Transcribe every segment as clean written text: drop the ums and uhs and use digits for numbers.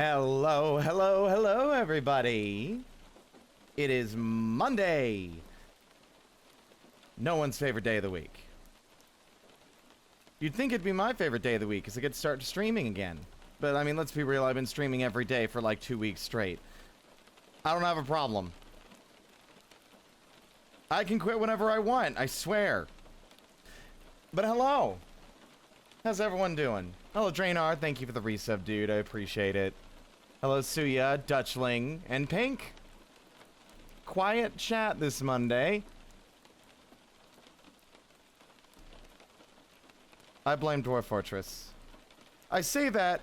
Hello, hello, hello, everybody. It is Monday. No one's favorite day of the week. You'd think it'd be my favorite day of the week because I get to start streaming again. But, I mean, let's be real, I've been streaming every day for like 2 weeks straight. I don't have a problem. I can quit whenever I want, I swear. But hello. How's everyone doing? Hello, Drainar. Thank you for the resub, dude. I appreciate it. Hello, Suya, Dutchling, and Pink. Quiet chat this Monday. I blame Dwarf Fortress. I say that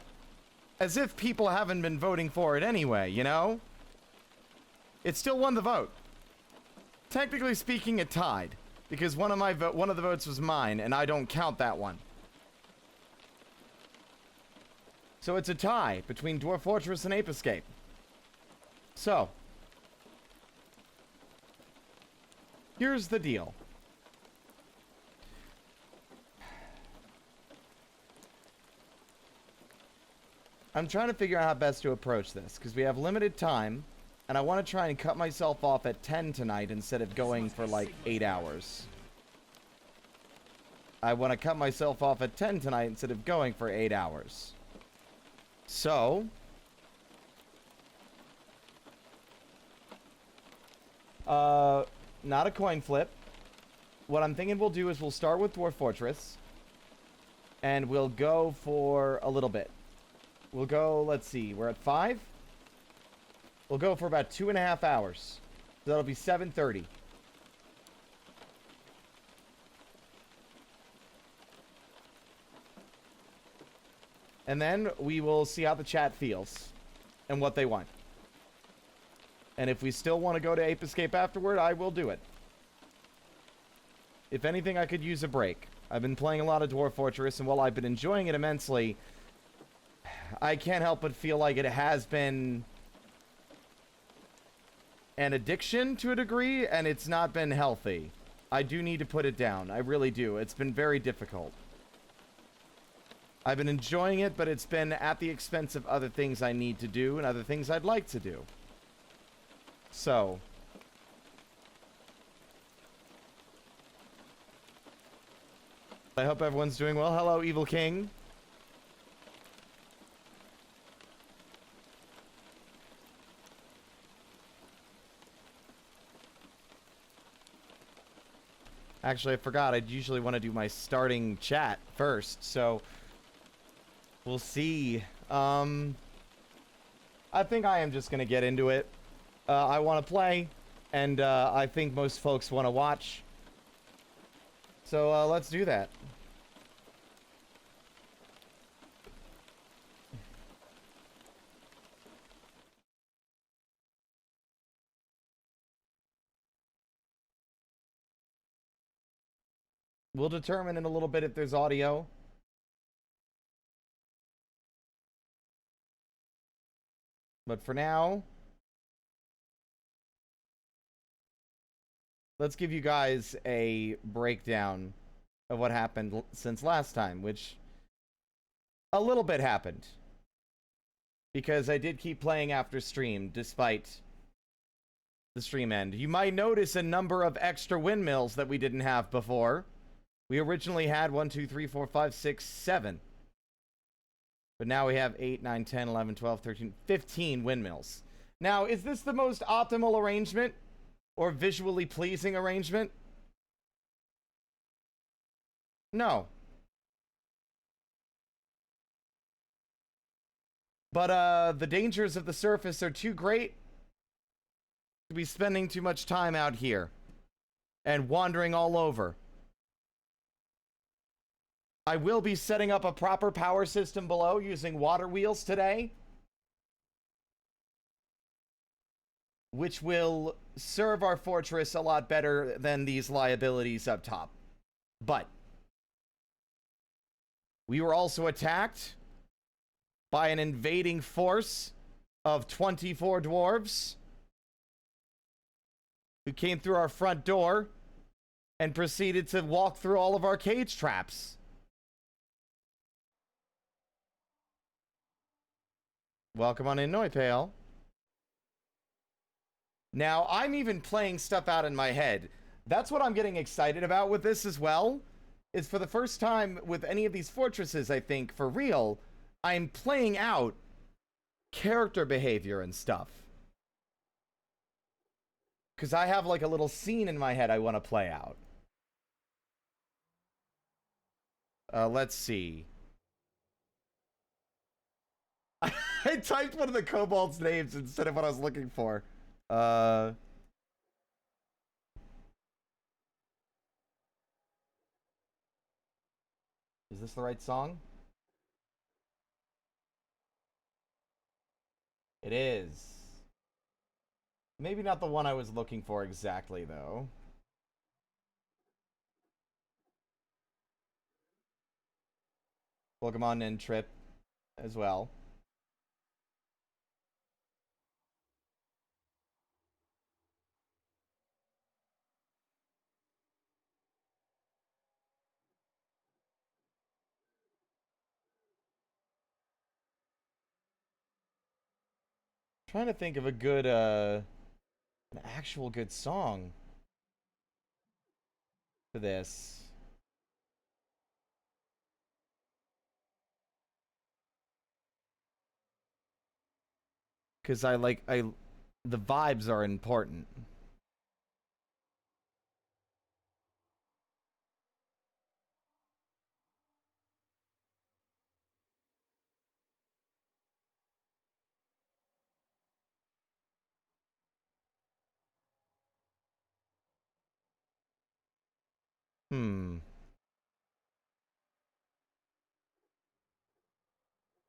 as if people haven't been voting for it anyway, you know? It still won the vote. Technically speaking, it tied. Because one of the votes was mine, and I don't count that one. So it's a tie between Dwarf Fortress and Ape Escape. So, here's the deal. I'm trying to figure out how best to approach this, because we have limited time, and I want to try and cut myself off at 10 tonight instead of going for like 8 hours. I want to cut myself off at 10 tonight instead of going for 8 hours. So, not a coin flip. What I'm thinking we'll do is we'll start with Dwarf Fortress, and we'll go for a little bit. We'll go, let's see, we're at 5. We'll go for about 2.5 hours. So that'll be 7:30. And then we will see how the chat feels and what they want. And if we still want to go to Ape Escape afterward, I will do it. If anything, I could use a break. I've been playing a lot of Dwarf Fortress, and while I've been enjoying it immensely, I can't help but feel like it has been an addiction to a degree, and it's not been healthy. I do need to put it down. I really do. It's been very difficult. I've been enjoying it, but it's been at the expense of other things I need to do and other things I'd like to do. So, I hope everyone's doing well. Hello, Evil King. Actually, I forgot. I'd usually want to do my starting chat first, so we'll see. I think I am just going to get into it. I want to play, and I think most folks want to watch. So let's do that. We'll determine in a little bit if there's audio. But for now, let's give you guys a breakdown of what happened since last time, which a little bit happened. Because I did keep playing after stream, despite the stream end. You might notice a number of extra windmills that we didn't have before. We originally had 1, 2, 3, 4, 5, 6, 7. But now we have 8, 9, 10, 11, 12, 13, 15 windmills. Now, is this the most optimal arrangement? Or visually pleasing arrangement? No. But, the dangers of the surface are too great to be spending too much time out here and wandering all over. I will be setting up a proper power system below using water wheels today, which will serve our fortress a lot better than these liabilities up top. But we were also attacked by an invading force of 24 dwarves who came through our front door and proceeded to walk through all of our cage traps. Welcome on in, Noipale. Now, I'm even playing stuff out in my head. That's what I'm getting excited about with this as well. Is for the first time with any of these fortresses, I think, for real, I'm playing out character behavior and stuff. Because I have like a little scene in my head I want to play out. Let's see. I typed one of the kobolds' names instead of what I was looking for. Is this the right song? It is. Maybe not the one I was looking for exactly, though. Welcome on in, Trip, as well. Trying to think of a good, an actual good song for this. Because the vibes are important.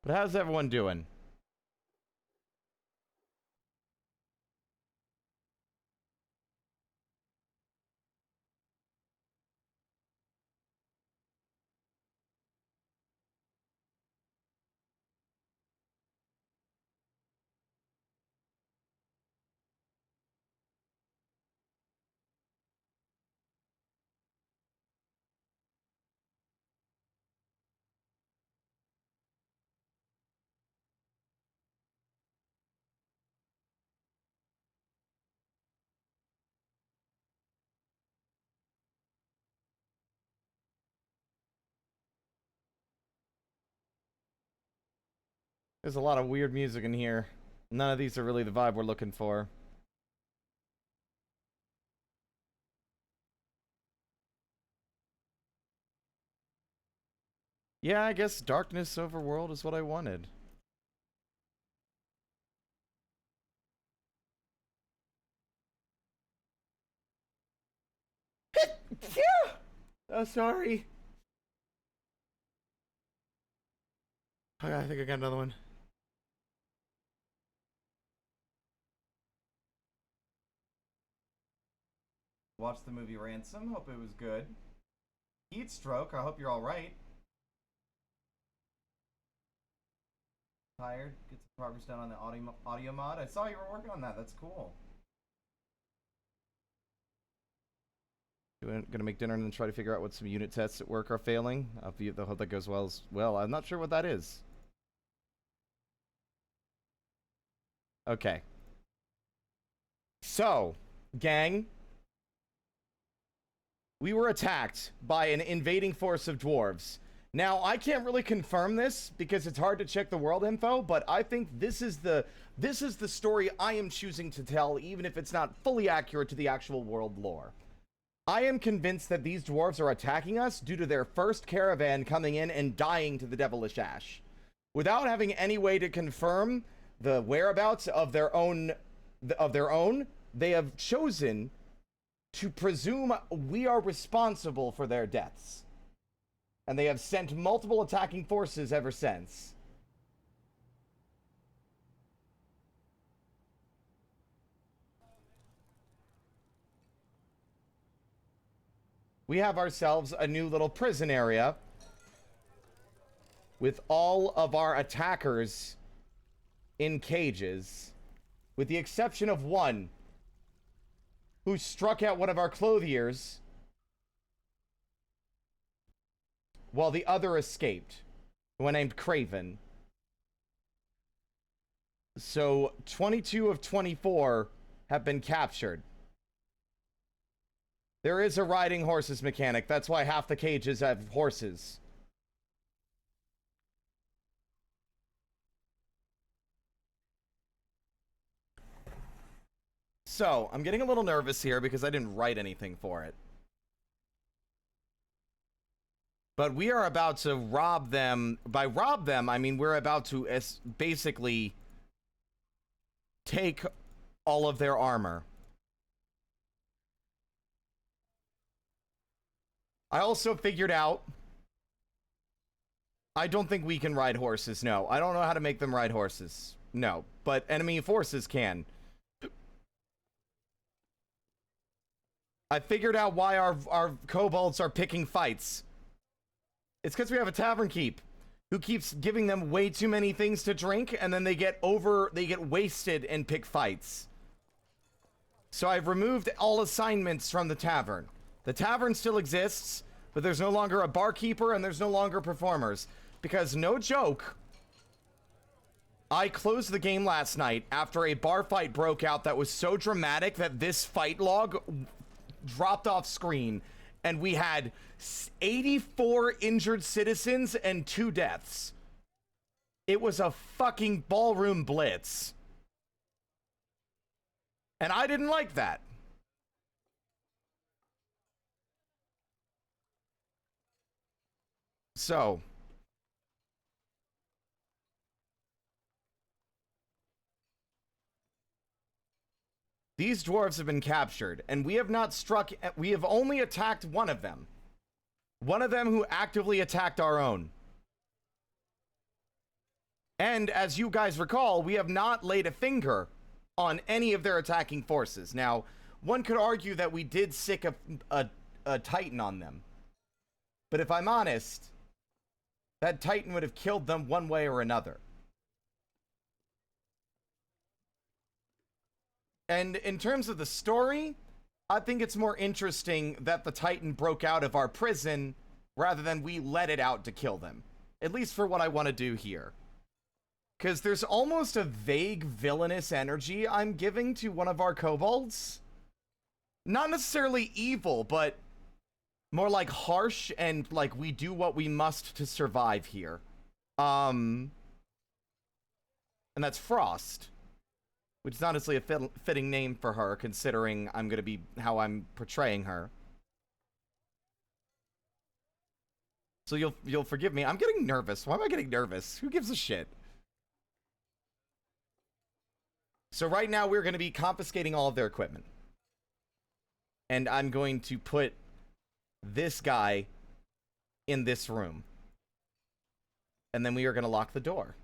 But how's everyone doing? There's a lot of weird music in here. None of these are really the vibe we're looking for. Yeah, I guess Darkness Overworld is what I wanted. Yeah! Oh, sorry. Oh, I think I got another one. Watched the movie Ransom. Hope it was good. Heat stroke. I hope you're all right. Tired. Get some progress done on the audio mod. I saw you were working on that. That's cool. Gonna make dinner and then try to figure out what some unit tests at work are failing. I hope that goes well as well. I'm not sure what that is. Okay. So, gang, we were attacked by an invading force of dwarves. Now, I can't really confirm this because it's hard to check the world info, but I think this is the story I am choosing to tell, even if it's not fully accurate to the actual world lore. I am convinced that these dwarves are attacking us due to their first caravan coming in and dying to the devilish ash. Without having any way to confirm the whereabouts of their own, they have chosen to presume we are responsible for their deaths. And they have sent multiple attacking forces ever since. We have ourselves a new little prison area with all of our attackers in cages, with the exception of one who struck at one of our clothiers while the other escaped, one named Craven. So 22 of 24 have been captured. There is a riding horses mechanic. That's why half the cages have horses. So, I'm getting a little nervous here because I didn't write anything for it. But we are about to rob them. By rob them, I mean we're about to basically take all of their armor. I also figured out I don't think we can ride horses. No, I don't know how to make them ride horses. No, but enemy forces can. I figured out why our kobolds are picking fights. It's because we have a tavern keep who keeps giving them way too many things to drink, and then they get wasted and pick fights. So I've removed all assignments from the tavern. The tavern still exists, but there's no longer a barkeeper and there's no longer performers. Because, no joke, I closed the game last night after a bar fight broke out that was so dramatic that this fight log dropped off screen, and we had 84 injured citizens and 2 deaths. It was a fucking ballroom blitz. And I didn't like that. So, these dwarves have been captured, and we have not struck. We have only attacked one of them. One of them who actively attacked our own. And as you guys recall, we have not laid a finger on any of their attacking forces. Now, one could argue that we did sick a Titan on them. But if I'm honest, that Titan would have killed them one way or another. And in terms of the story, I think it's more interesting that the Titan broke out of our prison rather than we let it out to kill them. At least for what I want to do here. Because there's almost a vague villainous energy I'm giving to one of our kobolds. Not necessarily evil, but more like harsh and like we do what we must to survive here. And that's Frost. Which is honestly a fitting name for her, considering I'm going to be how I'm portraying her. So you'll forgive me. I'm getting nervous. Why am I getting nervous? Who gives a shit? So right now we're going to be confiscating all of their equipment. And I'm going to put this guy in this room. And then we are going to lock the door.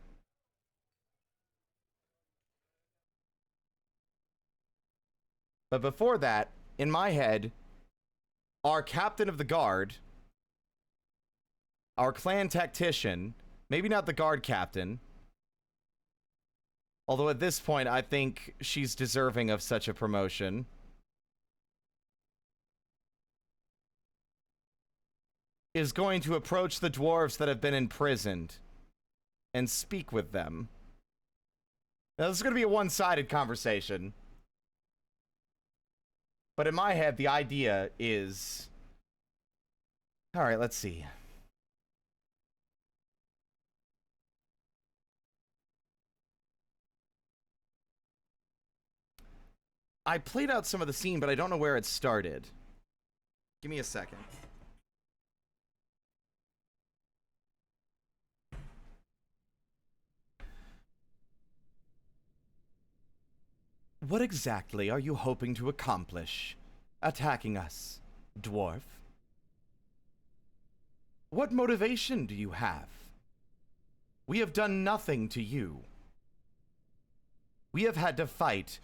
But before that, in my head, our captain of the guard, our clan tactician, maybe not the guard captain, although at this point I think she's deserving of such a promotion, is going to approach the dwarves that have been imprisoned and speak with them. Now, this is going to be a one-sided conversation. But in my head, the idea is... Alright, let's see. I played out some of the scene, but I don't know where it started. Give me a second. What exactly are you hoping to accomplish, attacking us, dwarf? What motivation do you have? We have done nothing to you. We have had to fight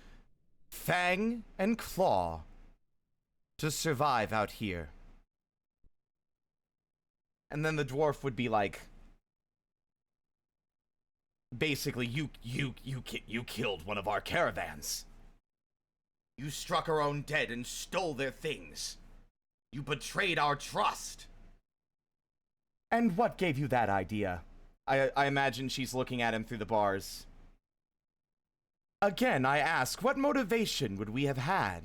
fang and claw to survive out here. And then the dwarf would be like, basically, you killed one of our caravans. You struck our own dead and stole their things. You betrayed our trust. And what gave you that idea? I imagine she's looking at him through the bars. Again, I ask, what motivation would we have had?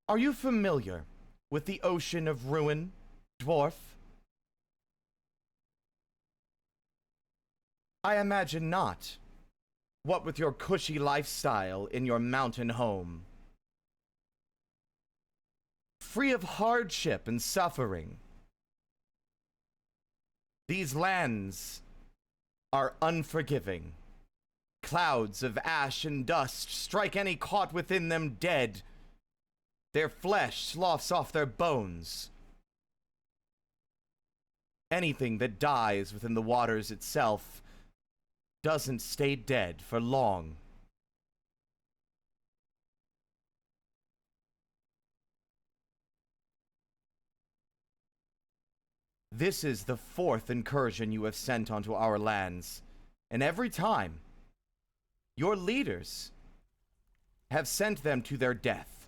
Are you familiar with the ocean of ruin, dwarf? I imagine not. What with your cushy lifestyle in your mountain home. Free of hardship and suffering. These lands are unforgiving. Clouds of ash and dust strike any caught within them dead. Their flesh sloughs off their bones. Anything that dies within the waters itself doesn't stay dead for long. This is the 4th incursion you have sent onto our lands, and every time, your leaders have sent them to their death.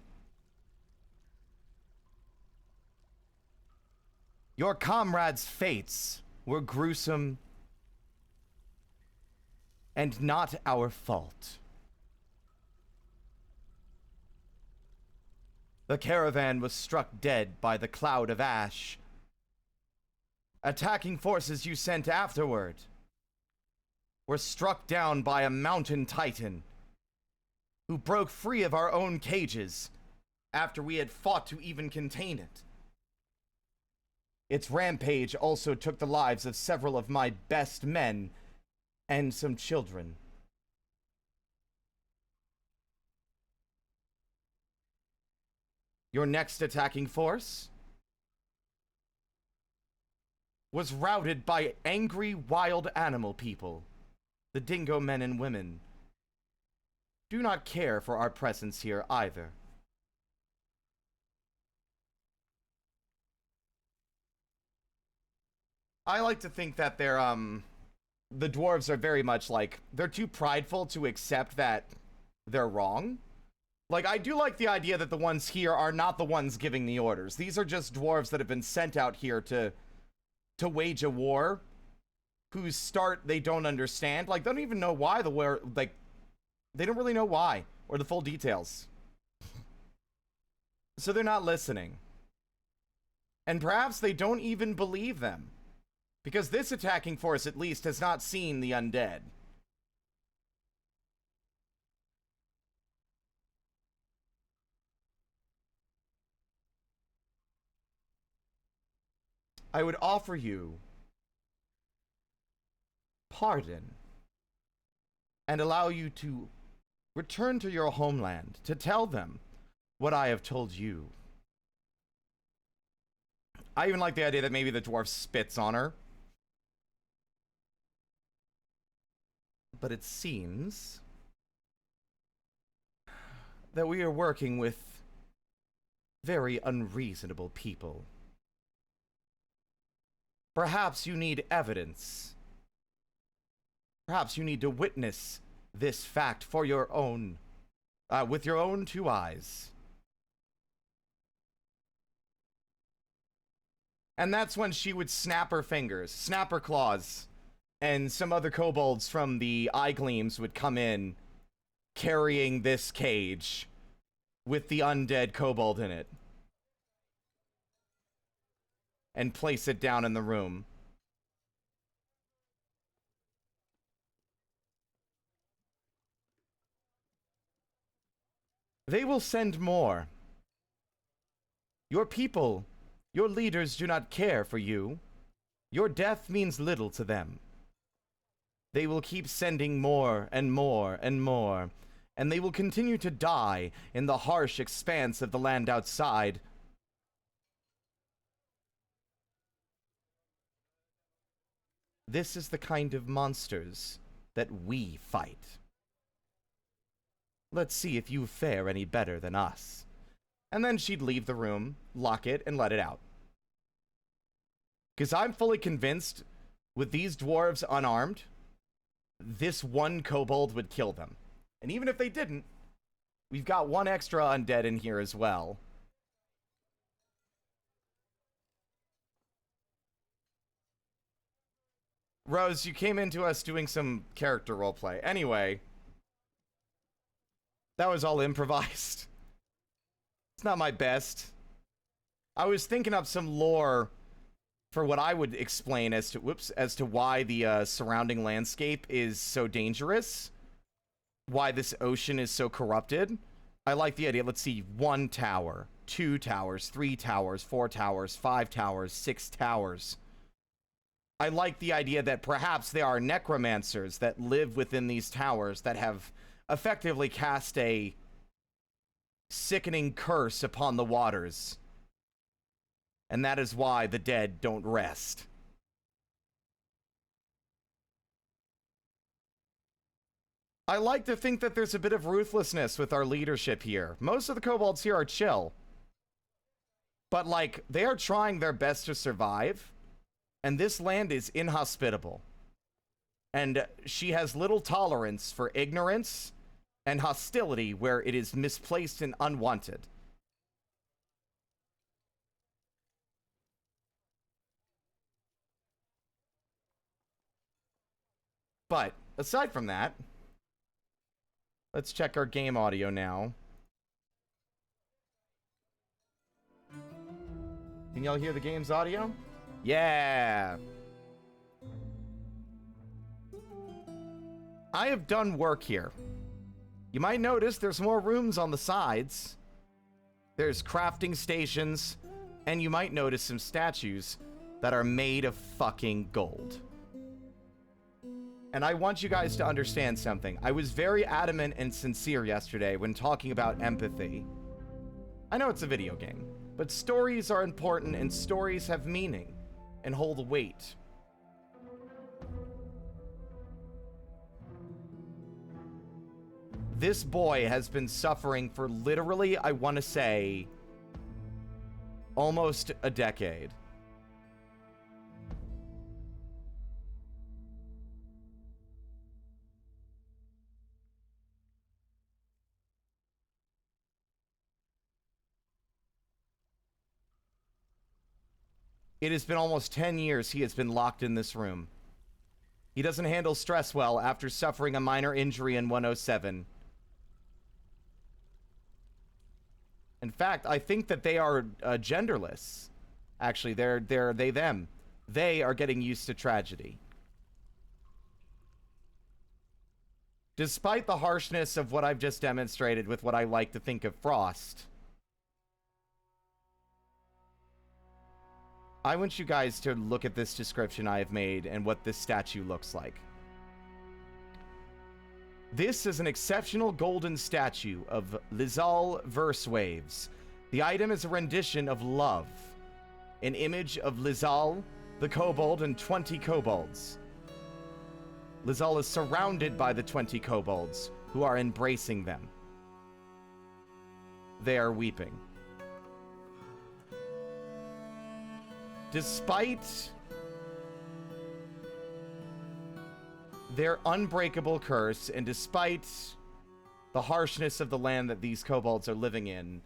Your comrades' fates were gruesome and not our fault. The caravan was struck dead by the cloud of ash. Attacking forces you sent afterward were struck down by a mountain titan who broke free of our own cages after we had fought to even contain it. Its rampage also took the lives of several of my best men and some children. Your next attacking force was routed by angry wild animal people. The dingo men and women do not care for our presence here either. I like to think that they're, the dwarves are very much like, they're too prideful to accept that they're wrong. Like, I do like the idea that the ones here are not the ones giving the orders. These are just dwarves that have been sent out here to wage a war, whose start they don't understand. Like, they don't even know why the war, like, they don't really know why, or the full details. So they're not listening. And perhaps they don't even believe them. Because this attacking force, at least, has not seen the undead. I would offer you pardon and allow you to return to your homeland to tell them what I have told you. I even like the idea that maybe the dwarf spits on her. But it seems that we are working with very unreasonable people. Perhaps you need evidence. Perhaps you need to witness this fact for your own, with your own 2 eyes. And that's when she would snap her fingers, snap her claws, and some other kobolds from the eye gleams would come in, carrying this cage with the undead kobold in it, and place it down in the room. They will send more. Your people, your leaders do not care for you. Your death means little to them. They will keep sending more and more and more, and they will continue to die in the harsh expanse of the land outside. This is the kind of monsters that we fight. Let's see if you fare any better than us. And then she'd leave the room, lock it, and let it out. Because I'm fully convinced, with these dwarves unarmed, this one kobold would kill them. And even if they didn't, we've got 1 extra undead in here as well. Rose, you came into us doing some character roleplay. Anyway, that was all improvised. It's not my best. I was thinking up some lore for what I would explain as to why the surrounding landscape is so dangerous, why this ocean is so corrupted. I like the idea. Let's see, 1 tower, 2 towers, 3 towers, 4 towers, 5 towers, 6 towers. I like the idea that perhaps there are necromancers that live within these towers that have effectively cast a sickening curse upon the waters. And that is why the dead don't rest. I like to think that there's a bit of ruthlessness with our leadership here. Most of the kobolds here are chill. But, like, they are trying their best to survive. And this land is inhospitable. And she has little tolerance for ignorance and hostility where it is misplaced and unwanted. But, aside from that, let's check our game audio now. Can y'all hear the game's audio? Yeah! I have done work here. You might notice there's more rooms on the sides. There's crafting stations, and you might notice some statues that are made of fucking gold. And I want you guys to understand something. I was very adamant and sincere yesterday when talking about empathy. I know it's a video game, but stories are important and stories have meaning and hold weight. This boy has been suffering for literally, I want to say, almost a decade. It has been almost 10 years he has been locked in this room. He doesn't handle stress well after suffering a minor injury in 107. In fact, I think that they are genderless. Actually, they're they, them. They are getting used to tragedy. Despite the harshness of what I've just demonstrated with what I like to think of Frost, I want you guys to look at this description I have made and what this statue looks like. This is an exceptional golden statue of Lizal Verse Waves. The item is a rendition of Love, an image of Lizal, the kobold, and 20 kobolds. Lizal is surrounded by the 20 kobolds, who are embracing them. They are weeping. Despite their unbreakable curse, and despite the harshness of the land that these kobolds are living in,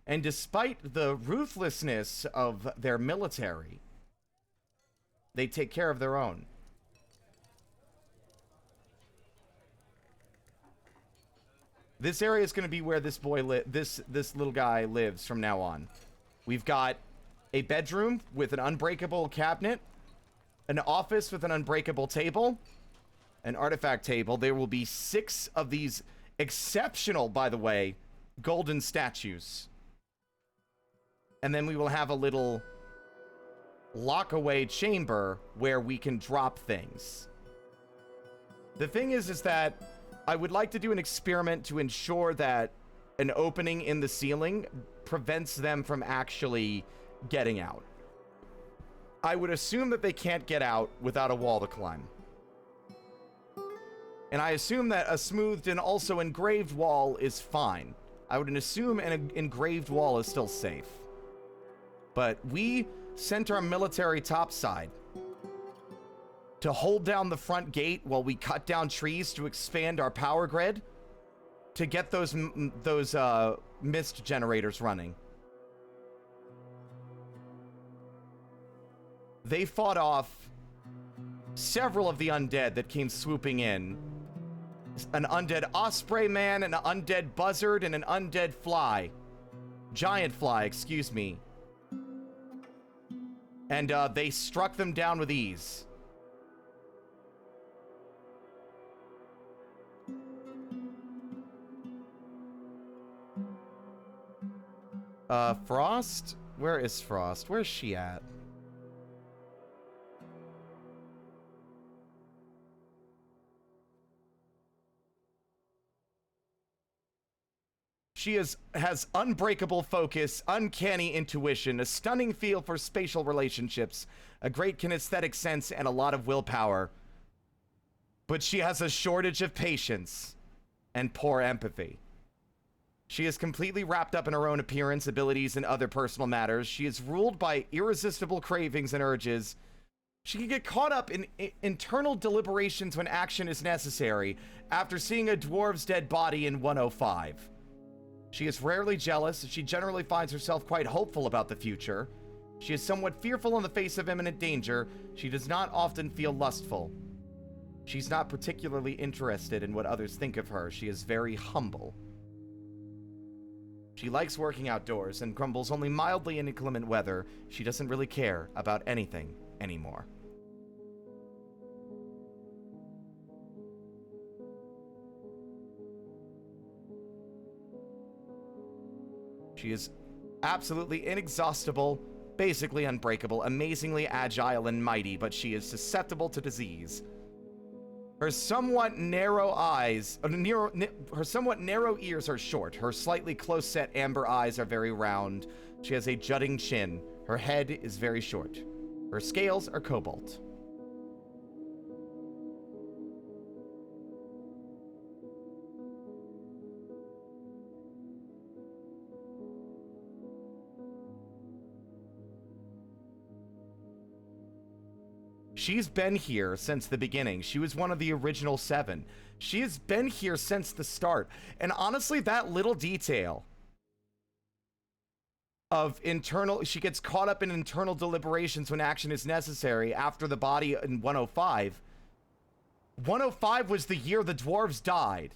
and despite the ruthlessness of their military, they take care of their own. This area is going to be where this boy this little guy lives from now on. We've got a bedroom with an unbreakable cabinet, an office with an unbreakable table, an artifact table. There will be 6 of these exceptional, by the way, golden statues. And then we will have a little lock-away chamber where we can drop things. The thing is that I would like to do an experiment to ensure that an opening in the ceiling prevents them from actually getting out. I would assume that they can't get out without a wall to climb. And I assume that a smoothed and also engraved wall is fine. I would assume an engraved wall is still safe. But we sent our military topside to hold down the front gate while we cut down trees to expand our power grid to get those mist generators running. They fought off several of the undead that came swooping in. An undead osprey man, an undead buzzard, and an undead fly. Giant fly, excuse me. And they struck them down with ease. Frost? Where is Frost? Where's she at? She has unbreakable focus, uncanny intuition, a stunning feel for spatial relationships, a great kinesthetic sense, and a lot of willpower. But she has a shortage of patience and poor empathy. She is completely wrapped up in her own appearance, abilities, and other personal matters. She is ruled by irresistible cravings and urges. She can get caught up in internal deliberations when action is necessary after seeing a dwarf's dead body in 105. She is rarely jealous. She generally finds herself quite hopeful about the future. She is somewhat fearful in the face of imminent danger. She does not often feel lustful. She's not particularly interested in what others think of her. She is very humble. She likes working outdoors and grumbles only mildly in inclement weather. She doesn't really care about anything anymore. She is absolutely inexhaustible, basically unbreakable, amazingly agile and mighty, but she is susceptible to disease. Her somewhat narrow eyes, her somewhat narrow ears are short. Her slightly close-set amber eyes are very round. She has a jutting chin. Her head is very short. Her scales are cobalt. She's been here since the beginning. She was one of the original 7. She has been here since the start. And honestly, that little detail of internal... She gets caught up in internal deliberations when action is necessary after the body in 105. 105 was the year the dwarves died.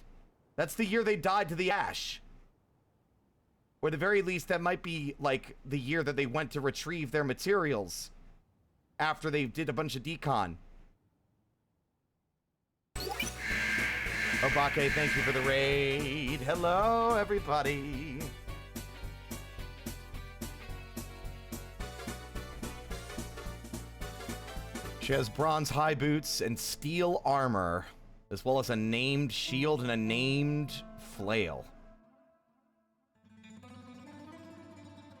That's the year they died to the ash. Or at the very least, that might be, like, the year that they went to retrieve their materials after they did a bunch of decon. Obake, thank you for the raid. Hello, everybody. She has bronze high boots and steel armor, as well as a named shield and a named flail,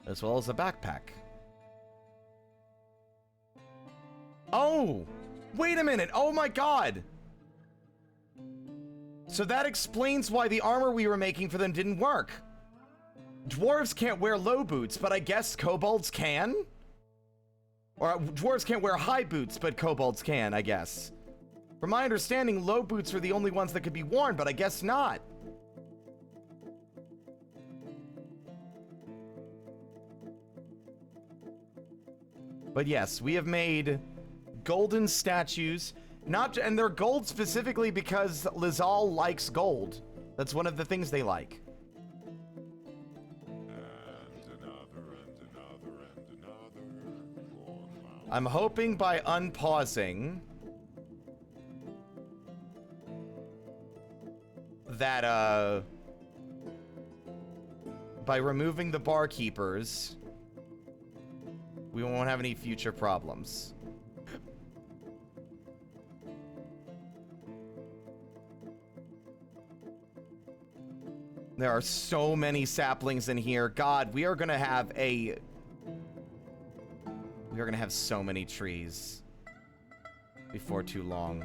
as well as a backpack. Oh, wait a minute. Oh my god. So that explains why the armor we were making for them didn't work. Dwarves can't wear low boots, but I guess kobolds can? Or dwarves can't wear high boots, but kobolds can, I guess. From my understanding, low boots are the only ones that could be worn, but I guess not. But yes, we have made golden statues, and they're gold specifically because Lizal likes gold. That's one of the things they like. I'm hoping by unpausing that by removing the barkeepers, we won't have any future problems. There are so many saplings in here. God, we are gonna have so many trees before too long.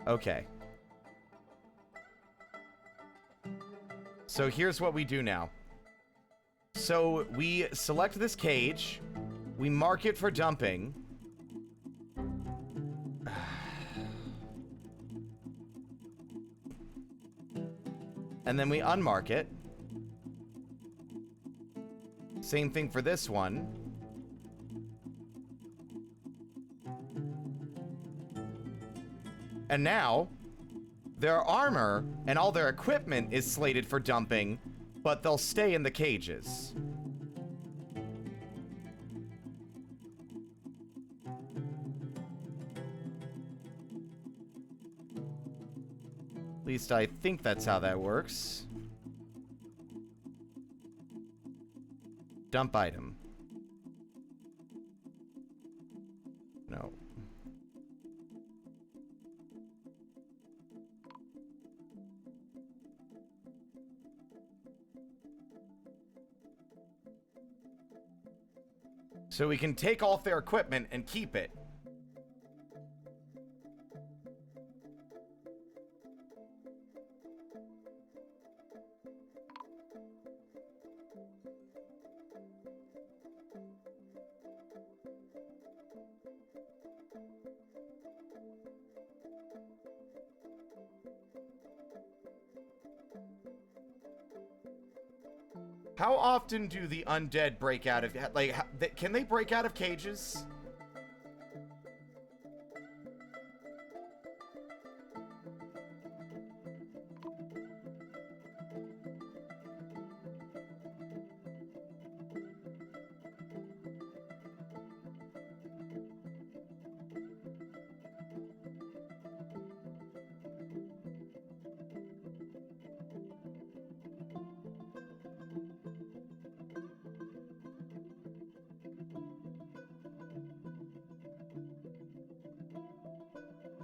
Okay. So here's what we do now. So we select this cage, we mark it for dumping. And then we unmark it. Same thing for this one. And now, their armor and all their equipment is slated for dumping, but they'll stay in the cages. At least I think that's how that works. Dump item. No. So we can take off their equipment and keep it. How often do the undead break out of, like, can they break out of cages?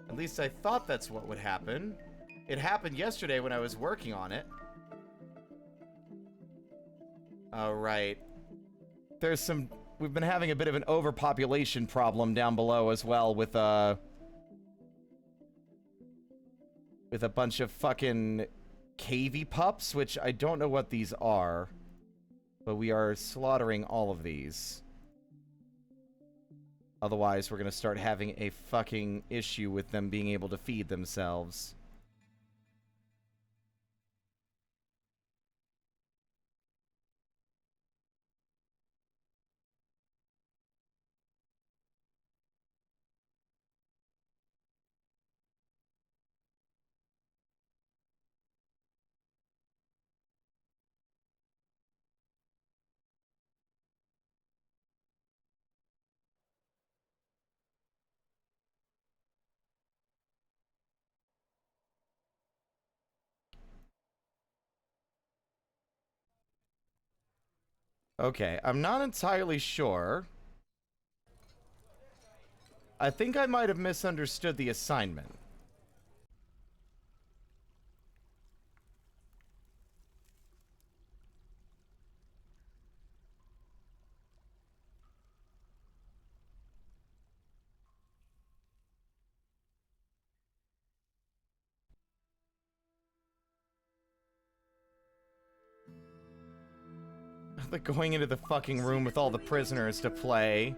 At least I thought that's what would happen. It happened yesterday when I was working on it. Alright. There's some... We've been having a bit of an overpopulation problem down below as well with a bunch of fucking cavey pups, which I don't know what these are. But we are slaughtering all of these. Otherwise, we're gonna start having a fucking issue with them being able to feed themselves. Okay, I'm not entirely sure. I think I might have misunderstood the assignment. Like going into the fucking room with all the prisoners to play.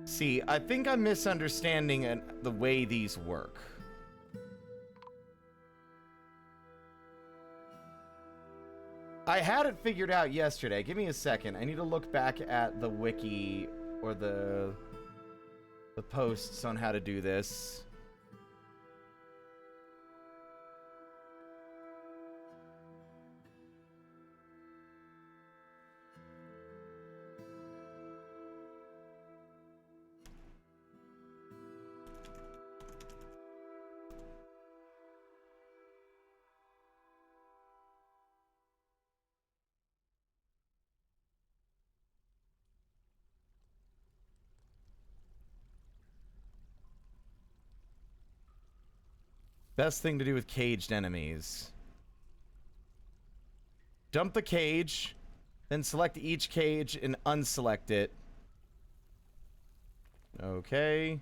See, I think I'm misunderstanding the way these work. I had it figured out yesterday. Give me a second. I need to look back at the wiki or the posts on how to do this. Best thing to do with caged enemies. Dump the cage, then select each cage and unselect it. Okay.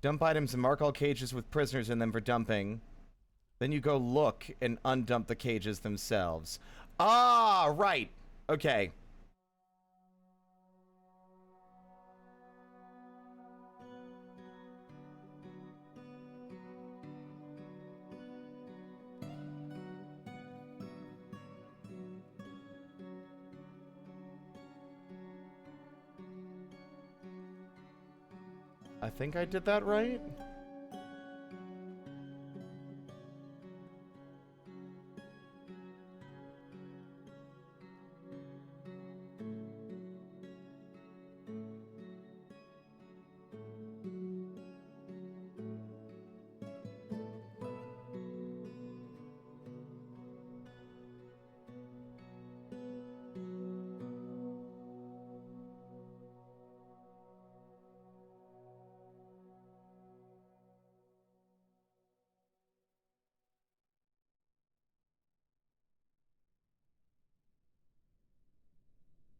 Dump items and mark all cages with prisoners in them for dumping. Then you go look and undump the cages themselves. Ah, right. Okay. I think I did that right.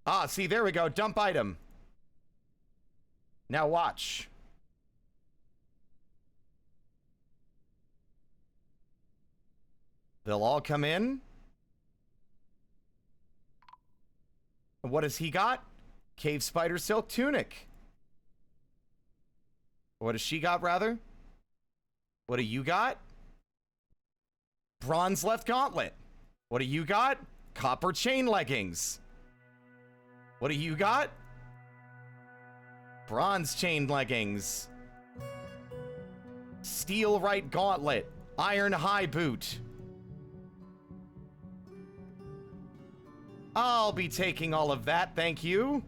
Ah, see, there we go. Dump item. Now watch. They'll all come in. And what has he got? Cave spider silk tunic. What has she got, rather? What do you got? Bronze left gauntlet. What do you got? Copper chain leggings. What do you got? Bronze chain leggings. Steel right gauntlet. Iron high boot. I'll be taking all of that, thank you.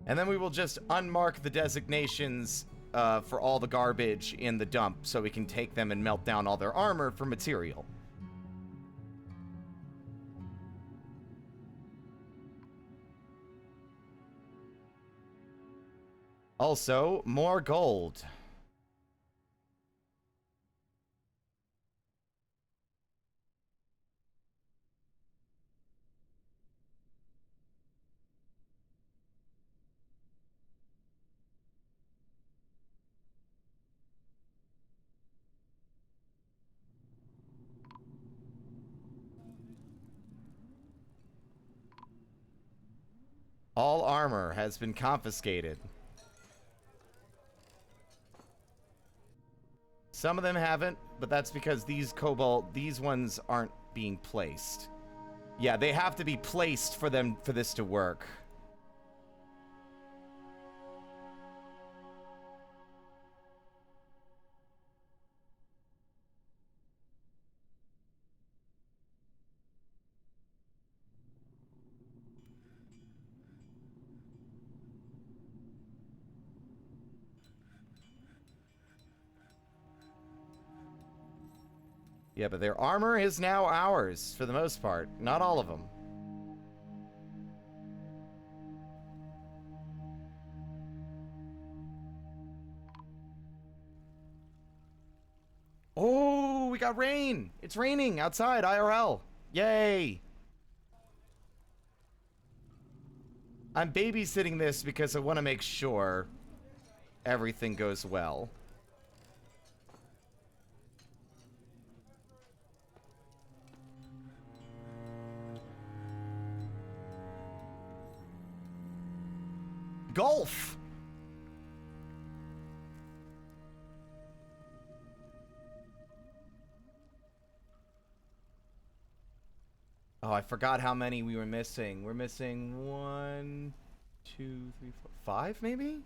And then we will just unmark the designations for all the garbage in the dump so we can take them and melt down all their armor for material. Also, more gold. All armor has been confiscated. Some of them haven't, but that's because these ones aren't being placed. Yeah, they have to be placed for this to work. Yeah, but their armor is now ours, for the most part. Not all of them. Oh, we got rain! It's raining outside, IRL. Yay! I'm babysitting this because I want to make sure everything goes well. Golf! Oh, I forgot how many we were missing. We're missing 1, 2, 3, 4, 5, maybe?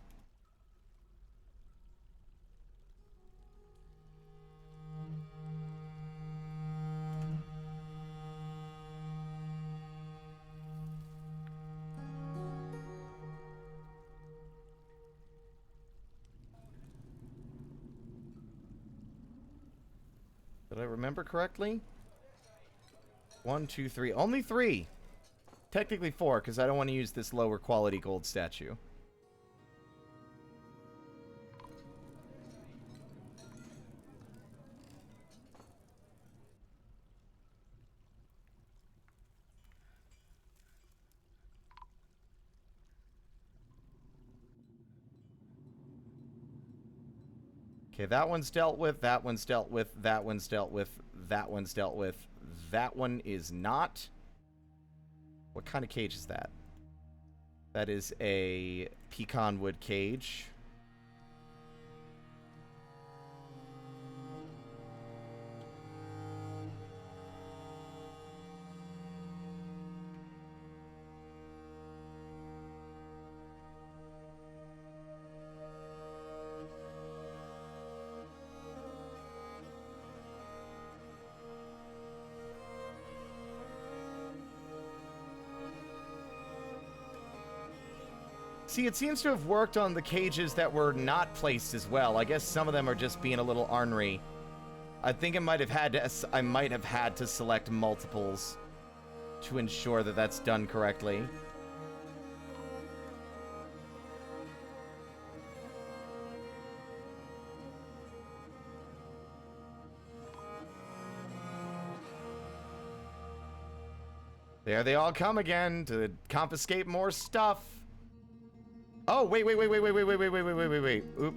Did I remember correctly? 1, 2, 3. Only 3. Technically 4, because I don't want to use this lower quality gold statue. Okay, that one's dealt with, that one's dealt with, that one's dealt with, that one's dealt with. That one is not. What kind of cage is that? That is a pecan wood cage. See, it seems to have worked on the cages that were not placed as well. I guess some of them are just being a little ornery. I think I might have had to select multiples to ensure that that's done correctly. There they all come again to confiscate more stuff. Oh, wait. Oop.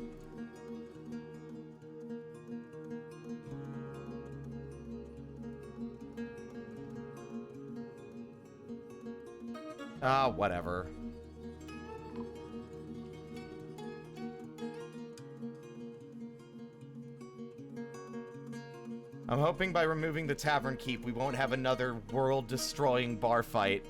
Ah, whatever. I'm hoping by removing the tavern keep, we won't have another world-destroying bar fight.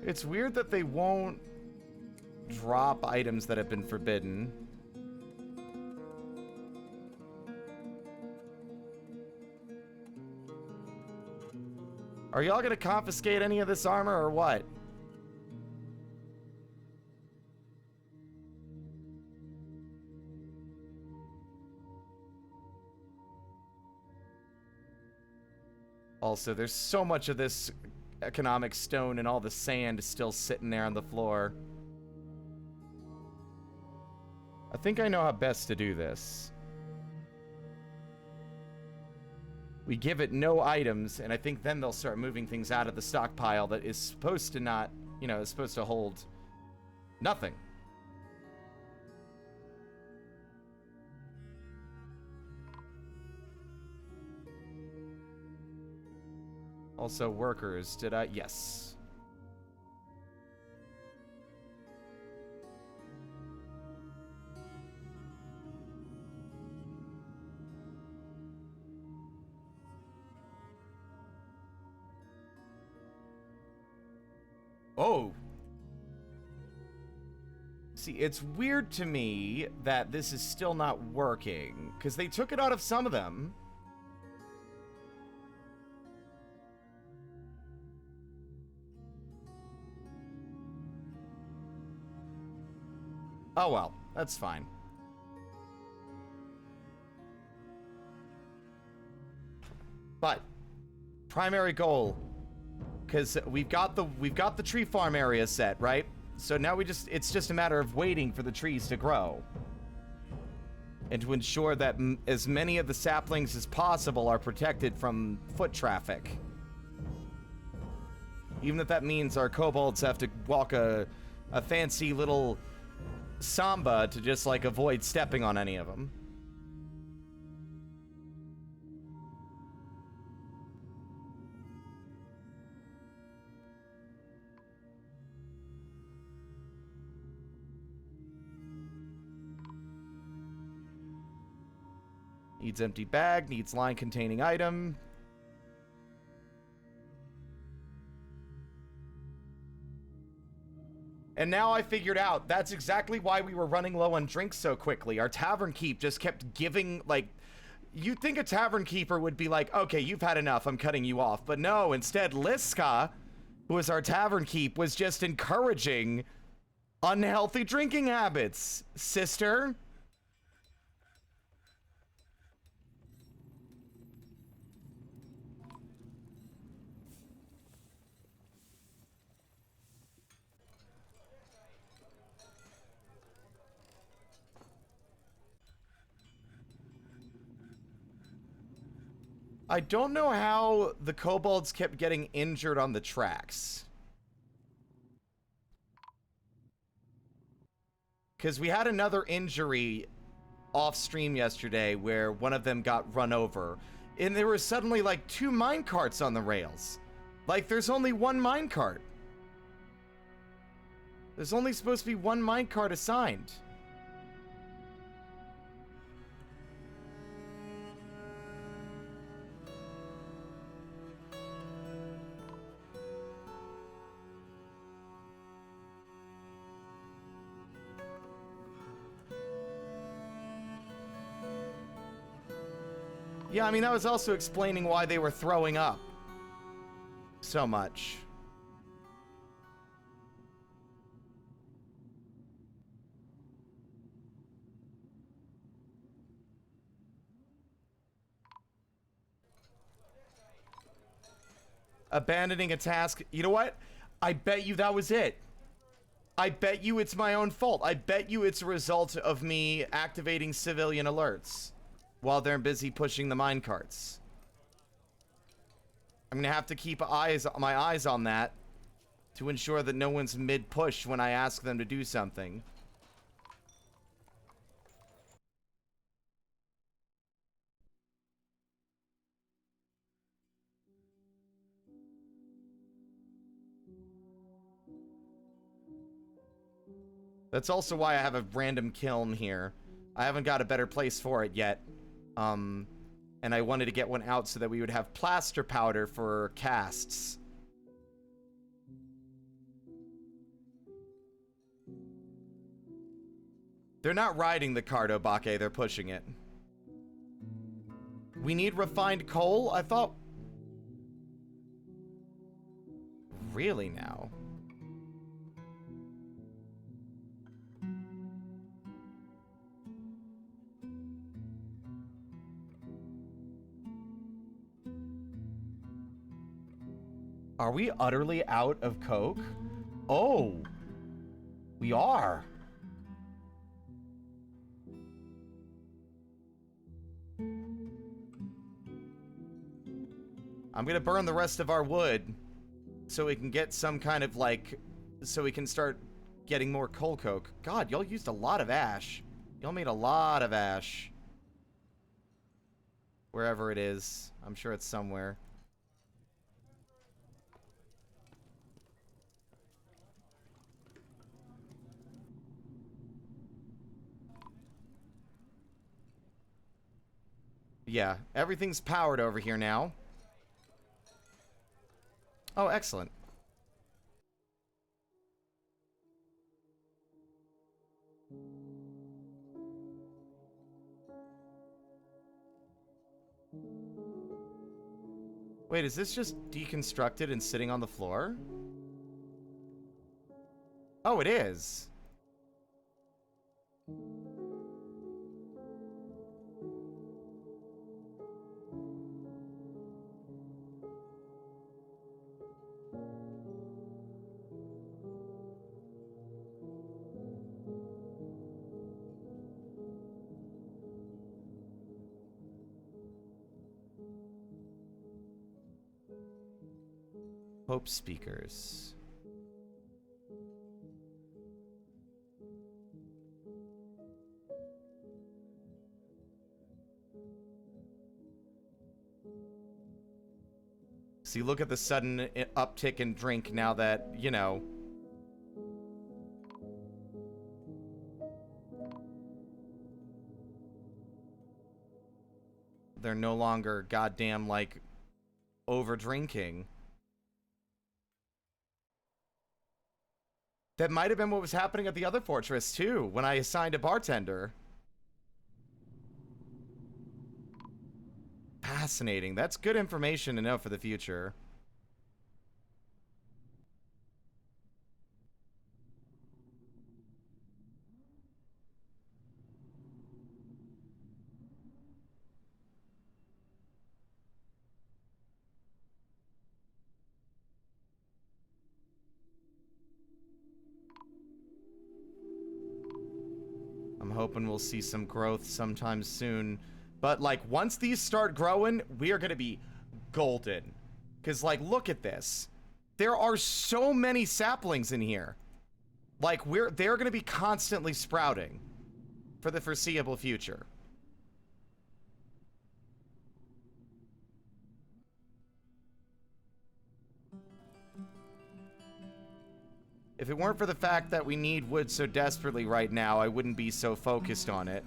It's weird that they won't drop items that have been forbidden. Are y'all gonna confiscate any of this armor or what? Also, there's so much of this economic stone and all the sand is still sitting there on the floor. I think I know how best to do this. We give it no items, and I think then they'll start moving things out of the stockpile that is supposed to not, you know, is supposed to hold nothing. Also, workers, did I? Yes. Oh. See, it's weird to me that this is still not working, because they took it out of some of them. Oh well, that's fine. But primary goal, because we've got the tree farm area set, right? So now it's just a matter of waiting for the trees to grow. And to ensure that as many of the saplings as possible are protected from foot traffic. Even if that means our kobolds have to walk a fancy little samba to just, like, avoid stepping on any of them. Needs empty bag, needs line containing item. And now I figured out that's exactly why we were running low on drinks so quickly. Our tavern keep just kept giving, like, you'd think a tavern keeper would be like, okay, you've had enough, I'm cutting you off. But no, instead, Liska, who was our tavern keep, was just encouraging unhealthy drinking habits, sister. I don't know how the kobolds kept getting injured on the tracks. Because we had another injury off stream yesterday where one of them got run over. And there were suddenly like 2 minecarts on the rails. Like there's only 1 minecart. There's only supposed to be 1 minecart assigned. Yeah, I mean, that was also explaining why they were throwing up so much. Abandoning a task. You know what? I bet you that was it. I bet you it's my own fault. I bet you it's a result of me activating civilian alerts while they're busy pushing the minecarts. I'm gonna have to keep my eyes on that to ensure that no one's mid-push when I ask them to do something. That's also why I have a random kiln here. I haven't got a better place for it yet. And I wanted to get one out so that we would have plaster powder for casts. They're not riding the cart, Obake, they're pushing it. We need refined coal? I thought... Really now? Are we utterly out of coke? Oh, we are. I'm gonna burn the rest of our wood so we can get some kind of like, so we can start getting more coal coke. God, y'all used a lot of ash. Y'all made a lot of ash. Wherever it is. I'm sure it's somewhere. Yeah, everything's powered over here now. Oh, excellent. Wait, is this just deconstructed and sitting on the floor? Oh, it is. Hope speakers. See, look at the sudden uptick in drink now that, you know. they're no longer goddamn, like, over drinking. That might have been what was happening at the other fortress, too, when I assigned a bartender. Fascinating. That's good information to know for the future. I'm hoping we'll see some growth sometime soon. But, like, once these start growing, we are going to be golden. Because, like, look at this. There are so many saplings in here. Like, they're going to be constantly sprouting for the foreseeable future. If it weren't for the fact that we need wood so desperately right now, I wouldn't be so focused on it.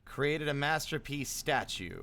Created a masterpiece statue.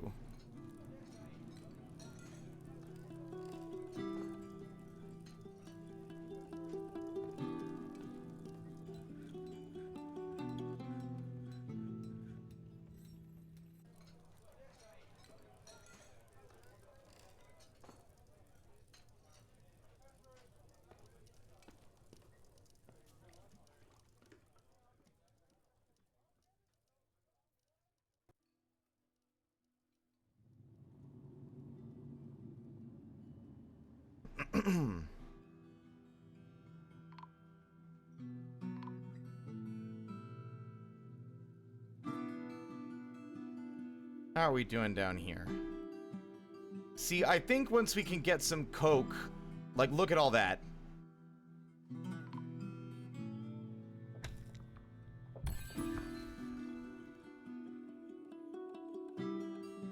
How are we doing down here? See, I think once we can get some coke, like, look at all that.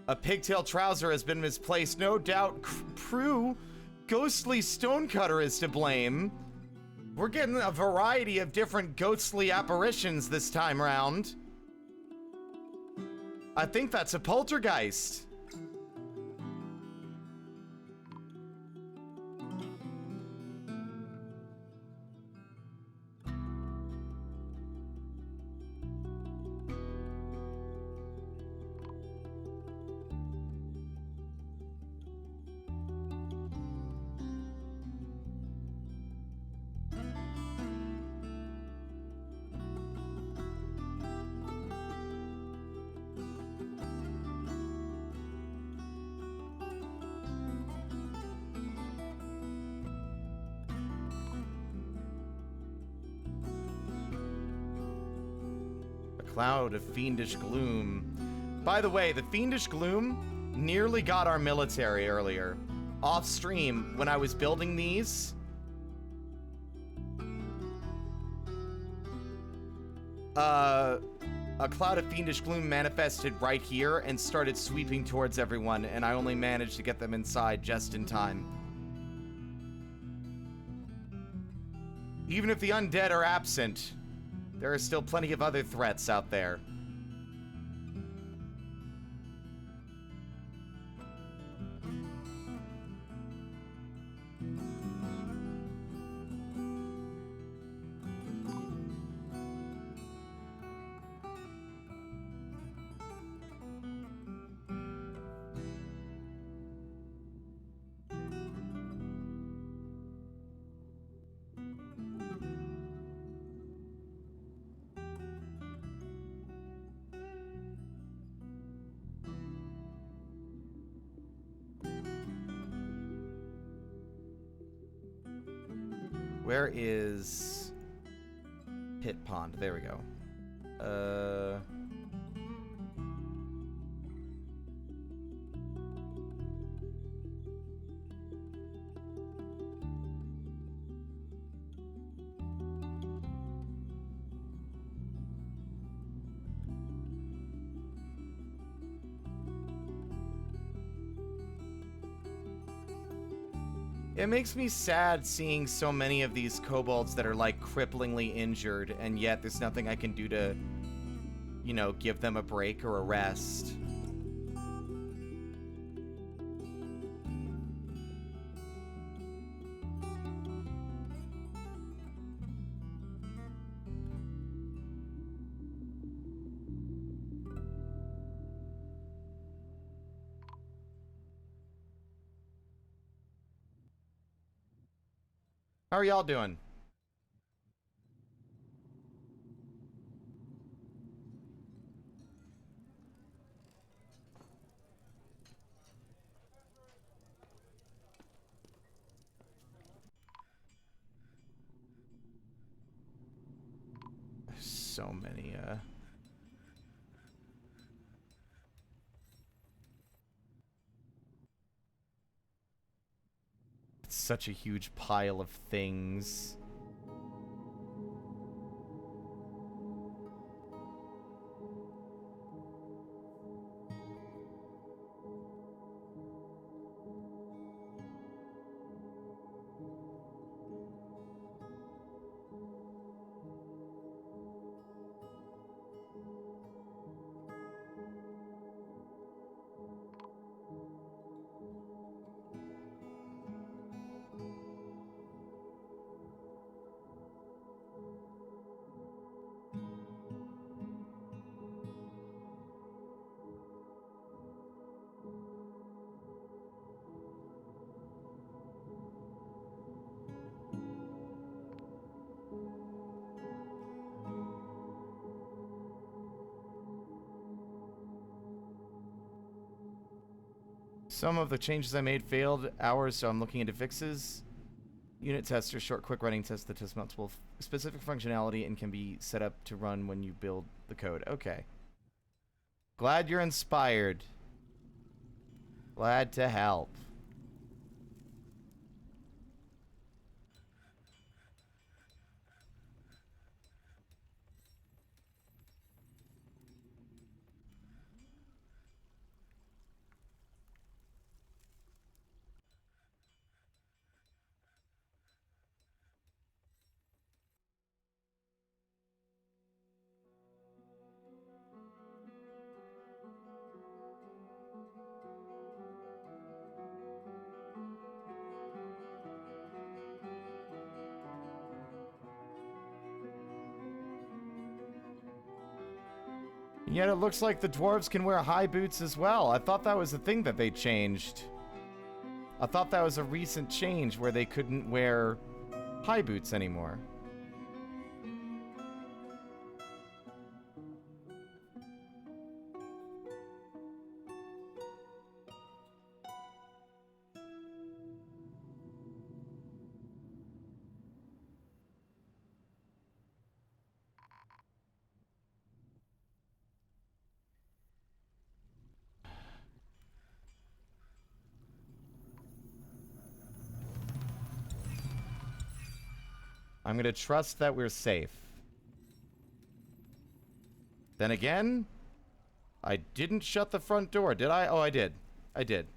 A pigtail trouser has been misplaced. No doubt Prue, ghostly stonecutter, is to blame. We're getting a variety of different ghostly apparitions this time round. I think that's a poltergeist. Cloud of fiendish gloom. By the way, the fiendish gloom nearly got our military earlier. Off stream, when I was building these, a cloud of fiendish gloom manifested right here and started sweeping towards everyone, and I only managed to get them inside just in time. Even if the undead are absent, there are still plenty of other threats out there. Where is Pit pond. There we go. It makes me sad seeing so many of these kobolds that are like cripplingly injured, and yet there's nothing I can do to, you know, give them a break or a rest. How are y'all doing? There's so many, It's such a huge pile of things. Some of the changes I made failed hours, so I'm looking into fixes. Unit tester, short, quick running test that tests multiple specific functionality and can be set up to run when you build the code. Okay. Glad you're inspired. Glad to help. Yet it looks like the dwarves can wear high boots as well. I thought that was a thing that they changed. I thought that was a recent change where they couldn't wear high boots anymore. I'm gonna trust that we're safe. Then again, I didn't shut the front door, did I? Oh, I did. I did.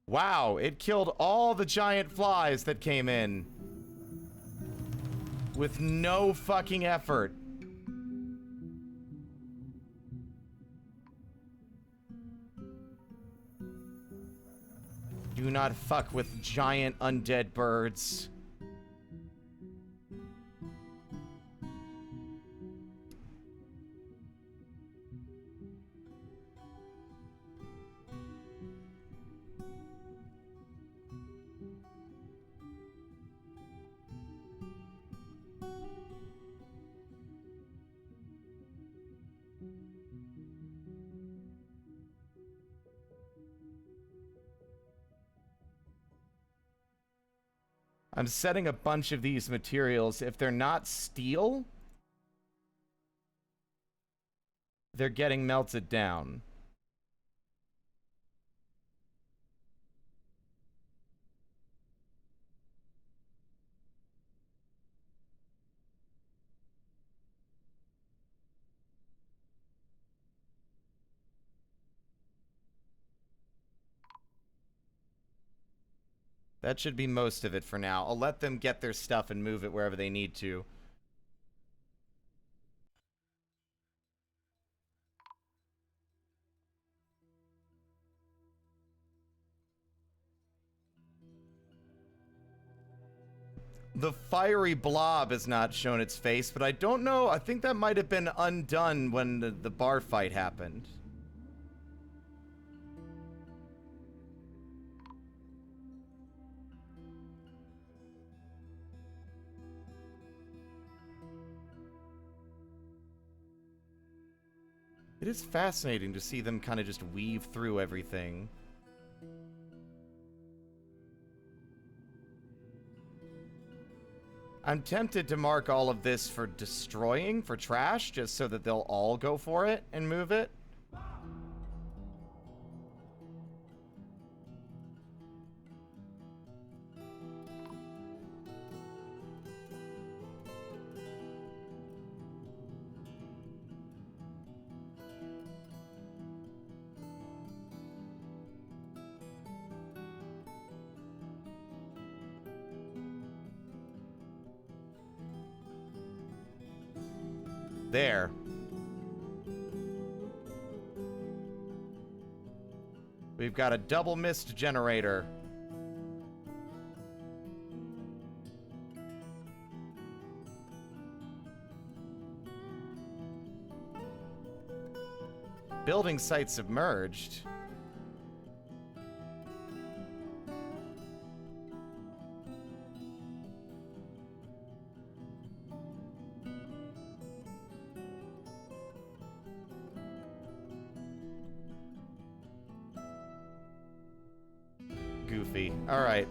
Wow, it killed all the giant flies that came in. With no fucking effort. Do not fuck with giant undead birds. I'm setting a bunch of these materials. If they're not steel, they're getting melted down. That should be most of it for now. I'll let them get their stuff and move it wherever they need to. The fiery blob has not shown its face, but I don't know. I think that might have been undone when the bar fight happened. It is fascinating to see them kind of just weave through everything. I'm tempted to mark all of this for destroying, for trash, just so that they'll all go for it and move it. There. We've got a double mist generator. Building site submerged. Goofy. All right.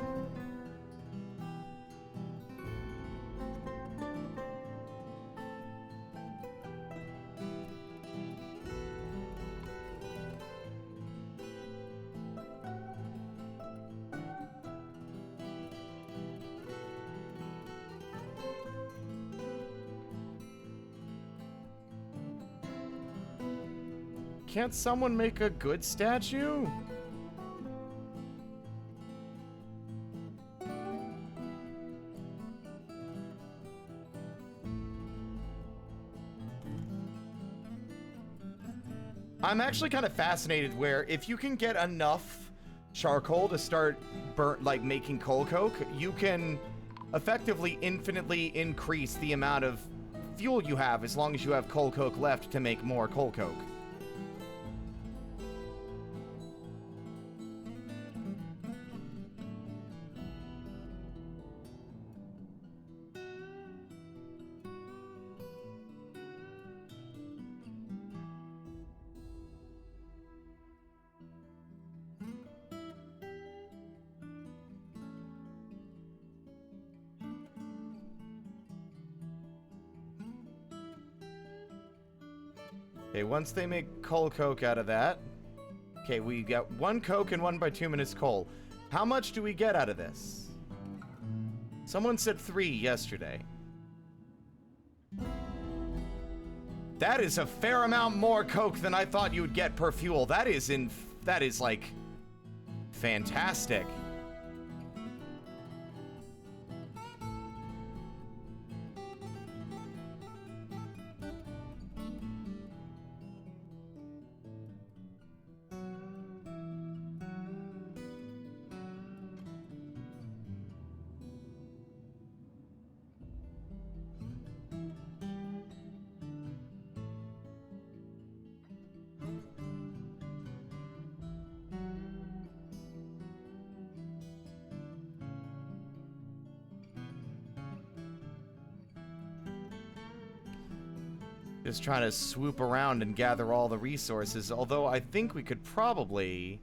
Can't someone make a good statue? I'm actually kind of fascinated where if you can get enough charcoal to start making coal coke, you can effectively infinitely increase the amount of fuel you have as long as you have coal coke left to make more coal coke. Okay, once they make coal coke out of that... Okay, we got 1 coke and 1 bituminous coal. How much do we get out of this? Someone said 3 yesterday. That is a fair amount more coke than I thought you would get per fuel. That is like fantastic. Just trying to swoop around and gather all the resources, although I think we could probably...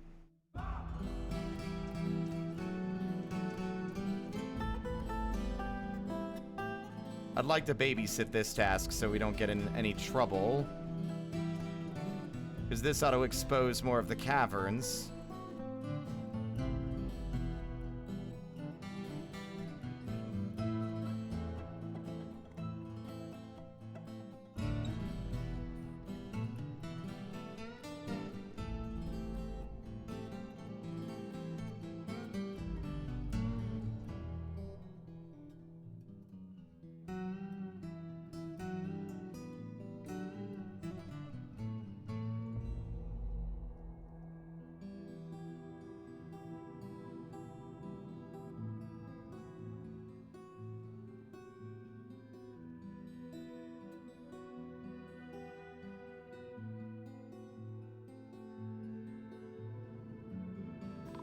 I'd like to babysit this task so we don't get in any trouble. Because this ought to expose more of the caverns.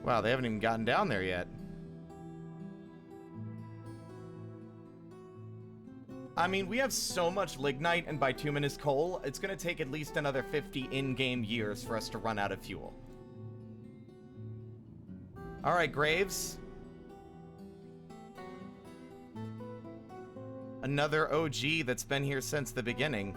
Wow, they haven't even gotten down there yet. I mean, we have so much lignite and bituminous coal, it's gonna take at least another 50 in-game years for us to run out of fuel. Alright, Graves. Another OG that's been here since the beginning.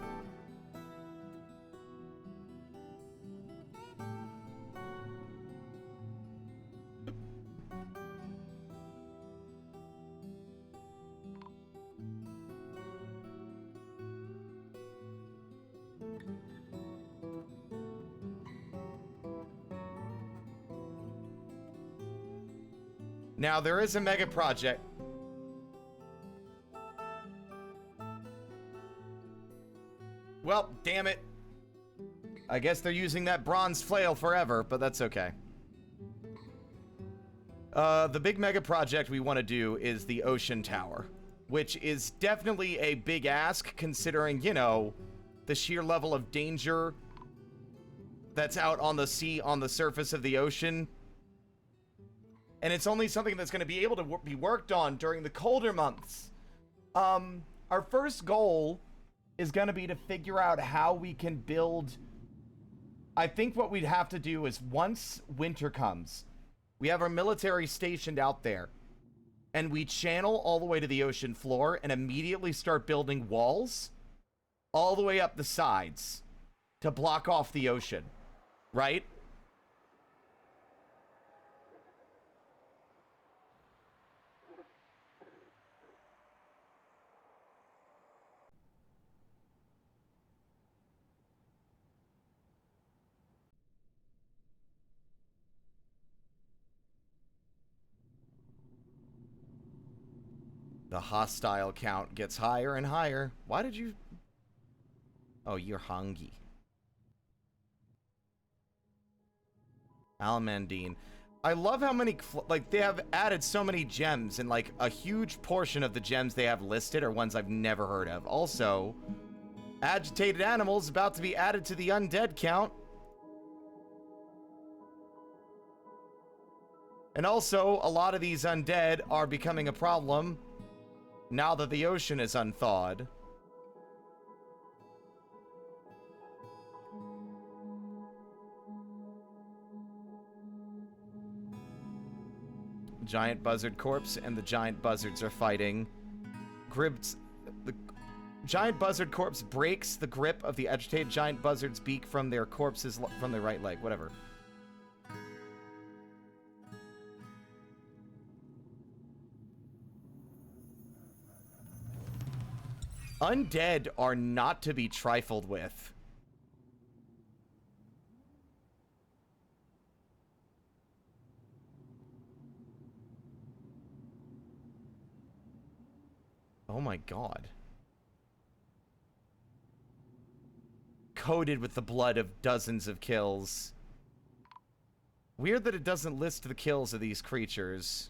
Now, there is a mega project. Well, damn it. I guess they're using that bronze flail forever, but that's okay. The big mega project we want to do is the Ocean Tower, which is definitely a big ask considering, you know, the sheer level of danger that's out on the sea, on the surface of the ocean. And it's only something that's going to be able to be worked on during the colder months. Our first goal is going to be to figure out how we can build... I think what we'd have to do is once winter comes, we have our military stationed out there, and we channel all the way to the ocean floor and immediately start building walls all the way up the sides to block off the ocean, right? The hostile count gets higher and higher. Why did you... Oh, you're hungry. Almandine. I love how many... Like, they have added so many gems, and, like, a huge portion of the gems they have listed are ones I've never heard of. Also, agitated animals about to be added to the undead count. And also, a lot of these undead are becoming a problem now that the ocean is unthawed. Giant buzzard corpse and the giant buzzards are fighting. The giant buzzard corpse breaks the grip of the agitated giant buzzard's beak from their corpse's from their right leg. Whatever. Undead are not to be trifled with. Oh my god. Coated with the blood of dozens of kills. Weird that it doesn't list the kills of these creatures.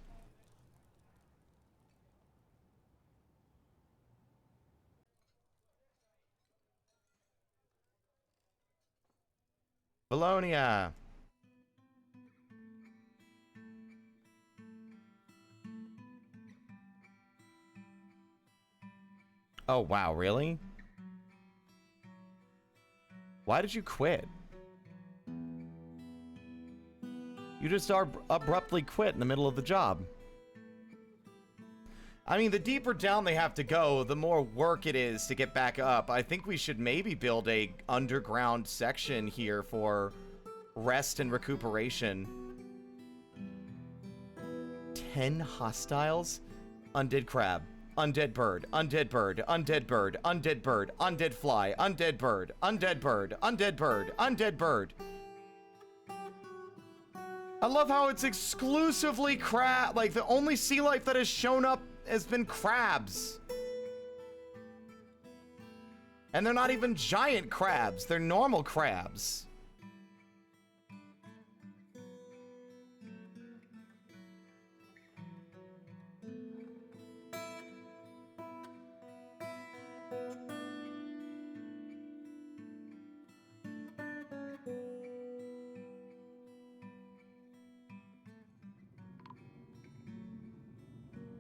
Bologna. Oh, wow, really? Why did you quit? You just abruptly quit in the middle of the job. I mean, the deeper down they have to go, the more work it is to get back up. I think we should maybe build a underground section here for rest and recuperation. 10 hostiles? Undead crab. Undead bird. Undead bird. Undead bird. Undead bird. Undead fly. Undead bird. Undead bird. Undead bird. Undead bird. I love how it's exclusively crab. Like, the only sea life that has shown up has been crabs. And they're not even giant crabs. They're normal crabs.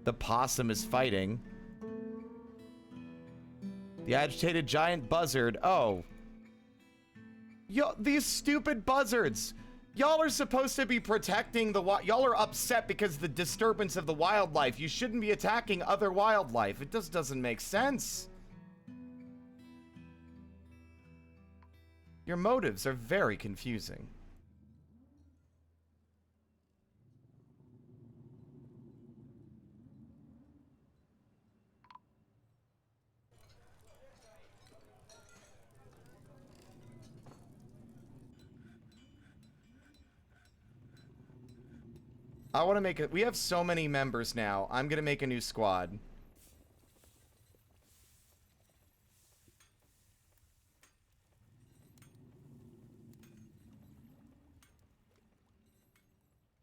The possum is fighting. The agitated giant buzzard. Oh. Yo, these stupid buzzards. Y'all are supposed to be protecting the y'all are upset because of the disturbance of the wildlife. You shouldn't be attacking other wildlife. It just doesn't make sense. Your motives are very confusing. I want to make it. We have so many members now. I'm going to make a new squad.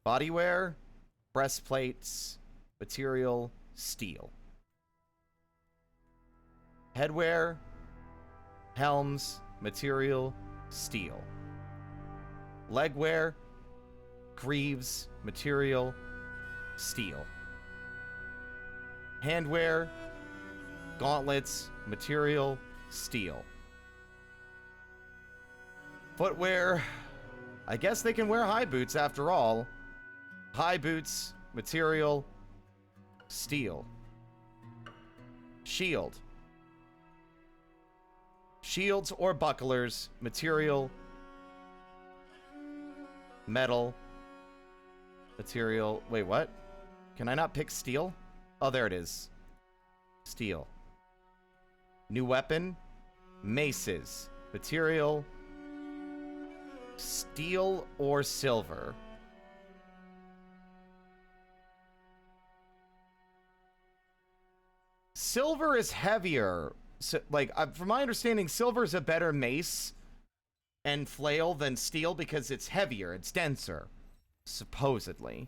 Bodywear, breastplates, material, steel. Headwear, helms, material, steel. Legwear, greaves, material, steel. Handwear, gauntlets, material, steel. Footwear, I guess they can wear high boots after all. High boots, material, steel. Shield. Shields or bucklers, material, metal, material. Wait, what? Can I not pick steel? Oh, there it is. Steel. New weapon, maces, material, steel or silver. Silver is heavier. So, like, from my understanding, silver is a better mace and flail than steel because it's heavier, it's denser, supposedly.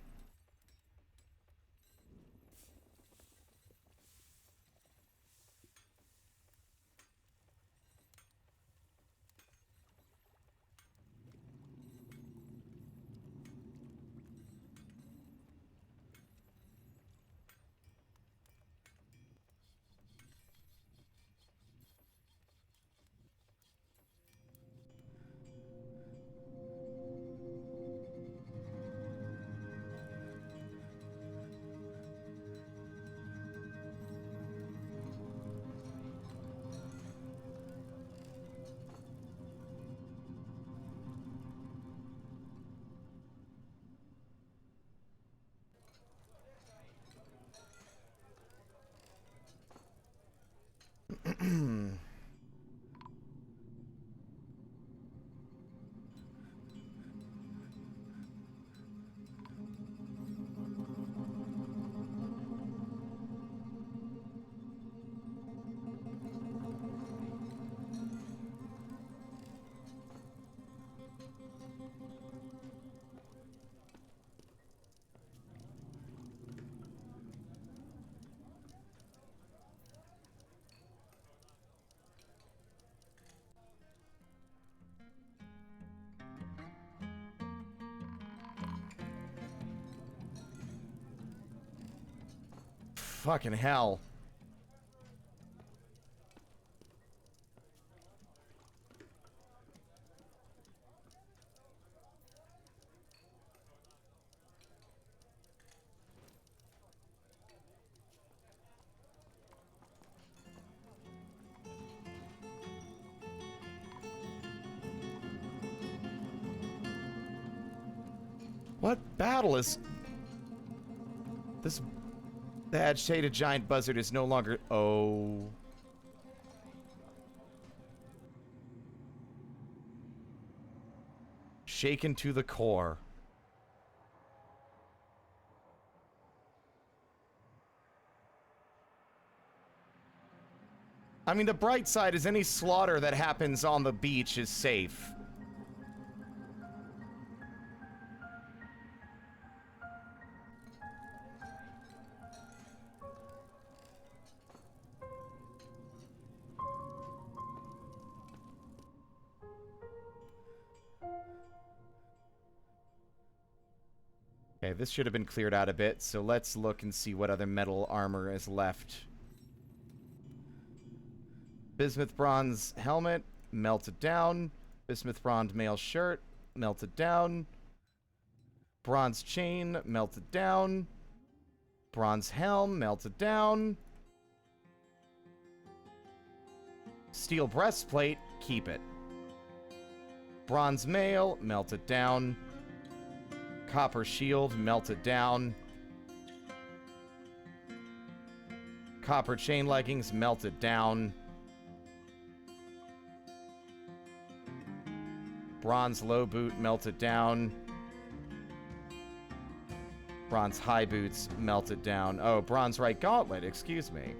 Fucking hell. What battle is... This... The agitated giant buzzard is no longer... Oh... Shaken to the core. I mean, the bright side is any slaughter that happens on the beach is safe. Okay, this should have been cleared out a bit, so let's look and see what other metal armor is left. Bismuth bronze helmet, melted down. Bismuth bronze mail shirt, melted down. Bronze chain, melted down. Bronze helm, melted down. Steel breastplate, keep it. Bronze mail, melted down. Copper shield, melted down. Copper chain leggings, melted down. Bronze low boot, melted down. Bronze high boots, melted down. Oh, bronze right gauntlet, excuse me.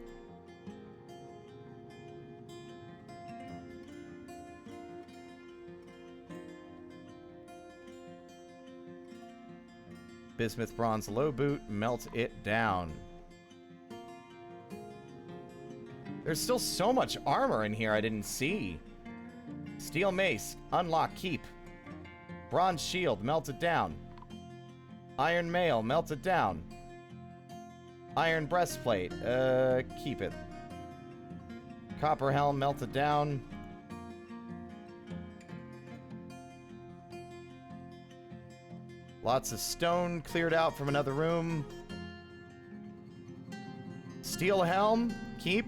Bismuth bronze low boot, melt it down. There's still so much armor in here I didn't see. Steel mace, unlock, keep. Bronze shield, melted down. Iron mail, melted down. Iron breastplate, keep it. Copper helm, melted down. Lots of stone cleared out from another room. Steel helm, keep.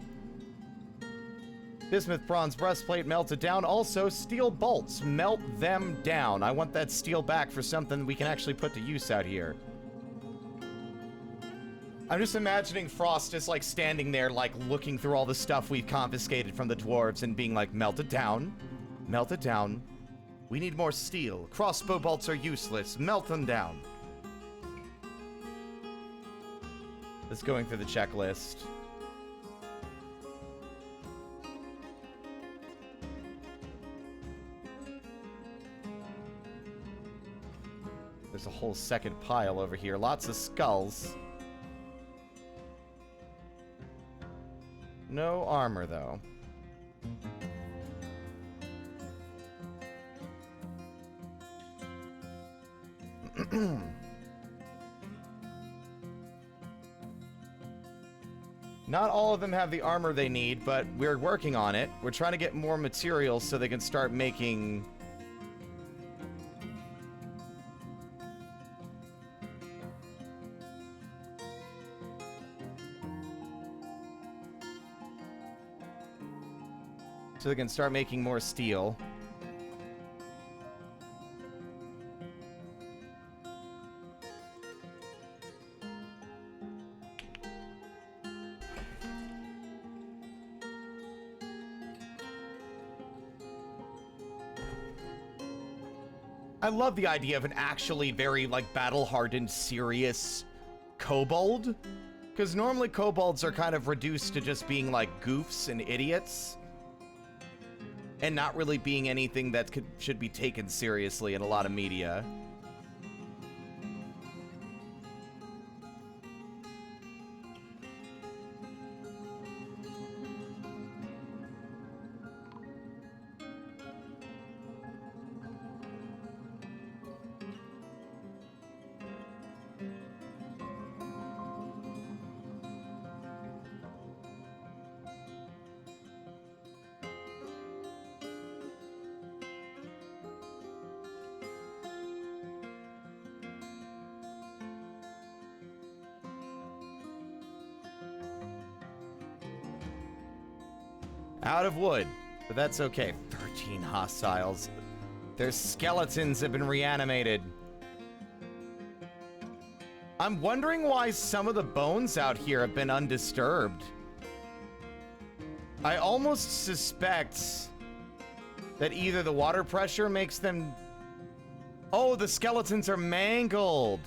Bismuth bronze breastplate, melted down. Also, steel bolts, melt them down. I want that steel back for something we can actually put to use out here. I'm just imagining Frost just like standing there, like looking through all the stuff we've confiscated from the dwarves and being like, melt it down. Melt it down. We need more steel. Crossbow bolts are useless. Melt them down. Let's going through the checklist. There's a whole second pile over here. Lots of skulls. No armor, though. Not all of them have the armor they need, but we're working on it. We're trying to get more materials so they can start making... So they can start making more steel. I love the idea of an actually very, like, battle-hardened, serious kobold. Because normally kobolds are kind of reduced to just being, like, goofs and idiots. And not really being anything that should be taken seriously in a lot of media. Out of wood, but that's okay. 13 hostiles. Their skeletons have been reanimated. I'm wondering why some of the bones out here have been undisturbed. I almost suspect that either the water pressure makes them... Oh, the skeletons are mangled.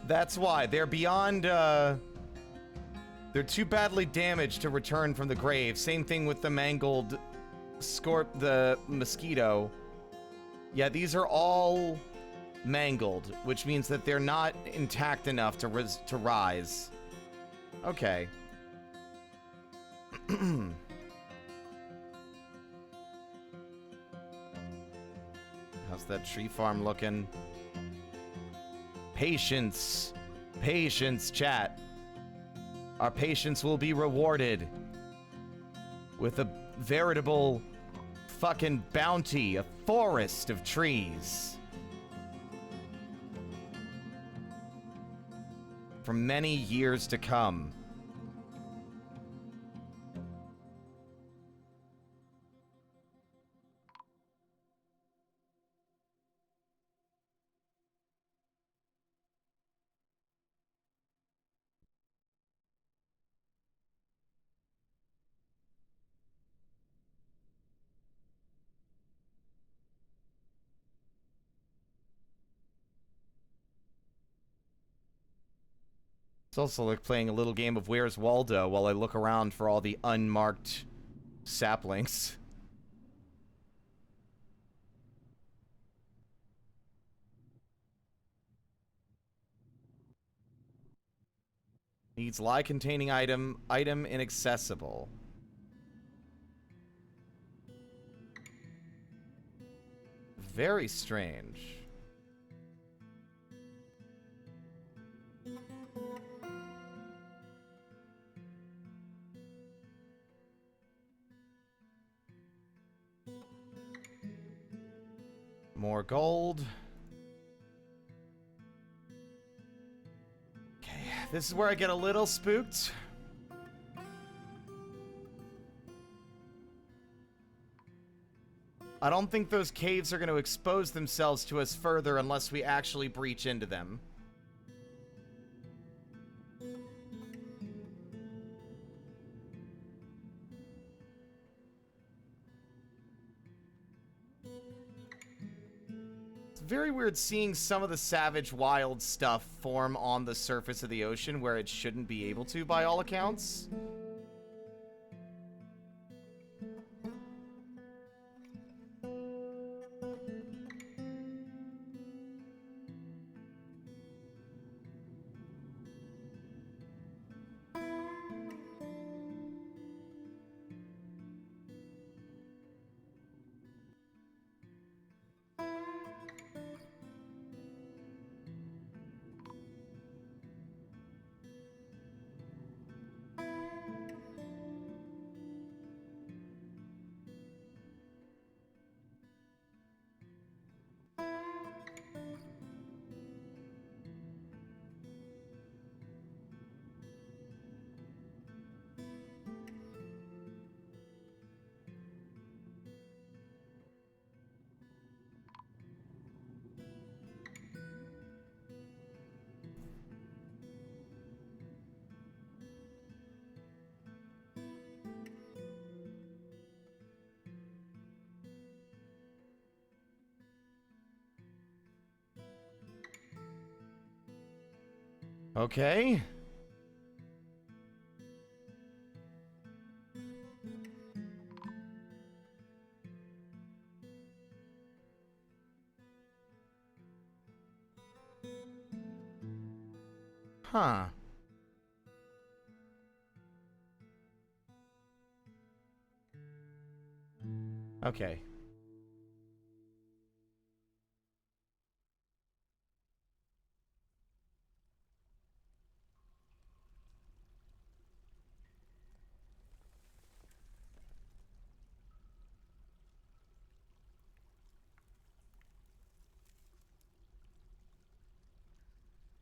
That's why. They're beyond, they're too badly damaged to return from the grave. Same thing with the mangled the mosquito. Yeah, these are all mangled, which means that they're not intact enough to rise. Okay. How's that tree farm looking? Patience. Patience, chat. Our patience will be rewarded with a veritable fucking bounty, a forest of trees. For many years to come. It's also like playing a little game of Where's Waldo while I look around for all the unmarked saplings. Needs lie containing item inaccessible. Very strange. More gold. Okay, this is where I get a little spooked. I don't think those caves are going to expose themselves to us further unless we actually breach into them. Very weird seeing some of the savage wild stuff form on the surface of the ocean where it shouldn't be able to by all accounts. Okay. Huh. Okay.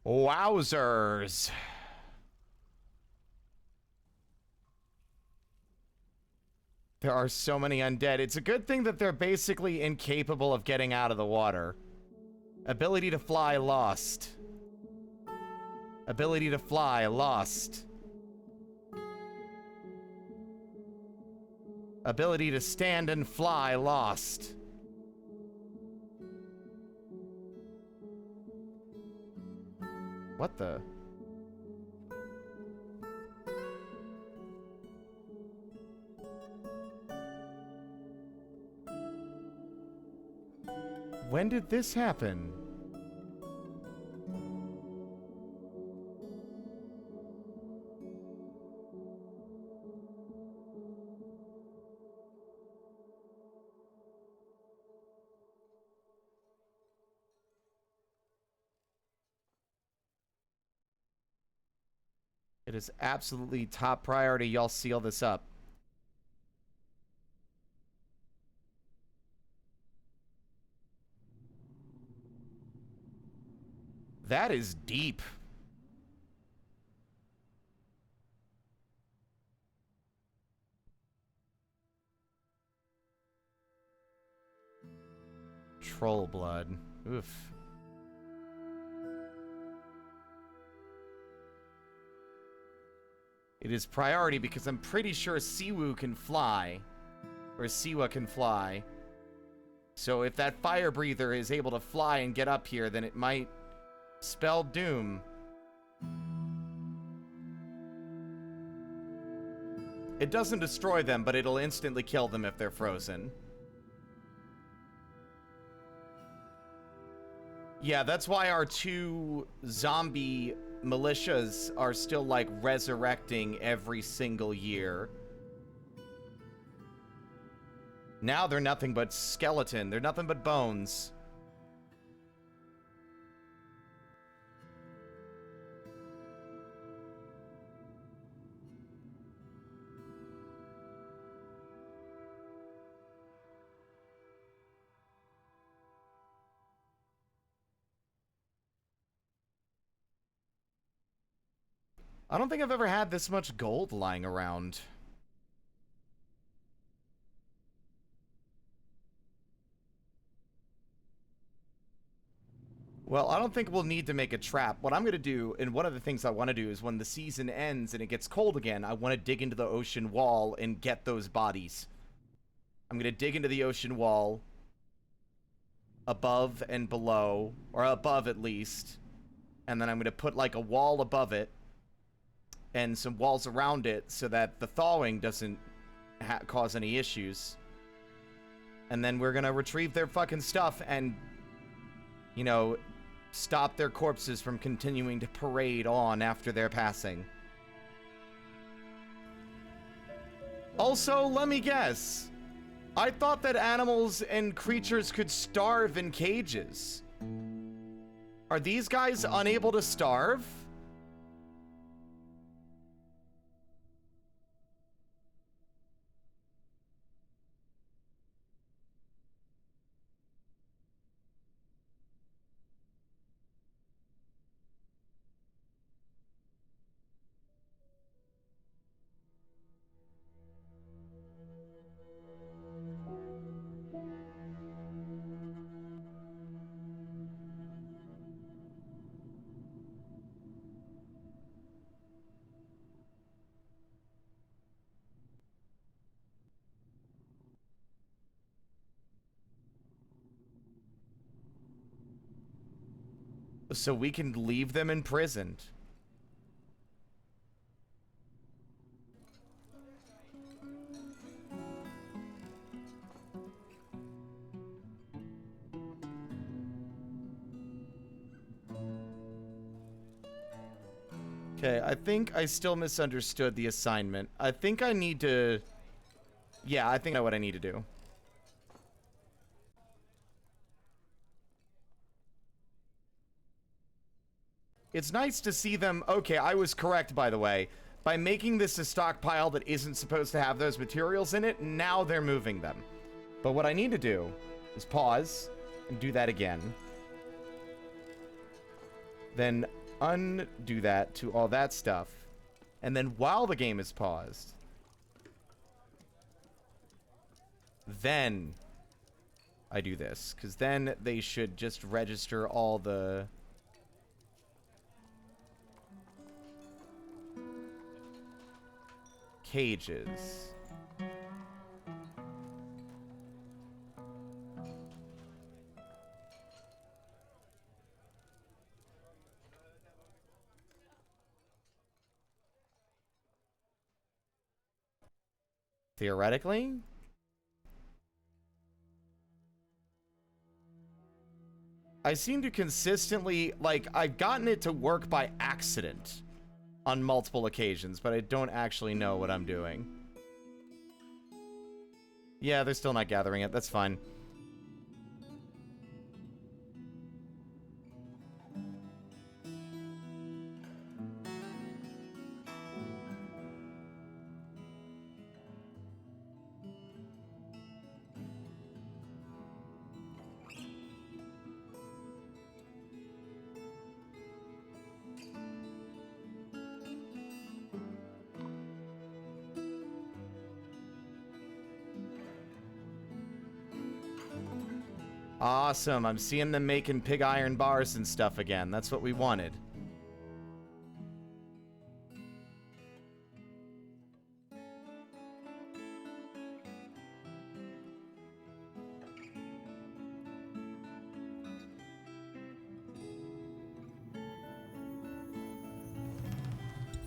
Wowzers. There are so many undead. It's a good thing that they're basically incapable of getting out of the water. Ability to fly lost. Ability to fly lost. Ability to stand and fly lost. What the? When did this happen? It is absolutely top priority y'all seal this up. That is deep. Troll blood. Oof. It is priority because I'm pretty sure Siwu can fly. Or Siwa can fly. So if that fire breather is able to fly and get up here, then it might spell doom. It doesn't destroy them, but it'll instantly kill them if they're frozen. Yeah, that's why our 2 zombie militias are still, like, resurrecting every single year. Now they're nothing but skeleton. They're nothing but bones. I don't think I've ever had this much gold lying around. Well, I don't think we'll need to make a trap. What I'm going to do, and one of the things I want to do, is when the season ends and it gets cold again, I want to dig into the ocean wall and get those bodies. I'm going to dig into the ocean wall, above and below, or above at least, and then I'm going to put like a wall above it, and some walls around it so that the thawing doesn't cause any issues. And then we're gonna retrieve their fucking stuff and, you know, stop their corpses from continuing to parade on after their passing. Also, let me guess. I thought that animals and creatures could starve in cages. Are these guys unable to starve? So we can leave them imprisoned. Okay, I think I still misunderstood the assignment. I think I need to... Yeah, I think I know what I need to do. It's nice to see them... Okay, I was correct, by the way. By making this a stockpile that isn't supposed to have those materials in it, now they're moving them. But what I need to do is pause and do that again. Then undo that to all that stuff. And then while the game is paused, then I do this, because then they should just register all the cages. Theoretically? I seem to consistently, like, I've gotten it to work by accident on multiple occasions, but I don't actually know what I'm doing. Yeah, they're still not gathering it. That's fine. Awesome. I'm seeing them making pig iron bars and stuff again. That's what we wanted.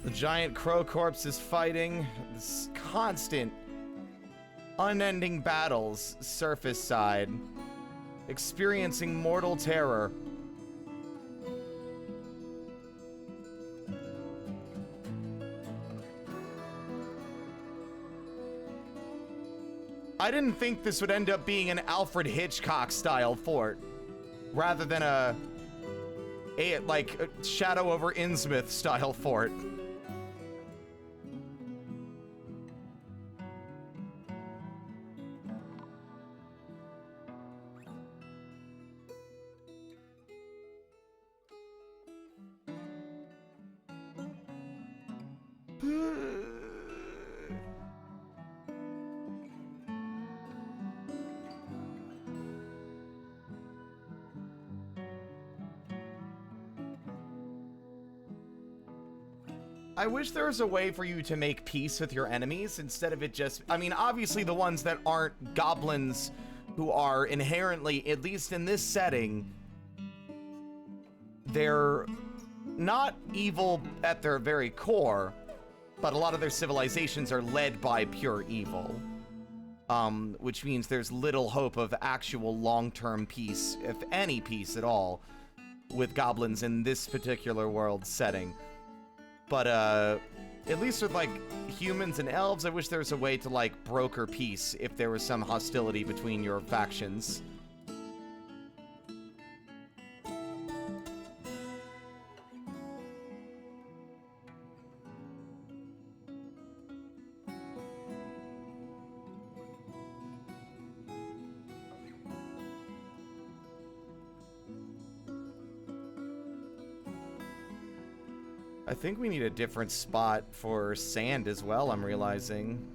The giant crow corpse is fighting this constant, unending battles surface side. Experiencing mortal terror. I didn't think this would end up being an Alfred Hitchcock style fort rather than a Shadow over Innsmouth style fort. I wish there was a way for you to make peace with your enemies instead of it just... I mean, obviously the ones that aren't goblins who are inherently, at least in this setting, they're not evil at their very core, but a lot of their civilizations are led by pure evil. Which means there's little hope of actual long-term peace, if any peace at all, with goblins in this particular world setting. But, at least with, like, humans and elves, I wish there was a way to, like, broker peace if there was some hostility between your factions. I think we need a different spot for sand as well, I'm realizing.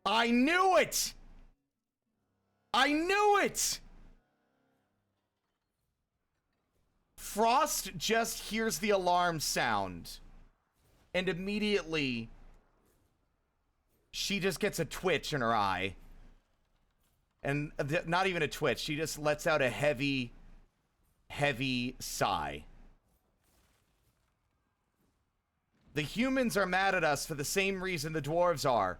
I knew it! I knew it! Frost just hears the alarm sound, and immediately she just gets a twitch in her eye. And not even a twitch, she just lets out a heavy, heavy sigh. The humans are mad at us for the same reason the dwarves are.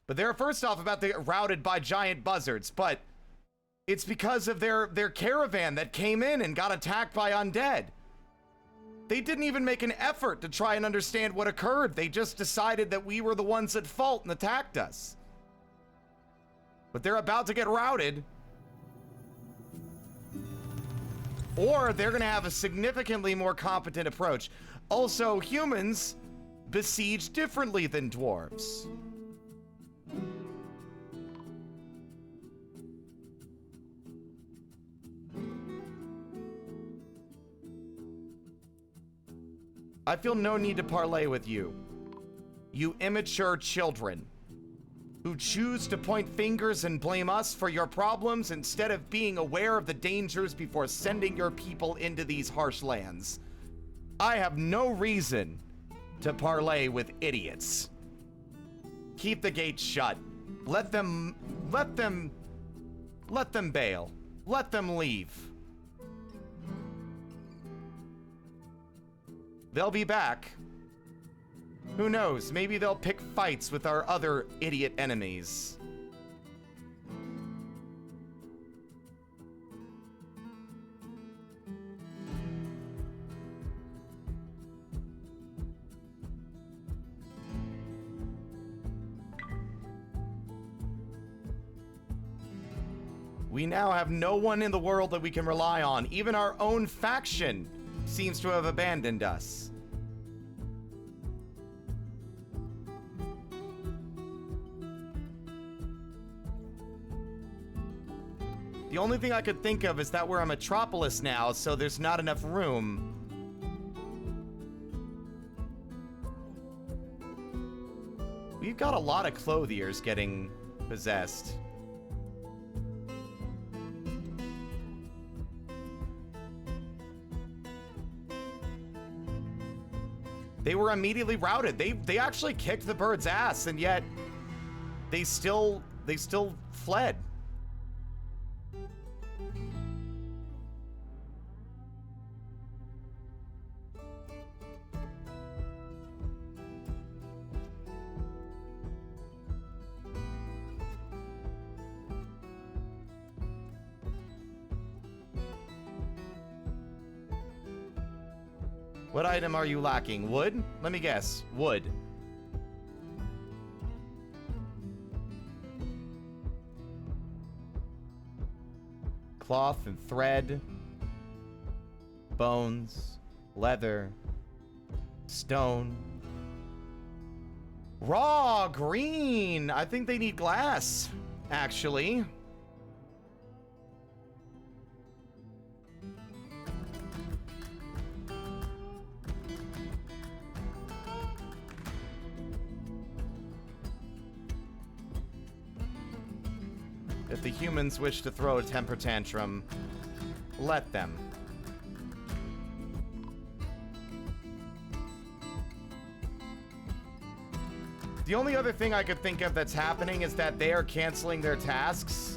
But they're first off about to get routed by giant buzzards, but it's because of their caravan that came in and got attacked by undead. They didn't even make an effort to try and understand what occurred. They just decided that we were the ones at fault and attacked us. But they're about to get routed. Or they're going to have a significantly more competent approach. Also, humans besiege differently than dwarves. I feel no need to parley with you. You immature children who choose to point fingers and blame us for your problems instead of being aware of the dangers before sending your people into these harsh lands. I have no reason to parley with idiots. Keep the gates shut. Let them bail. Let them leave. They'll be back. Who knows? Maybe they'll pick fights with our other idiot enemies. We now have no one in the world that we can rely on. Even our own faction seems to have abandoned us. The only thing I could think of is that we're a metropolis now, so there's not enough room. We've got a lot of clothiers getting possessed. They were immediately routed. They actually kicked the bird's ass, and yet they still fled. What item are you lacking? Wood? Let me guess. Wood. Cloth and thread. Bones. Leather. Stone. Raw green! I think they need glass, actually. If the humans wish to throw a temper tantrum, let them. The only other thing I could think of that's happening is that they are canceling their tasks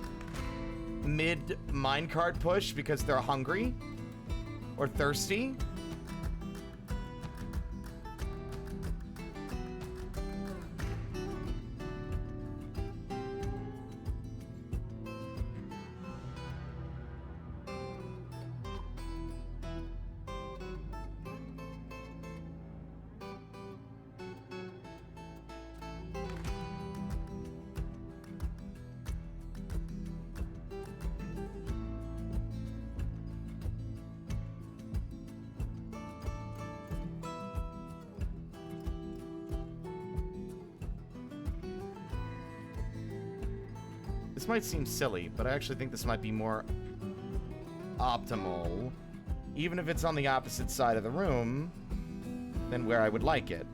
mid minecart push because they're hungry or thirsty. This might seem silly, but I actually think this might be more optimal, even if it's on the opposite side of the room than where I would like it.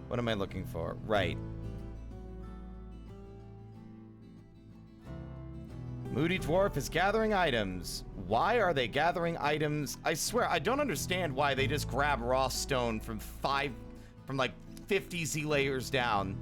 What am I looking for? Right. Moody Dwarf is gathering items. Why are they gathering items? I swear, I don't understand why they just grab raw stone from like 50 Z layers down.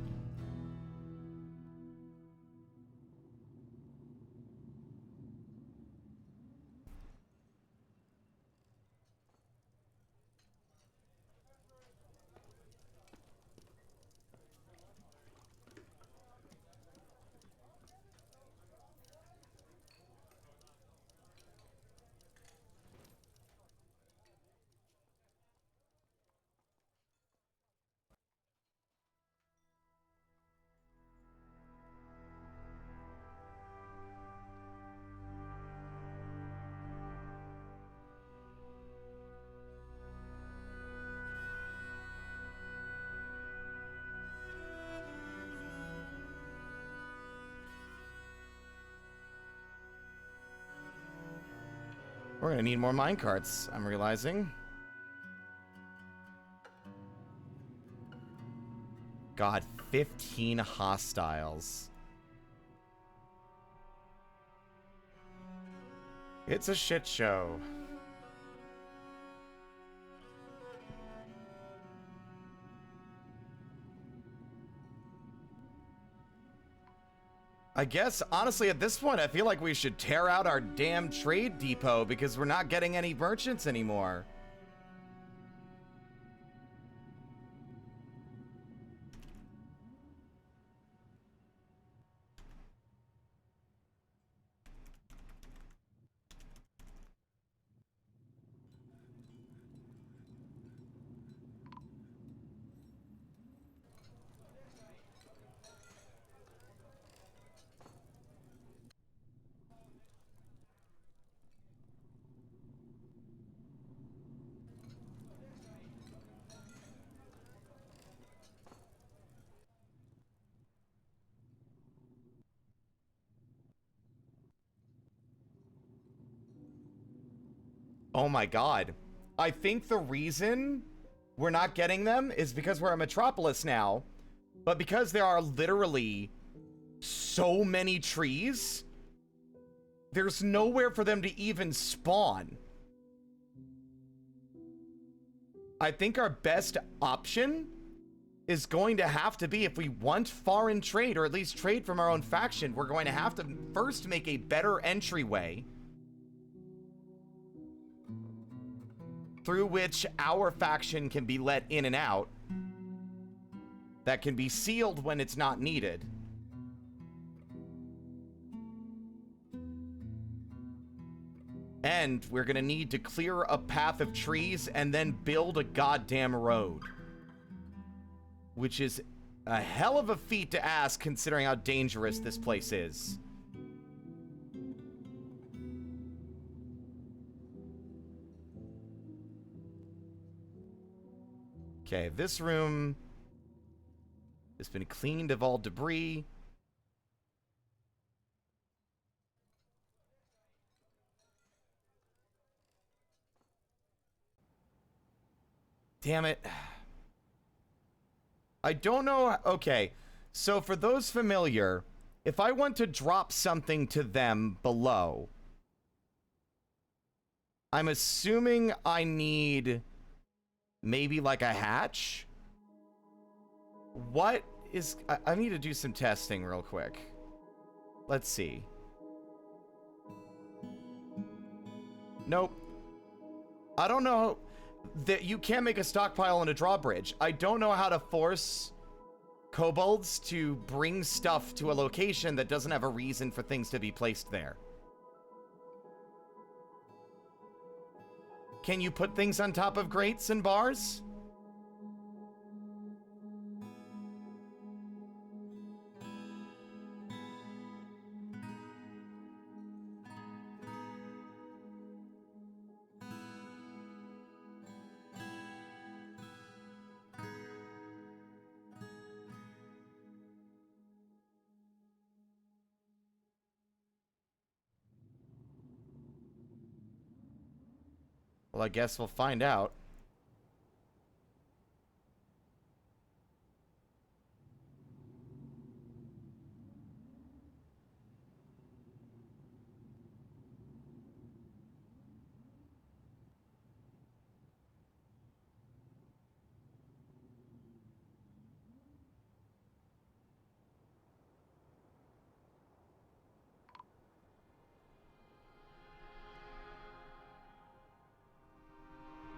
We're gonna need more minecarts, I'm realizing. God, 15 hostiles. It's a shit show. I guess, honestly, at this point, I feel like we should tear out our damn trade depot because we're not getting any merchants anymore. Oh my god. I think the reason we're not getting them is because we're a metropolis now, but because there are literally so many trees, there's nowhere for them to even spawn. I think our best option is going to have to be, if we want foreign trade, or at least trade from our own faction, we're going to have to first make a better entryway through which our faction can be let in and out, that can be sealed when it's not needed. And we're gonna need to clear a path of trees and then build a goddamn road. Which is a hell of a feat to ask considering how dangerous this place is. Okay, this room has been cleaned of all debris. Damn it. I don't know. Okay, so for those familiar, if I want to drop something to them below, I'm assuming I need maybe like a hatch? What is... I need to do some testing real quick. Let's see. Nope. I don't know that you can't make a stockpile on a drawbridge. I don't know how to force kobolds to bring stuff to a location that doesn't have a reason for things to be placed there. Can you put things on top of grates and bars? Well, I guess we'll find out.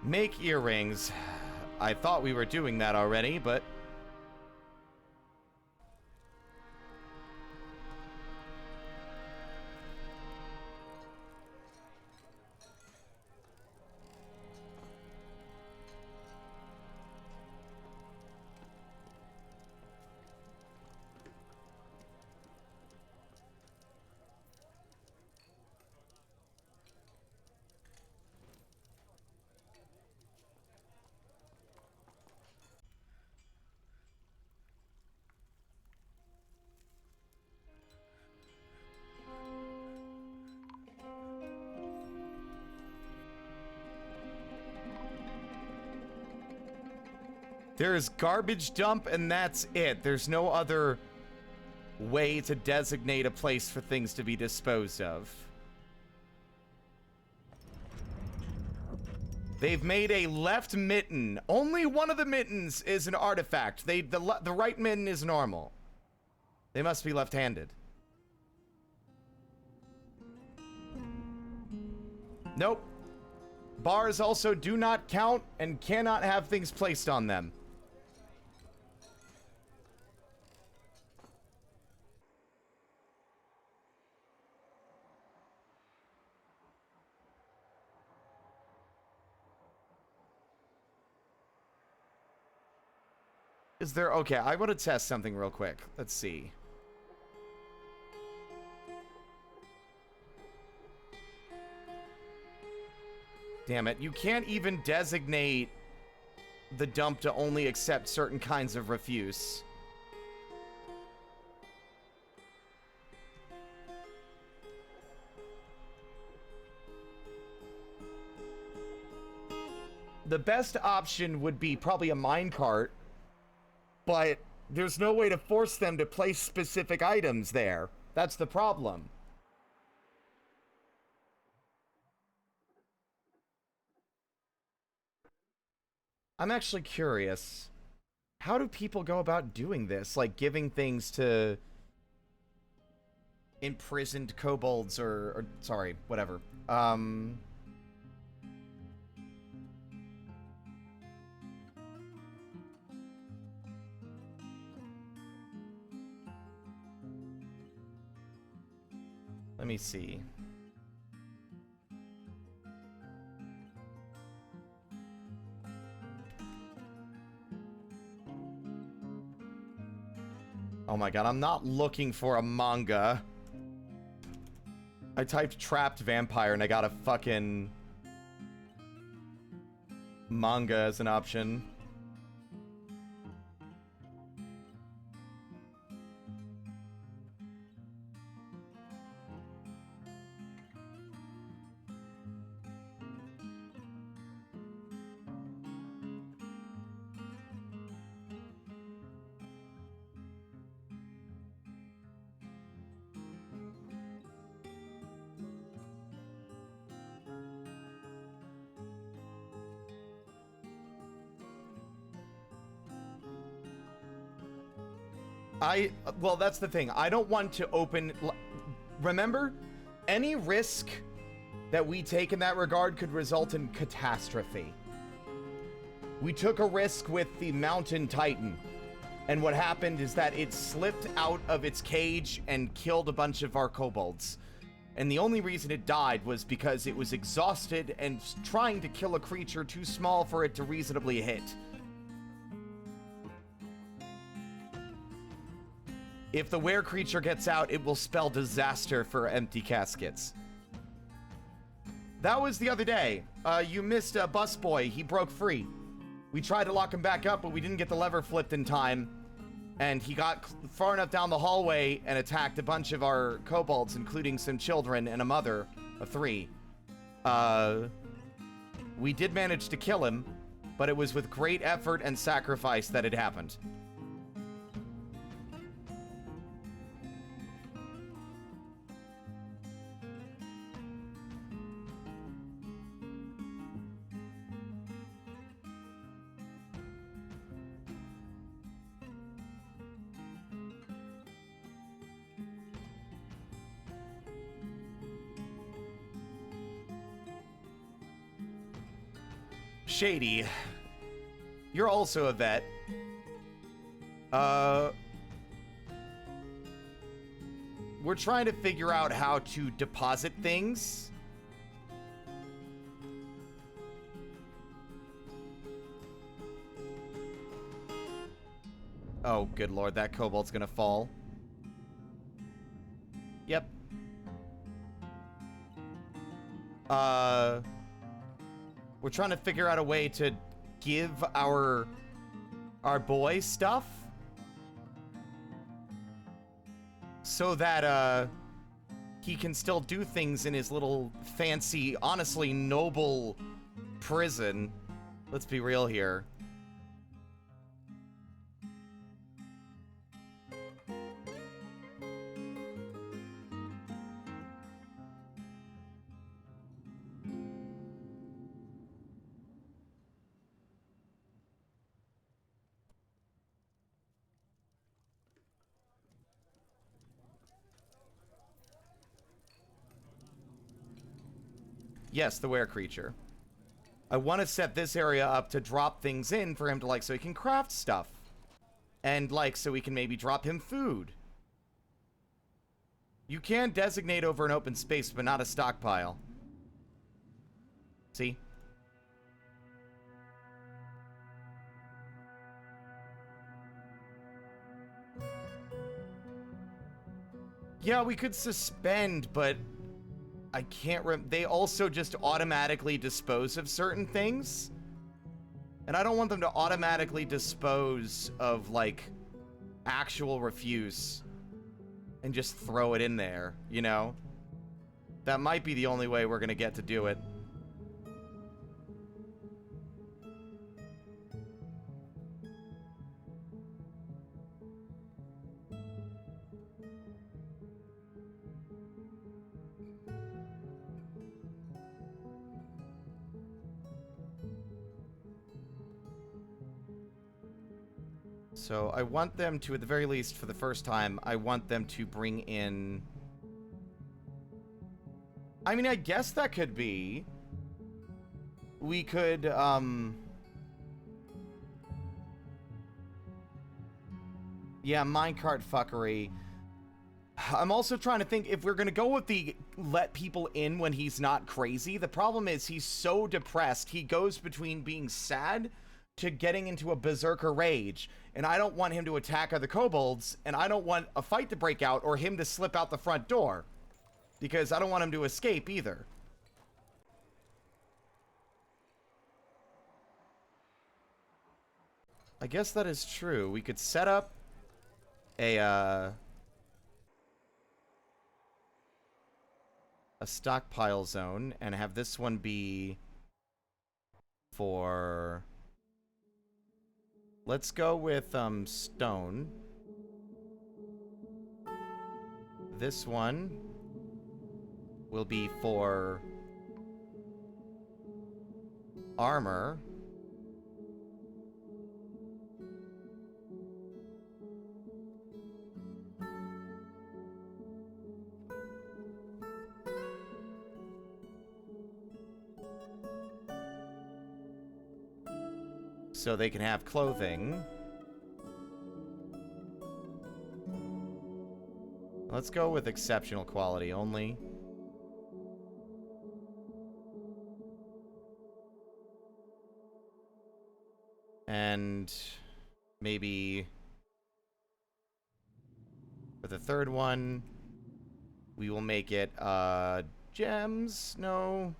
Make earrings. I thought we were doing that already, but... There's garbage dump, and that's it. There's no other way to designate a place for things to be disposed of. They've made a left mitten. Only one of the mittens is an artifact. The right mitten is normal. They must be left-handed. Nope. Bars also do not count and cannot have things placed on them. Is there... Okay, I want to test something real quick. Let's see. Damn it. You can't even designate the dump to only accept certain kinds of refuse. The best option would be probably a minecart, but there's no way to force them to place specific items there. That's the problem. I'm actually curious. How do people go about doing this? Like giving things to imprisoned kobolds or sorry, whatever. Let me see. Oh my god, I'm not looking for a manga. I typed trapped vampire and I got a fucking manga as an option. Well, that's the thing. I don't want to open... Remember, any risk that we take in that regard could result in catastrophe. We took a risk with the Mountain Titan, and what happened is that it slipped out of its cage and killed a bunch of our kobolds. And the only reason it died was because it was exhausted and trying to kill a creature too small for it to reasonably hit. If the were creature gets out, it will spell disaster for Emptycaskets. That was the other day. You missed a busboy. He broke free. We tried to lock him back up, but we didn't get the lever flipped in time. And he got far enough down the hallway and attacked a bunch of our kobolds, including some children and a mother of 3. We did manage to kill him, but it was with great effort and sacrifice that it happened. Shady, you're also a vet. We're trying to figure out how to deposit things. Oh, good lord, that kobold's gonna fall. Yep. We're trying to figure out a way to give our boy stuff so that he can still do things in his little fancy, honestly noble prison. Let's be real here. Yes, the were creature. I want to set this area up to drop things in for him to, like, so he can craft stuff. And, like, so we can maybe drop him food. You can designate over an open space, but not a stockpile. See? Yeah, we could suspend, but I can't they also just automatically dispose of certain things. And I don't want them to automatically dispose of, like, actual refuse and just throw it in there, you know? That might be the only way we're gonna get to do it. So I want them to, at the very least, for the first time, I want them to bring in... I mean, I guess that could be... We could, yeah, minecart fuckery. I'm also trying to think if we're gonna go with the let people in when he's not crazy. The problem is he's so depressed, he goes between being sad to getting into a berserker rage, and I don't want him to attack other kobolds, and I don't want a fight to break out or him to slip out the front door, because I don't want him to escape either. I guess that is true. We could set up a stockpile zone and have this one be for... Let's go with stone. This one will be for armor. So they can have clothing. Let's go with exceptional quality only. And maybe for the third one, we will make it gems. No.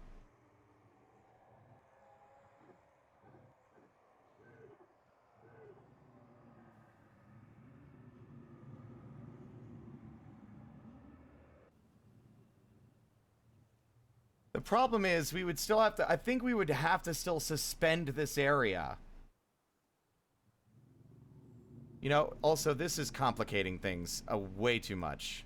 The problem is we would still have to, I think we would have to still suspend this area. You know, also this is complicating things way too much.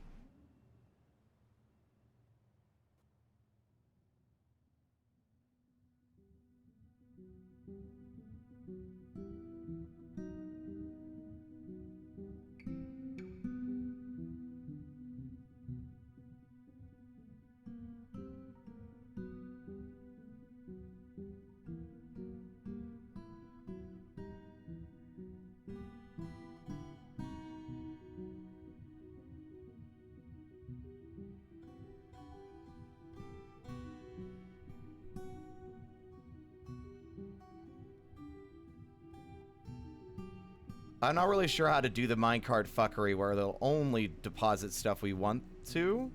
I'm not really sure how to do the minecart fuckery where they'll only deposit stuff we want to.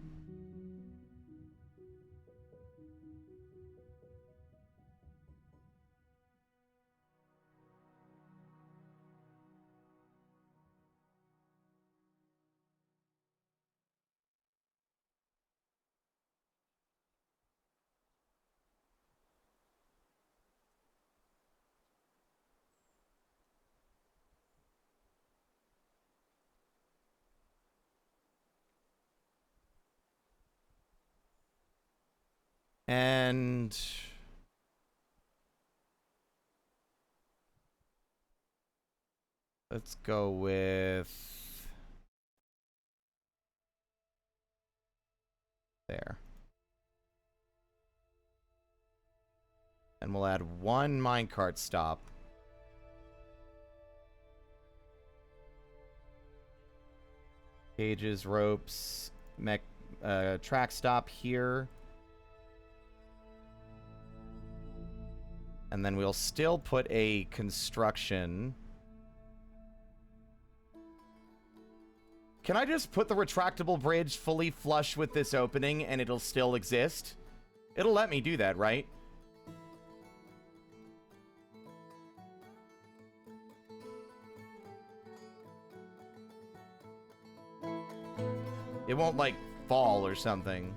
And let's go with there. And we'll add one minecart stop. Cages, ropes, track stop here. And then we'll still put a construction. Can I just put the retractable bridge fully flush with this opening and it'll still exist? It'll let me do that, right? It won't, like, fall or something.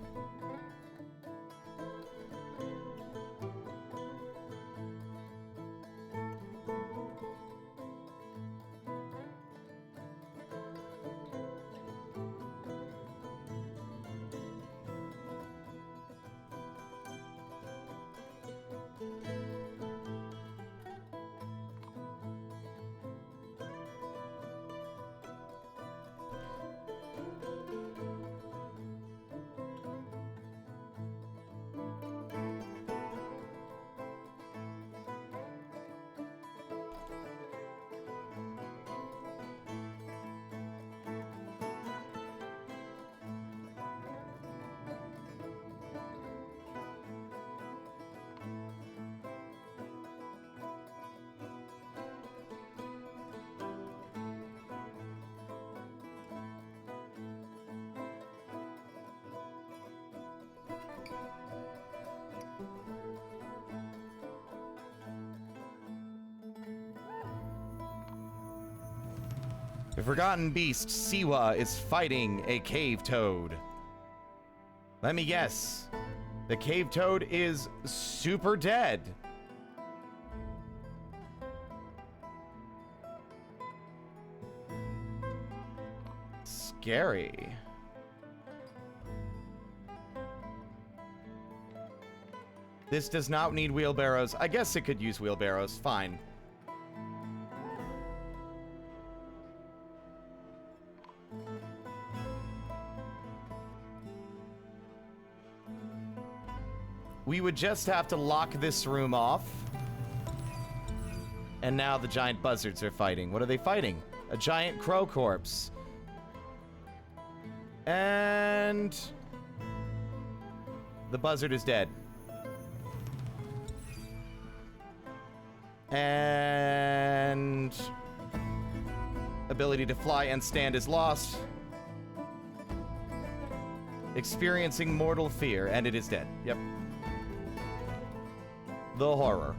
The forgotten beast, Siwa, is fighting a cave toad. Let me guess. The cave toad is super dead. Scary. This does not need wheelbarrows. I guess it could use wheelbarrows. Fine. We would just have to lock this room off. And now the giant buzzards are fighting. What are they fighting? A giant crow corpse. And the buzzard is dead. And ability to fly and stand is lost. Experiencing mortal fear, and it is dead. Yep. The horror.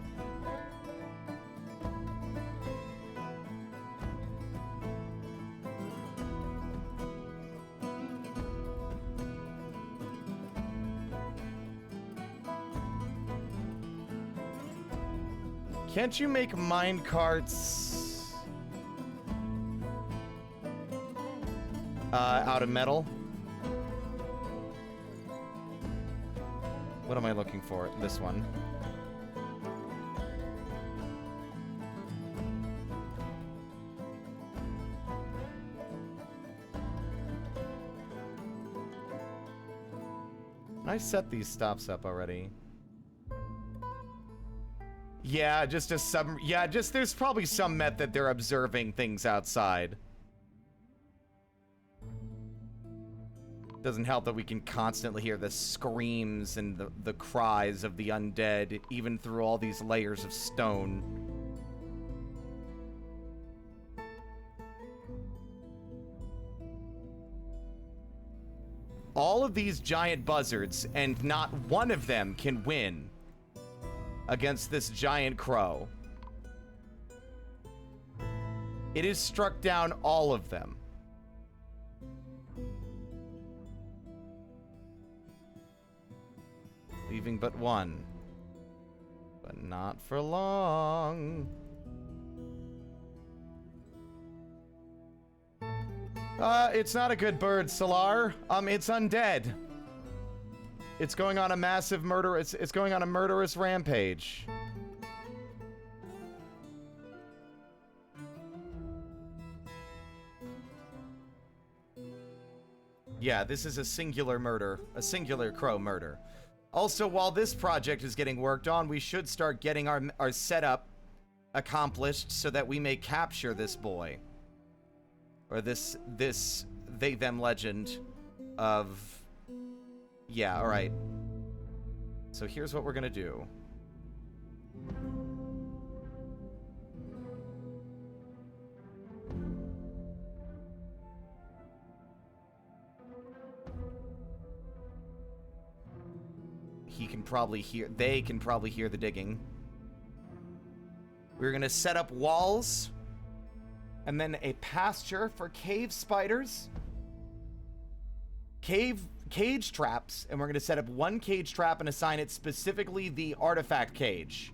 Can't you make mine carts out of metal? What am I looking for? This one. I set these stops up already. Yeah, just there's probably some method they're observing things outside. Doesn't help that we can constantly hear the screams and the cries of the undead, even through all these layers of stone. All of these giant buzzards, and not one of them can win against this giant crow. It has struck down all of them. Leaving but one. But not for long. It's not a good bird, Solar. It's undead. It's going on a massive murder. It's going on a murderous rampage. Yeah, this is a singular murder. A singular crow murder. Also, while this project is getting worked on, we should start getting our setup accomplished so that we may capture this boy. Or this they them legend of... Yeah, alright. So here's what we're gonna do. He can probably hear... They can probably hear the digging. We're gonna set up walls. And then a pasture for cave spiders. Cage traps. And we're gonna set up one cage trap and assign it specifically the artifact cage.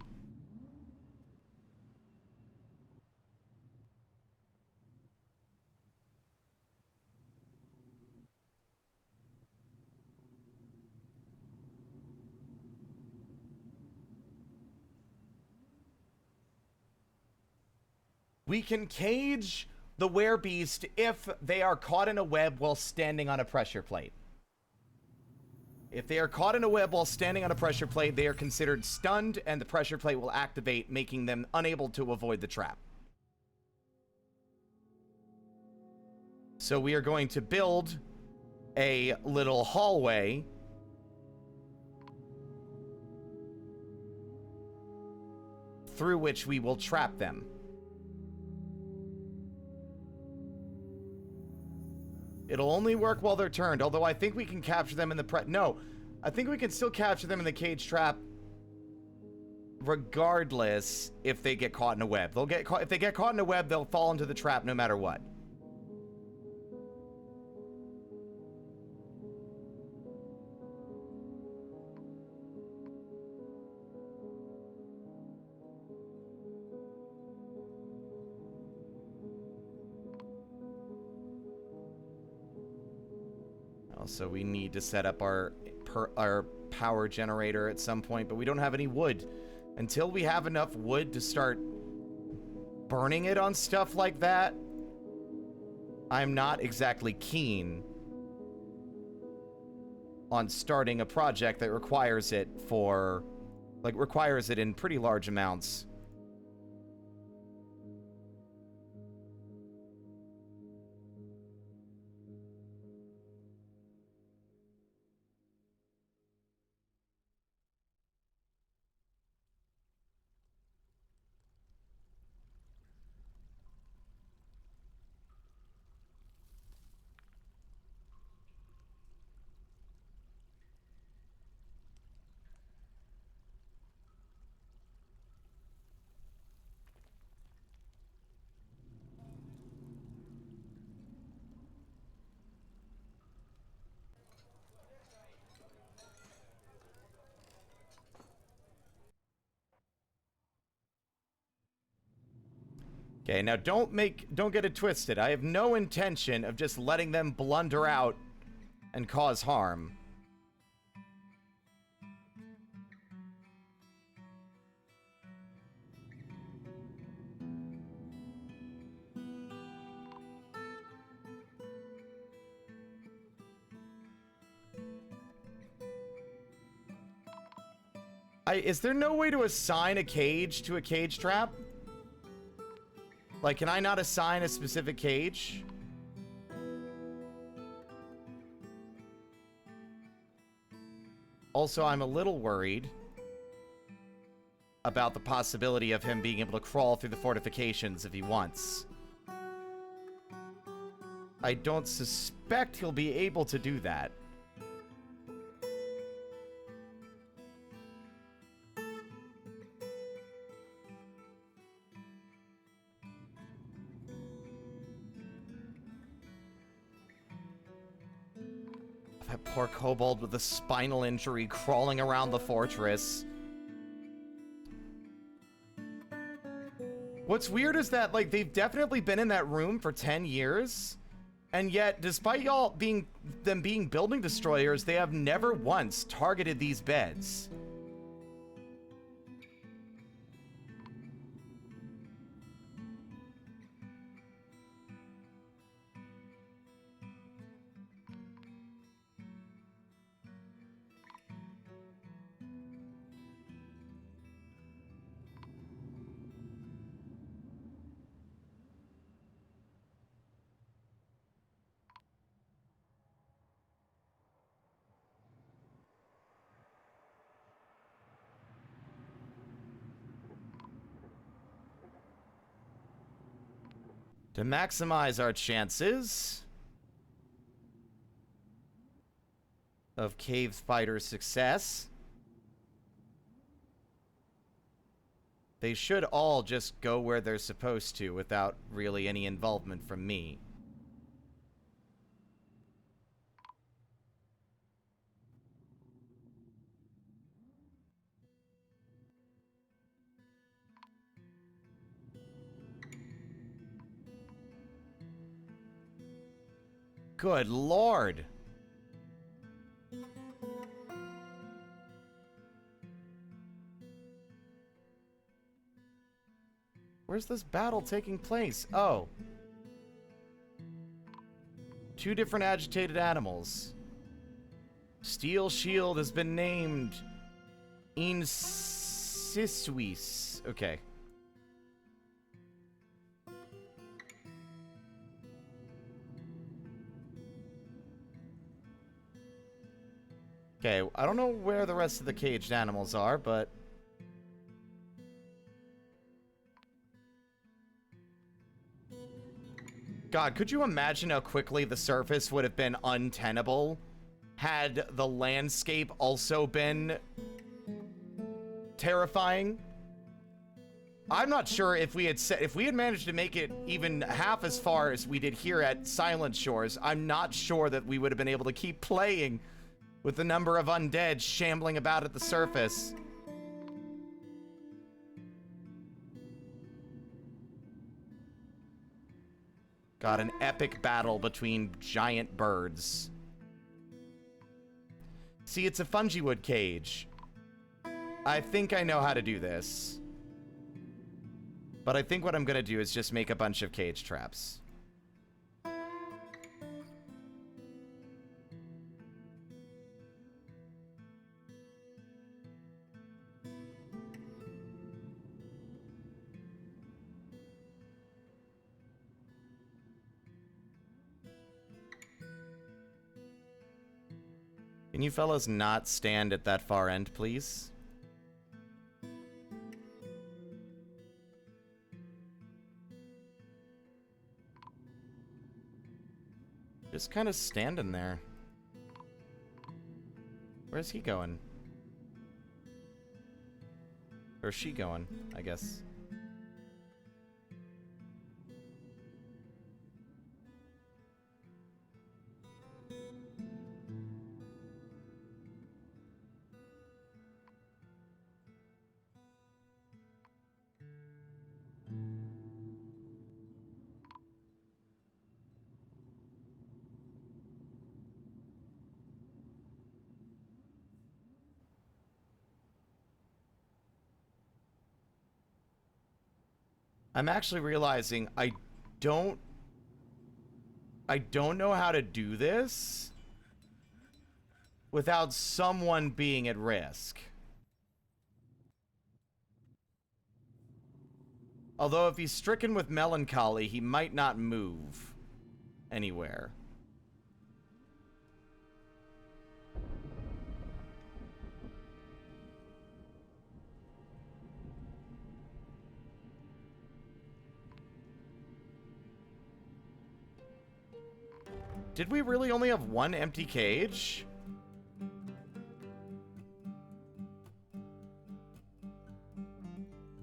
We can cage the werebeast if they are caught in a web while standing on a pressure plate. If they are caught in a web while standing on a pressure plate, they are considered stunned, and the pressure plate will activate, making them unable to avoid the trap. So we are going to build a little hallway through which we will trap them. It'll only work while they're turned, although I think we can capture them in the No, I think we can still capture them in the cage trap regardless if they get caught in a web. They'll get caught... If they get caught in a web, they'll fall into the trap no matter what. Also, we need to set up our power generator at some point, but we don't have any wood. Until we have enough wood to start burning it on stuff like that, I'm not exactly keen on starting a project that requires it for... Like, requires it in pretty large amounts. Okay, now don't get it twisted. I have no intention of just letting them blunder out and cause harm. Is there no way to assign a cage to a cage trap? Like, can I not assign a specific cage? Also, I'm a little worried about the possibility of him being able to crawl through the fortifications if he wants. I don't suspect he'll be able to do that. That poor kobold with a spinal injury crawling around the fortress. What's weird is that, like, they've definitely been in that room for 10 years, and yet, despite them being building destroyers, they have never once targeted these beds. To maximize our chances of cave spider success, they should all just go where they're supposed to without really any involvement from me. Good Lord. Where's this battle taking place? Oh. 2 different agitated animals. Steel Shield has been named Insisuis. Okay. Okay, I don't know where the rest of the caged animals are, but... God, could you imagine how quickly the surface would have been untenable had the landscape also been terrifying? I'm not sure if we had managed to make it even half as far as we did here at Silent Shores. I'm not sure that we would have been able to keep playing with the number of undead shambling about at the surface. Got an epic battle between giant birds. See, it's a Fungiwood cage. I think I know how to do this. But I think what I'm gonna do is just make a bunch of cage traps. Can you fellas not stand at that far end, please? Just kind of standing there. Where's he going? Or she going, I guess. I'm actually realizing I don't know how to do this without someone being at risk. Although if he's stricken with melancholy, he might not move anywhere. Did we really only have one empty cage?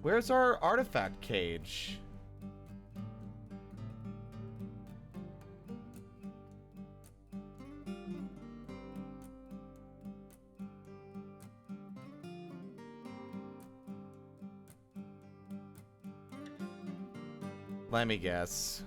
Where's our artifact cage? Let me guess.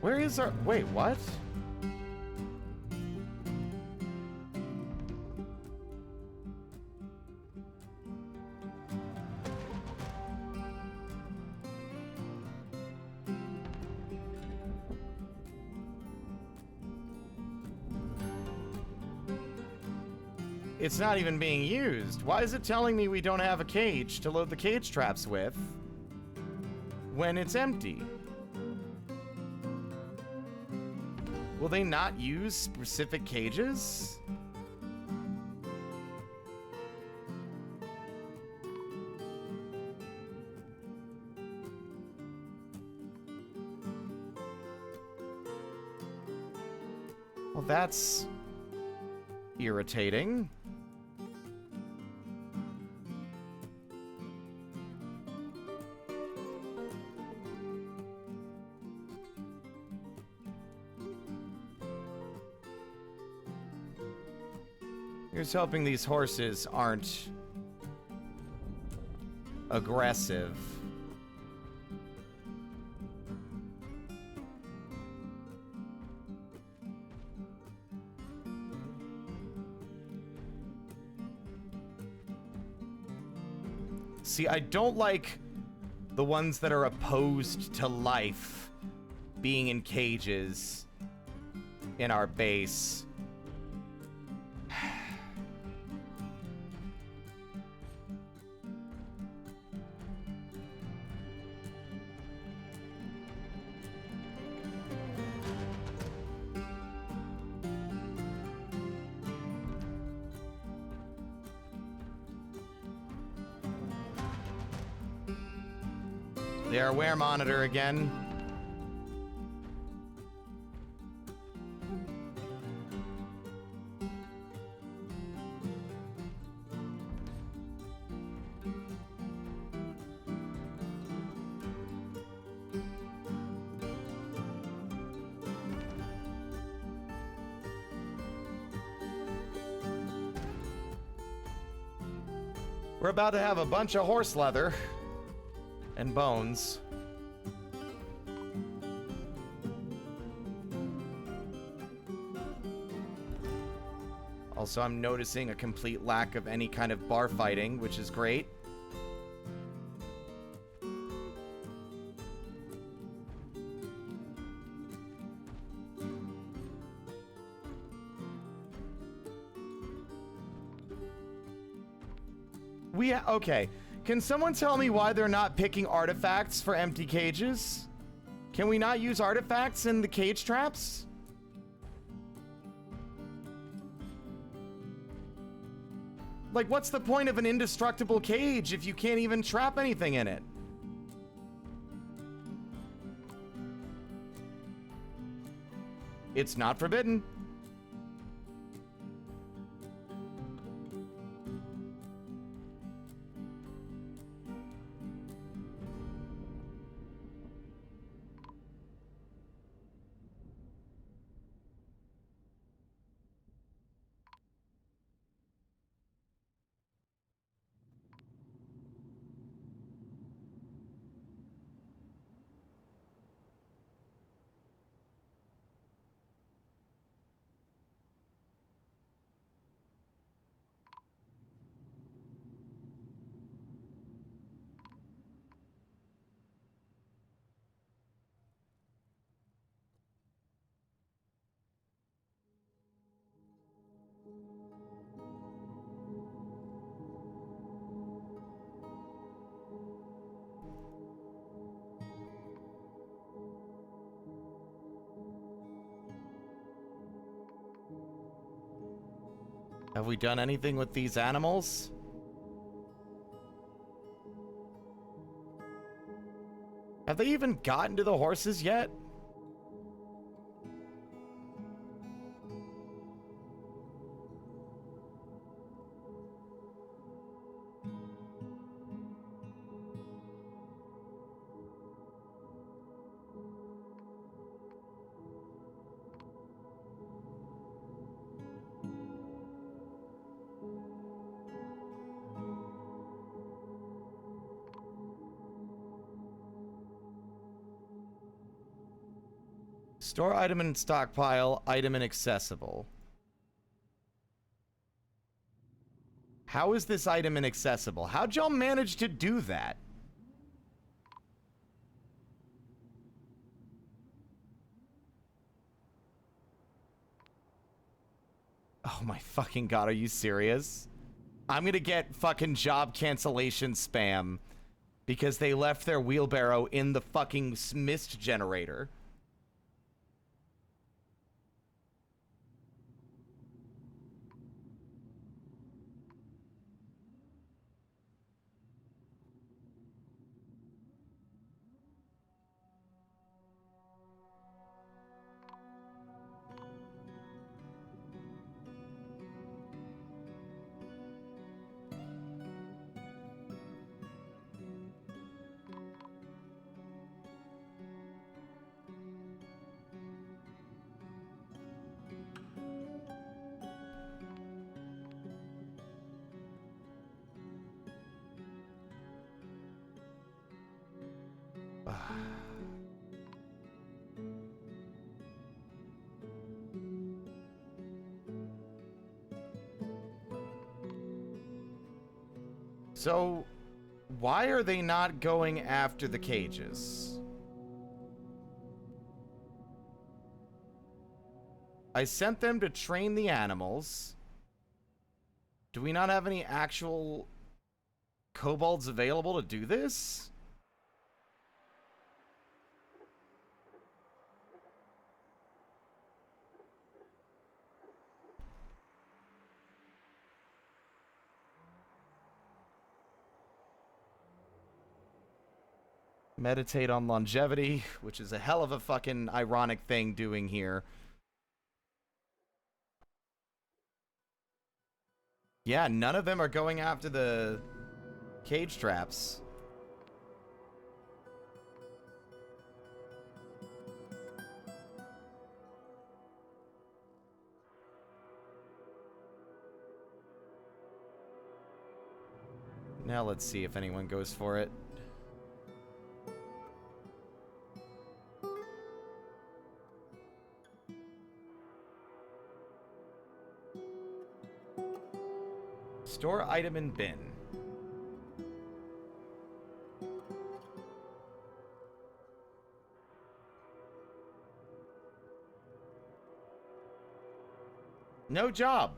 Where is our... Wait, what? It's not even being used. Why is it telling me we don't have a cage to load the cage traps with when it's empty? Will they not use specific cages? Well, that's irritating. Here's hoping these horses aren't aggressive. See, I don't like the ones that are opposed to life being in cages in our base. There, wear monitor again. We're about to have a bunch of horse leather and bones. Also, I'm noticing a complete lack of any kind of bar fighting, which is great. Okay. Can someone tell me why they're not picking artifacts for empty cages? Can we not use artifacts in the cage traps? Like, what's the point of an indestructible cage if you can't even trap anything in it? It's not forbidden. Have we done anything with these animals? Have they even gotten to the horses yet? Store item in stockpile, item inaccessible. How is this item inaccessible? How'd y'all manage to do that? Oh my fucking god, are you serious? I'm gonna get fucking job cancellation spam because they left their wheelbarrow in the fucking mist generator. So, why are they not going after the cages? I sent them to train the animals. Do we not have any actual kobolds available to do this? Meditate on longevity, which is a hell of a fucking ironic thing doing here. Yeah, none of them are going after the cage traps. Now let's see if anyone goes for it. Store item in bin. No job.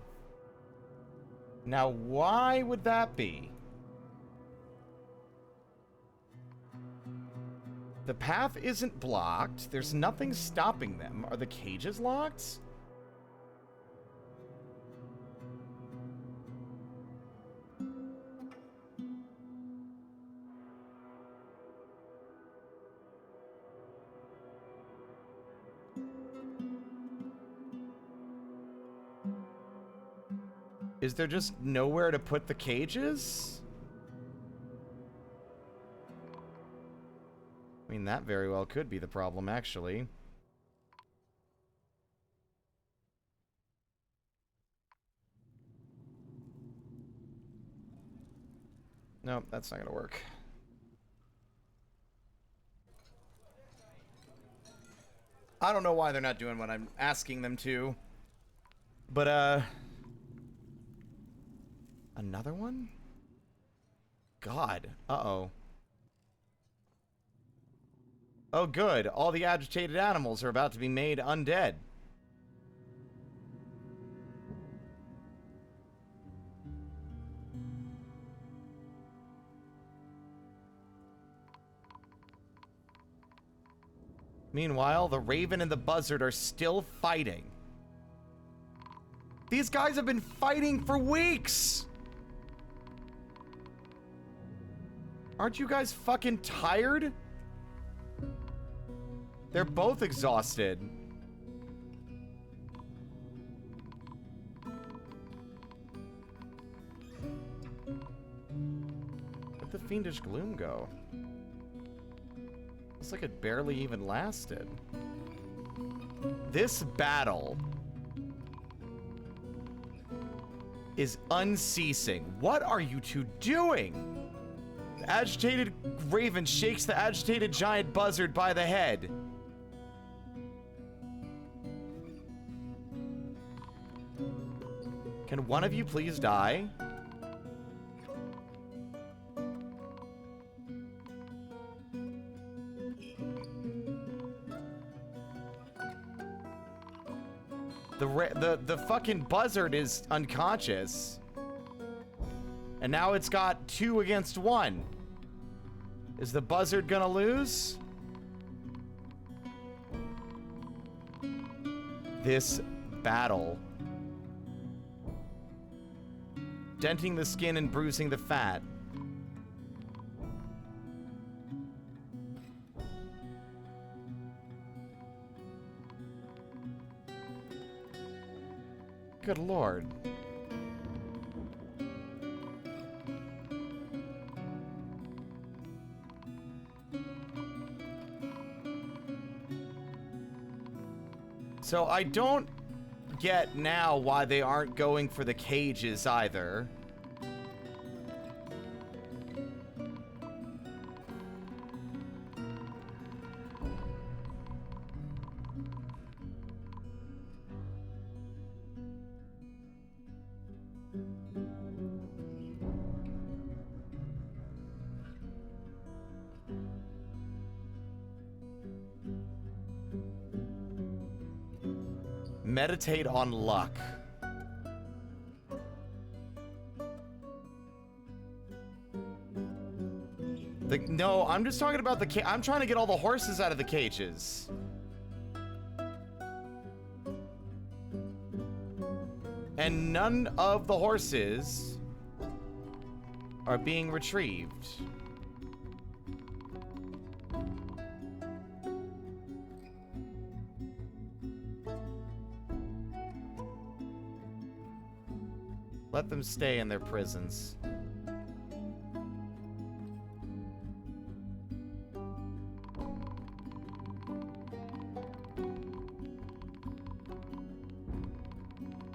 Now, why would that be? The path isn't blocked. There's nothing stopping them. Are the cages locked? Is there just nowhere to put the cages? I mean, that very well could be the problem, actually. Nope, that's not gonna work. I don't know why they're not doing what I'm asking them to. But, another one? God. Uh-oh. Oh, good. All the agitated animals are about to be made undead. Meanwhile, the Raven and the Buzzard are still fighting. These guys have been fighting for weeks! Aren't you guys fucking tired? They're both exhausted. Where'd the Fiendish Gloom go? Looks like it barely even lasted. This battle is unceasing. What are you two doing? The agitated Raven shakes the agitated giant Buzzard by the head. Can one of you please die? The fucking buzzard is unconscious. And now it's got 2 against 1. Is the buzzard gonna lose? This battle. Denting the skin and bruising the fat. Good lord. So I don't get now why they aren't going for the cages either. Meditate on luck. No, I'm just talking about I'm trying to get all the horses out of the cages. And none of the horses are being retrieved. Let them stay in their prisons.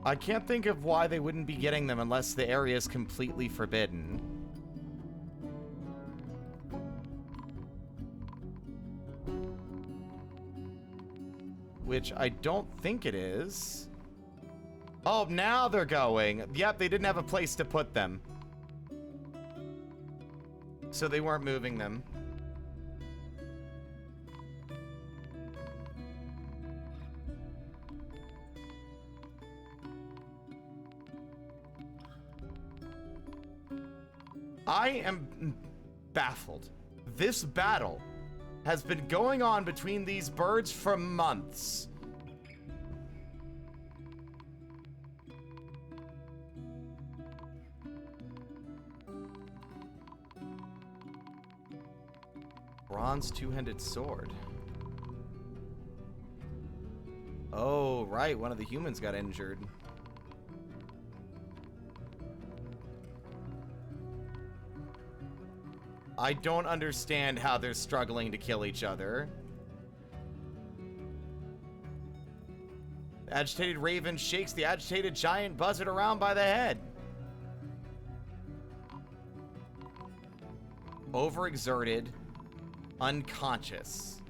I can't think of why they wouldn't be getting them unless the area is completely forbidden. Which I don't think it is. Oh, now they're going. Yep, they didn't have a place to put them. So they weren't moving them. I am baffled. This battle has been going on between these birds for months. Bronze two-handed sword. Oh, right. One of the humans got injured. I don't understand how they're struggling to kill each other. The agitated raven shakes the agitated giant buzzard around by the head. Overexerted. Unconscious.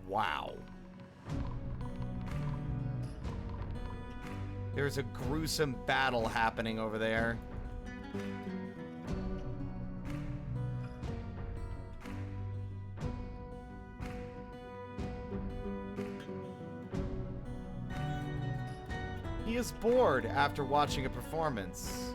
Wow. There's a gruesome battle happening over there. He is bored after watching a performance.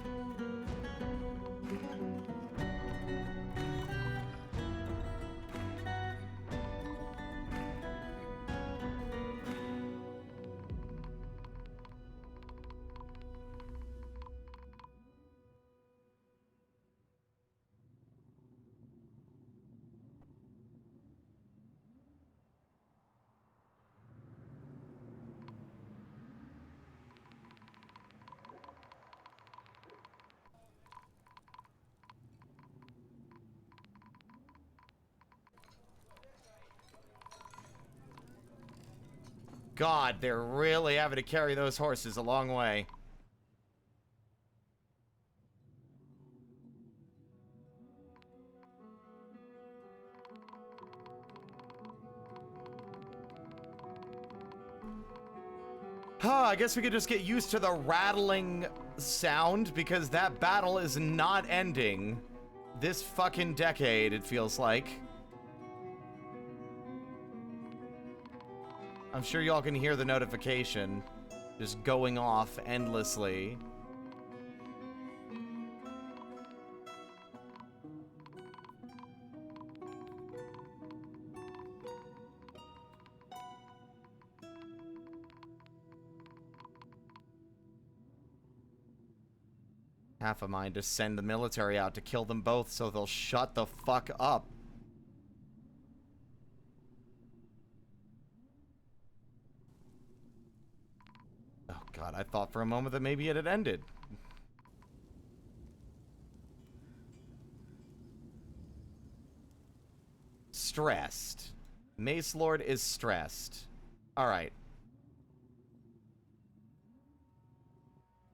God, they're really having to carry those horses a long way. I guess we could just get used to the rattling sound because that battle is not ending. this fucking decade, it feels like. I'm sure y'all can hear the notification just going off endlessly. Half a mind to send the military out to kill them both so they'll shut the fuck up. Oh god, I thought for a moment that maybe it had ended. Stressed. Mace Lord is stressed. Alright.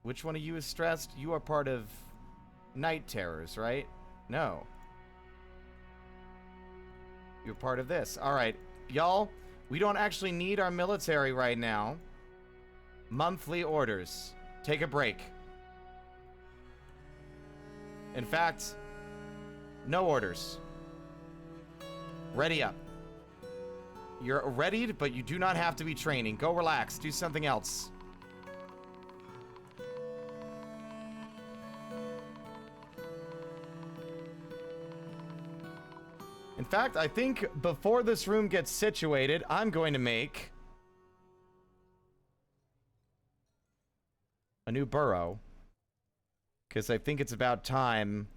Which one of you is stressed? You are part of Night Terrors, right? No. You're part of this. Alright. Y'all, we don't actually need our military right now. Monthly orders. Take a break. In fact, no orders. Ready up. You're readied, but you do not have to be training. Go relax. Do something else. In fact, I think before this room gets situated, I'm going to make a new burrow. Because I think it's about time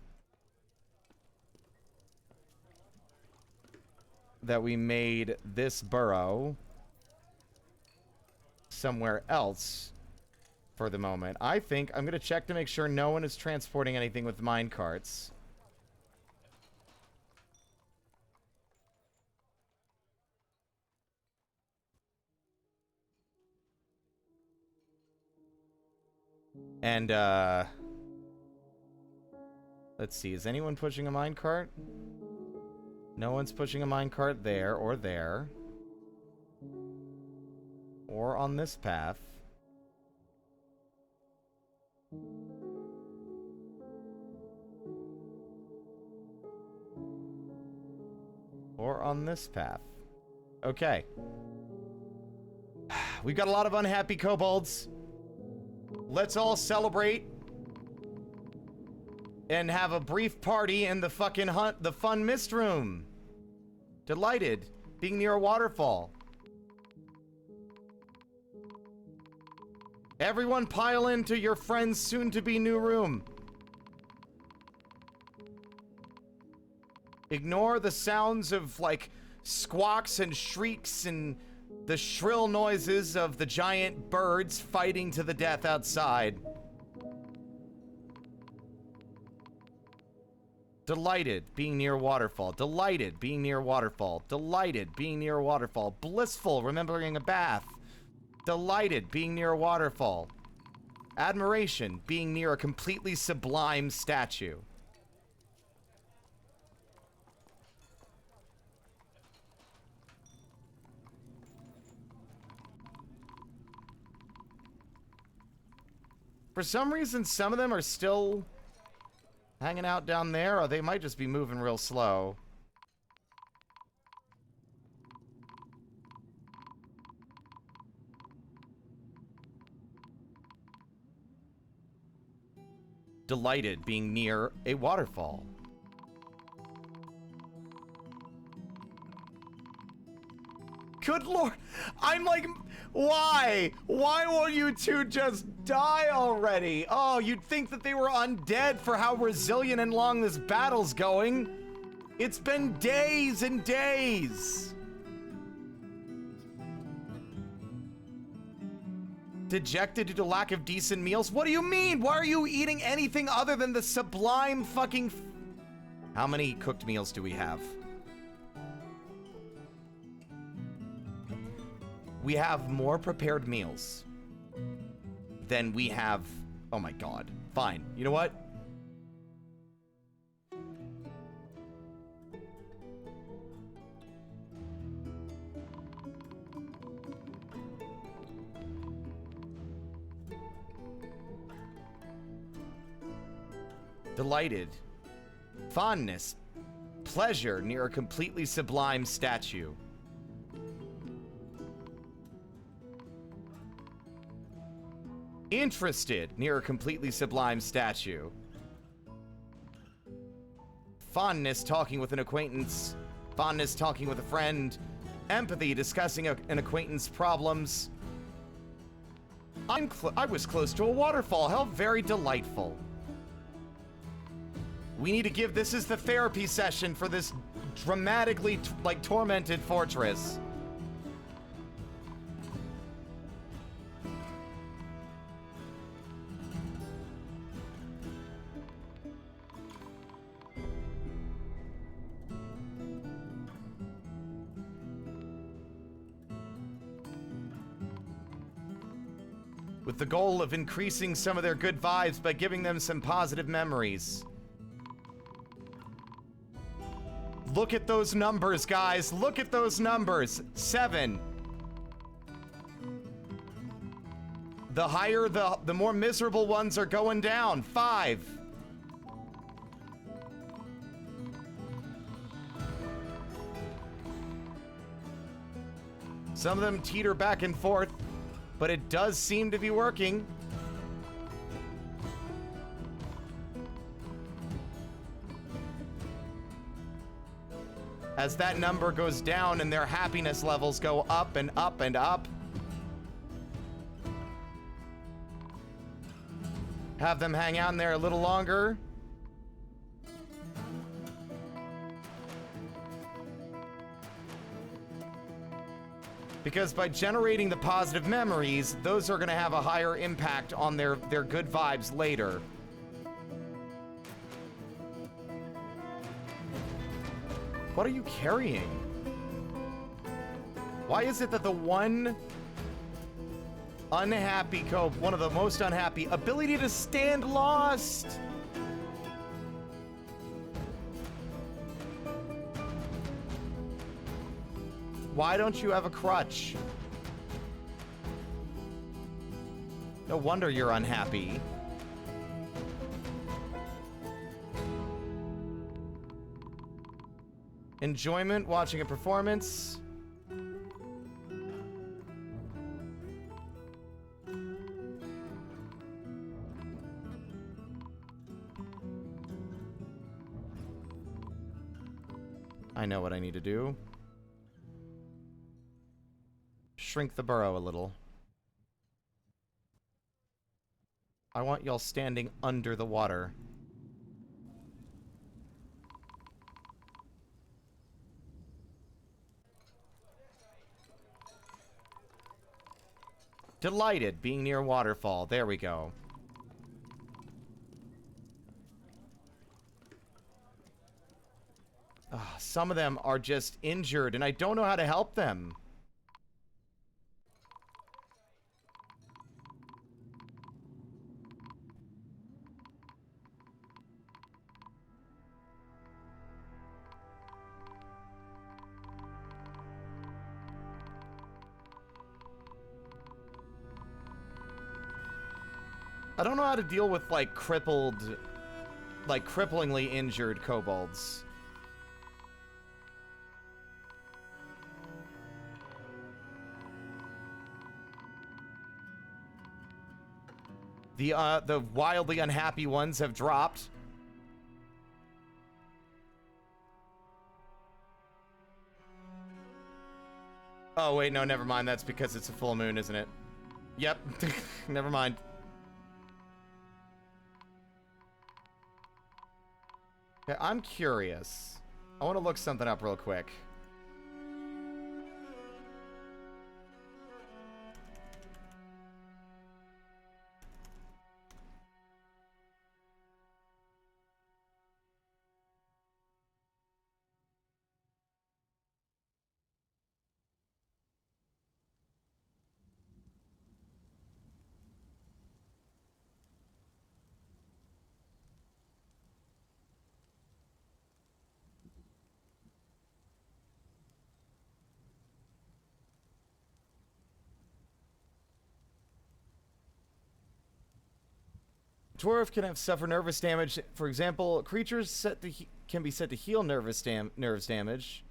that we made this burrow somewhere else for the moment. I think I'm going to check to make sure no one is transporting anything with mine carts. And, let's see, is anyone pushing a minecart? No one's pushing a minecart there, or there. Or on this path. Or on this path. Okay. We've got a lot of unhappy kobolds. Let's all celebrate and have a brief party in the fucking the fun mist room. Delighted being near a waterfall. Everyone pile into your friend's soon-to-be new room. Ignore the sounds of, like, squawks and shrieks and the shrill noises of the giant birds fighting to the death outside. Delighted being near a waterfall. Delighted being near a waterfall. Delighted being near a waterfall. Blissful remembering a bath. Delighted being near a waterfall. Admiration being near a completely sublime statue. For some reason, some of them are still hanging out down there, or they might just be moving real slow. Delighted being near a waterfall. Good lord, I'm like, why? Why won't you two just die already? Oh, you'd think that they were undead for how resilient and long this battle's going. It's been days and days. Dejected due to lack of decent meals? What do you mean? Why are you eating anything other than the sublime fucking... How many cooked meals do we have? We have more prepared meals than we have... Oh my god. Fine. You know what? Delighted Fondness. Pleasure near a completely sublime statue. Interested near a completely sublime statue. Fondness talking with an acquaintance. Fondness talking with a friend. Empathy discussing an acquaintance's problems. I was close to a waterfall. How very delightful. We need to give this as the therapy session for this dramatically tormented fortress. With the goal of increasing some of their good vibes by giving them some positive memories. Look at those numbers, guys. Look at those numbers. 7. The higher, the more miserable ones are going down. 5. Some of them teeter back and forth, but it does seem to be working. As that number goes down and their happiness levels go up and up and up. Have them hang out in there a little longer. Because by generating the positive memories, those are going to have a higher impact on their good vibes later. What are you carrying? Why is it that the one unhappy cope, one of the most unhappy, ability to stand lost? Why don't you have a crutch? No wonder you're unhappy. Enjoyment watching a performance. I know what I need to do. Shrink the burrow a little. I want y'all standing under the water. Delighted being near a waterfall. There we go. Some of them are just injured, and I don't know how to help them. I don't know how to deal with, like, cripplingly injured kobolds. The wildly unhappy ones have dropped. Oh, wait, no, never mind. That's because it's a full moon, isn't it? Yep. Never mind. Okay, I'm curious. I want to look something up real quick. Dwarf can have suffer nervous damage. For example, creatures set to can be said to heal nerves damage.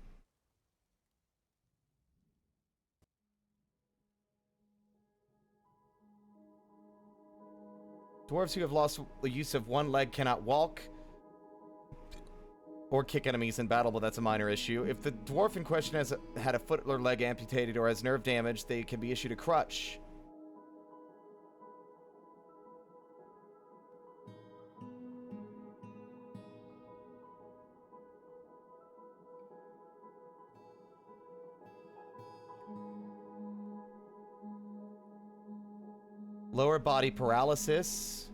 Dwarves who have lost the use of one leg cannot walk or kick enemies in battle, but that's a minor issue. If the dwarf in question has had a foot or leg amputated or has nerve damage, they can be issued a crutch. Lower body paralysis.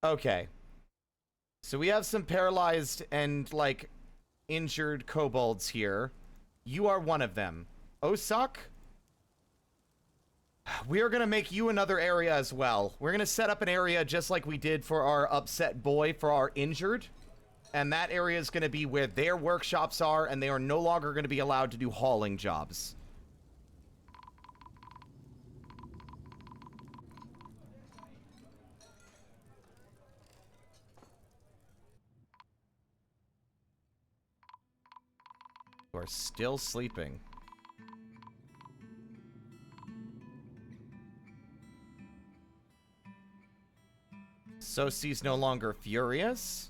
Okay. So we have some paralyzed and, like, injured kobolds here. You are one of them. Osak? We are going to make you another area as well. We're going to set up an area just like we did for our upset boy, for our injured. And that area is going to be where their workshops are, and they are no longer going to be allowed to do hauling jobs. You are still sleeping. Sosi's no longer furious.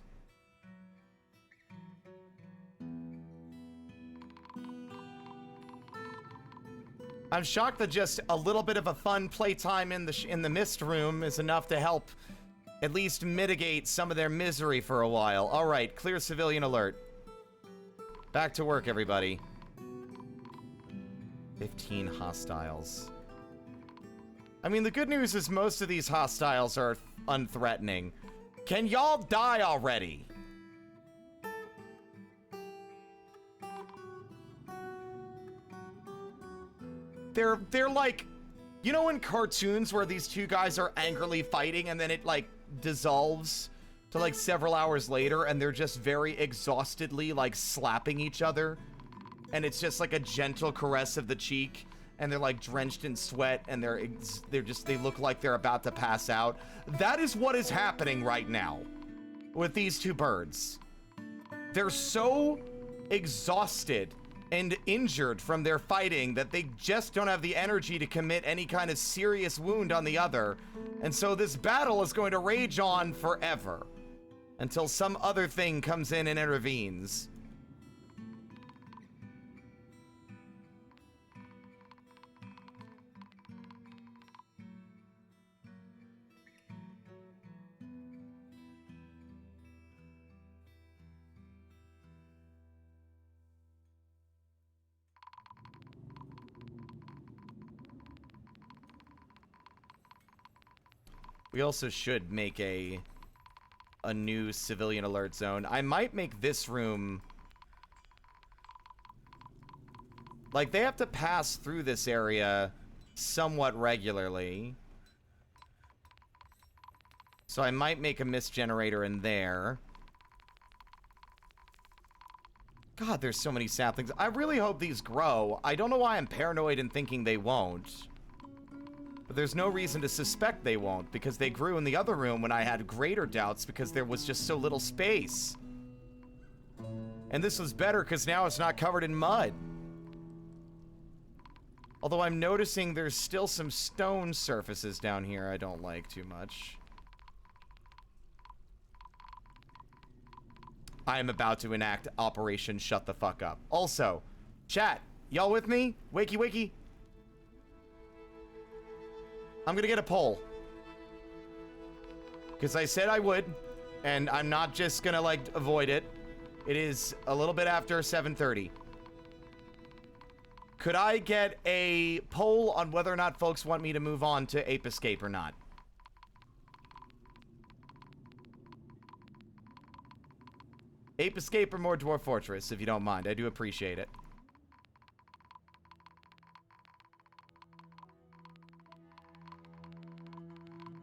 I'm shocked that just a little bit of a fun playtime in the mist room is enough to help at least mitigate some of their misery for a while. All right, clear civilian alert. Back to work, everybody. 15 hostiles. I mean, the good news is most of these hostiles are unthreatening. Can y'all die already? They're like, you know in cartoons where these two guys are angrily fighting and then it like dissolves to like several hours later and they're just very exhaustedly like slapping each other and it's just like a gentle caress of the cheek and they're like drenched in sweat and they look like they're about to pass out. That is what is happening right now with these two birds. They're so exhausted and injured from their fighting that they just don't have the energy to commit any kind of serious wound on the other. And so this battle is going to rage on forever until some other thing comes in and intervenes. We also should make a new civilian alert zone. I might make this room... Like, they have to pass through this area somewhat regularly. So I might make a mist generator in there. God, there's so many saplings. I really hope these grow. I don't know why I'm paranoid and thinking they won't. But there's no reason to suspect they won't, because they grew in the other room when I had greater doubts because there was just so little space. And this was better because now it's not covered in mud. Although I'm noticing there's still some stone surfaces down here I don't like too much. I am about to enact Operation Shut the Fuck Up. Also, chat, y'all with me? Wakey, wakey. I'm gonna get a poll. Because I said I would, and I'm not just gonna, like, avoid it. It is a little bit after 7:30. Could I get a poll on whether or not folks want me to move on to Ape Escape or not? Ape Escape or more Dwarf Fortress, if you don't mind. I do appreciate it.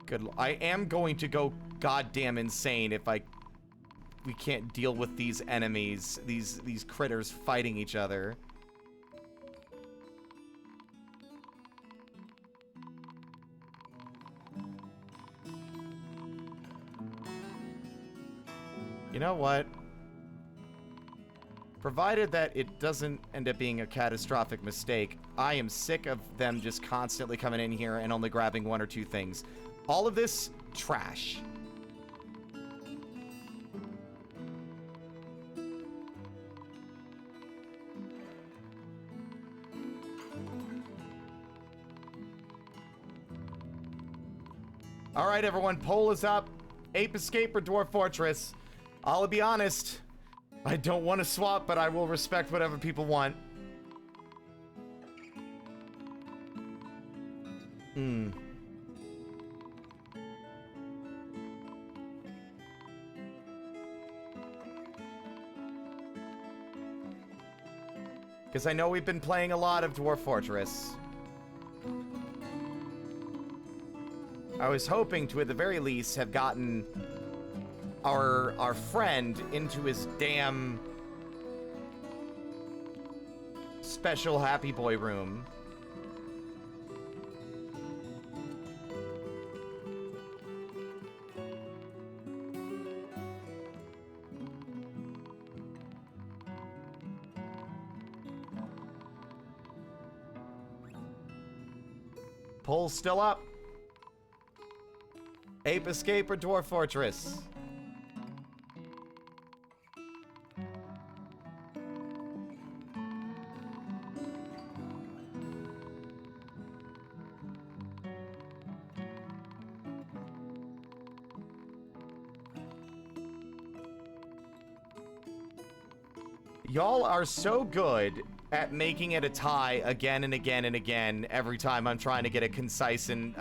Good. I am going to go goddamn insane if we can't deal with these enemies, these critters fighting each other. You know what? Provided that it doesn't end up being a catastrophic mistake, I am sick of them just constantly coming in here and only grabbing one or two things. All of this, trash. All right, everyone, poll is up. Ape Escape or Dwarf Fortress? I'll be honest, I don't want to swap, but I will respect whatever people want. Because I know we've been playing a lot of Dwarf Fortress. I was hoping to, at the very least, have gotten our friend into his damn special happy boy room. Poll's still up. Ape Escape or Dwarf Fortress? Y'all are so good at making it a tie again and again and again every time I'm trying to get a concise and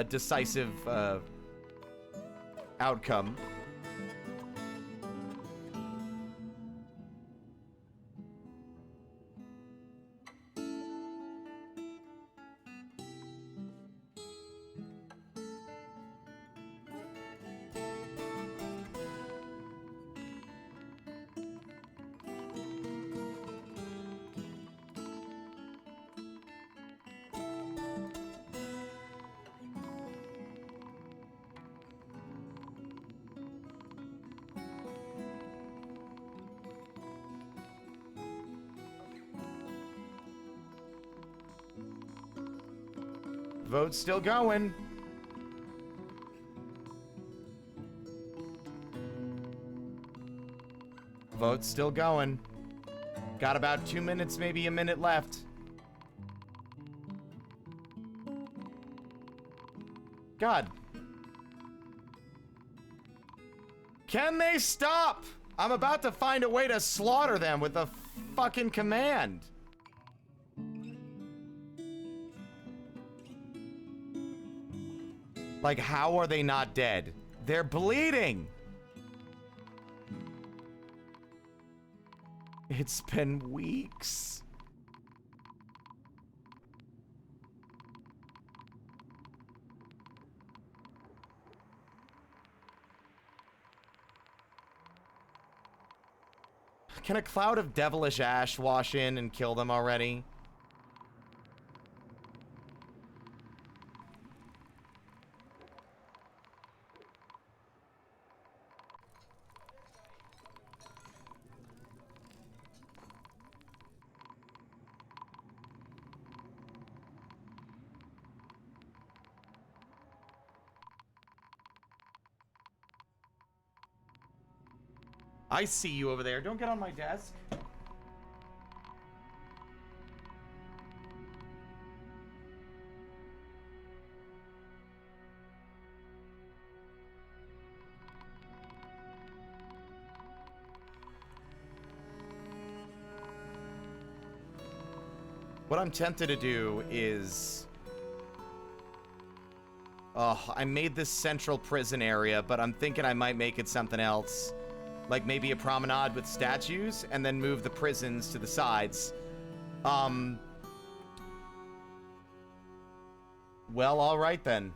decisive outcome. Vote's still going. Vote's still going. Got about 2 minutes, maybe a minute left. God. Can they stop? I'm about to find a way to slaughter them with a fucking command. Like, how are they not dead? They're bleeding! It's been weeks. Can a cloud of devilish ash wash in and kill them already? I see you over there. Don't get on my desk. What I'm tempted to do is... Oh, I made this central prison area, but I'm thinking I might make it something else. Like maybe a promenade with statues, and then move the prisons to the sides. Well, all right then.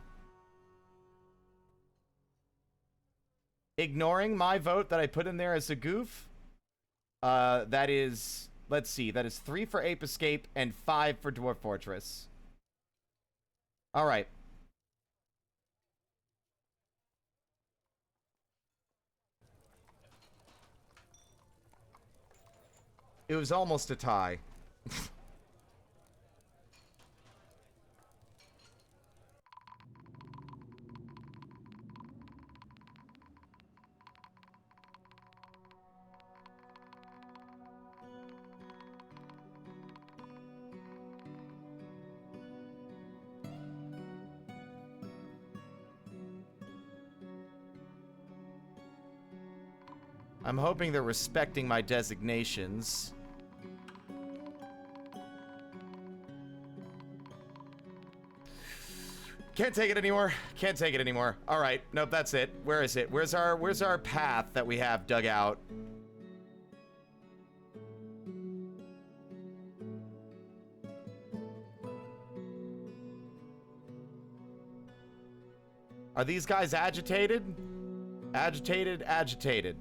Ignoring my vote that I put in there as a goof, that is, let's see, that is 3 for Ape Escape and 5 for Dwarf Fortress. All right. It was almost a tie. I'm hoping they're respecting my designations. Can't take it anymore. Can't take it anymore. All right. Nope, that's it. Where is it? Where's our path that we have dug out? Are these guys agitated? Agitated, agitated.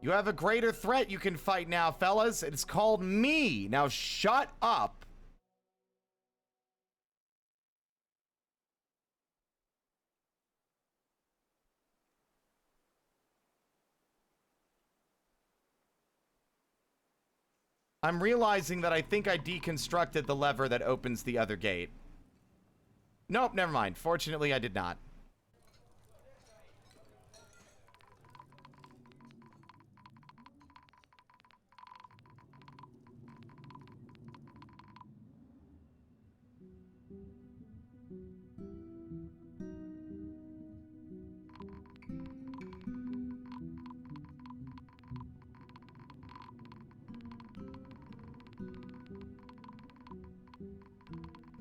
You have a greater threat you can fight now, fellas. It's called me. Now shut up. I'm realizing that I think I deconstructed the lever that opens the other gate. Nope, never mind. Fortunately, I did not.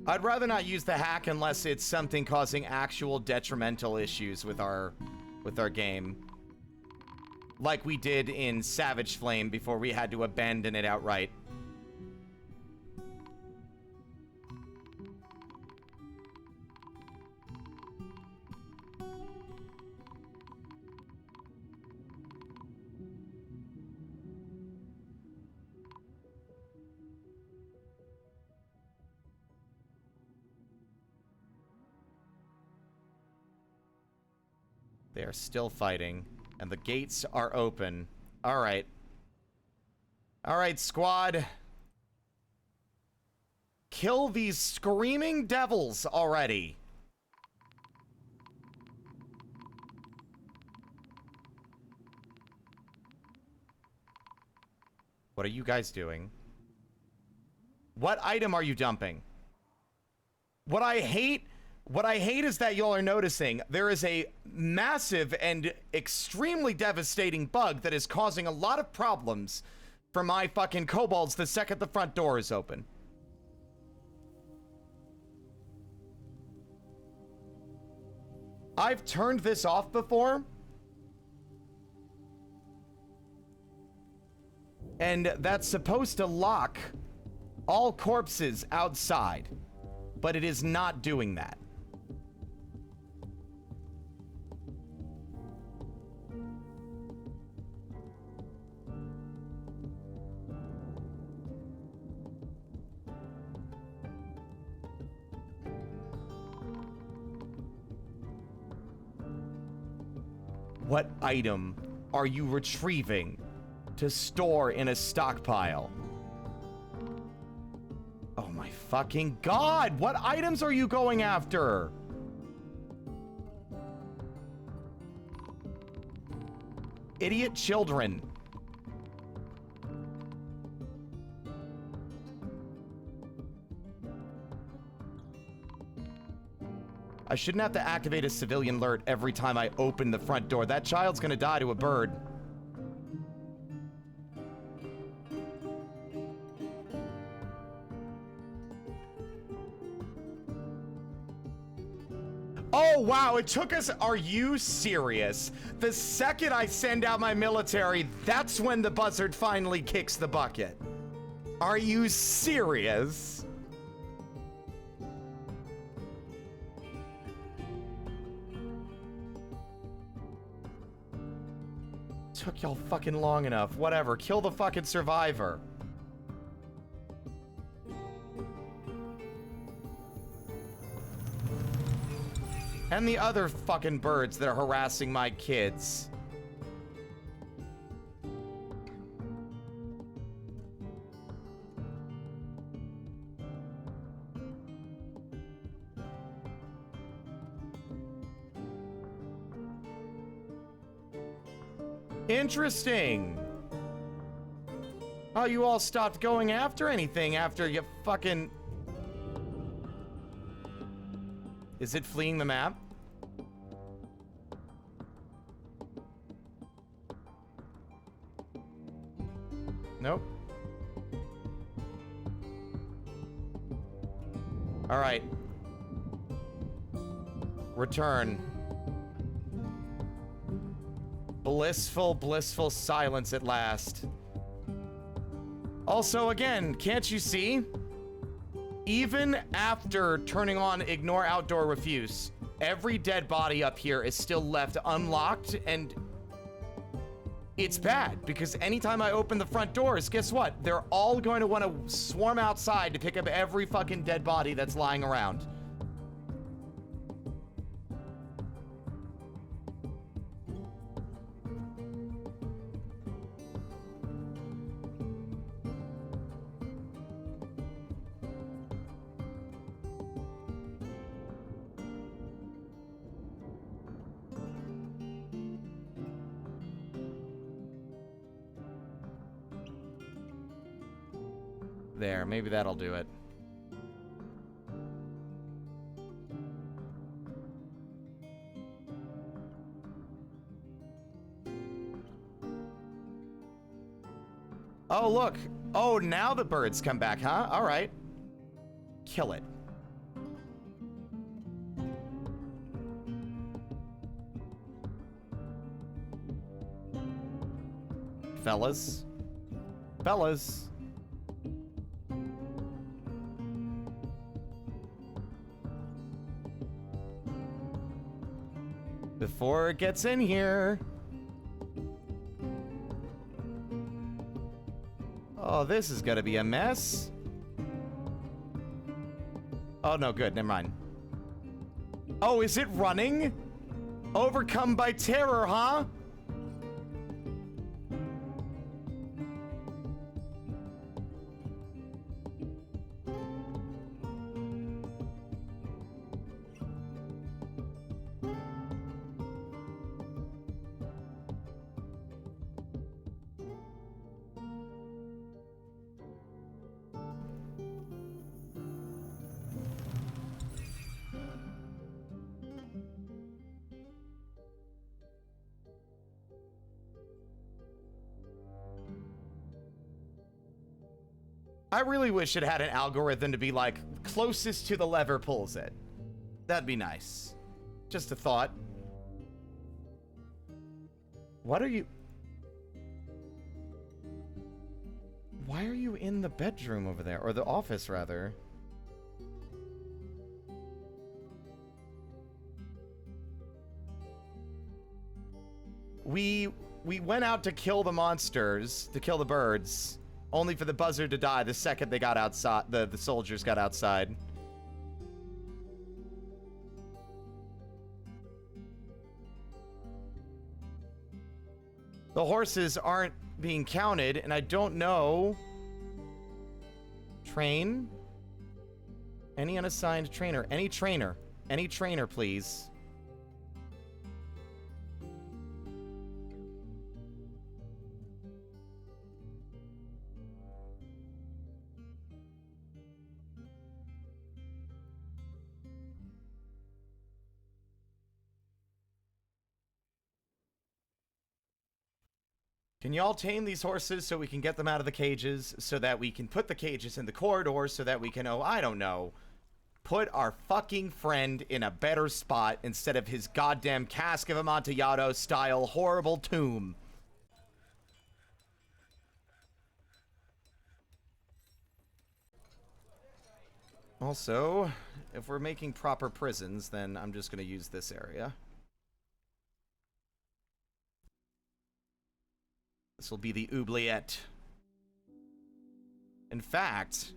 I'd rather not use the hack unless it's something causing actual detrimental issues with our game. Like we did in Savage Flame before we had to abandon it outright. They are still fighting, and the gates are open. All right. All right, squad. Kill these screaming devils already. What are you guys doing? What item are you dumping? What I hate is that y'all are noticing there is a massive and extremely devastating bug that is causing a lot of problems for my fucking kobolds the second the front door is open. I've turned this off before. And that's supposed to lock all corpses outside, but it is not doing that. What item are you retrieving to store in a stockpile? Oh my fucking god! What items are you going after? Idiot children. I shouldn't have to activate a civilian alert every time I open the front door. That child's gonna die to a bird. Oh, wow, it took us... Are you serious? The second I send out my military, that's when the buzzard finally kicks the bucket. Are you serious? took y'all fucking long enough. Whatever. Kill the fucking survivor. And the other fucking birds that are harassing my kids. Interesting. Oh, you all stopped going after anything after you fucking... Is it fleeing the map? Nope. All right. Return. Blissful, blissful silence at last. Also, again, can't you see? Even after turning on Ignore Outdoor Refuse, every dead body up here is still left unlocked, and it's bad, because anytime I open the front doors, guess what? They're all going to want to swarm outside to pick up every fucking dead body that's lying around. There, maybe that'll do it. Oh, look. Oh, now the birds come back, huh? All right. Kill it. Fellas. Fellas. Before it gets in here. Oh, this is gonna be a mess. Oh, no, good. Never mind. Oh, is it running? Overcome by terror, huh? I really wish it had an algorithm to be like, closest to the lever pulls it. That'd be nice. Just a thought. What are you... Why are you in the bedroom over there? Or the office, rather. We went out to kill the monsters, to kill the birds. Only for the buzzard to die the second they got outside, the soldiers got outside. The horses aren't being counted, and I don't know... Train? Any unassigned trainer? Any trainer? Any trainer, please. Can y'all tame these horses so we can get them out of the cages, so that we can put the cages in the corridor, so that we can, oh, I don't know, put our fucking friend in a better spot instead of his goddamn Cask of Amontillado style horrible tomb. Also, if we're making proper prisons, then I'm just gonna use this area. This will be the oubliette. In fact,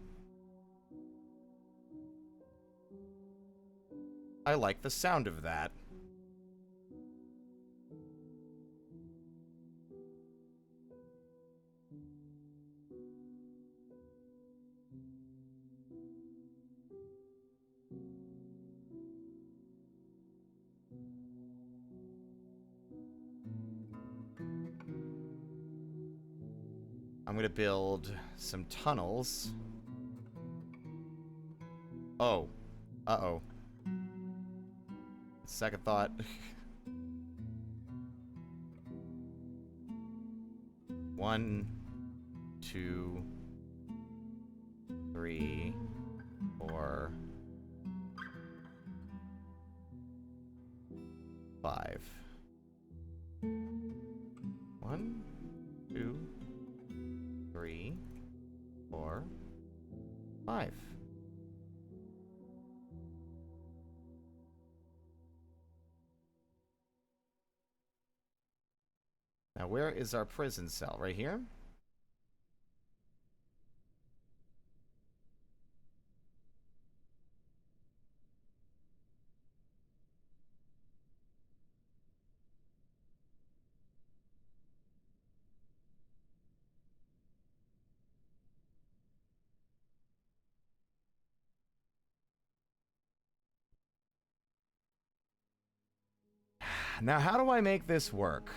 I like the sound of that. I'm gonna build some tunnels. Oh. Uh-oh. Second thought. One, 2, 3, 4, 5. 1, 2, 3, 4, 5. Now, where is our prison cell? Right here? Now, how do I make this work?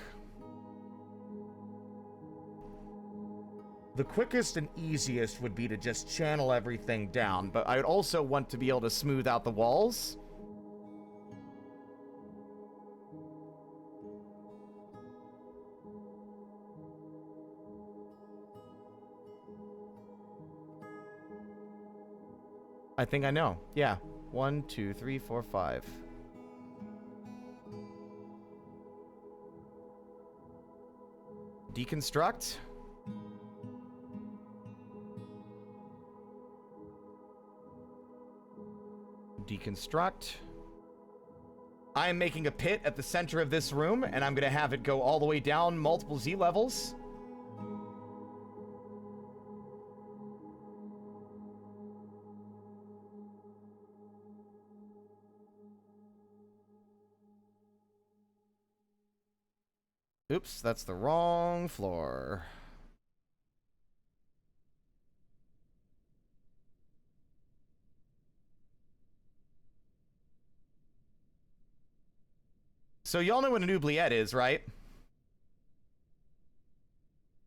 The quickest and easiest would be to just channel everything down, but I'd also want to be able to smooth out the walls. I think I know. Yeah. 1, 2, 3, 4, 5. Deconstruct. Deconstruct. I am making a pit at the center of this room, and I'm going to have it go all the way down multiple Z levels. Oops, that's the wrong floor. So y'all know what an oubliette is, right?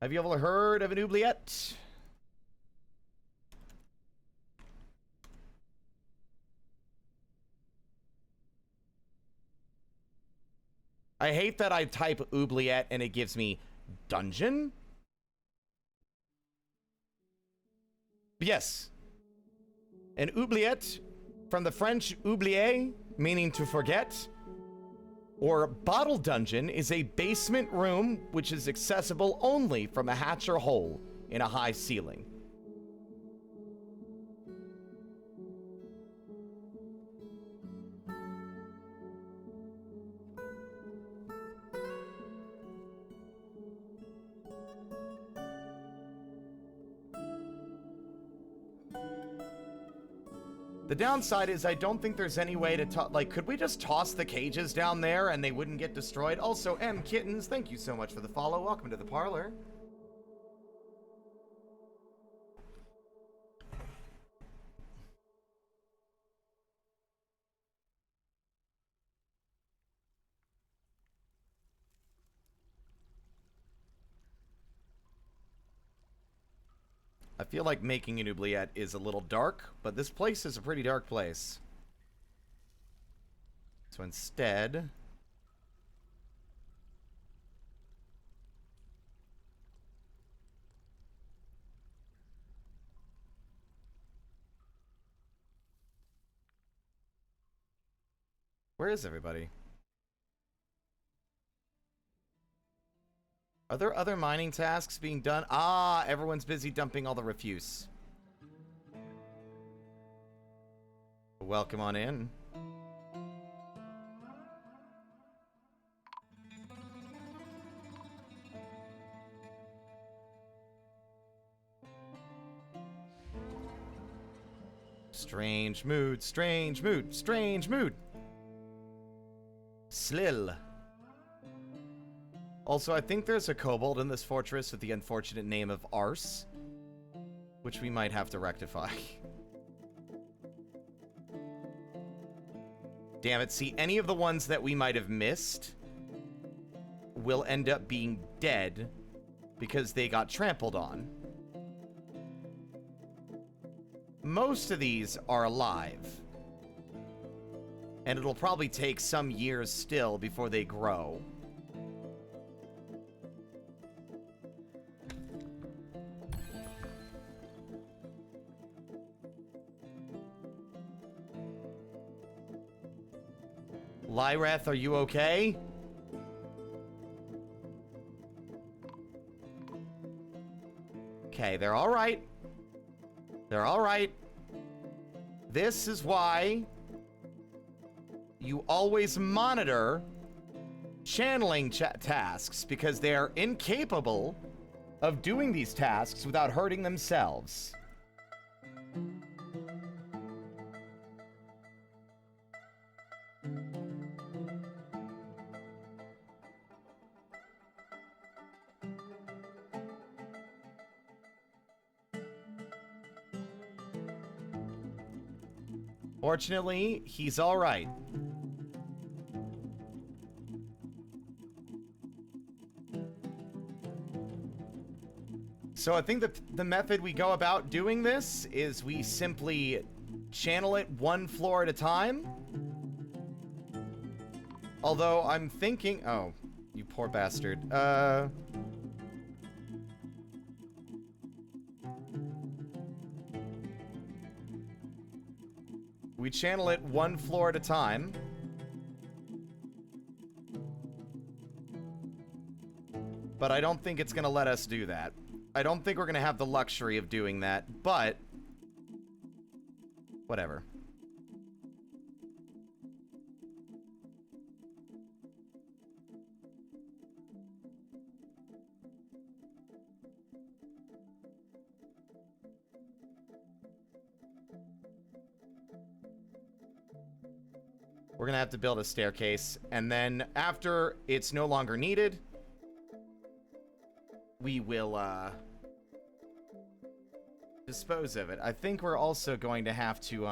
Have you ever heard of an oubliette? I hate that I type oubliette and it gives me dungeon. But yes. An oubliette, from the French oublier, meaning to forget, or bottle dungeon, is a basement room which is accessible only from a hatch or hole in a high ceiling. The downside is I don't think there's any way to like, could we just toss the cages down there and they wouldn't get destroyed? Also, M. Kittens, thank you so much for the follow. Welcome to the parlor. I feel like making an oubliette is a little dark, but this place is a pretty dark place. So instead... Where is everybody? Are there other mining tasks being done? Ah, everyone's busy dumping all the refuse. Welcome on in. Strange mood, strange mood, strange mood. Slill. Also, I think there's a kobold in this fortress with the unfortunate name of Arse, which we might have to rectify. Damn it, see, any of the ones that we might have missed will end up being dead because they got trampled on. Most of these are alive. And it'll probably take some years still before they grow. Lyreth, are you okay? Okay, they're alright. They're alright. This is why you always monitor channeling tasks, because they are incapable of doing these tasks without hurting themselves. Fortunately, he's all right. So I think that the method we go about doing this is we simply channel it one floor at a time. Although I'm thinking... Oh, you poor bastard. We channel it one floor at a time. But I don't think it's going to let us do that. I don't think we're going to have the luxury of doing that, but... whatever. We're gonna have to build a staircase, and then after it's no longer needed, we will, dispose of it. I think we're also going to have to,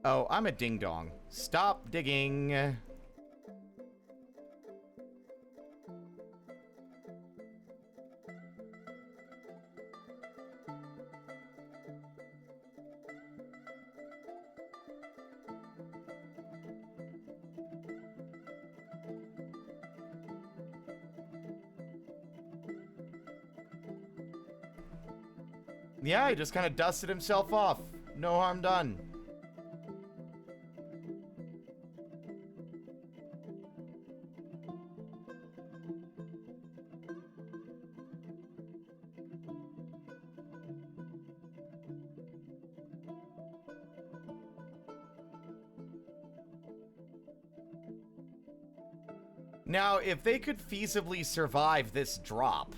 Oh, I'm a ding-dong. Stop digging. Yeah, he just kind of dusted himself off. No harm done. Now, if they could feasibly survive this drop...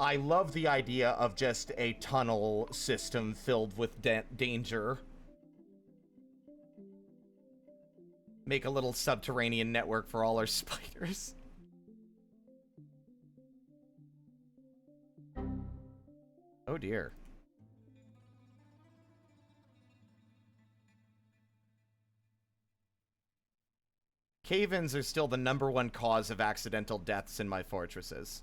I love the idea of just a tunnel system filled with danger. Make a little subterranean network for all our spiders. Oh dear. Cave-ins are still the #1 cause of accidental deaths in my fortresses.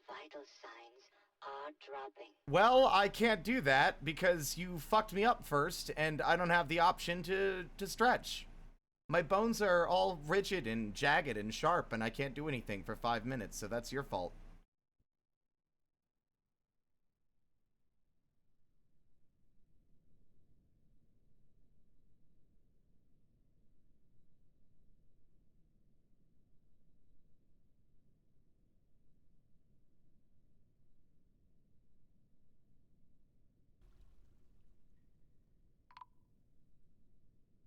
Vital signs are dropping. Well, I can't do that because you fucked me up first, and I don't have the option to stretch. My bones are all rigid and jagged and sharp, and I can't do anything for 5 minutes, so that's your fault.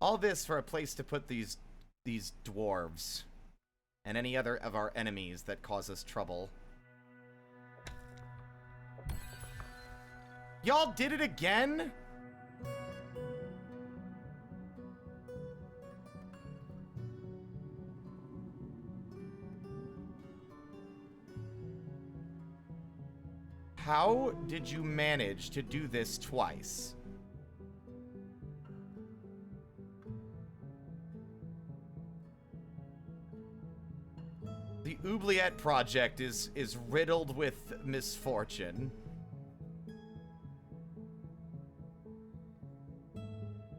All this for a place to put these dwarves and any other of our enemies that cause us trouble. Y'all did it again? How did you manage to do this twice? The Oubliette project is riddled with misfortune.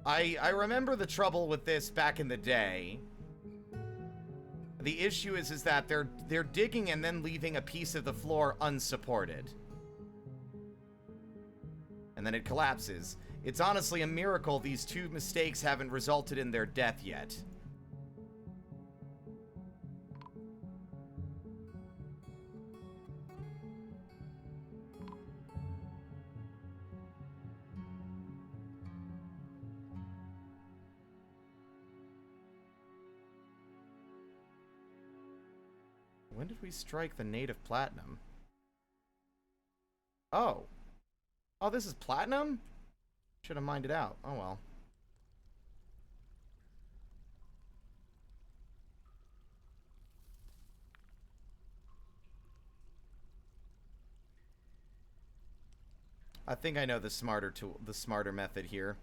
I remember the trouble with this back in the day. The issue is that they're digging and then leaving a piece of the floor unsupported. And then it collapses. It's honestly a miracle these two mistakes haven't resulted in their death yet. When did we strike the native platinum? Oh. Oh, this is platinum? Should have mined it out. Oh well. I think I know the smarter method here.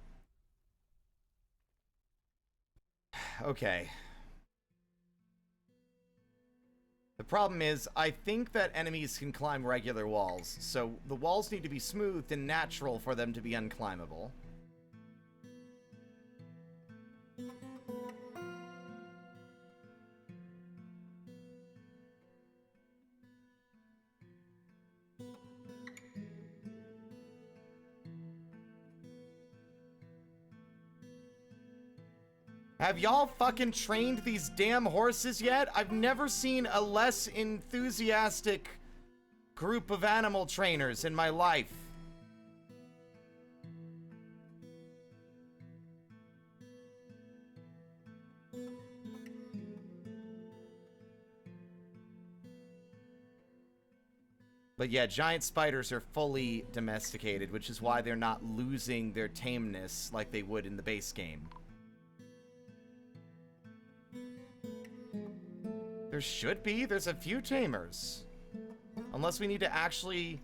Okay. The problem is, I think that enemies can climb regular walls, so the walls need to be smoothed and natural for them to be unclimbable. Have y'all fucking trained these damn horses yet? I've never seen a less enthusiastic group of animal trainers in my life. But yeah, giant spiders are fully domesticated, which is why they're not losing their tameness like they would in the base game. There should be. There's a few tamers. Unless we need to actually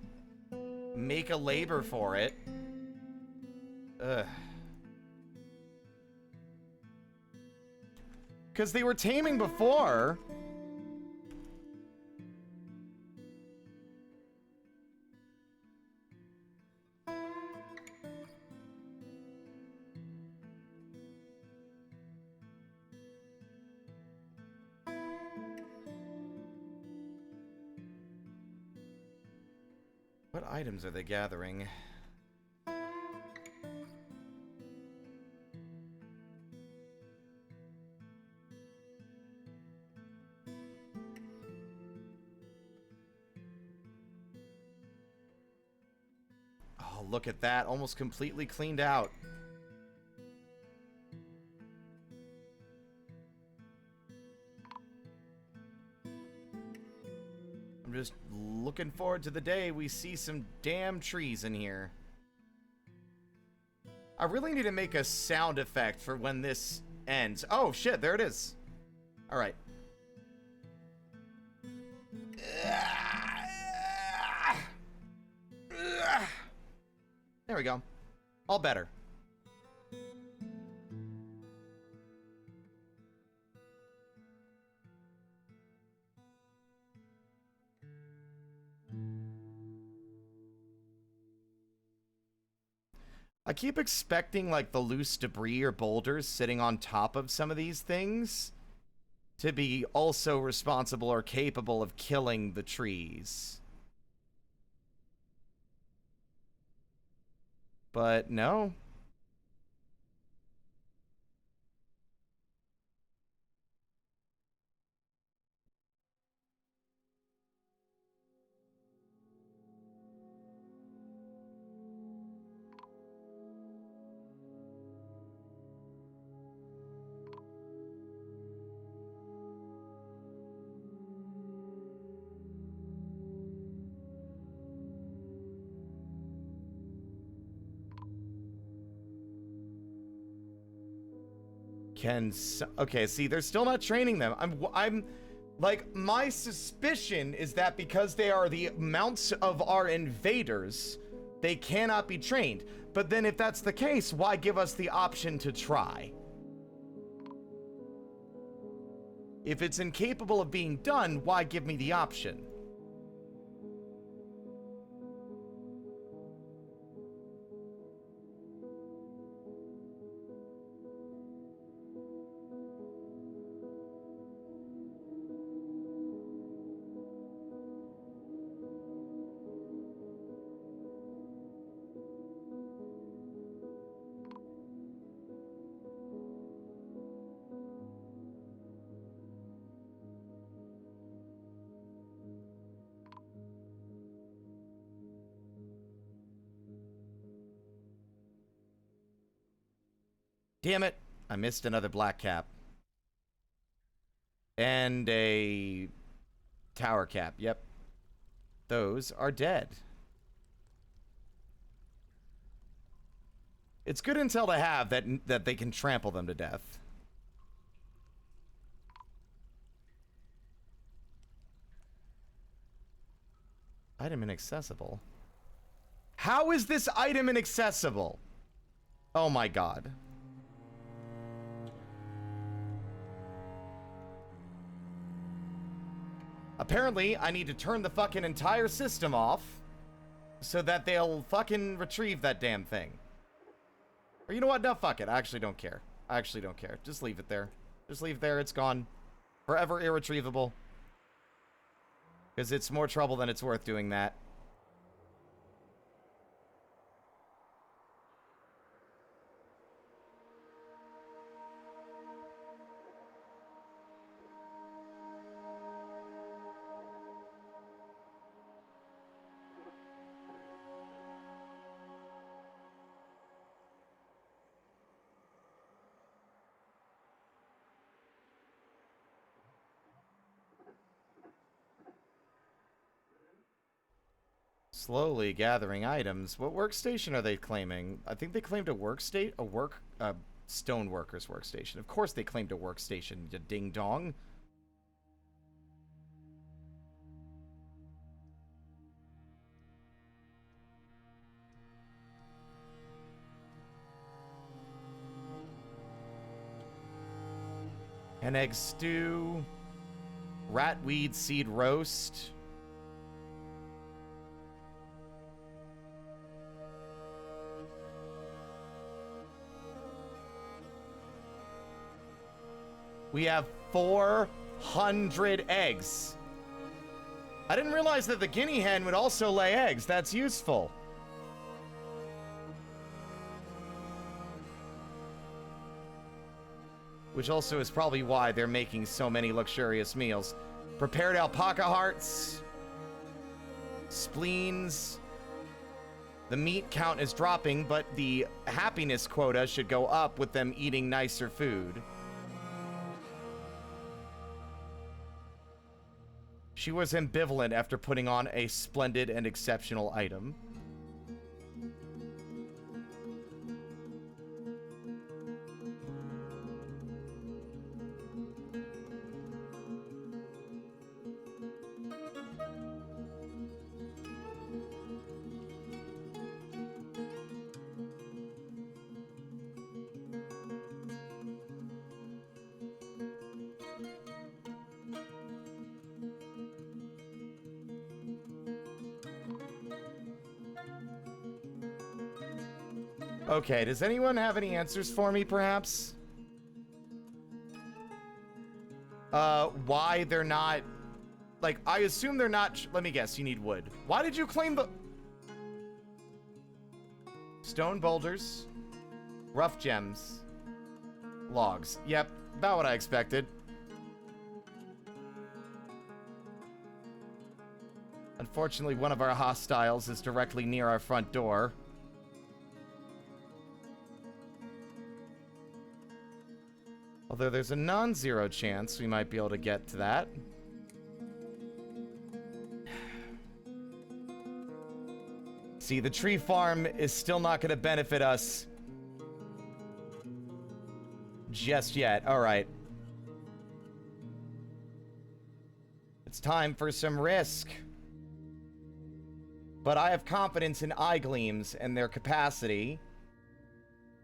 make a labor for it. Ugh. Because they were taming before. What items are they gathering? Oh, look at that. Almost completely cleaned out. I'm just looking forward to the day we see some damn trees in here. I really need to make a sound effect for when this ends. Oh, shit, there it is. All right. There we go. All better. I keep expecting, like, the loose debris or boulders sitting on top of some of these things to be also responsible or capable of killing the trees. But no. Okay, see, they're still not training them. I'm like, my suspicion is that because they are the mounts of our invaders, they cannot be trained. But then if that's the case, why give us the option to try? If it's incapable of being done, why give me the option? Damn it, I missed another black cap. And a tower cap, yep. Those are dead. It's good intel to have that they can trample them to death. Item inaccessible. How is this item inaccessible? Oh my god. Apparently, I need to turn the fucking entire system off so that they'll fucking retrieve that damn thing. Or you know what? No, fuck it. I actually don't care. I actually don't care. Just leave it there. Just leave it there. It's gone. Forever irretrievable. Because it's more trouble than it's worth doing that. Slowly gathering items. What workstation are they claiming? I think they claimed a stoneworker's workstation. Of course they claimed a workstation, you ding dong. An egg stew. Ratweed seed roast. We have 400 eggs. I didn't realize that the guinea hen would also lay eggs. That's useful. Which also is probably why they're making so many luxurious meals. Prepared alpaca hearts. Spleens. The meat count is dropping, but the happiness quota should go up with them eating nicer food. She was ambivalent after putting on a splendid and exceptional item. Okay, does anyone have any answers for me, perhaps? Why they're not... Like, I assume they're not... Let me guess, you need wood. Why did you claim the... Stone boulders. Rough gems. Logs. Yep, about what I expected. Unfortunately, one of our hostiles is directly near our front door. Although there's a non-zero chance we might be able to get to that. See, the tree farm is still not going to benefit us just yet. Alright. It's time for some risk. But I have confidence in eye gleams and their capacity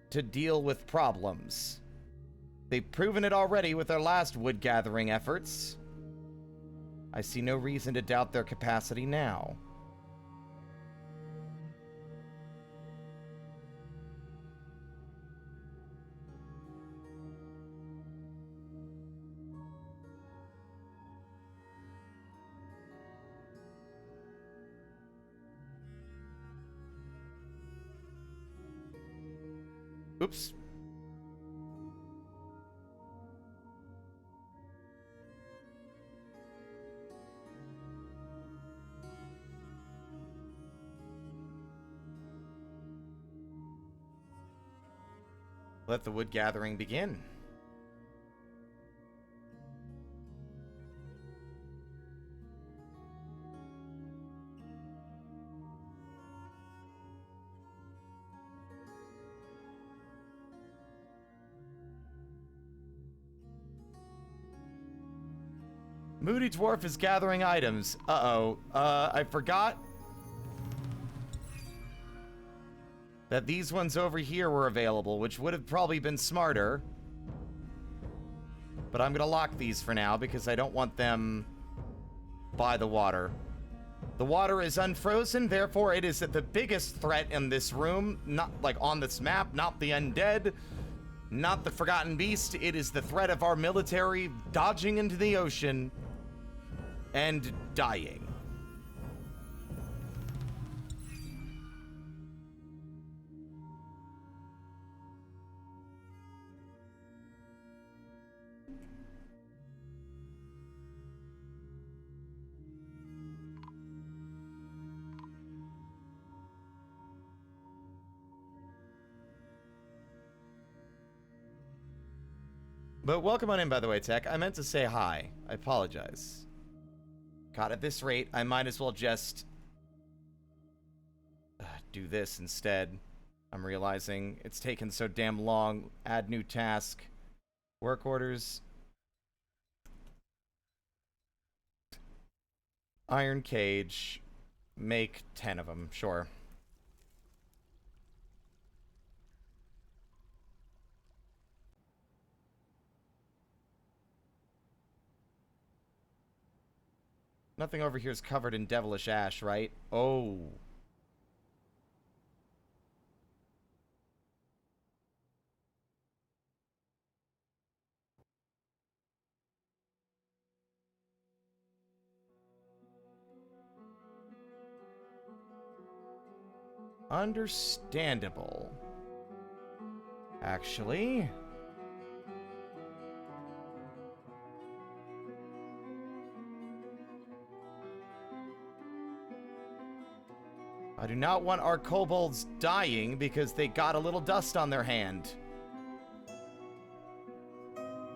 to deal with problems. They've proven it already with their last wood gathering efforts. I see no reason to doubt their capacity now. Oops. Let the wood gathering begin. Moody Dwarf is gathering items. Uh-oh. I forgot that these ones over here were available, which would have probably been smarter. But I'm gonna lock these for now because I don't want them by the water. The water is unfrozen, therefore it is the biggest threat in this room. Not, like, on this map, not the undead, not the forgotten beast. It is the threat of our military dodging into the ocean and dying. But welcome on in, by the way, Tech. I meant to say hi. I apologize. God, at this rate, I might as well just do this instead. I'm realizing it's taken so damn long. Add new task. Work orders. Iron cage. Make 10 of them, sure. Nothing over here is covered in devilish ash, right? Oh. Understandable. Actually. I do not want our kobolds dying because they got a little dust on their hand.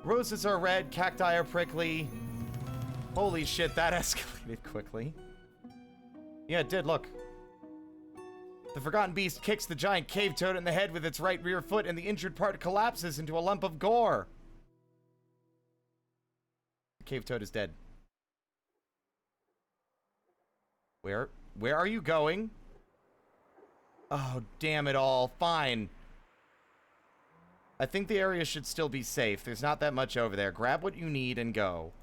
Roses are red, cacti are prickly. Holy shit, that escalated quickly. Yeah, it did, look. The forgotten beast kicks the giant cave toad in the head with its right rear foot, and the injured part collapses into a lump of gore. The cave toad is dead. Where are you going? Oh, damn it all. Fine. I think the area should still be safe. There's not that much over there. Grab what you need and go.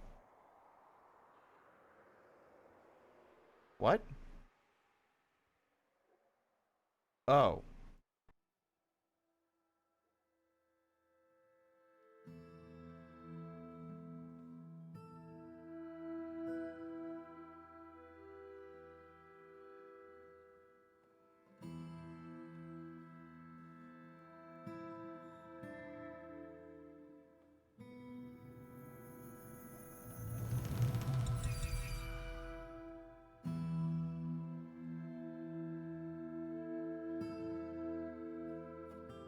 What? Oh.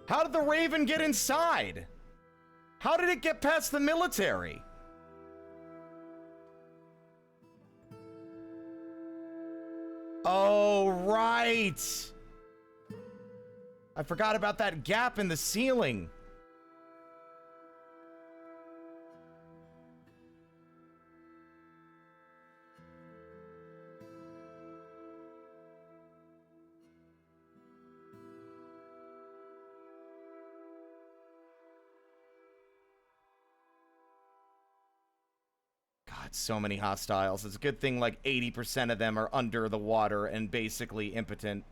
How did the Raven get inside? How did it get past the military? Oh, right. I forgot about that gap in the ceiling. God, so many hostiles. It's a good thing like 80% of them are under the water and basically impotent.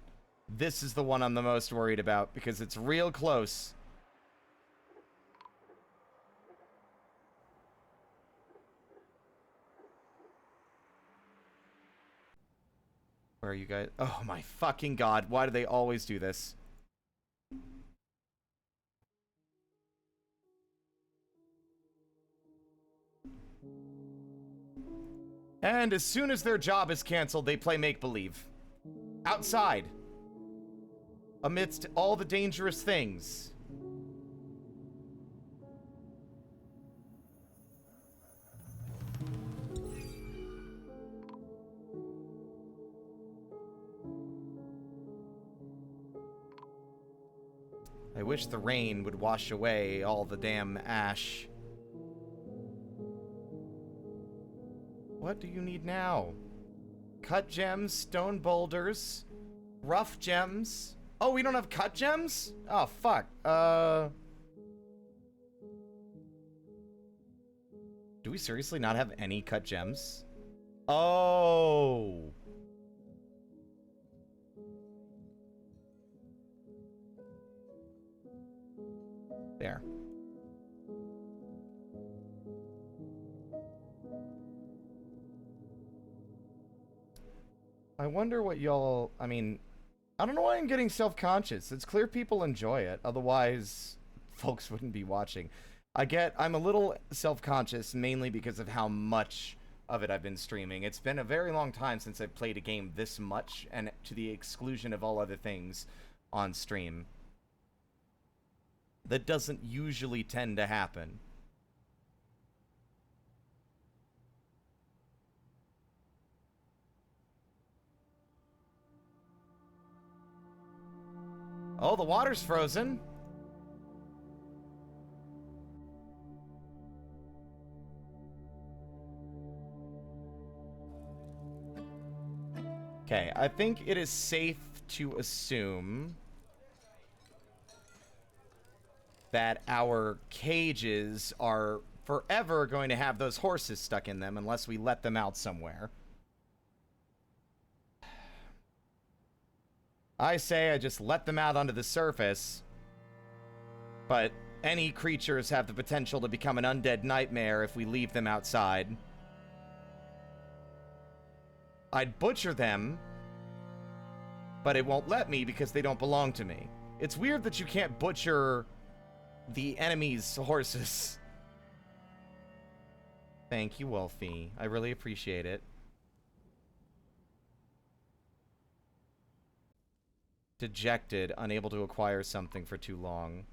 This is the one I'm the most worried about because it's real close. Where are you guys? Oh my fucking god, why do they always do this? And as soon as their job is canceled, they play make-believe. Outside. Amidst all the dangerous things. I wish the rain would wash away all the damn ash. What do you need now? Cut gems, stone boulders, rough gems. Oh, we don't have cut gems? Oh, fuck. Do we seriously not have any cut gems? Oh. There. I wonder what y'all... I mean, I don't know why I'm getting self-conscious. It's clear people enjoy it. Otherwise, folks wouldn't be watching. I'm a little self-conscious mainly because of how much of it I've been streaming. It's been a very long time since I've played a game this much and to the exclusion of all other things on stream. That doesn't usually tend to happen. Oh, the water's frozen. Okay, I think it is safe to assume that our cages are forever going to have those horses stuck in them unless we let them out somewhere. I say I just let them out onto the surface, but any creatures have the potential to become an undead nightmare if we leave them outside. I'd butcher them, but it won't let me because they don't belong to me. It's weird that you can't butcher the enemy's horses. Thank you, Wolfie. I really appreciate it. Dejected, unable to acquire something for too long.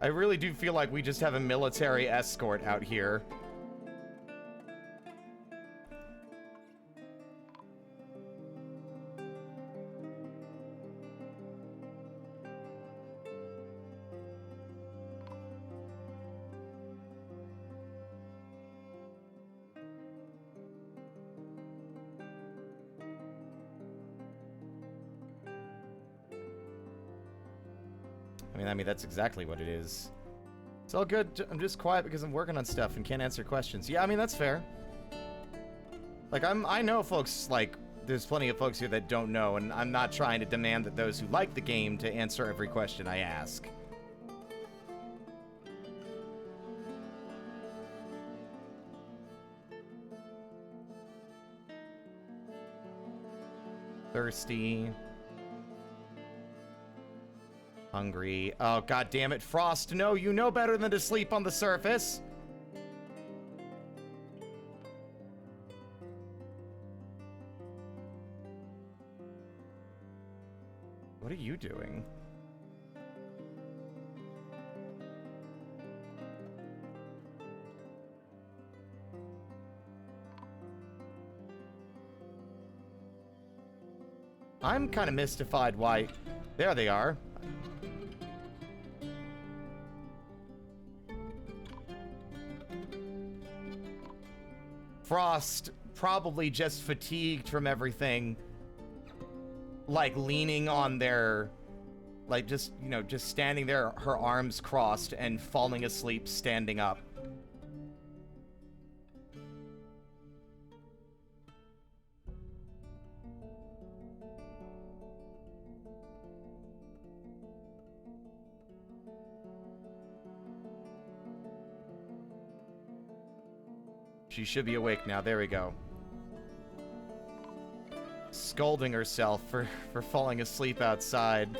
I really do feel like we just have a military escort out here. I mean, that's exactly what it is. It's all good. I'm just quiet because I'm working on stuff and can't answer questions. Yeah, I mean, that's fair. Like, I know folks, like, there's plenty of folks here that don't know, and I'm not trying to demand that those who like the game to answer every question I ask. Thirsty. Hungry. Oh, god damn it, Frost. No, you know better than to sleep on the surface. What are you doing? I'm kind of mystified why... There they are. Frost, probably just fatigued from everything, like leaning on their, like just, you know, just standing there, her arms crossed and falling asleep standing up. She should be awake now. There we go. Scolding herself for falling asleep outside.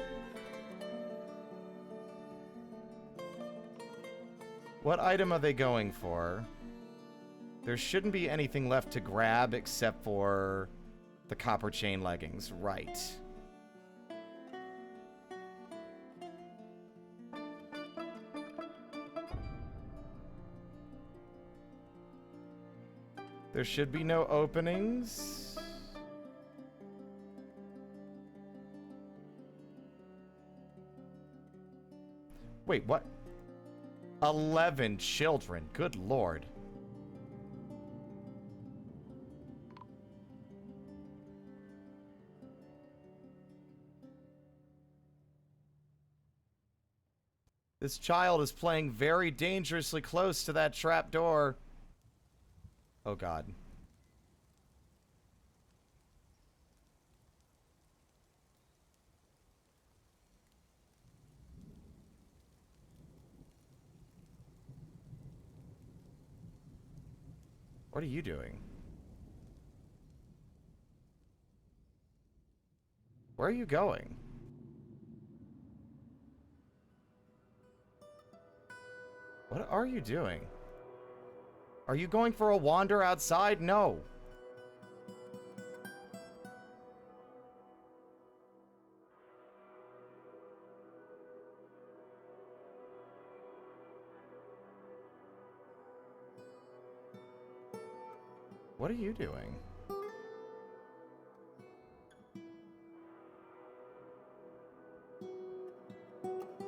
What item are they going for? There shouldn't be anything left to grab except for the copper chain leggings. Right. There should be no openings. Wait, what? 11 children. Good lord. This child is playing very dangerously close to that trap door. Oh god. What are you doing? Where are you going? What are you doing? Are you going for a wander outside? No. What are you doing?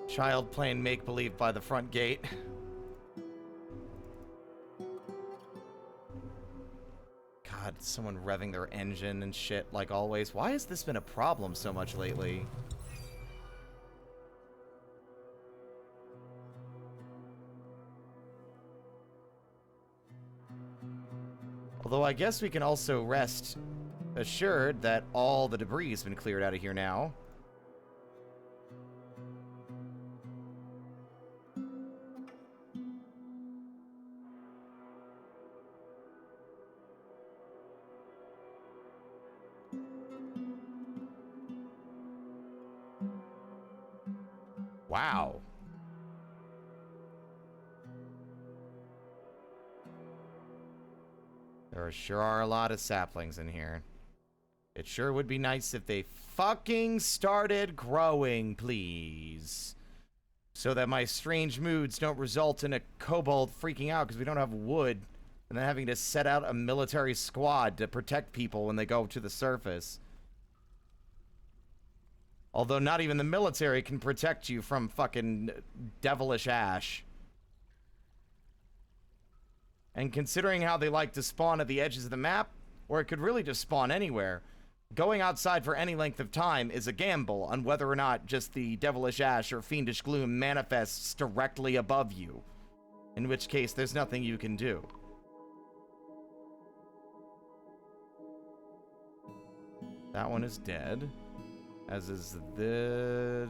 Child playing make-believe by the front gate. God, someone revving their engine and shit like always. Why has this been a problem so much lately? Although I guess we can also rest assured that all the debris has been cleared out of here now. Wow. There sure are a lot of saplings in here. It sure would be nice if they fucking started growing, please. So that my strange moods don't result in a kobold freaking out because we don't have wood and then having to set out a military squad to protect people when they go to the surface. Although not even the military can protect you from fucking devilish ash. And considering how they like to spawn at the edges of the map, or it could really just spawn anywhere, going outside for any length of time is a gamble on whether or not just the devilish ash or fiendish gloom manifests directly above you. In which case, there's nothing you can do. That one is dead. As is the...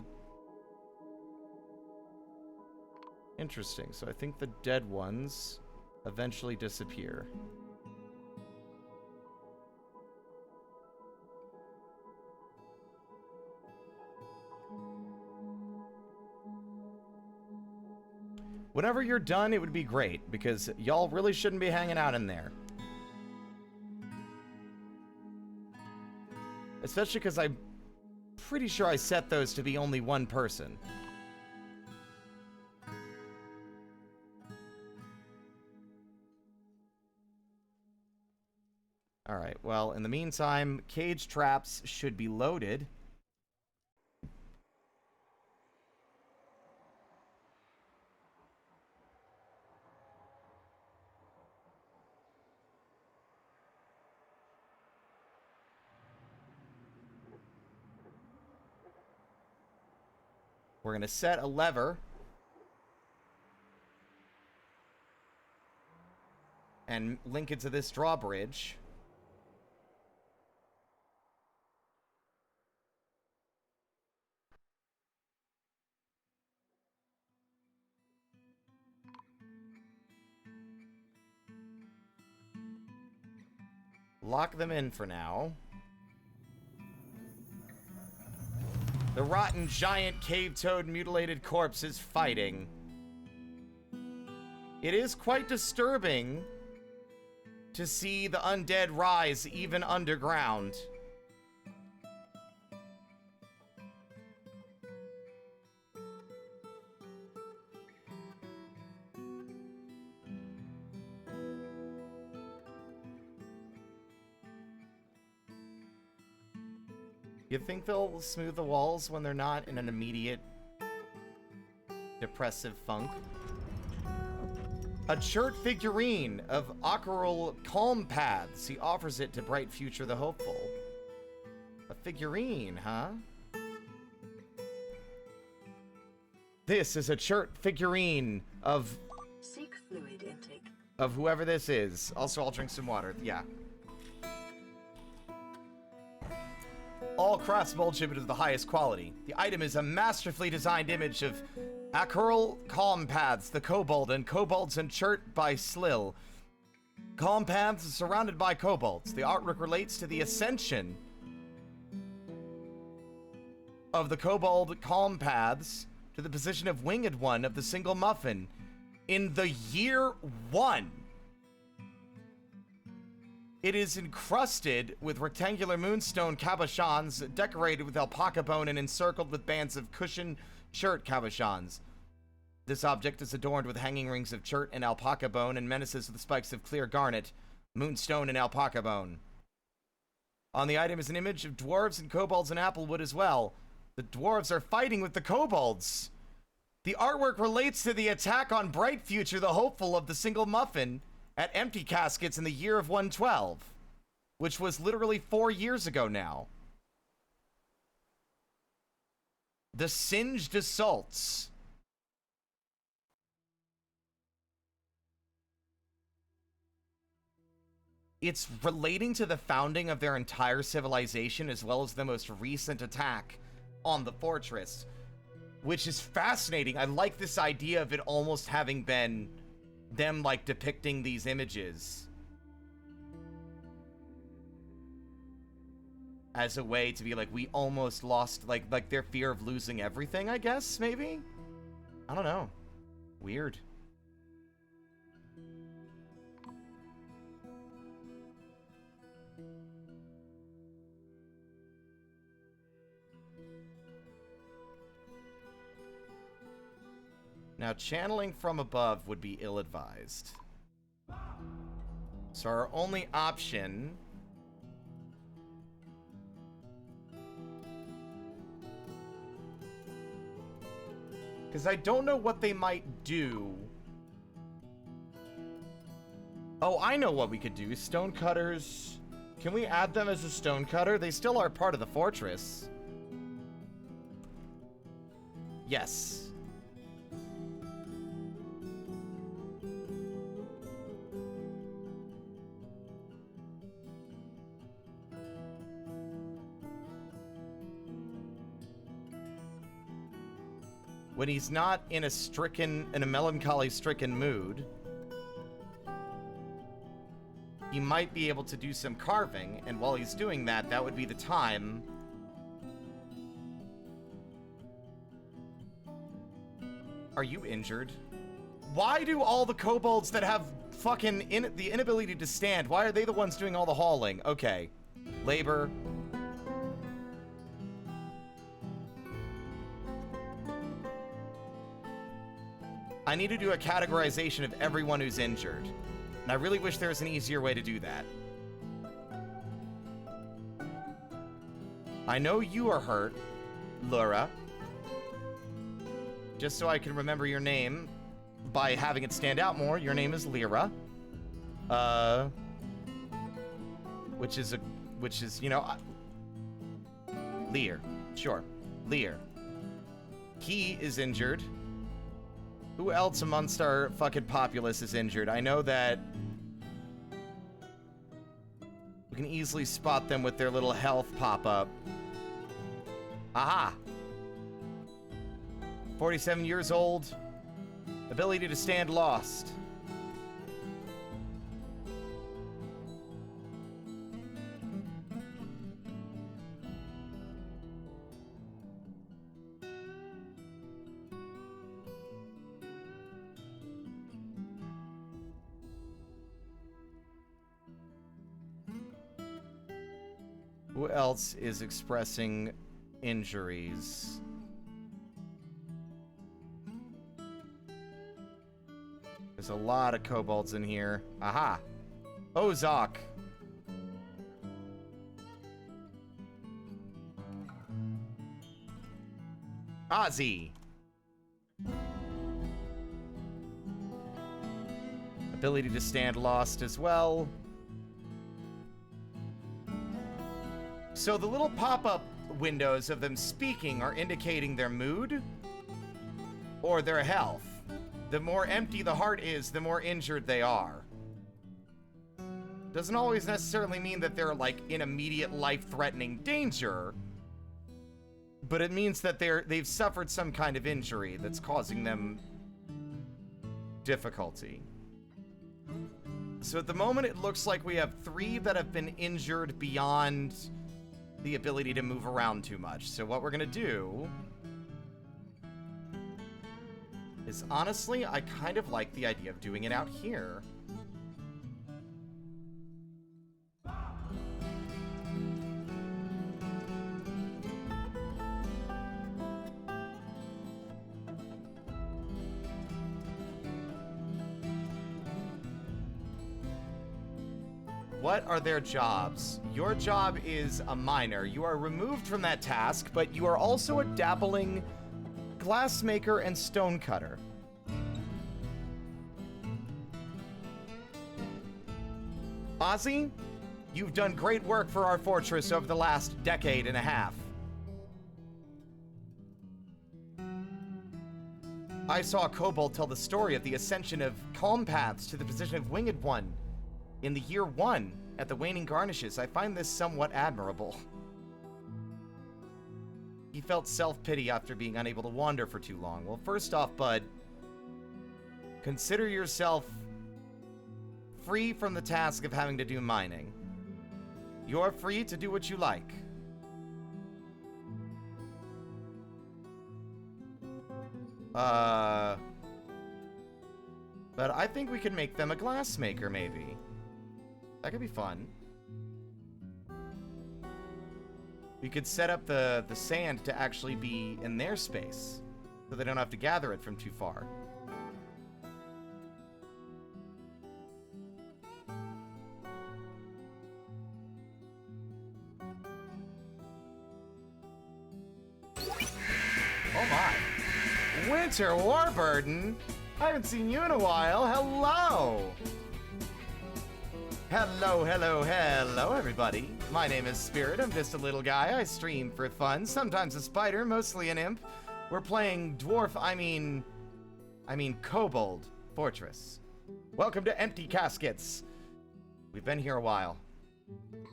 Interesting. So I think the dead ones eventually disappear. Whenever you're done, it would be great, because y'all really shouldn't be hanging out in there. Especially because I'm pretty sure I set those to be only one person. Alright, well, in the meantime, cage traps should be loaded. We're going to set a lever. And link it to this drawbridge. Lock them in for now. The rotten giant cave-toad mutilated corpse is fighting. It is quite disturbing to see the undead rise even underground. You think they'll smooth the walls when they're not in an immediate depressive funk? A chert figurine of Ockeral Calm Paths. He offers it to Bright Future the Hopeful. A figurine, huh? This is a chert figurine of... Seek fluid intake. Of whoever this is. Also, I'll drink some water. Yeah. All craftsmanship of the highest quality. The item is a masterfully designed image of Acurl Calm Paths, the kobold, and kobolds and chert by Slill. Calm Paths is surrounded by kobolds. The artwork relates to the ascension of the kobold Calm Paths to the position of Winged One of the Single Muffin in the year 1. It is encrusted with rectangular moonstone cabochons, decorated with alpaca bone and encircled with bands of cushion chert cabochons. This object is adorned with hanging rings of chert and alpaca bone and menaces with spikes of clear garnet, moonstone, and alpaca bone. On the item is an image of dwarves and kobolds and applewood as well. The dwarves are fighting with the kobolds. The artwork relates to the attack on Bright Future the Hopeful of the Single Muffin at Emptycaskets in the year of 112, which was literally 4 years ago now. The Singed Assaults. It's relating to the founding of their entire civilization as well as the most recent attack on the fortress, which is fascinating. I like this idea of it almost having been them, like, depicting these images as a way to be like, we almost lost, like their fear of losing everything, I guess, maybe? I don't know. Weird. Now, channeling from above would be ill-advised. So our only option... because I don't know what they might do. Oh, I know what we could do. Stonecutters. Can we add them as a stonecutter? They still are part of the fortress. Yes. When he's not in a melancholy-stricken mood, he might be able to do some carving, and while he's doing that, that would be the time. Are you injured? Why do all the kobolds that have fucking the inability to stand, why are they the ones doing all the hauling? Okay. Labor. I need to do a categorization of everyone who's injured. And I really wish there was an easier way to do that. I know you are hurt, Laura. Just so I can remember your name by having it stand out more, your name is Lyra. Which is, you know... Lear. Sure. Lear. He is injured. Who else amongst our fucking populace is injured? I know that we can easily spot them with their little health pop-up. Aha! 47 years old. Ability to stand lost. Who else is expressing injuries? There's a lot of kobolds in here. Aha! Ozok! Ozzy! Ability to stand lost as well. So the little pop-up windows of them speaking are indicating their mood or their health. The more empty the heart is, the more injured they are. Doesn't always necessarily mean that they're, like, in immediate life-threatening danger, but it means that they've suffered some kind of injury that's causing them difficulty. So at the moment, it looks like we have 3 that have been injured beyond the ability to move around too much. So what we're gonna do is, honestly, I kind of like the idea of doing it out here. What are their jobs? Your job is a miner. You are removed from that task, but you are also a dabbling glassmaker and stonecutter. Ozzy, you've done great work for our fortress over the last decade and a half. I saw a kobold tell the story of the ascension of calm paths to the position of winged one in the year 1 at the Waning Garnishes. I find this somewhat admirable. He felt self-pity after being unable to wander for too long. Well, first off, bud, consider yourself free from the task of having to do mining. You're free to do what you like. But I think we could make them a glassmaker, maybe. That could be fun. We could set up the sand to actually be in their space, so they don't have to gather it from too far. Oh my. Winter Warburton! I haven't seen you in a while. Hello! Hello, hello, hello, everybody. My name is Spirit. I'm just a little guy. I stream for fun. Sometimes a spider, mostly an imp. We're playing Kobold Fortress. Welcome to Emptycaskets. We've been here a while.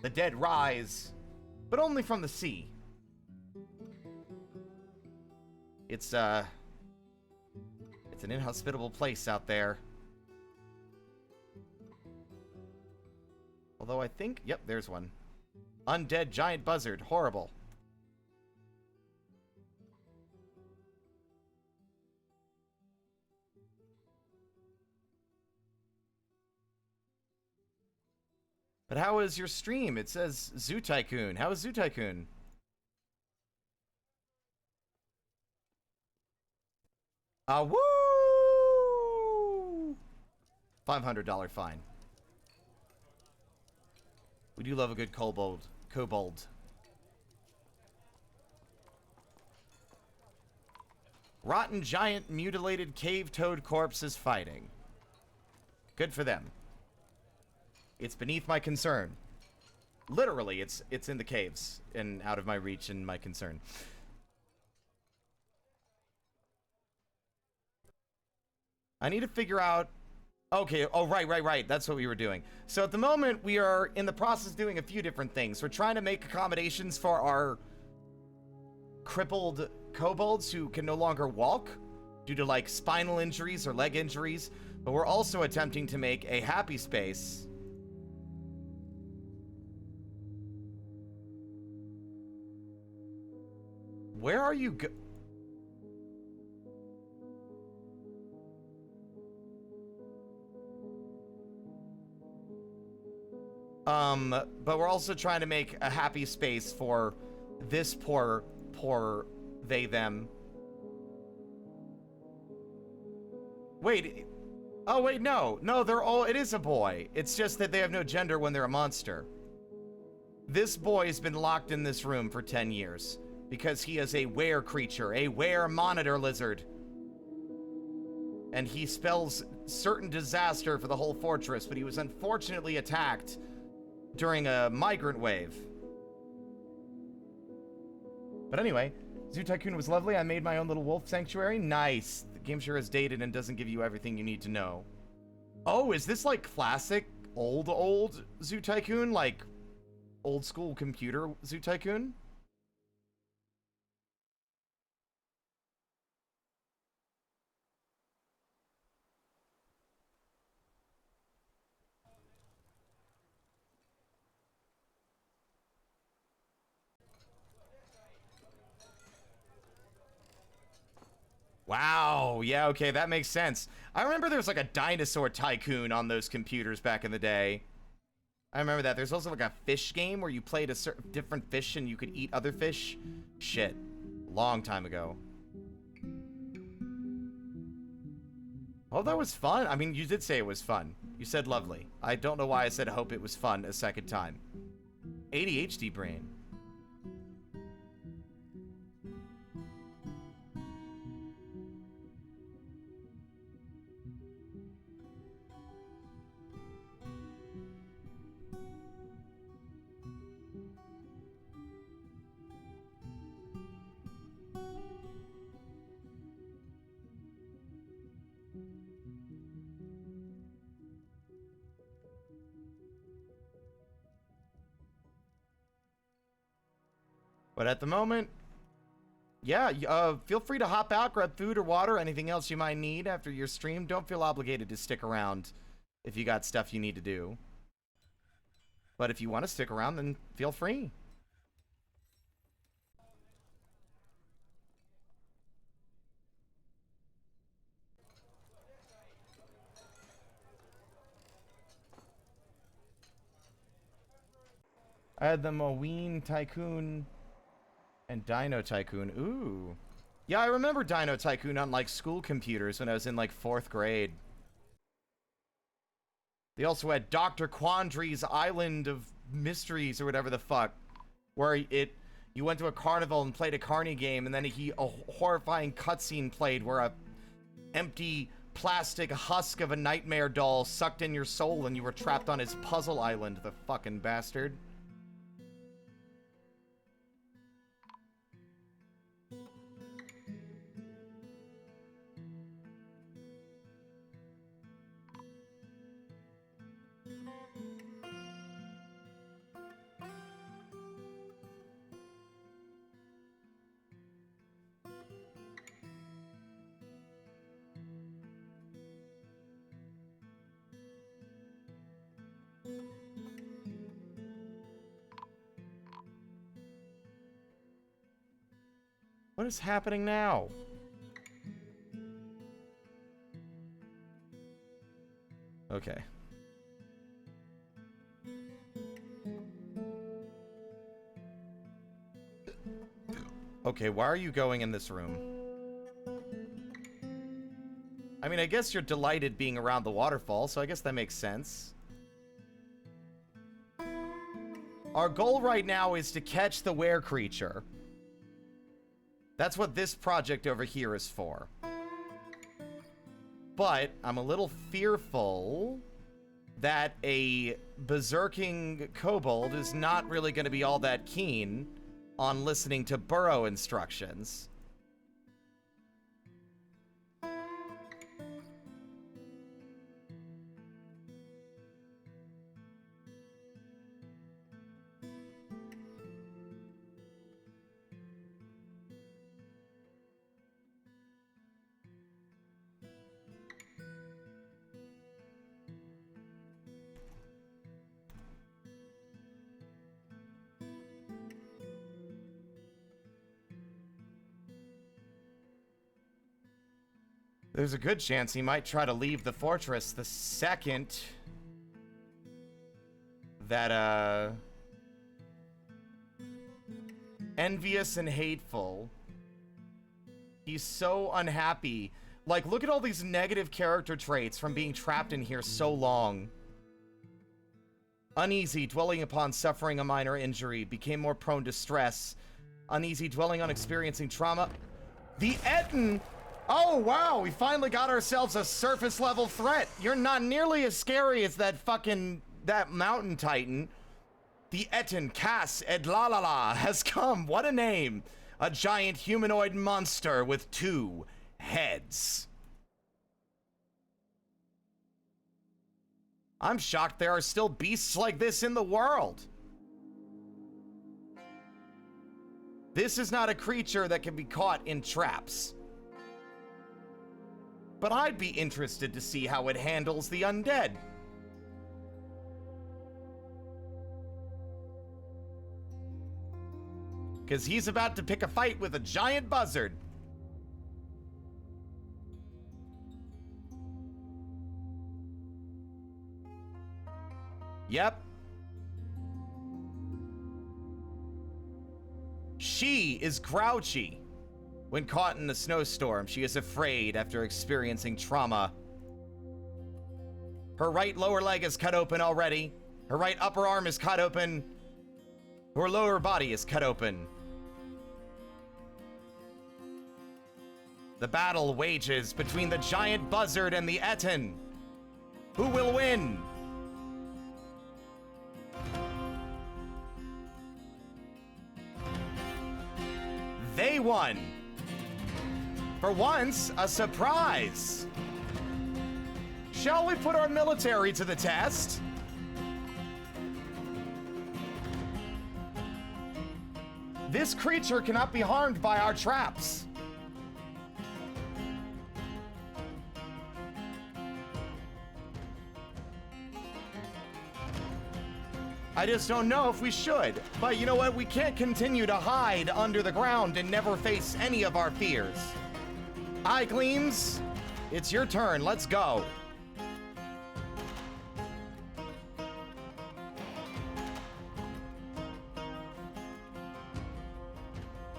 The dead rise, but only from the sea. It's an inhospitable place out there. Although I think, yep, there's one. Undead giant buzzard, horrible. But how is your stream? It says Zoo Tycoon. How is Zoo Tycoon? Woo! $500 fine. We do love a good kobold. Rotten giant mutilated cave toad corpses fighting. Good for them. It's beneath my concern. Literally, it's in the caves and out of my reach and my concern. I need to figure out... Okay, oh, right. That's what we were doing. So at the moment, we are in the process of doing a few different things. We're trying to make accommodations for our crippled kobolds who can no longer walk due to, like, spinal injuries or leg injuries. But we're also attempting to make a happy space. Where are you go- but we're also trying to make a happy space for this poor they, them. Wait, oh wait, no, they're all, it is a boy. It's just that they have no gender when they're a monster. This boy's been locked in this room for 10 years because he is a were creature, a were monitor lizard. And he spells certain disaster for the whole fortress, but he was unfortunately attacked during a migrant wave. But anyway, Zoo Tycoon was lovely. I made my own little wolf sanctuary. Nice. The game sure is dated and doesn't give you everything you need to know. Oh, is this like classic old Zoo Tycoon? Like old school computer Zoo Tycoon? Wow, yeah, okay, that makes sense. I remember there was like a dinosaur tycoon on those computers back in the day. I remember that. There's also like a fish game where you played a certain different fish and you could eat other fish. Shit, long time ago. Oh, that was fun. I mean, you did say it was fun. You said lovely. I don't know why I said hope it was fun a second time. ADHD brain. But at the moment, yeah, feel free to hop out, grab food or water, anything else you might need after your stream. Don't feel obligated to stick around if you got stuff you need to do. But if you want to stick around, then feel free. I had the Moween Tycoon and Dino Tycoon. Ooh. Yeah, I remember Dino Tycoon on, like, school computers when I was in, like, 4th grade. They also had Dr. Quandary's Island of Mysteries or whatever the fuck, where you went to a carnival and played a carny game, and then a horrifying cutscene played where a empty plastic husk of a nightmare doll sucked in your soul and you were trapped on his puzzle island, the fucking bastard. What is happening now? Okay. Okay, why are you going in this room? I mean, I guess you're delighted being around the waterfall, so I guess that makes sense. Our goal right now is to catch the were creature. That's what this project over here is for. But I'm a little fearful that a berserking kobold is not really going to be all that keen on listening to burrow instructions. There's a good chance he might try to leave the fortress the second that, envious and hateful. He's so unhappy. Like, look at all these negative character traits from being trapped in here so long. Uneasy, dwelling upon suffering a minor injury, became more prone to stress. Uneasy, dwelling on experiencing trauma. The Etten! Oh, wow, we finally got ourselves a surface-level threat. You're not nearly as scary as that mountain titan. The Etten Cass Edlalala has come. What a name. A giant humanoid monster with 2 heads. I'm shocked there are still beasts like this in the world. This is not a creature that can be caught in traps. But I'd be interested to see how it handles the undead. Because he's about to pick a fight with a giant buzzard. Yep. She is grouchy. When caught in the snowstorm, she is afraid after experiencing trauma. Her right lower leg is cut open already. Her right upper arm is cut open. Her lower body is cut open. The battle wages between the giant buzzard and the Etten. Who will win? They won. For once, a surprise. Shall we put our military to the test? This creature cannot be harmed by our traps. I just don't know if we should. But you know what? We can't continue to hide under the ground and never face any of our fears. Eye Gleams, it's your turn. Let's go.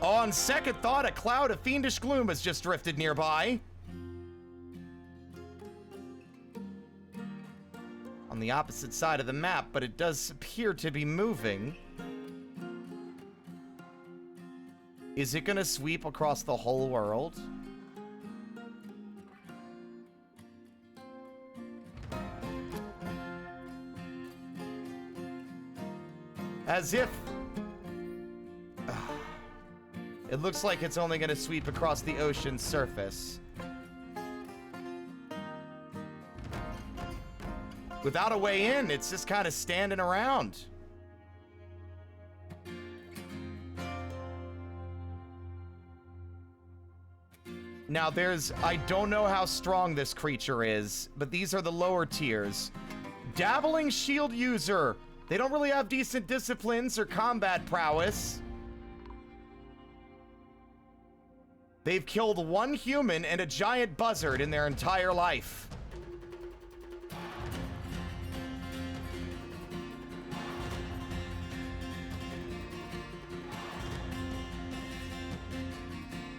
On second thought, a cloud of fiendish gloom has just drifted nearby. On the opposite side of the map, but it does appear to be moving. Is it gonna sweep across the whole world? As if... It looks like it's only gonna sweep across the ocean's surface. Without a way in, it's just kind of standing around. Now I don't know how strong this creature is, but these are the lower tiers. Dabbling shield user. They don't really have decent disciplines or combat prowess. They've killed 1 human and a giant buzzard in their entire life.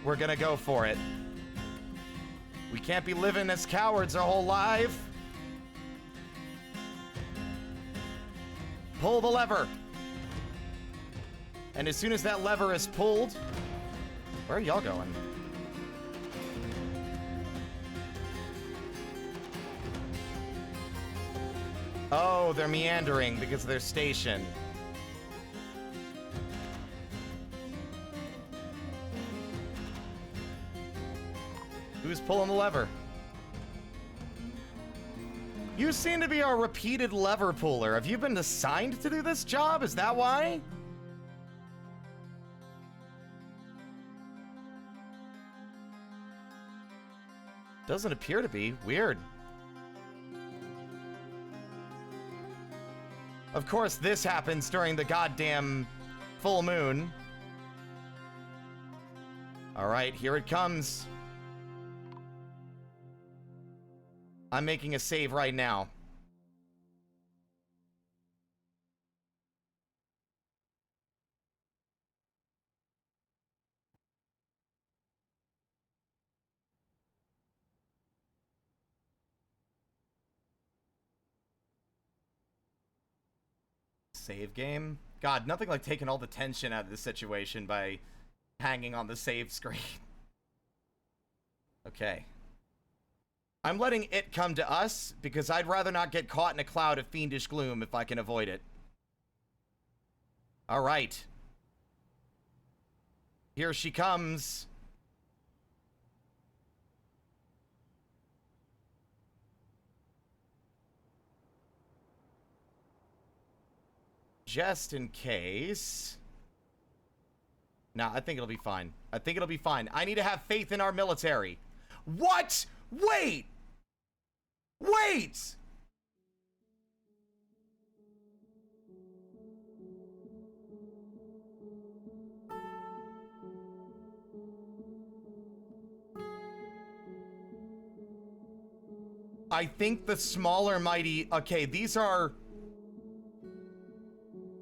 We're gonna go for it. We can't be living as cowards our whole life. Pull the lever. And as soon as that lever is pulled... Where are y'all going? Oh, they're meandering because of their station. Who's pulling the lever? You seem to be our repeated lever puller. Have you been assigned to do this job? Is that why? Doesn't appear to be. Weird. Of course, this happens during the goddamn full moon. All right, here it comes. I'm making a save right now. Save game? God, nothing like taking all the tension out of the situation by hanging on the save screen. Okay. I'm letting it come to us because I'd rather not get caught in a cloud of fiendish gloom if I can avoid it. All right. Here she comes. Just in case. Nah, I think it'll be fine. I think it'll be fine. I need to have faith in our military. What? Wait! Wait! I think the smaller mighty... Okay, these are...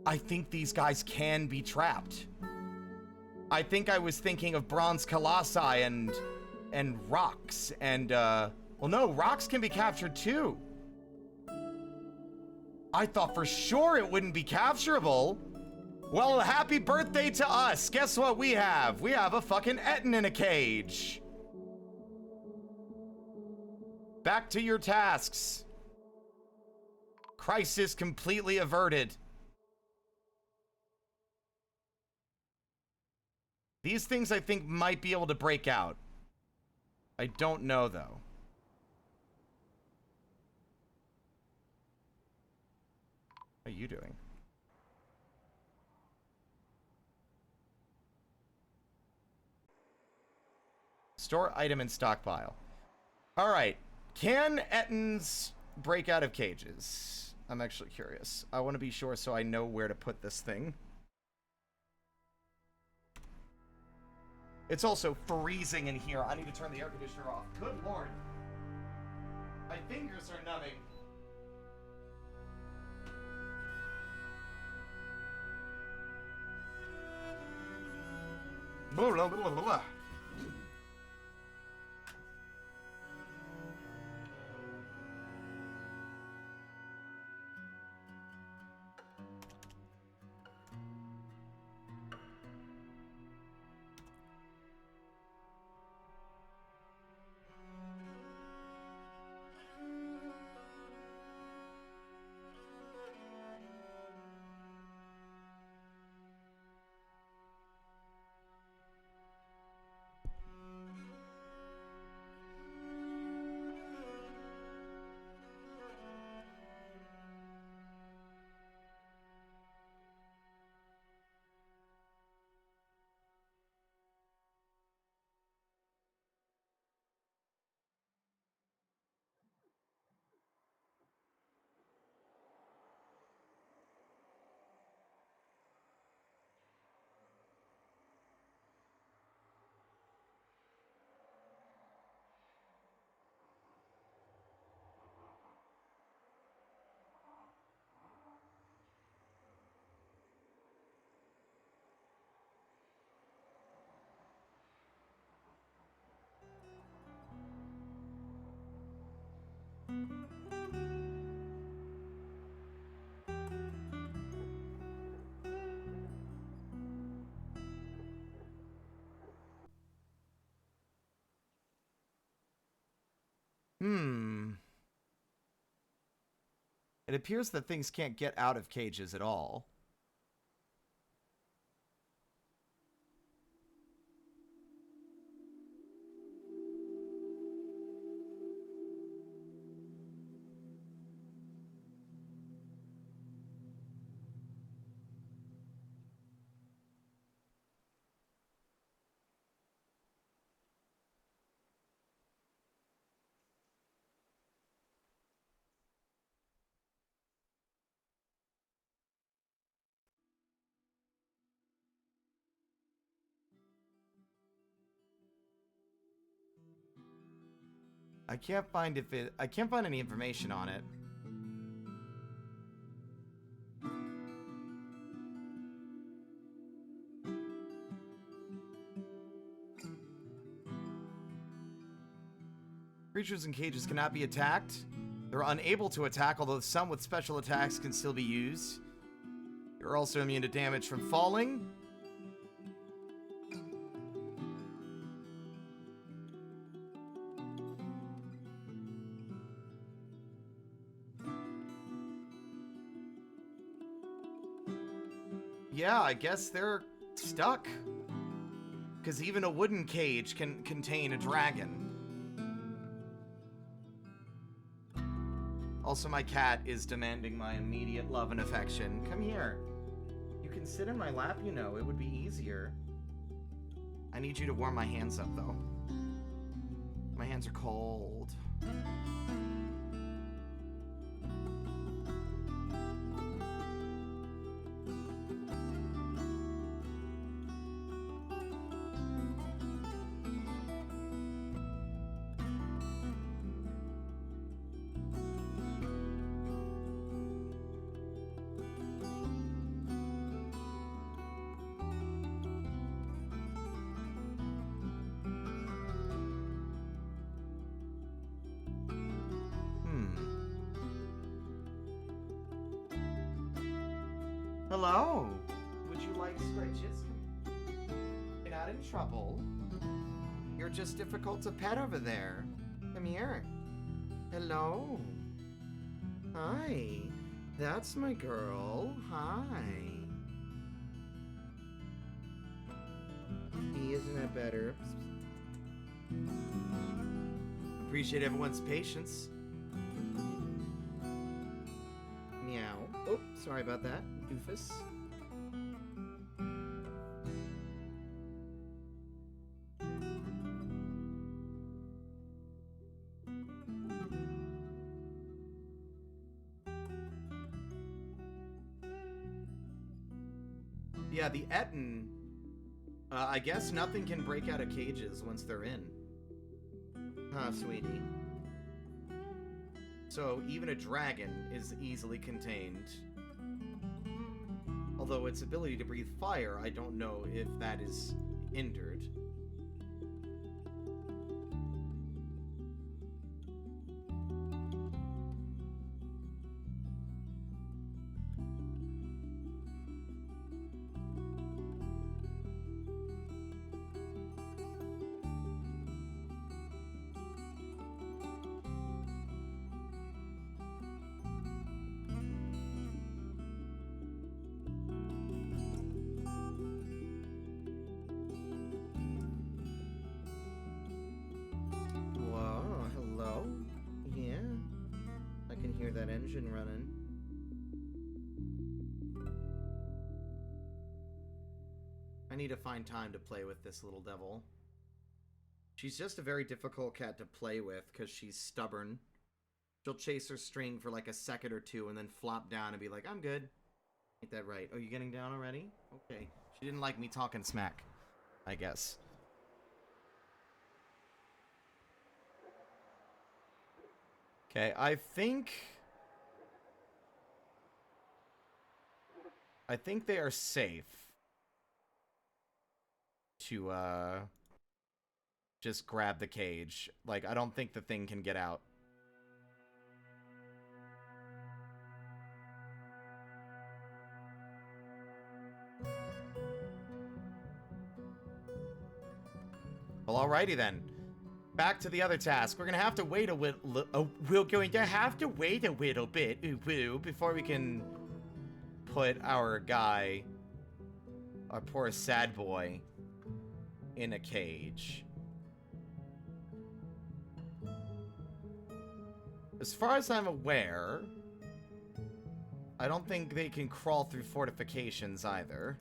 I think these guys can be trapped. I think I was thinking of bronze colossi and rocks and well no, rocks can be captured too. I thought for sure it wouldn't be capturable. Well, happy birthday to us. Guess what we have? We have a fucking Etten in a cage. Back to your tasks. Crisis completely averted. These things I think might be able to break out. I don't know though. What are you doing? Store item in stockpile. All right. Can Ettins break out of cages? I'm actually curious. I want to be sure so I know where to put this thing. It's also freezing in here. I need to turn the air conditioner off. Good lord. My fingers are numbing. Blah, blah, blah, blah, blah. It appears that things can't get out of cages at all. I can't find I can't find any information on it. Creatures in cages cannot be attacked. They're unable to attack, although some with special attacks can still be used. You're also immune to damage from falling. Yeah, I guess they're stuck. Because even a wooden cage can contain a dragon. Also, my cat is demanding my immediate love and affection. Come here. You can sit in my lap, you know. It would be easier. I need you to warm my hands up, though. My hands are cold. Hello. Would you like scratches? You're not in trouble. You're just difficult to pet over there. Come here. Hello. Hi. That's my girl. Hi. Isn't that better? Appreciate everyone's patience. Meow. Oh, sorry about that, doofus. Yeah, the Etten, I guess nothing can break out of cages once they're in. Huh, sweetie. So even a dragon is easily contained. Although its ability to breathe fire, I don't know if that is hindered. That engine running. I need to find time to play with this little devil. She's just a very difficult cat to play with because she's stubborn. She'll chase her string for like a second or two and then flop down and be like, I'm good. Ain't that right? Oh, you getting down already? Okay. She didn't like me talking smack, I guess. Okay, I think they are safe to just grab the cage. Like, I don't think the thing can get out. Well, alrighty then. Back to the other task. We're gonna have to wait we're going to have to wait a little bit, before we can put our guy, our poor sad boy, in a cage. As far as I'm aware, I don't think they can crawl through fortifications either.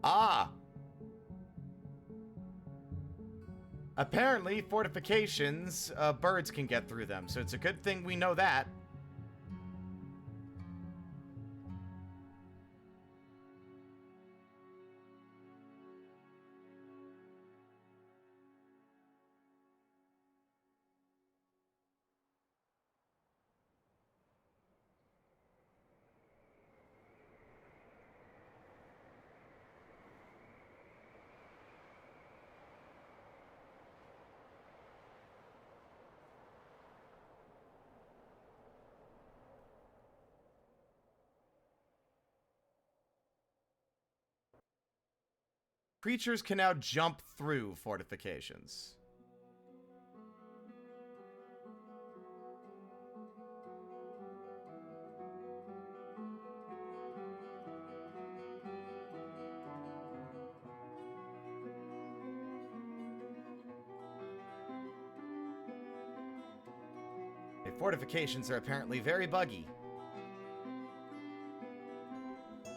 Ah! Apparently, fortifications, birds can get through them, so it's a good thing we know that. Creatures can now jump through fortifications. The fortifications are apparently very buggy.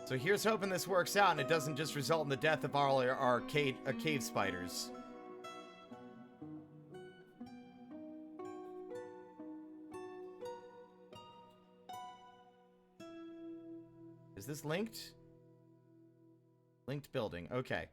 So here's hoping this works out and it doesn't just result in the death of all our cave spiders. Is this linked? Linked building. Okay.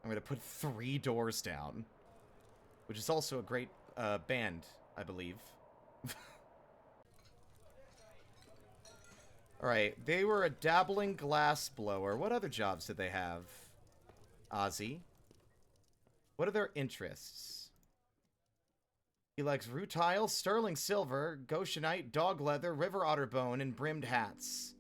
I'm gonna put 3 doors down, which is also a great band, I believe. Alright, they were a dabbling glass blower. What other jobs did they have? Ozzy. What are their interests? He likes rutile, sterling silver, goshenite, dog leather, river otter bone, and brimmed hats.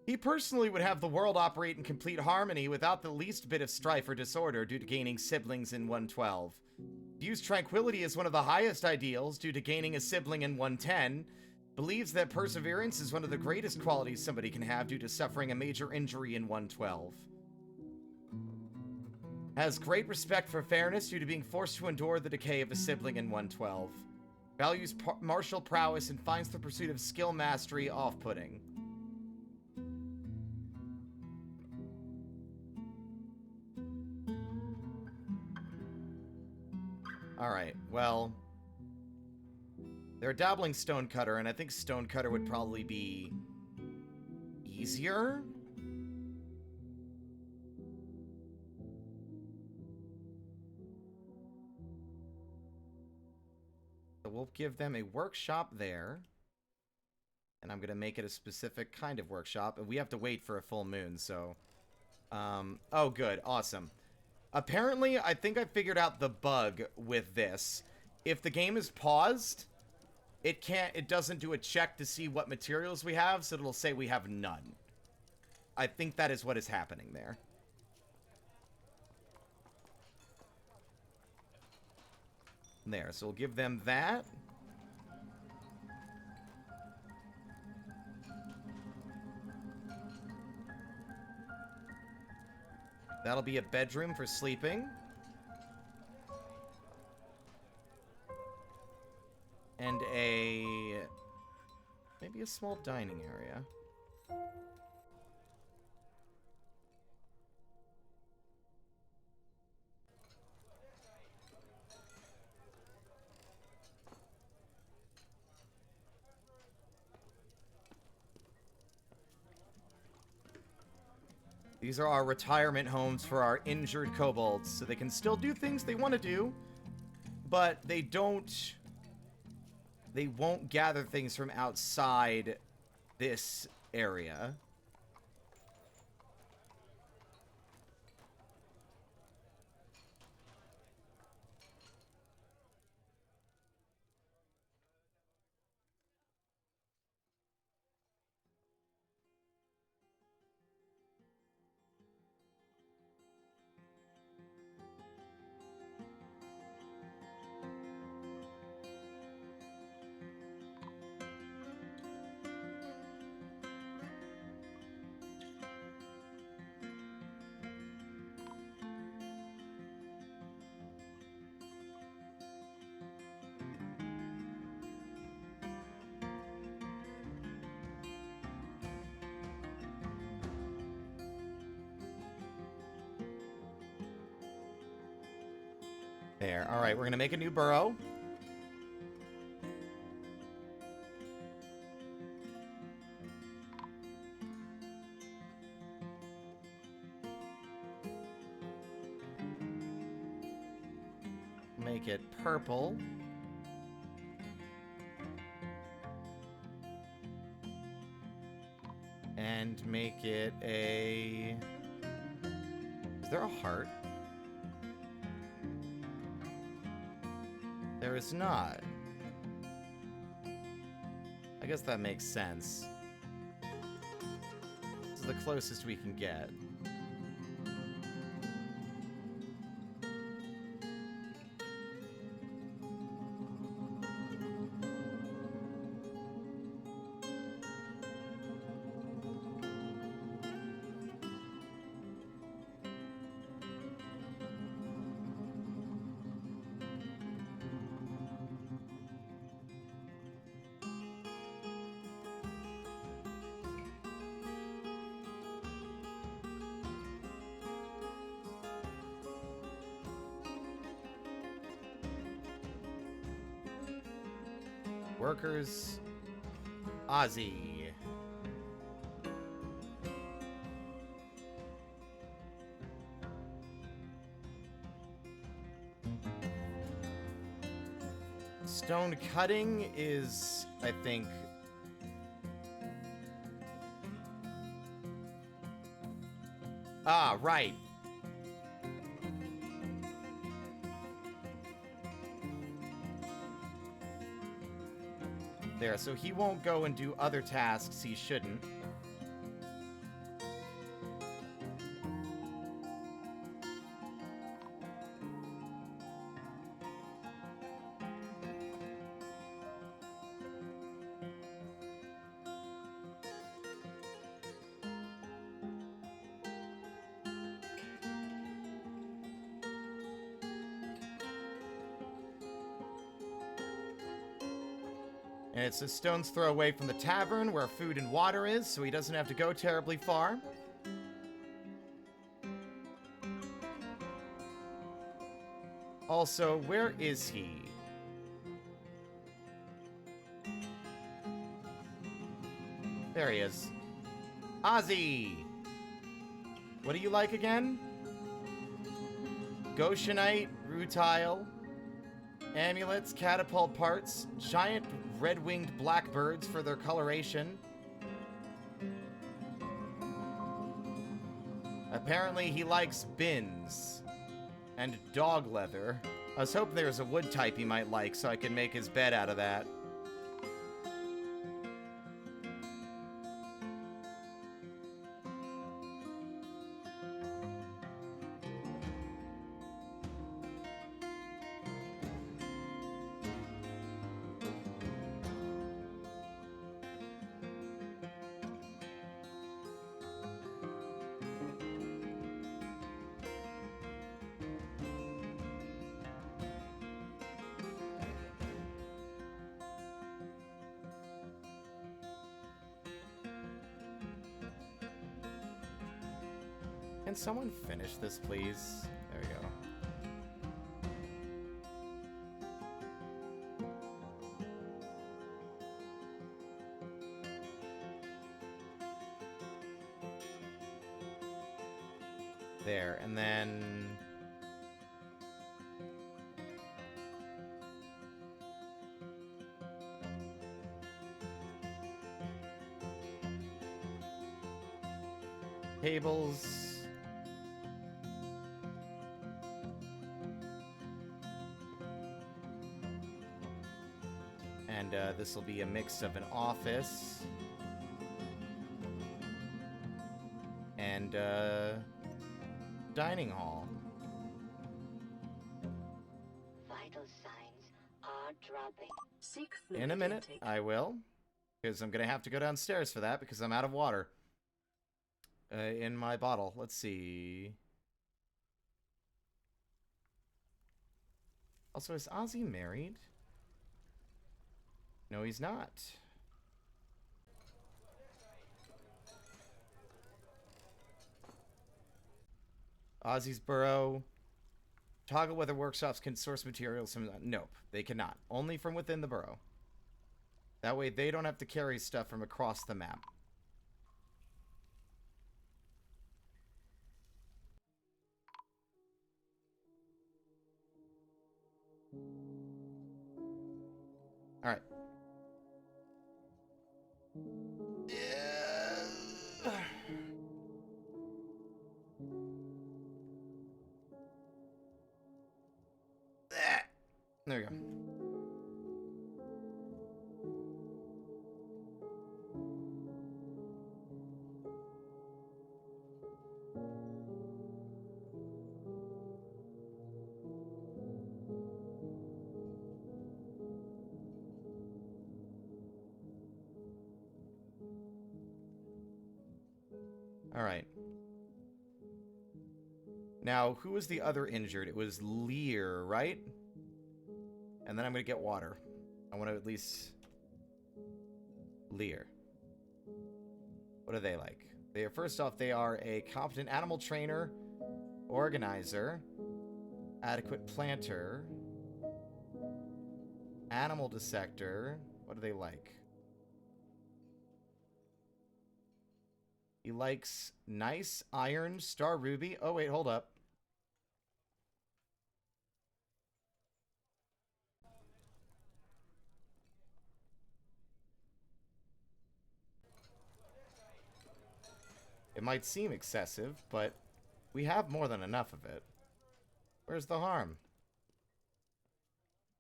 He personally would have the world operate in complete harmony without the least bit of strife or disorder due to gaining siblings in 112. Views tranquility as one of the highest ideals due to gaining a sibling in 110. Believes that perseverance is one of the greatest qualities somebody can have due to suffering a major injury in 112. Has great respect for fairness due to being forced to endure the decay of a sibling in 112. Values martial prowess and finds the pursuit of skill mastery off-putting. Alright, well... they're a dabbling stonecutter, and I think stonecutter would probably be... easier? So we'll give them a workshop there. And I'm gonna make it a specific kind of workshop, and we have to wait for a full moon, so... oh, good. Awesome. Apparently, I think I figured out the bug with this. If the game is paused, it doesn't do a check to see what materials we have, so it'll say we have none. I think that is what is happening there. There, so we'll give them that. That'll be a bedroom for sleeping. And maybe a small dining area. These are our retirement homes for our injured kobolds, so they can still do things they want to do, but they won't gather things from outside this area. There. Alright, we're gonna make a new burrow. Make it purple. And make it a... Is there a heart? There is not. I guess that makes sense. This is the closest we can get. Workers, Ozzy. Stone cutting is, I think... Ah, right. There, so he won't go and do other tasks he shouldn't. And it's a stone's throw away from the tavern where food and water is, so he doesn't have to go terribly far. Also, where is he? There he is. Ozzy! What do you like again? Goshenite, rutile, amulets, catapult parts, giant red-winged blackbirds for their coloration. Apparently he likes bins. And dog leather. I was hoping there was a wood type he might like so I could make his bed out of that. Can someone finish this, please? There we go. There, and then... tables... And this will be a mix of an office and dining hall. Vital signs are dropping. Seek fluid In a minute, intake. I will. Because I'm going to have to go downstairs for that because I'm out of water in my bottle. Let's see. Also, is Ozzy married? No, he's not. Ozzy's burrow. Toggle whether workshops can source materials from... Nope, they cannot. Only from within the borough. That way they don't have to carry stuff from across the map. Alright. There we go. Alright. Now, who was the other injured? It was Lear, right? And then I'm going to get water. I want to at least... Lear. What are they like? They are, first off, they are a competent animal trainer, organizer, adequate planter, animal dissector. What do they like? He likes nice, iron, star ruby. Oh, wait, hold up. It might seem excessive, but we have more than enough of it. Where's the harm?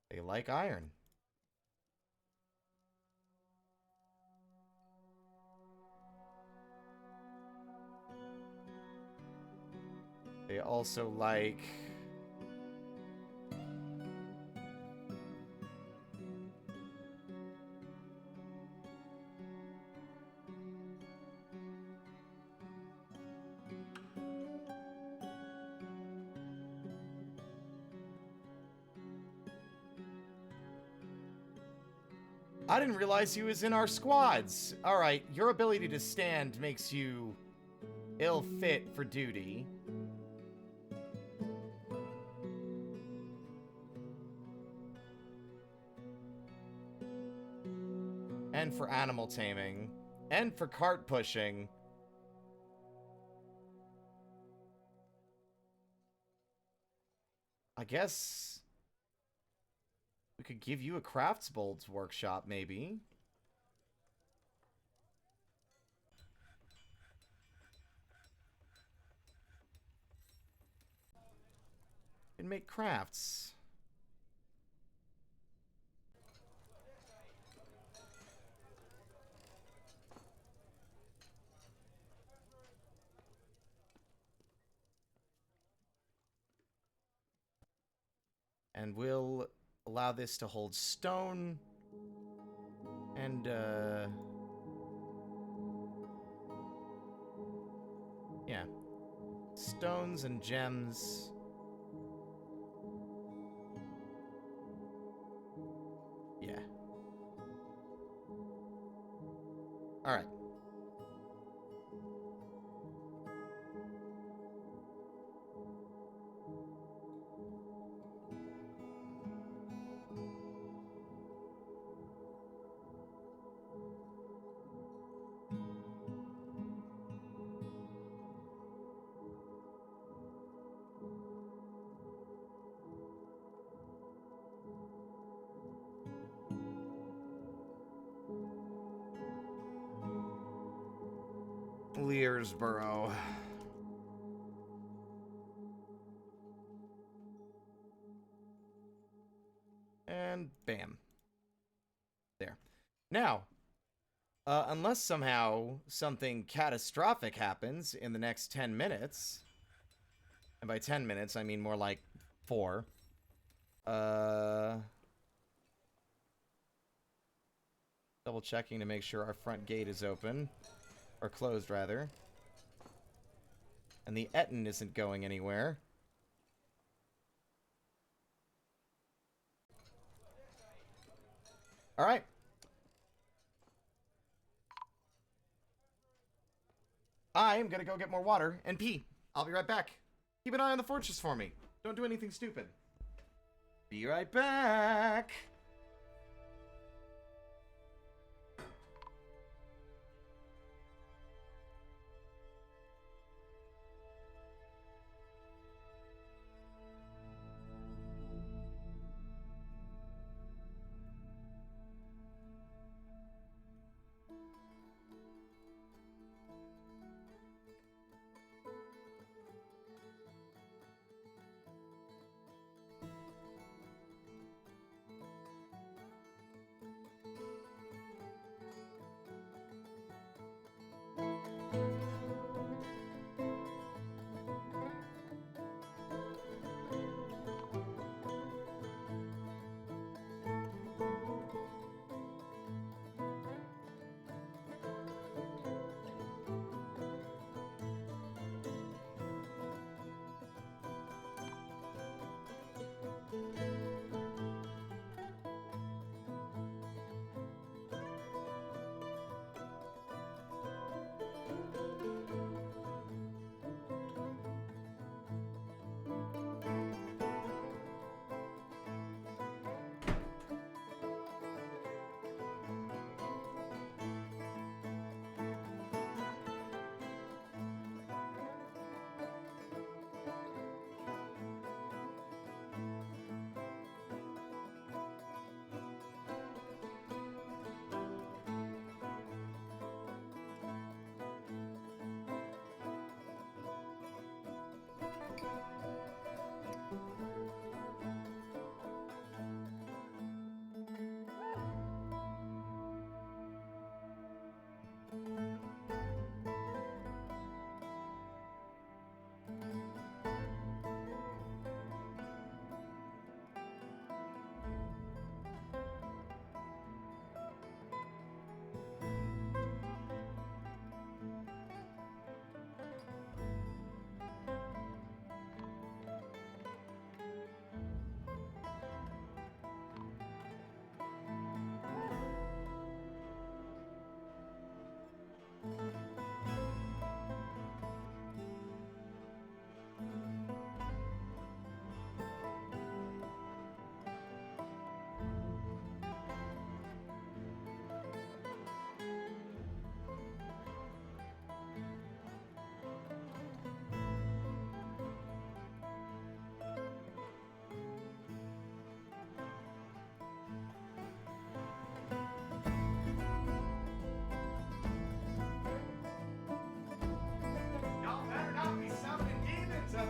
They like iron. They also like... I didn't realize he was in our squads. Alright, your ability to stand makes you ill-fit for duty. And for animal taming. And for cart pushing. I guess... we could give you a craftsbolts workshop, maybe. And make crafts. And we'll allow this to hold stone. And, yeah. Stones and gems. Yeah. Alright. Learsboro. And bam. There. Now, unless somehow something catastrophic happens in the next 10 minutes, and by 10 minutes I mean more like 4, double checking to make sure our front gate is open. Or closed, rather. And the Etten isn't going anywhere. Alright. I'm gonna go get more water and pee. I'll be right back. Keep an eye on the fortress for me. Don't do anything stupid. Be right back.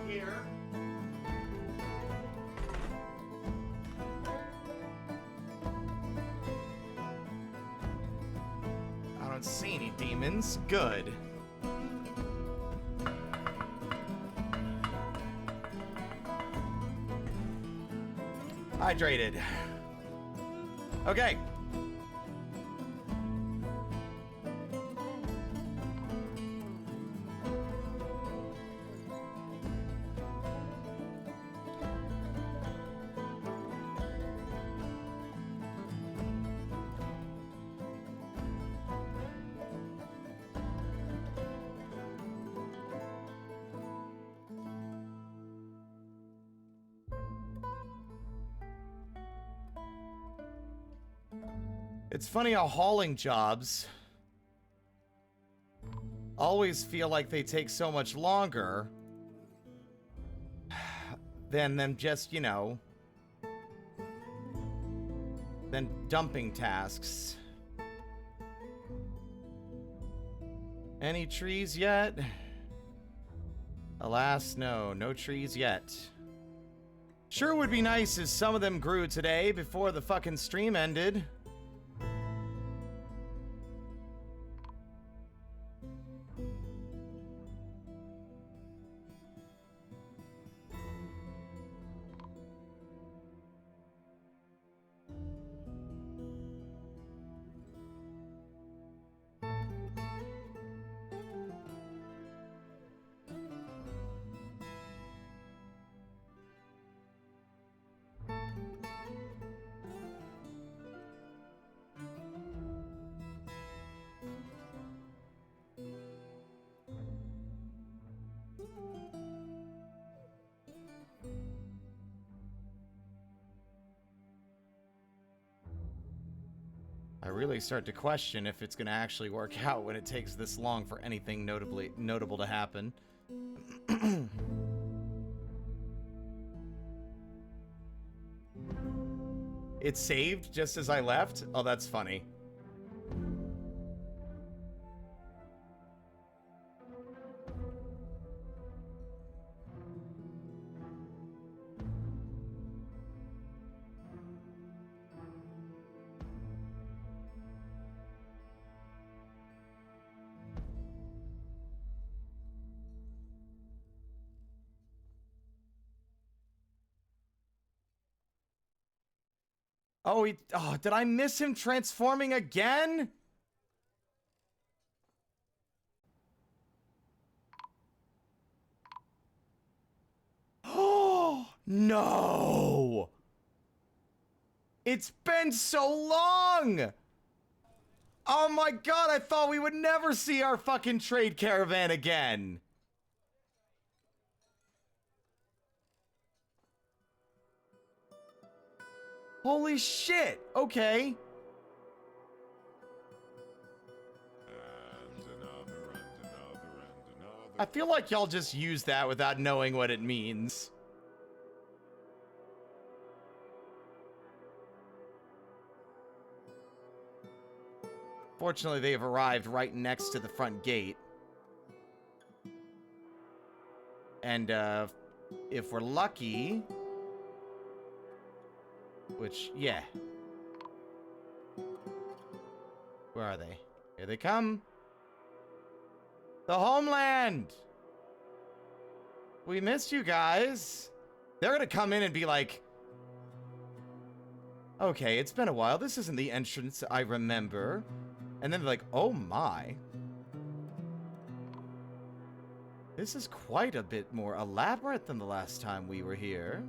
Here. I don't see any demons. Good. Hydrated. Okay. It's funny how hauling jobs always feel like they take so much longer than them just, you know, than dumping tasks. Any trees yet? Alas, no. No trees yet. Sure would be nice if some of them grew today before the fucking stream ended. I really start to question if it's going to actually work out when it takes this long for anything notable to happen. It saved just as I left? Oh, that's funny. Oh, did I miss him transforming again? Oh, no. It's been so long. Oh my god, I thought we would never see our fucking trade caravan again. Holy shit. Okay. I feel like y'all just use that without knowing what it means. Fortunately, they've arrived right next to the front gate. And, if we're lucky... Which, yeah. Where are they? Here they come. The homeland! We missed you guys. They're gonna come in and be like... Okay, it's been a while. This isn't the entrance I remember. And then they're like, oh my. This is quite a bit more elaborate than the last time we were here.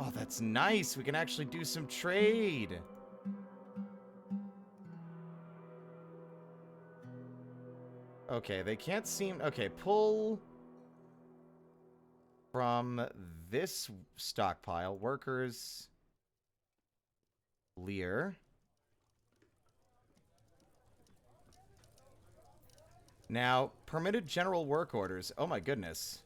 Oh, that's nice. We can actually do some trade. Okay, they can't seem... Okay, pull from this stockpile. Workers... Lear. Now, permitted general work orders. Oh my goodness.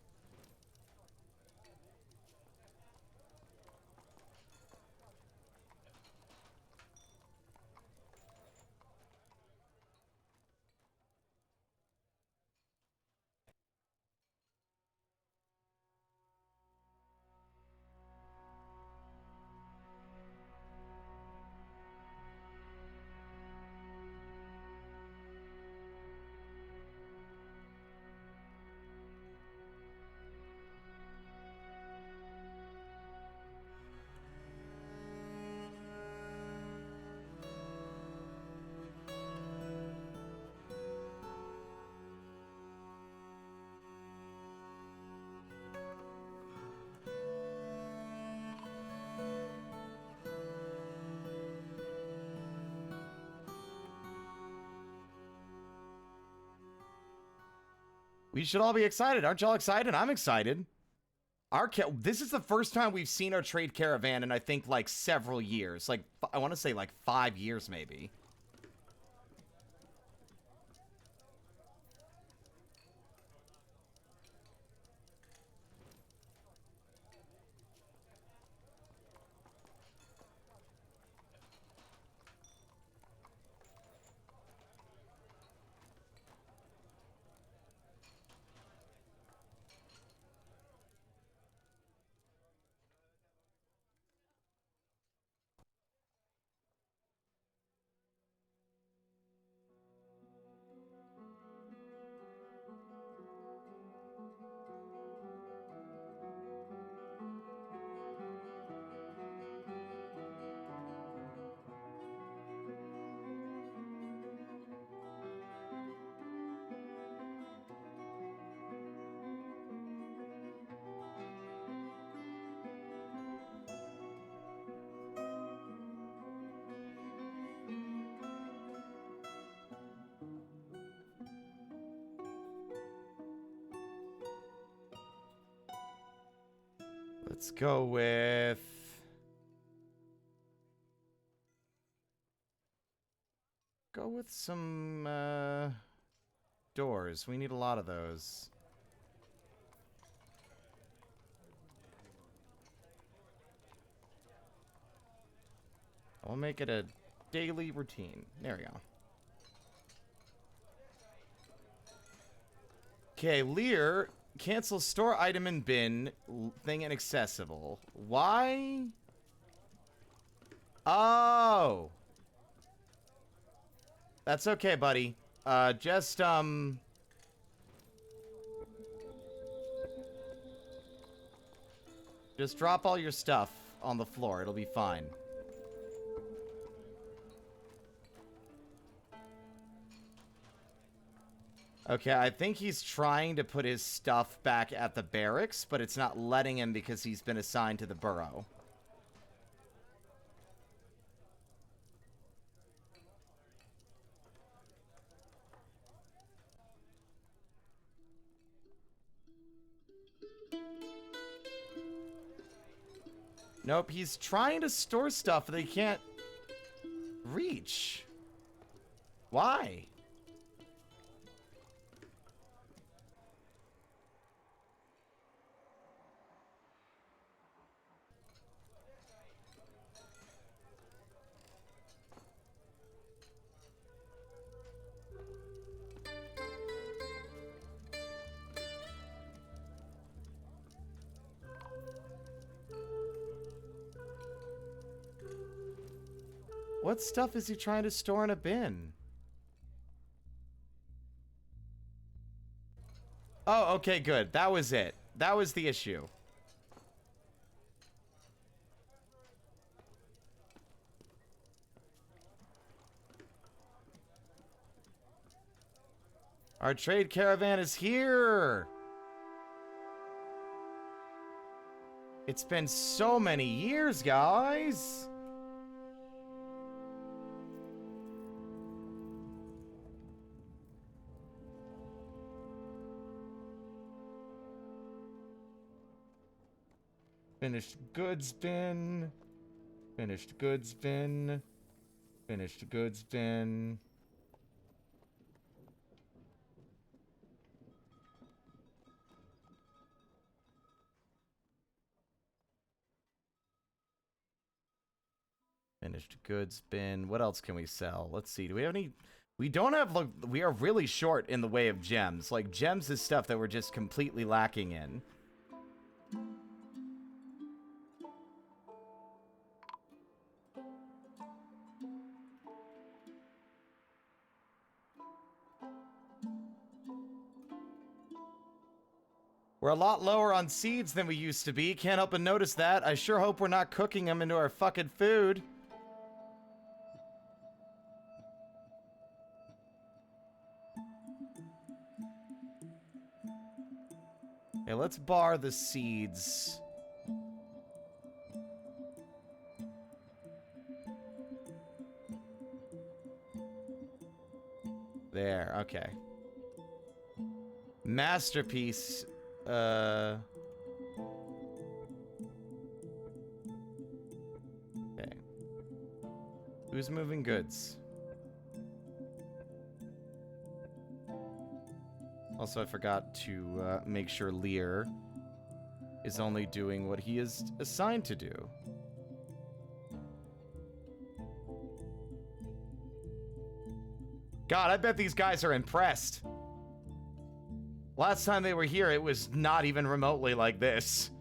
We should all be excited. Aren't y'all excited? I'm excited. This is the first time we've seen our trade caravan in, I think, like, several years. Like, I want to say, like, 5 years, maybe. Let's go with... Go with some, doors. We need a lot of those. I'll make it a daily routine. There we go. Okay, Lear, cancel store item in bin, thing inaccessible. Why? Oh! That's okay, buddy. Just drop all your stuff on the floor. It'll be fine. Okay, I think he's trying to put his stuff back at the barracks, but it's not letting him because he's been assigned to the burrow. Nope, he's trying to store stuff that he can't reach. Why? What stuff is he trying to store in a bin? Oh, okay, good. That was it. That was the issue. Our trade caravan is here! It's been so many years, guys! Finished goods bin. Finished goods bin. Finished goods bin. Finished goods bin. What else can we sell? Let's see. Do we have any... We don't have... Look, we are really short in the way of gems. Like, gems is stuff that we're just completely lacking in. We're a lot lower on seeds than we used to be. Can't help but notice that. I sure hope we're not cooking them into our fucking food. Okay, let's bar the seeds. There, okay. Masterpiece. Okay. Who's moving goods? Also, I forgot to make sure Lear is only doing what he is assigned to do. God, I bet these guys are impressed. Last time they were here, it was not even remotely like this.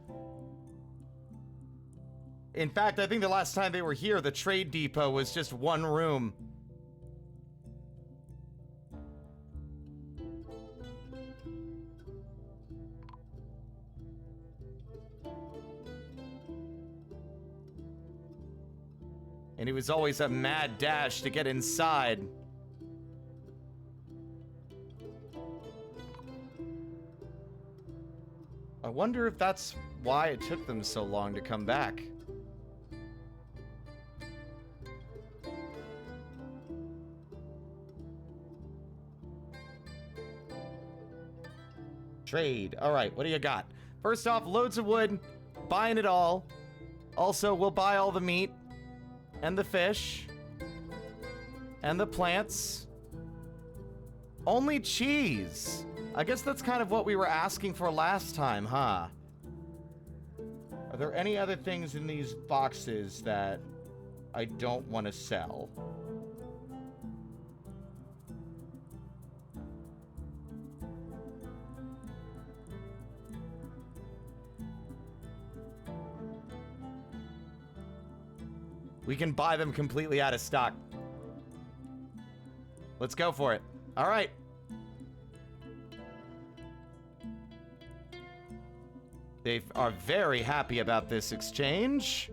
In fact, I think the last time they were here, the trade depot was just one room. And it was always a mad dash to get inside. I wonder if that's why it took them so long to come back. Trade. All right, what do you got? First off, loads of wood. Buying it all. Also, we'll buy all the meat and the fish and the plants. Only cheese. I guess that's kind of what we were asking for last time, huh? Are there any other things in these boxes that I don't want to sell? We can buy them completely out of stock. Let's go for it. All right. They are very happy about this exchange.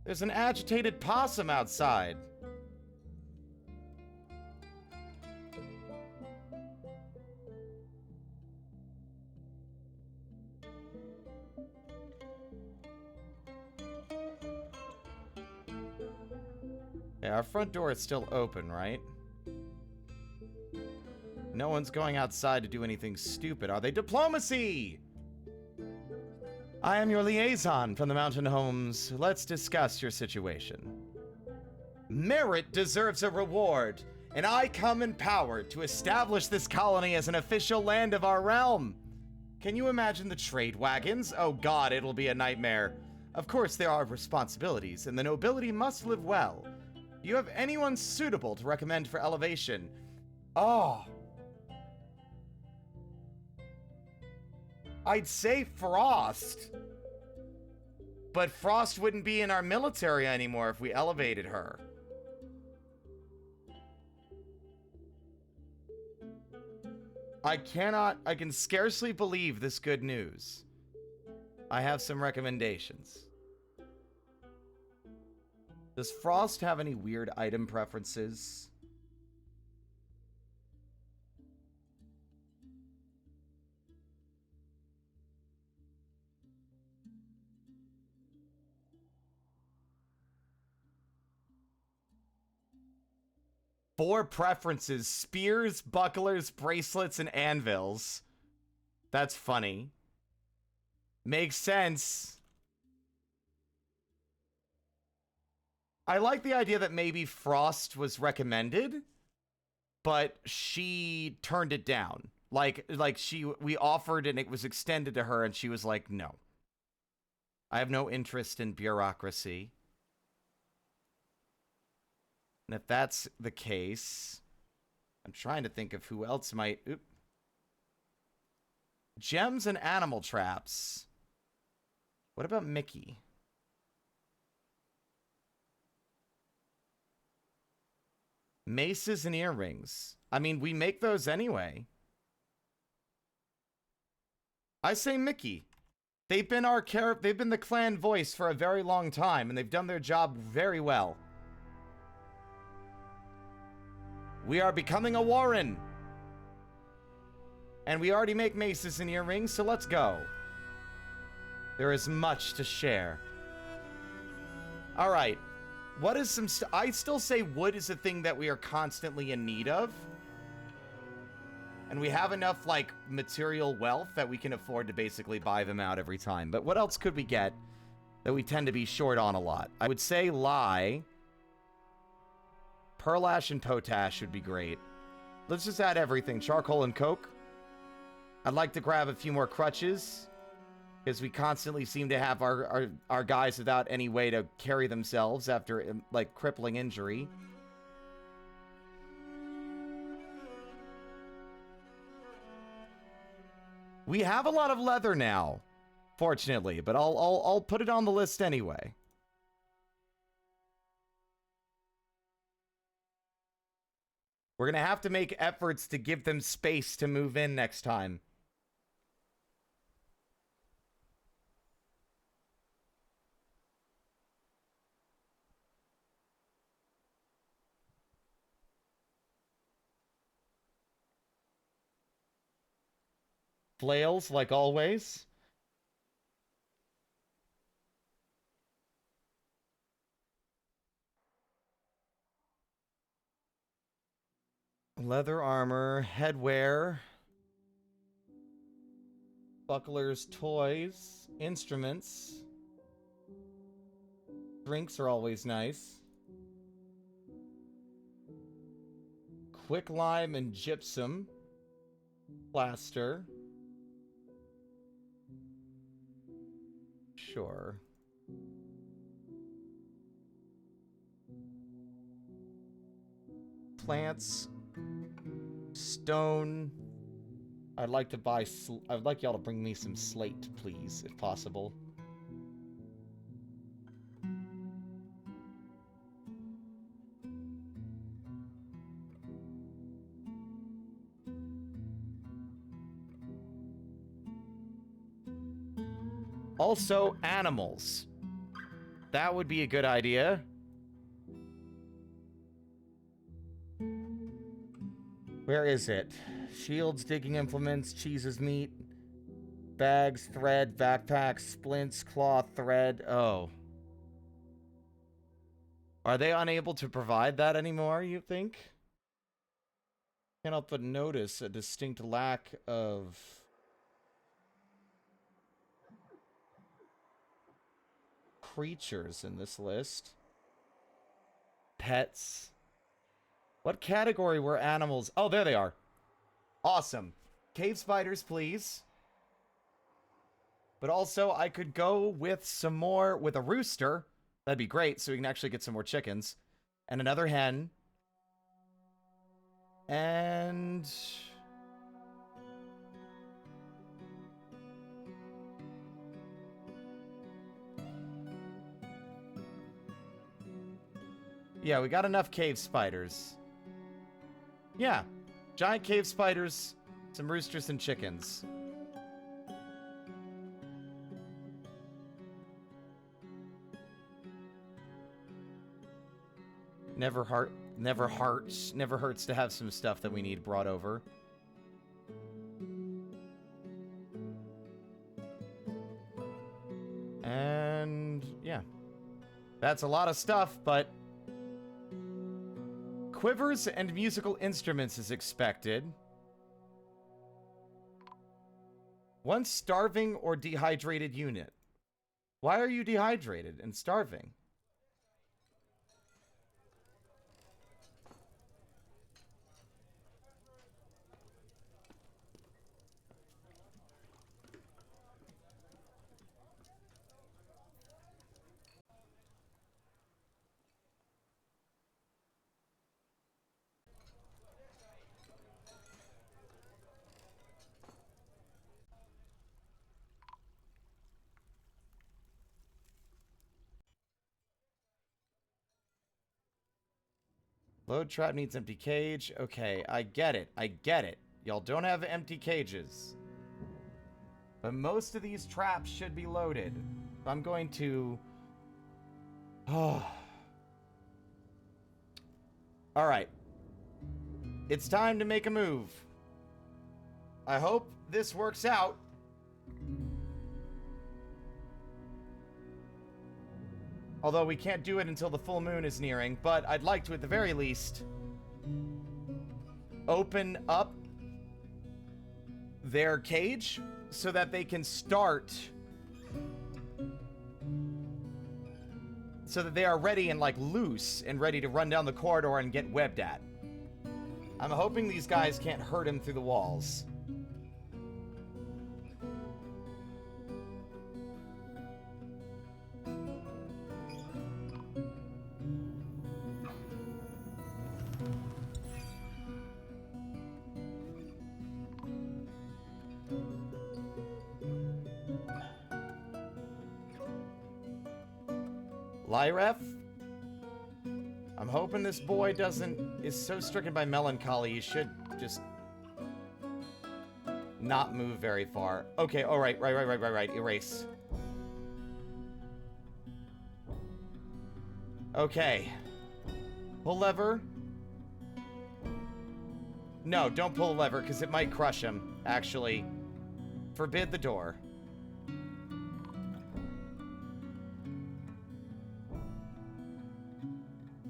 There's an agitated possum outside. Yeah, our front door is still open, right? No one's going outside to do anything stupid, are they? Diplomacy! I am your liaison from the Mountain Homes. Let's discuss your situation. Merit deserves a reward, and I come empowered to establish this colony as an official land of our realm. Can you imagine the trade wagons? Oh god, it'll be a nightmare. Of course, there are responsibilities, and the nobility must live well. Do you have anyone suitable to recommend for elevation? Oh. I'd say Frost. But Frost wouldn't be in our military anymore if we elevated her. I can scarcely believe this good news. I have some recommendations. Does Frost have any weird item preferences? Four preferences: spears, bucklers, bracelets, and anvils. That's funny. Makes sense. I like the idea that maybe Frost was recommended, but she turned it down. We offered and it was extended to her and she was like, no. I have no interest in bureaucracy. And if that's the case, I'm trying to think of who else might... Oop. Gems and animal traps. What about Mickey? Maces and earrings. I mean, we make those anyway. I say Mickey. They've been the clan voice for a very long time, and they've done their job very well. We are becoming a warren. And we already make maces and earrings, so let's go. There is much to share. All right. What is some... I still say wood is a thing that we are constantly in need of. And we have enough, like, material wealth that we can afford to basically buy them out every time. But what else could we get that we tend to be short on a lot? I would say lye. Pearl ash and potash would be great. Let's just add everything. Charcoal and coke. I'd like to grab a few more crutches, because we constantly seem to have our guys without any way to carry themselves after, like, crippling injury. We have a lot of leather now, fortunately, but I'll put it on the list anyway. We're gonna have to make efforts to give them space to move in next time. Flails, like always. Leather armor, headwear. Bucklers, toys, instruments. Drinks are always nice. Quicklime and gypsum. Plaster. Sure. Plants. Stone. I'd like to buy... I'd like y'all to bring me some slate, please, if possible. Also, animals. That would be a good idea. Where is it? Shields, digging implements, cheeses, meat, bags, thread, backpacks, splints, cloth, thread. Oh. Are they unable to provide that anymore, you think? Can't help but notice a distinct lack of... creatures in this list. Pets. What category were animals? Oh, there they are. Awesome. Cave spiders, please. But also, I could go with some more, with a rooster. That'd be great, so we can actually get some more chickens. And another hen. And... yeah, we got enough cave spiders. Yeah. Giant cave spiders, some roosters, and chickens. Never hurts to have some stuff that we need brought over. And yeah. That's a lot of stuff, but quivers and musical instruments is expected. One starving or dehydrated unit. Why are you dehydrated and starving? Load trap needs empty cage. Okay, I get it. I get it. Y'all don't have empty cages. But most of these traps should be loaded. I'm going to... oh. Alright. It's time to make a move. I hope this works out. Although we can't do it until the full moon is nearing, but I'd like to, at the very least, open up their cage so that they can start, so that they are ready and, like, loose and ready to run down the corridor and get webbed at. I'm hoping these guys can't hurt him through the walls. Lyref? I'm hoping this boy is so stricken by melancholy, he should just not move very far. Okay, alright, right, erase. Okay. Pull lever. No, don't pull the lever, because it might crush him, actually. Forbid the door.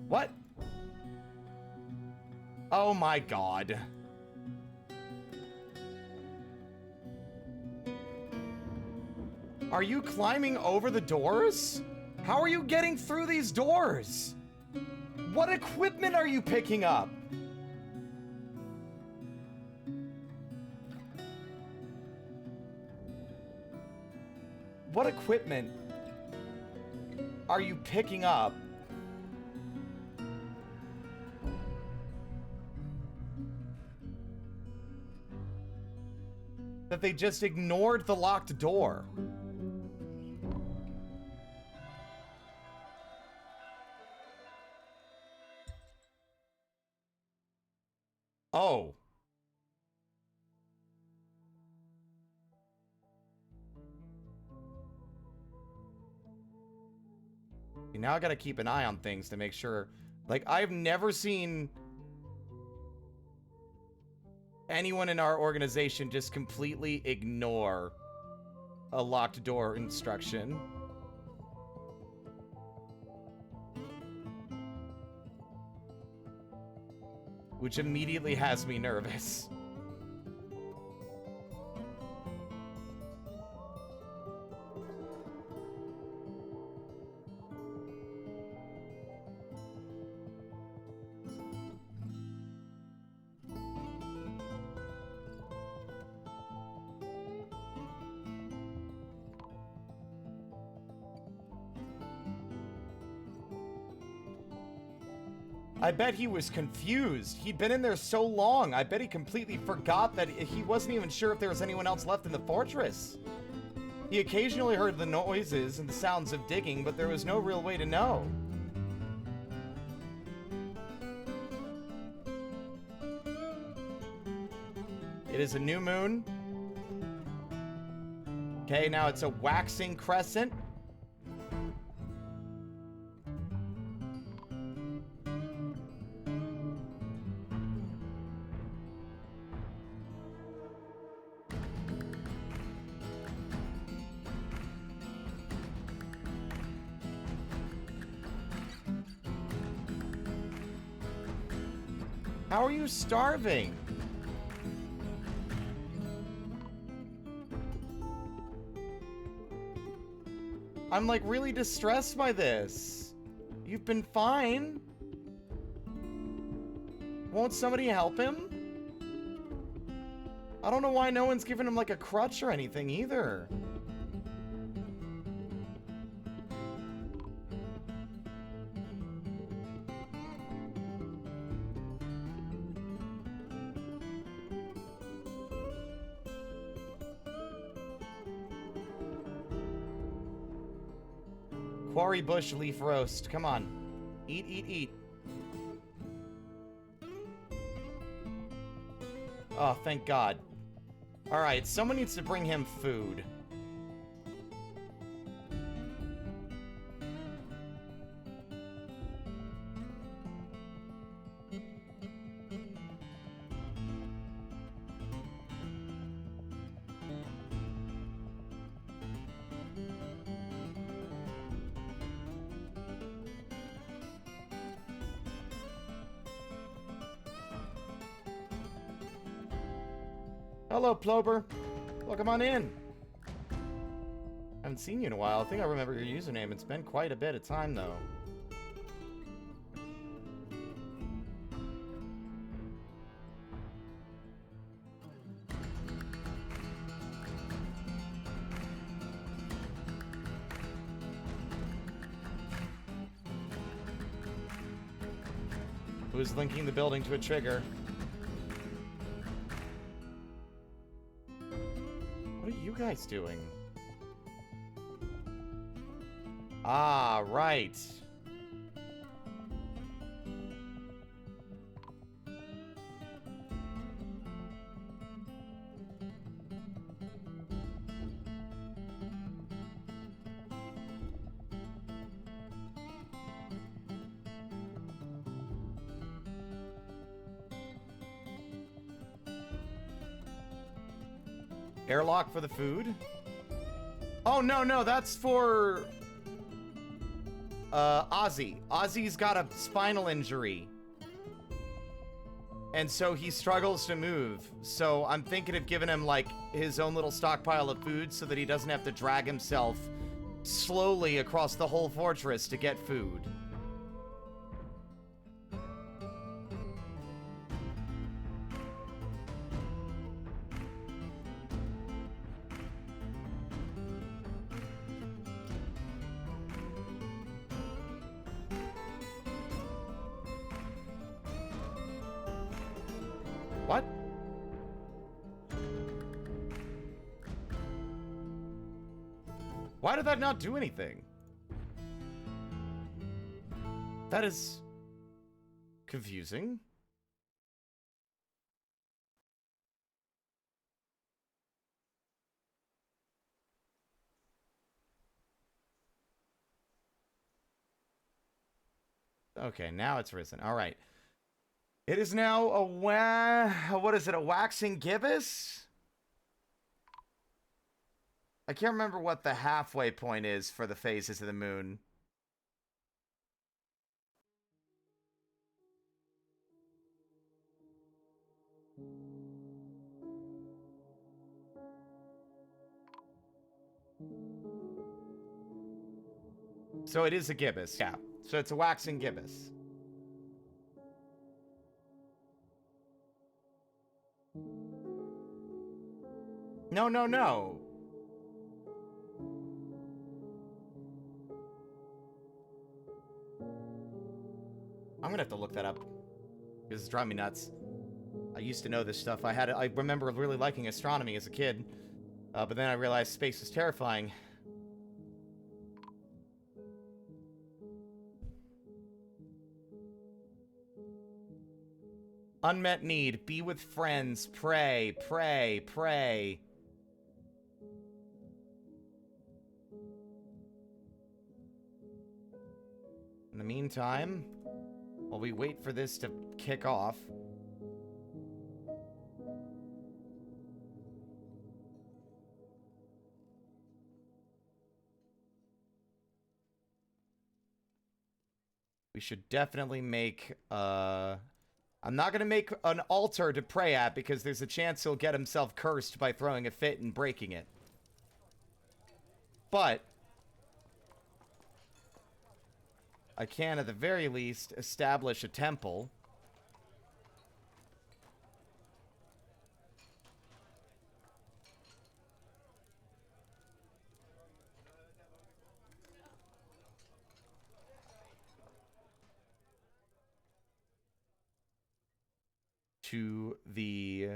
What? Oh my god. Are you climbing over the doors? How are you getting through these doors? What equipment are you picking up? What equipment are you picking up? That they just ignored the locked door. Oh. Now I gotta keep an eye on things to make sure. Like, I've never seen anyone in our organization just completely ignore a locked door instruction. Which immediately has me nervous. I bet he was confused. He'd been in there so long. I bet he completely forgot that he wasn't even sure if there was anyone else left in the fortress. He occasionally heard the noises and the sounds of digging, but there was no real way to know. It is a new moon. Okay, now it's a waxing crescent. How are you starving? I'm like really distressed by this. You've been fine. Won't somebody help him? I don't know why no one's giving him like a crutch or anything either. Quarry bush leaf roast. Come on. Eat, eat, eat. Oh, thank God. Alright, someone needs to bring him food. Hello, Plober. Welcome on in. Haven't seen you in a while. I think I remember your username. It's been quite a bit of time, though. Who's linking the building to a trigger? What are you guys doing? Ah, right. Airlock for the food? Oh, no, that's for... Ozzy. Ozzy's got a spinal injury. And so he struggles to move. So I'm thinking of giving him, like, his own little stockpile of food so that he doesn't have to drag himself slowly across the whole fortress to get food. What? Why did that not do anything? That is confusing. Okay, now it's risen. All right. It is now a what is it? A waxing gibbous? I can't remember what the halfway point is for the phases of the moon. So it is a gibbous, yeah. So it's a waxing gibbous. No, no, no. I'm gonna have to look that up. This is driving me nuts. I used to know this stuff. I remember really liking astronomy as a kid. But then I realized space is terrifying. Unmet need. Be with friends. Pray, pray, pray. In the meantime, while we wait for this to kick off, we should definitely make, I'm not going to make an altar to pray at because there's a chance he'll get himself cursed by throwing a fit and breaking it. But I can, at the very least, establish a temple. To the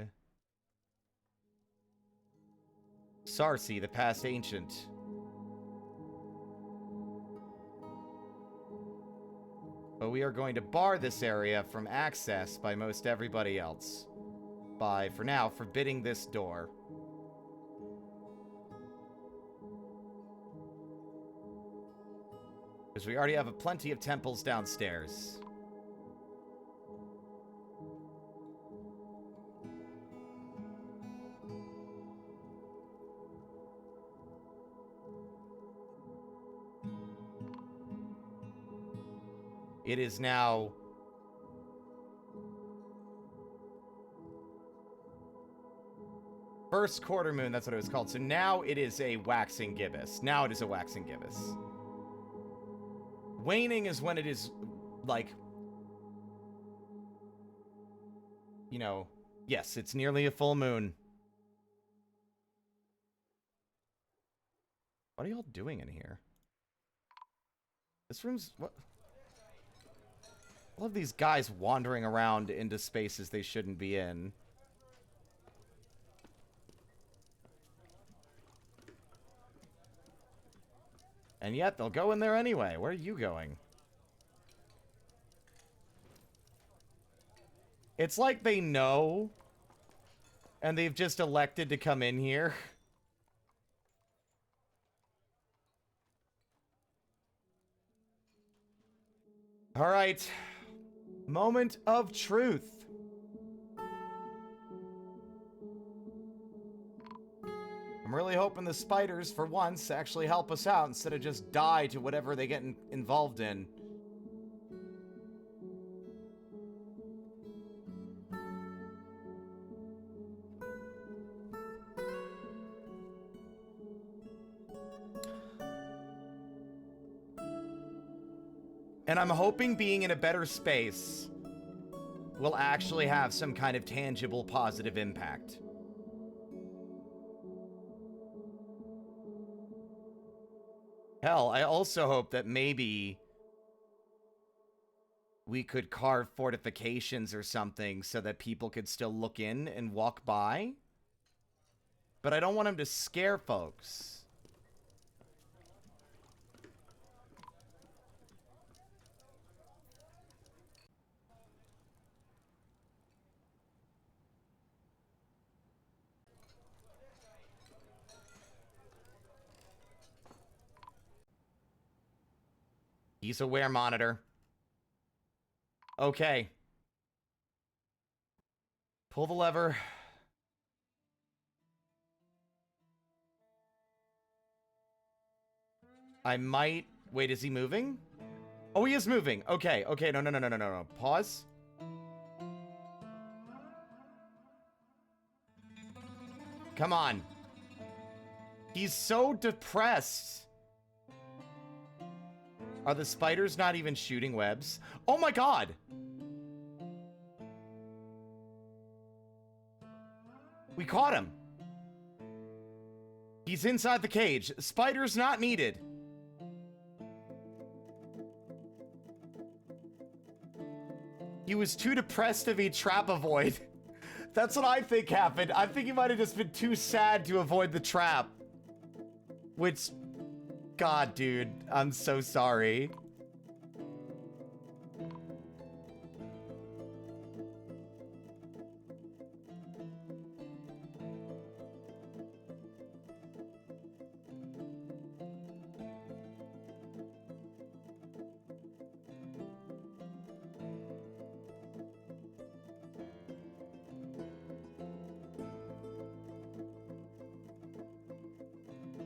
Sarsi, the past ancient. But we are going to bar this area from access by most everybody else. By, for now, forbidding this door. Because we already have plenty of temples downstairs. It is now first quarter moon, that's what it was called. So now it is a waxing gibbous. Now it is a waxing gibbous. Waning is when it is, like, you know, yes, it's nearly a full moon. What are y'all doing in here? This room's, what? All of these guys wandering around into spaces they shouldn't be in. And yet, they'll go in there anyway. Where are you going? It's like they know, and they've just elected to come in here. All right. Moment of truth. I'm really hoping the spiders, for once, actually help us out instead of just die to whatever they get involved in. And I'm hoping being in a better space will actually have some kind of tangible positive impact. Hell, I also hope that maybe we could carve fortifications or something so that people could still look in and walk by. But I don't want them to scare folks. He's aware monitor. Okay. Pull the lever. I might... Wait, is he moving? Oh, he is moving. Okay, okay. No. Pause. Come on. He's so depressed. Are the spiders not even shooting webs? Oh my god! We caught him. He's inside the cage. Spiders not needed. He was too depressed to be trap avoid. That's what I think happened. I think he might have just been too sad to avoid the trap. Which... God, dude. I'm so sorry.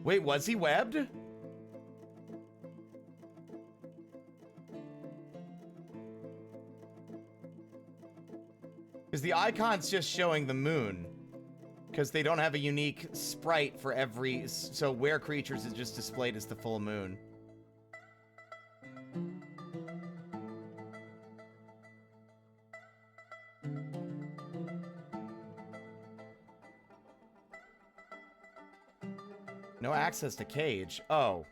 Wait, was he webbed? Because the icon's just showing the moon. Because they don't have a unique sprite for every... So where creatures is just displayed as the full moon. No access to cage. Oh.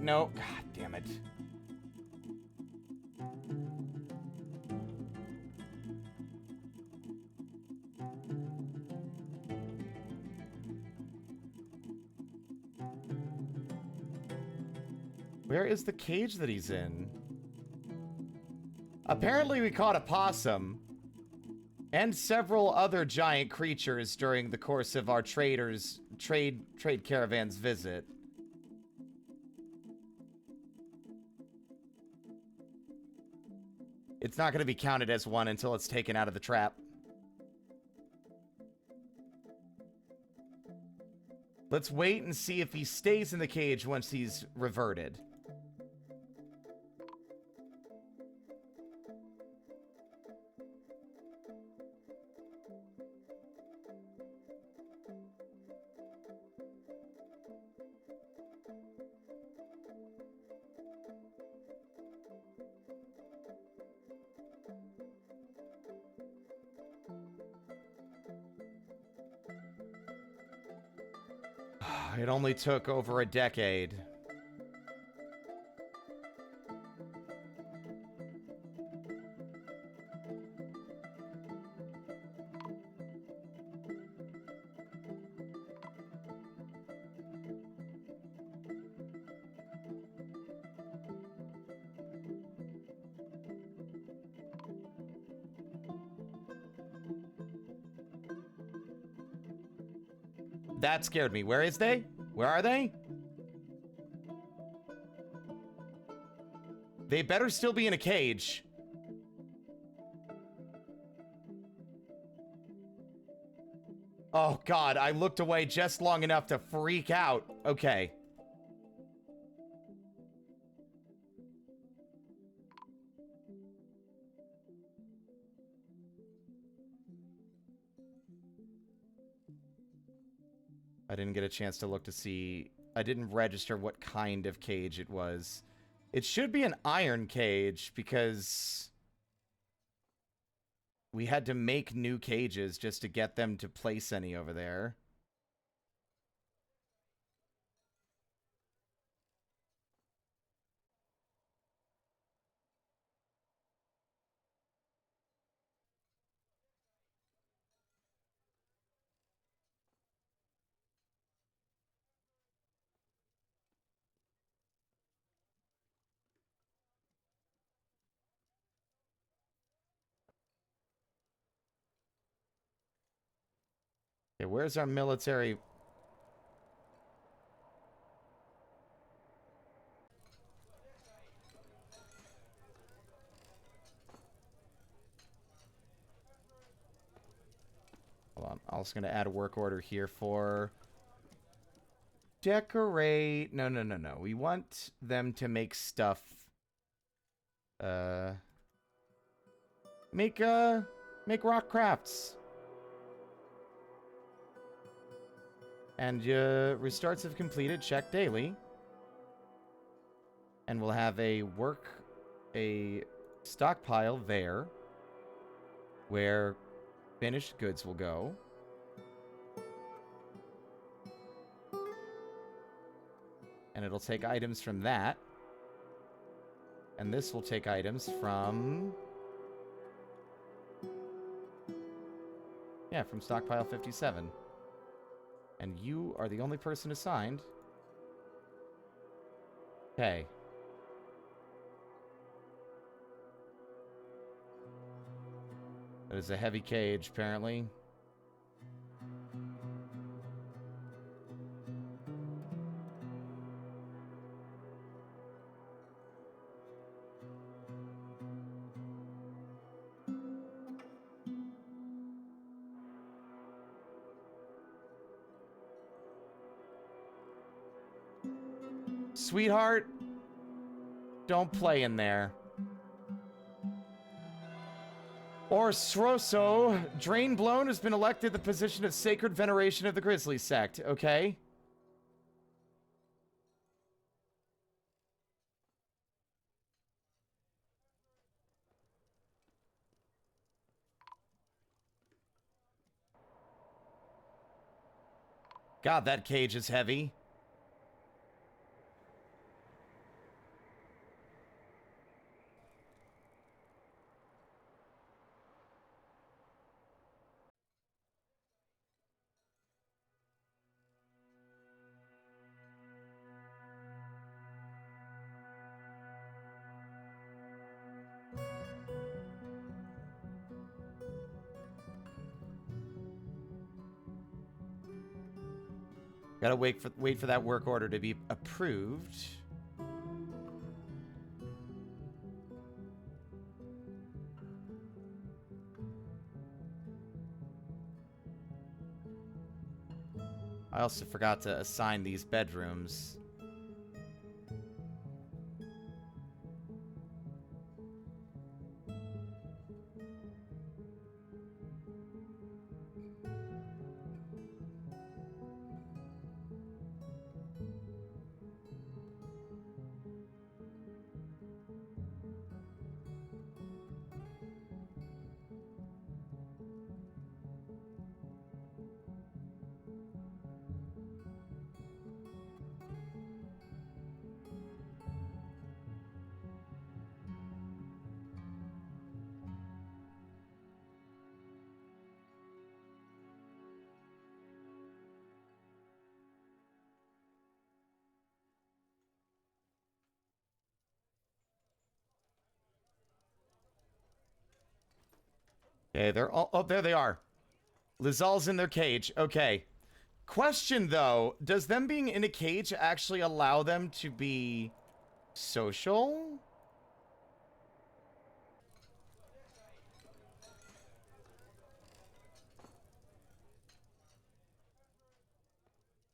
No. God damn it. Where is the cage that he's in? Apparently we caught a possum and several other giant creatures during the course of our trade caravan's visit. It's not going to be counted as one until it's taken out of the trap. Let's wait and see if he stays in the cage once he's reverted. It only took over a decade. That scared me. Where is they? Where are they? They better still be in a cage. Oh, God, I looked away just long enough to freak out. Okay. I didn't get a chance to look to see... I didn't register what kind of cage it was. It should be an iron cage, because... we had to make new cages just to get them to place any over there. Okay, where's our military... Hold on. I'm also going to add a work order here for... decorate... No, no, no, no. We want them to make stuff... Make rock crafts. And restarts if completed, check daily. And we'll have a stockpile there, where finished goods will go. And it'll take items from that. And this will take items from... yeah, from stockpile 57. And you are the only person assigned. Okay. That is a heavy cage, apparently. Sweetheart, don't play in there. Orsroso, Drainblown has been elected the position of Sacred Veneration of the Grizzly Sect, okay? God, that cage is heavy. Gotta wait for that work order to be approved. I also forgot to assign these bedrooms. Okay, they're all... oh, there they are. Lizal's in their cage. Okay. Question, though. Does them being in a cage actually allow them to be social?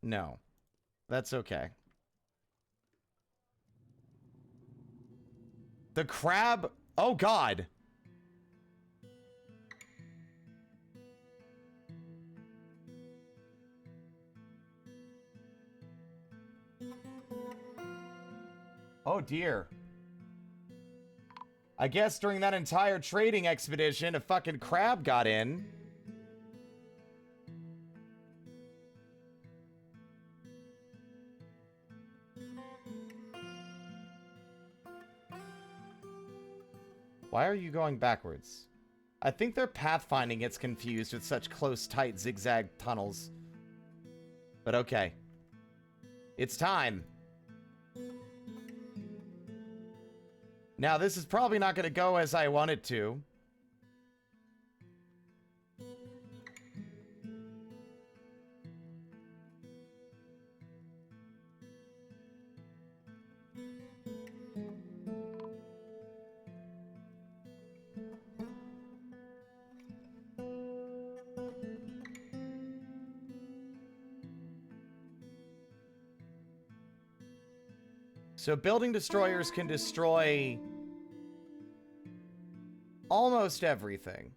No. That's okay. The crab... Oh, God. Oh, dear. I guess during that entire trading expedition, a fucking crab got in. Why are you going backwards? I think their pathfinding gets confused with such close, tight, zigzag tunnels. But okay. It's time. Now, this is probably not going to go as I want it to. So building destroyers can destroy almost everything.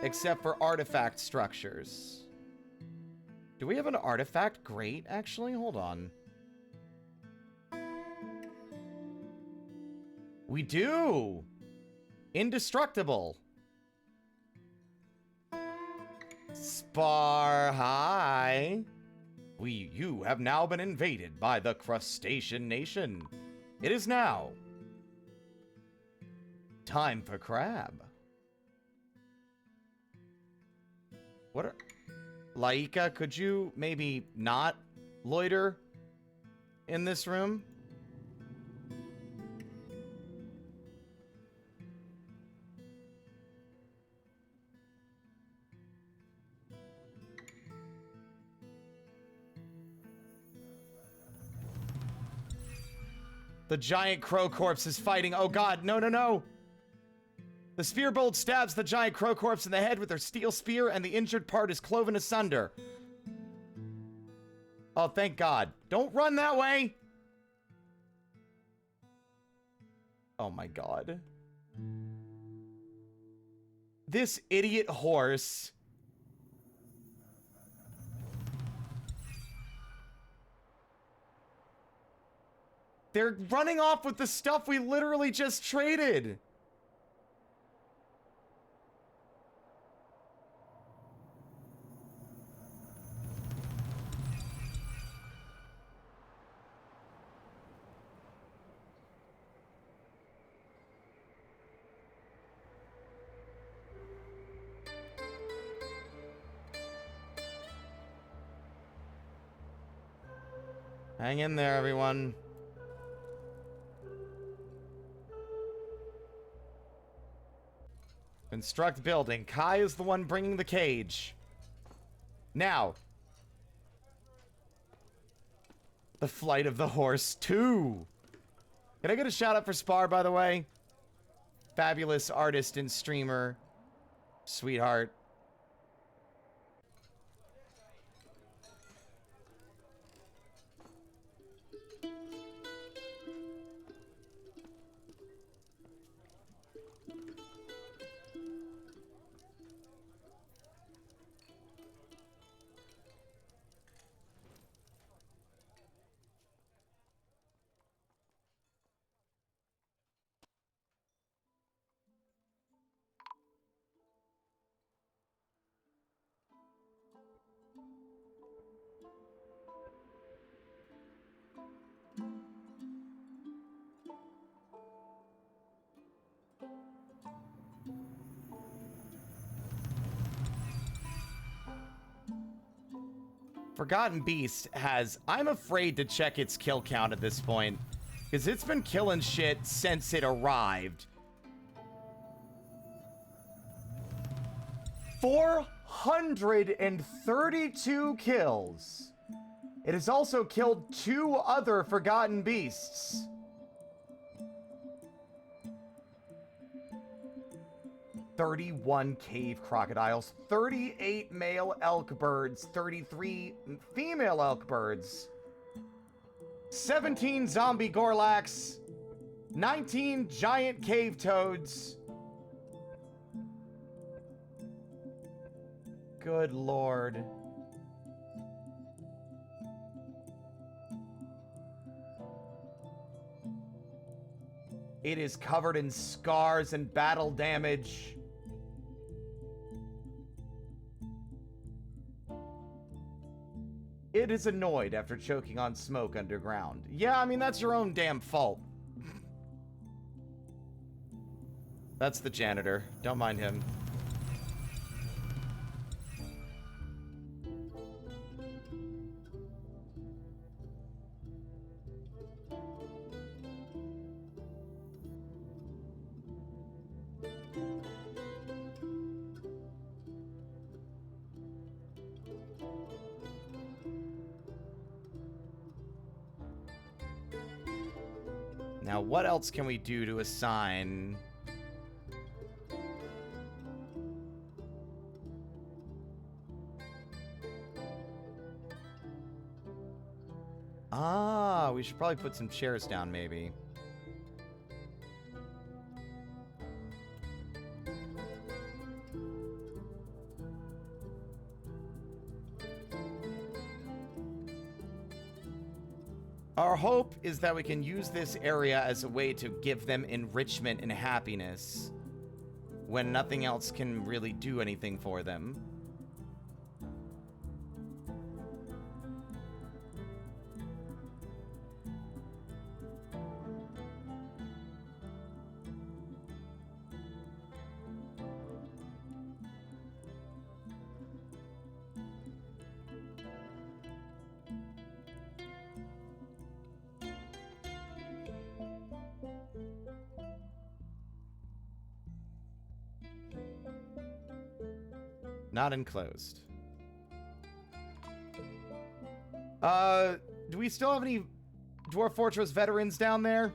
Except for artifact structures. Do we have an artifact grate, actually? Hold on. We do! Indestructible. Spar high. You have now been invaded by the crustacean nation. It is now time for crab. What are... Laika, could you maybe not loiter in this room? The giant crow corpse is fighting. Oh god, no, no, no! The spear bolt stabs the giant crow corpse in the head with her steel spear, and the injured part is cloven asunder. Oh, thank god. Don't run that way! Oh my god. This idiot horse... They're running off with the stuff we literally just traded. Hang in there, everyone. Construct building. Kai is the one bringing the cage. Now. The Flight of the Horse 2. Can I get a shout out for Spar, by the way? Fabulous artist and streamer. Sweetheart. Forgotten Beast has... I'm afraid to check its kill count at this point. Because it's been killing shit since it arrived. 432 kills. It has also killed 2 other Forgotten Beasts. 31 cave crocodiles, 38 male elk birds, 33 female elk birds, 17 zombie gorlaks, 19 giant cave toads. Good lord. It is covered in scars and battle damage. It is annoyed after choking on smoke underground. Yeah, I mean, that's your own damn fault. That's the janitor. Don't mind him. Now, what else can we do to assign? Ah, we should probably put some chairs down, maybe. Our hope is that we can use this area as a way to give them enrichment and happiness when nothing else can really do anything for them. Not enclosed. Do we still have any Dwarf Fortress veterans down there?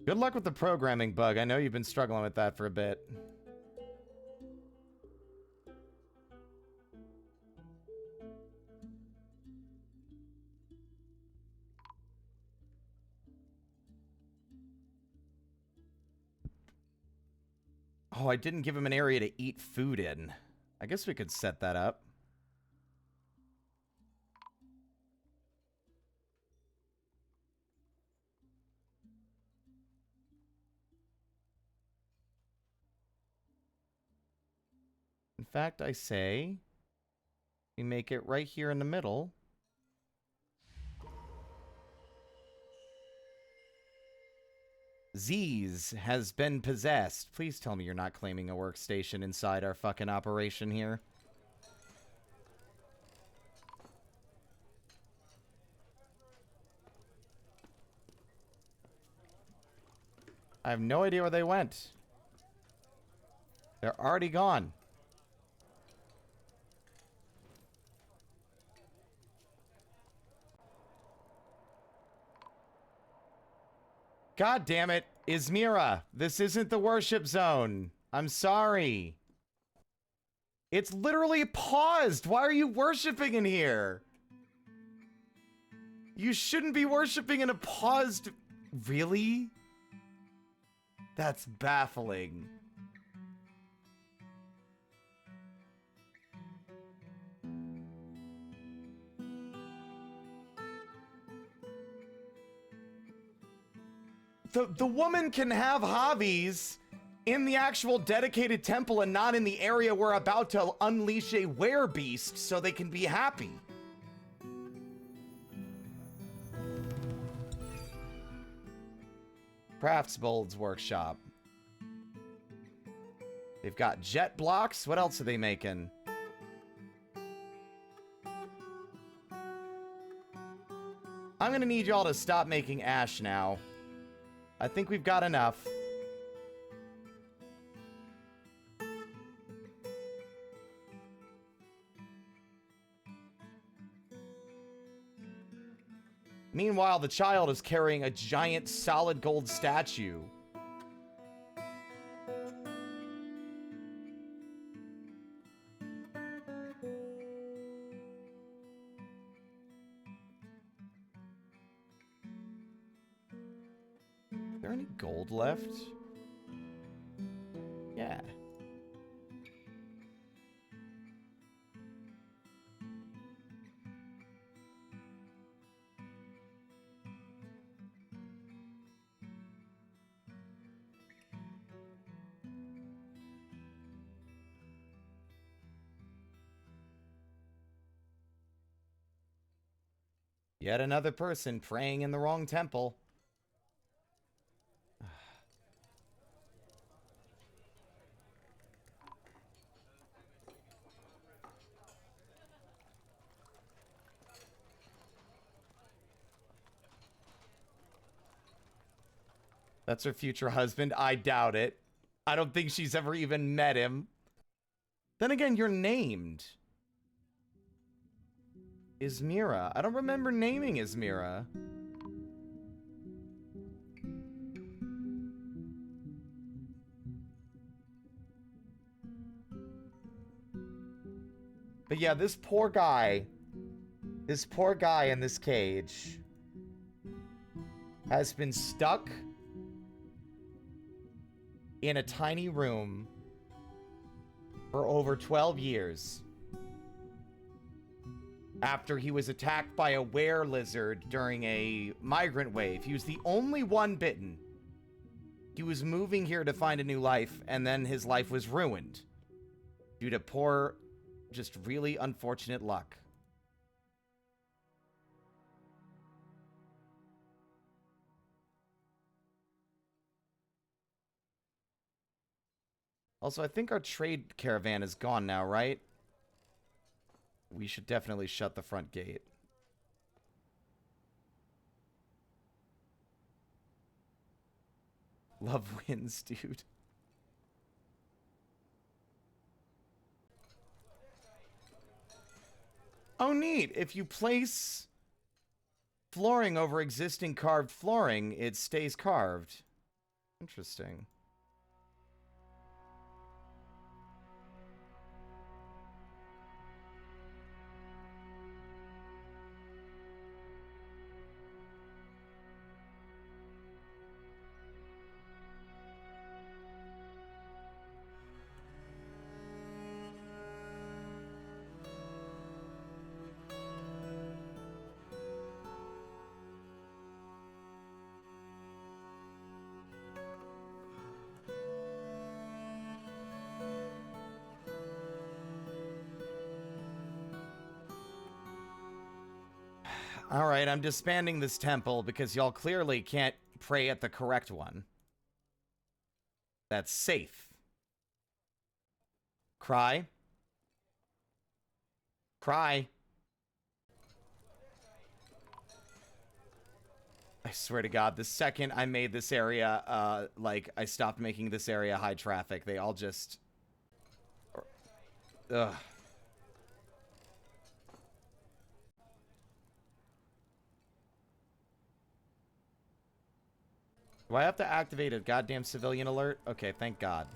Good luck with the programming bug. I know you've been struggling with that for a bit. Oh, I didn't give him an area to eat food in. I guess we could set that up. In fact, I say we make it right here in the middle. Z's has been possessed. Please tell me you're not claiming a workstation inside our fucking operation here. I have no idea where they went. They're already gone. God damn it, Izmira, this isn't the worship zone. I'm sorry. It's literally paused. Why are you worshiping in here? You shouldn't be worshiping in a paused... Really? That's baffling. the woman can have hobbies in the actual dedicated temple and not in the area we're about to unleash a werebeast so they can be happy. Craftsbold's workshop. They've got jet blocks. What else are they making? I'm gonna need y'all to stop making ash now. I think we've got enough. Meanwhile, the child is carrying a giant solid gold statue. Is there any gold left? Yeah. Yet another person praying in the wrong temple. That's her future husband. I doubt it. I don't think she's ever even met him. Then again, you're named. Izmira. I don't remember naming Izmira. But yeah, this poor guy in this cage has been stuck in a tiny room for over 12 years. After he was attacked by a were-lizard during a migrant wave. He was the only one bitten. He was moving here to find a new life, and then his life was ruined due to poor, just really unfortunate luck. Also, I think our trade caravan is gone now, right? We should definitely shut the front gate. Love wins, dude. Oh, neat. If you place flooring over existing carved flooring, it stays carved. Interesting. Alright, I'm disbanding this temple because y'all clearly can't pray at the correct one. That's safe. Cry. Cry. I swear to God, the second I made this area, I stopped making this area high traffic. They all just... Ugh. Do I have to activate a goddamn civilian alert? Okay, thank God.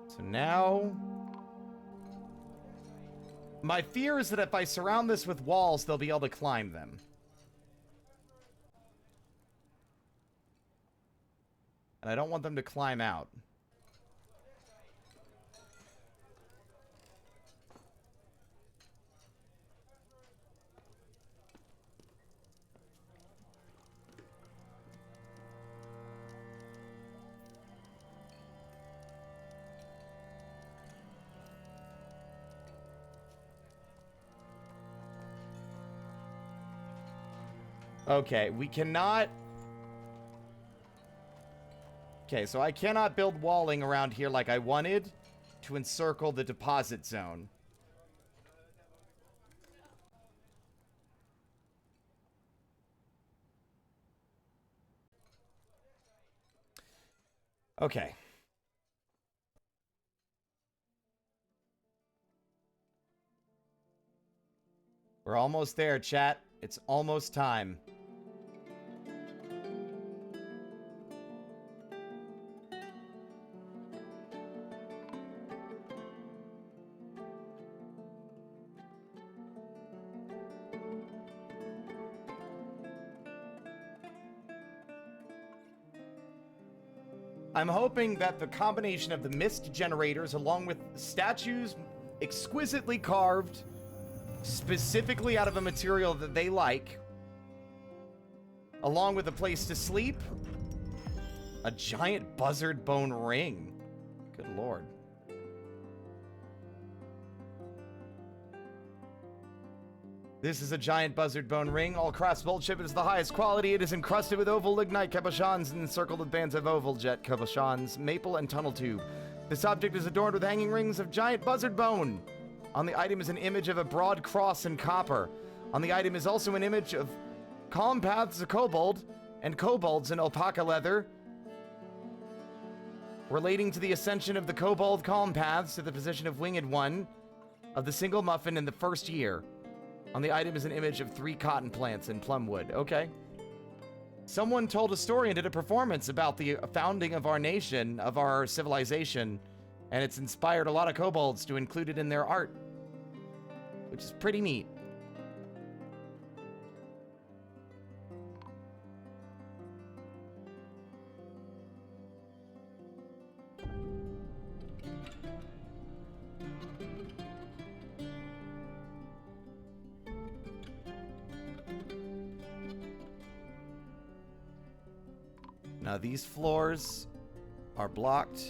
So now... My fear is that if I surround this with walls, they'll be able to climb them. And I don't want them to climb out. Okay, we cannot... Okay, so I cannot build walling around here like I wanted to encircle the deposit zone. Okay. We're almost there, chat. It's almost time. I'm hoping that the combination of the mist generators along with statues exquisitely carved specifically out of a material that they like, along with a place to sleep, a giant buzzard bone ring. Good lord. This is a giant buzzard bone ring. All crossbolt ship is the highest quality. It is encrusted with oval lignite cabochons and encircled with bands of oval jet cabochons, maple, and tunnel tube. This object is adorned with hanging rings of giant buzzard bone. On the item is an image of a broad cross in copper. On the item is also an image of calm paths of kobold and kobolds in alpaca leather, relating to the ascension of the kobold calm paths to the position of winged one of the single muffin in the first year. On the item is an image of 3 cotton plants in plumwood. Okay. Someone told a story and did a performance about the founding of our nation, of our civilization, and it's inspired a lot of kobolds to include it in their art, which is pretty neat. Now these floors are blocked.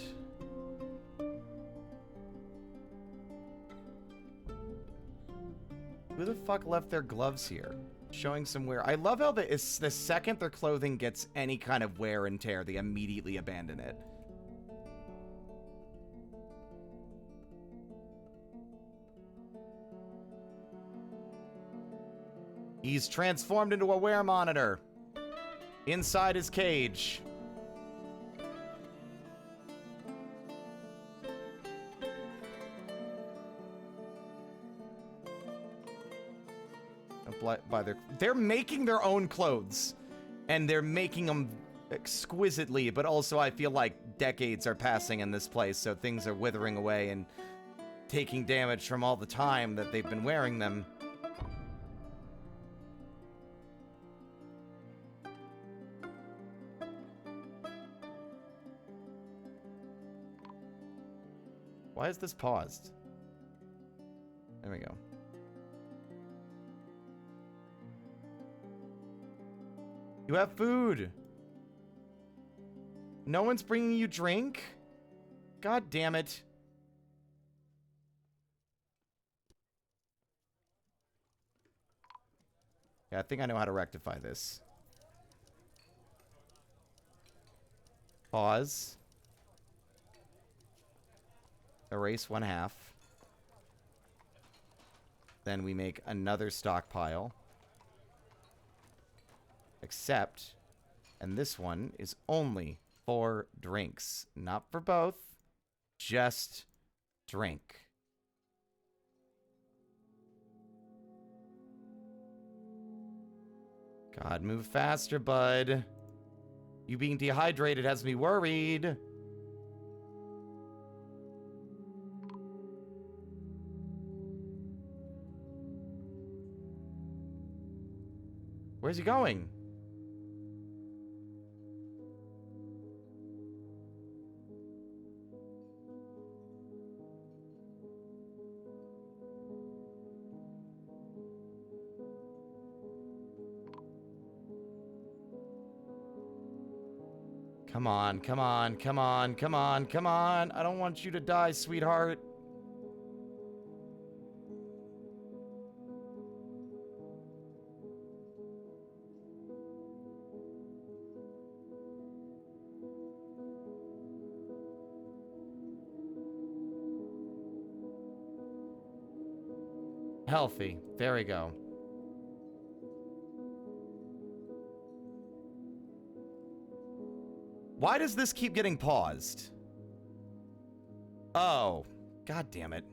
Who the fuck left their gloves here? Showing some wear. I love how the second their clothing gets any kind of wear and tear, they immediately abandon it. He's transformed into a wear monitor. Inside his cage. They're making their own clothes, and they're making them exquisitely, but also I feel like decades are passing in this place, so things are withering away and taking damage from all the time that they've been wearing them. Why is this paused? There we go. You have food. No one's bringing you drink? God damn it. Yeah, I think I know how to rectify this. Pause. Erase 1/2. Then we make another stockpile. Except, and this one is only for drinks. Not for both. Just drink. God, move faster, bud. You being dehydrated has me worried. Where's he going? Come on, come on, come on, come on, come on. I don't want you to die, sweetheart. Healthy. There we go. Why does this keep getting paused? Oh. God damn it.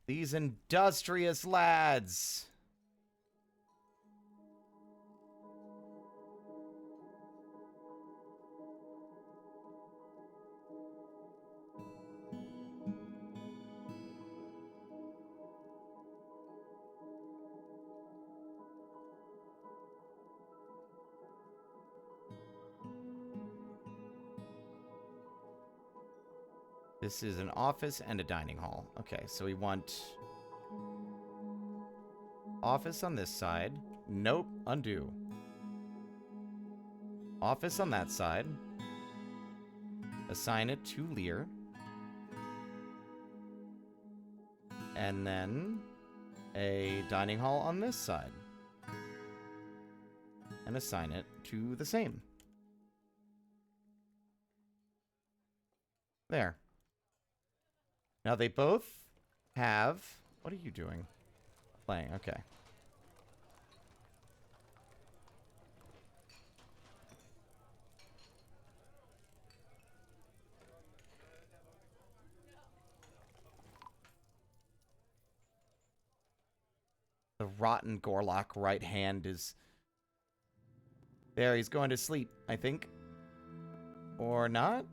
These industrious lads. This is an office and a dining hall. Okay, so we want office on this side. Nope, undo. Office on that side. Assign it to Lear. And then a dining hall on this side. And assign it to the same. There. Now they both have... What are you doing? Playing, okay. The rotten Gorlock right hand is... There, he's going to sleep, I think. Or not?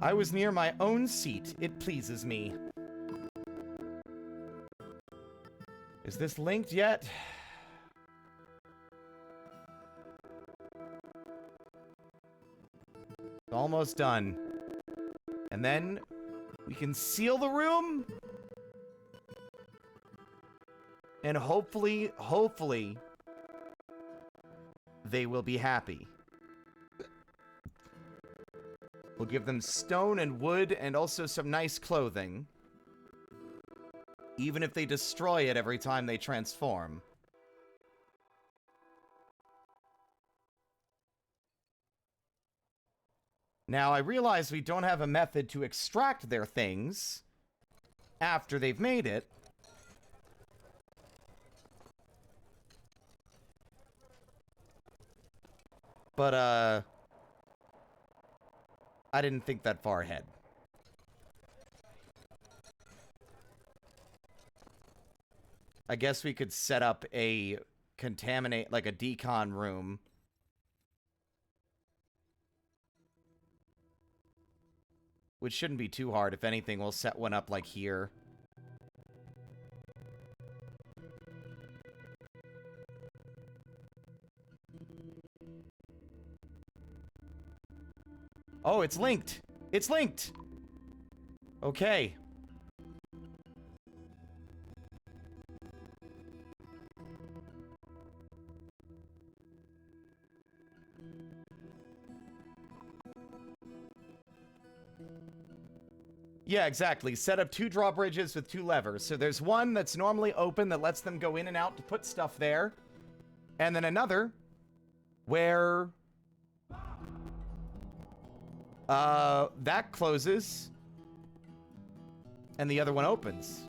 I was near my own seat. It pleases me. Is this linked yet? Almost done. And then we can seal the room. And hopefully, they will be happy. We'll give them stone and wood and also some nice clothing. Even if they destroy it every time they transform. Now, I realize we don't have a method to extract their things after they've made it. But, I didn't think that far ahead. I guess we could set up a like a decon room. Which shouldn't be too hard. If anything, we'll set one up like here. Oh, it's linked. It's linked. Okay. Yeah, exactly. Set up 2 drawbridges with 2 levers. So there's one that's normally open that lets them go in and out to put stuff there. And then another where that closes and the other one opens.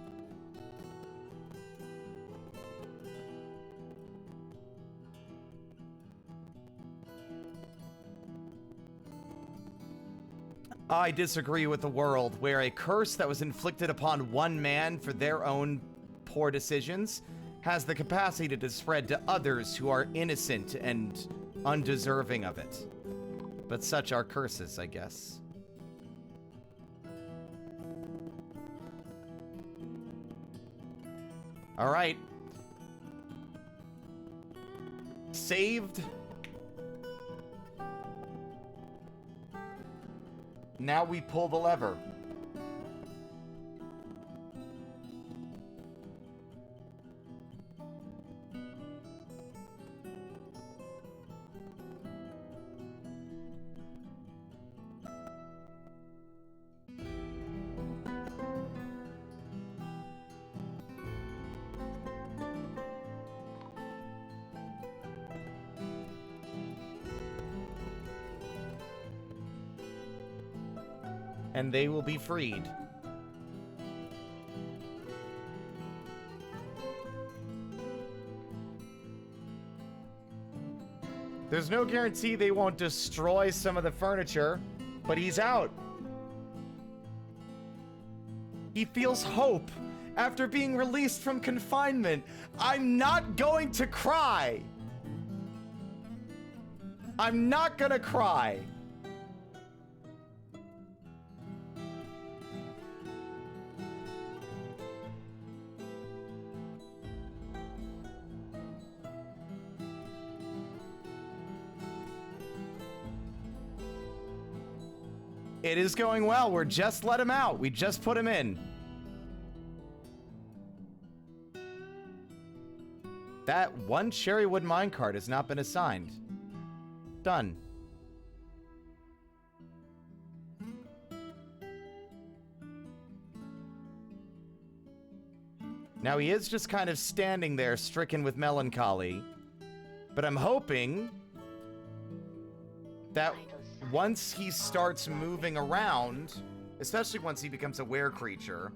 I disagree with the world where a curse that was inflicted upon one man for their own poor decisions has the capacity to spread to others who are innocent and undeserving of it. But such are curses, I guess. Alright. Saved. Now we pull the lever. And they will be freed. There's no guarantee they won't destroy some of the furniture, but he's out. He feels hope after being released from confinement. I'm not going to cry. I'm not gonna cry. It is going well. We're just let him out. We just put him in. That one Cherrywood minecart has not been assigned. Done. Now he is just kind of standing there, stricken with melancholy. But I'm hoping that once he starts moving around, especially once he becomes a were creature,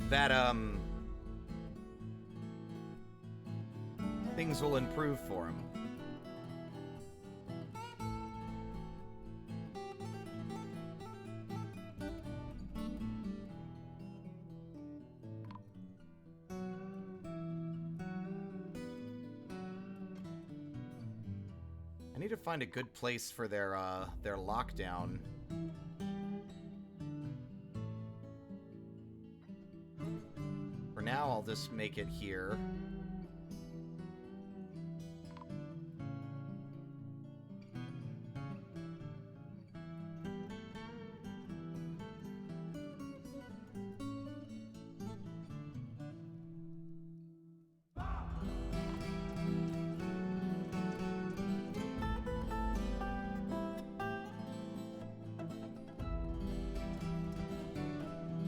that, things will improve for him. I need to find a good place for their lockdown. For now, I'll just make it here.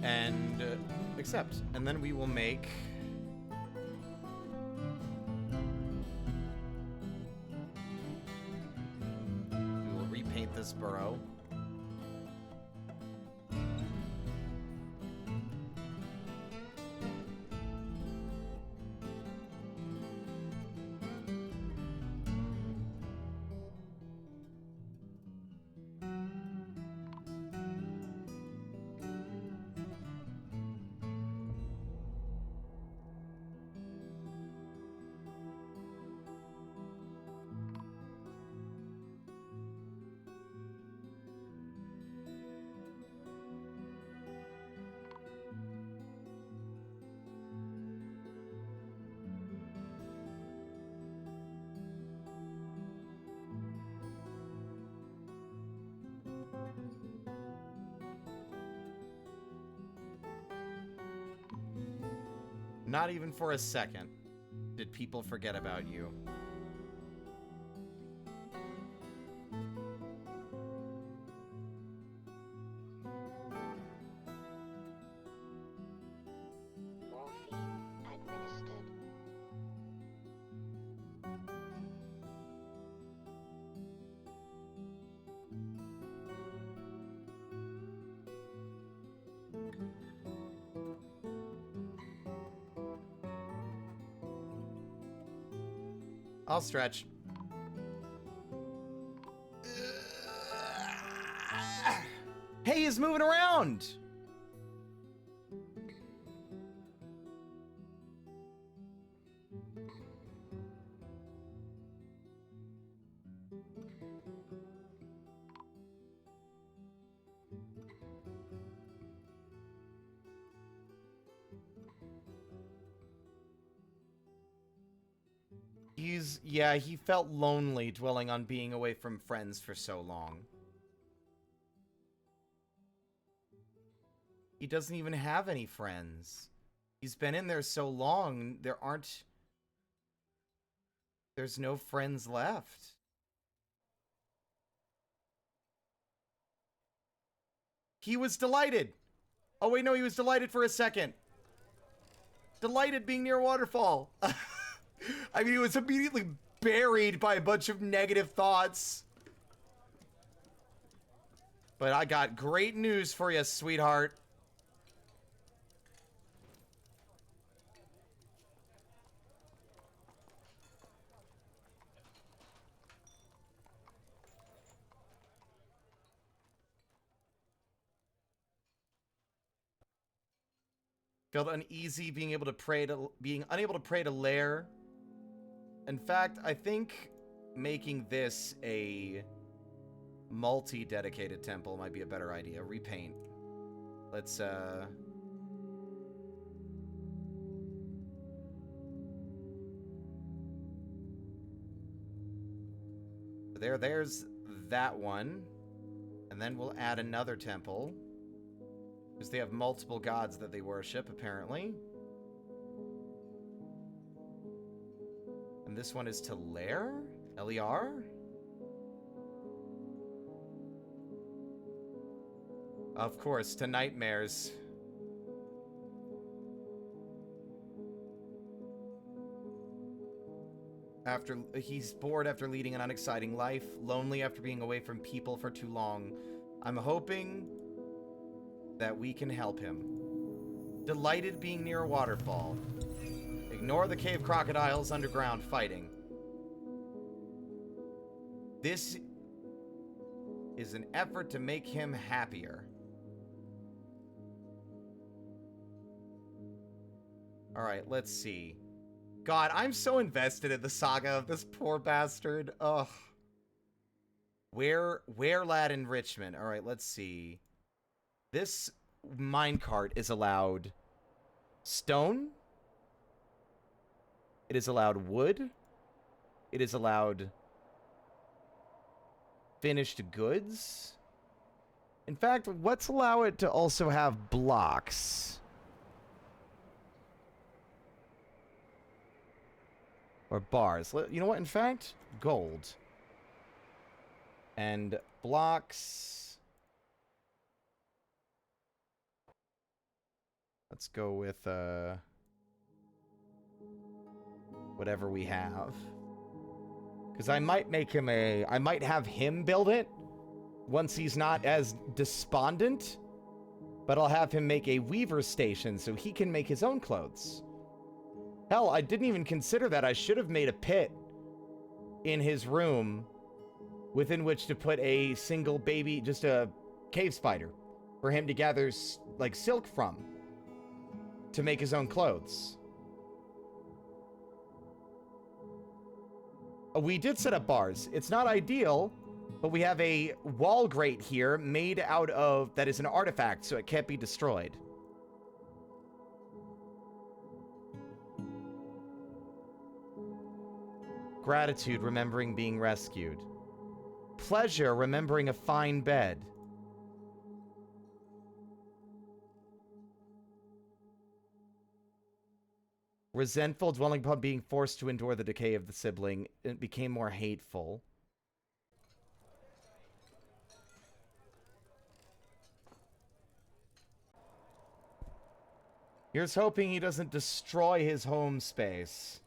And accept. And then we will make... we will repaint this burrow. Not even for a second did people forget about you. Morphine administered. I'll stretch. Hey, he's moving around! yeah, he felt lonely dwelling on being away from friends for so long. He doesn't even have any friends. He's been in there so long, there's no friends left. He was delighted. Oh wait, no, he was delighted for a second. Delighted being near a waterfall. I mean, he was immediately buried by a bunch of negative thoughts. But I got great news for you, sweetheart. Felt uneasy being unable to pray to Lair. In fact, I think making this a multi-dedicated temple might be a better idea. Repaint. Let's there's that one. And then we'll add another temple. Because they have multiple gods that they worship, apparently. And this one is to Lair? L-E-R? Of course, to Nightmares. He's bored after leading an unexciting life, lonely after being away from people for too long. I'm hoping that we can help him. Delighted being near a waterfall. Ignore the cave crocodiles underground fighting. This is an effort to make him happier. Alright, let's see. God, I'm so invested in the saga of this poor bastard. Ugh. Where lad enrichment? Alright, let's see. This minecart is allowed stone. It is allowed wood. It is allowed finished goods. In fact, let's allow it to also have blocks. Or bars. You know what? In fact, gold. And blocks. Let's go with whatever we have. Because I might make him I might have him build it once he's not as despondent. But I'll have him make a weaver station so he can make his own clothes. Hell, I didn't even consider that. I should have made a pit in his room within which to put a single baby, just a cave spider, for him to gather, like, silk from to make his own clothes. We did set up bars. It's not ideal, but we have a wall grate here made out of, that is an artifact, so it can't be destroyed. Gratitude, remembering being rescued. Pleasure, remembering a fine bed. Resentful, dwelling upon being forced to endure the decay of the sibling. It became more hateful. Here's hoping he doesn't destroy his home space.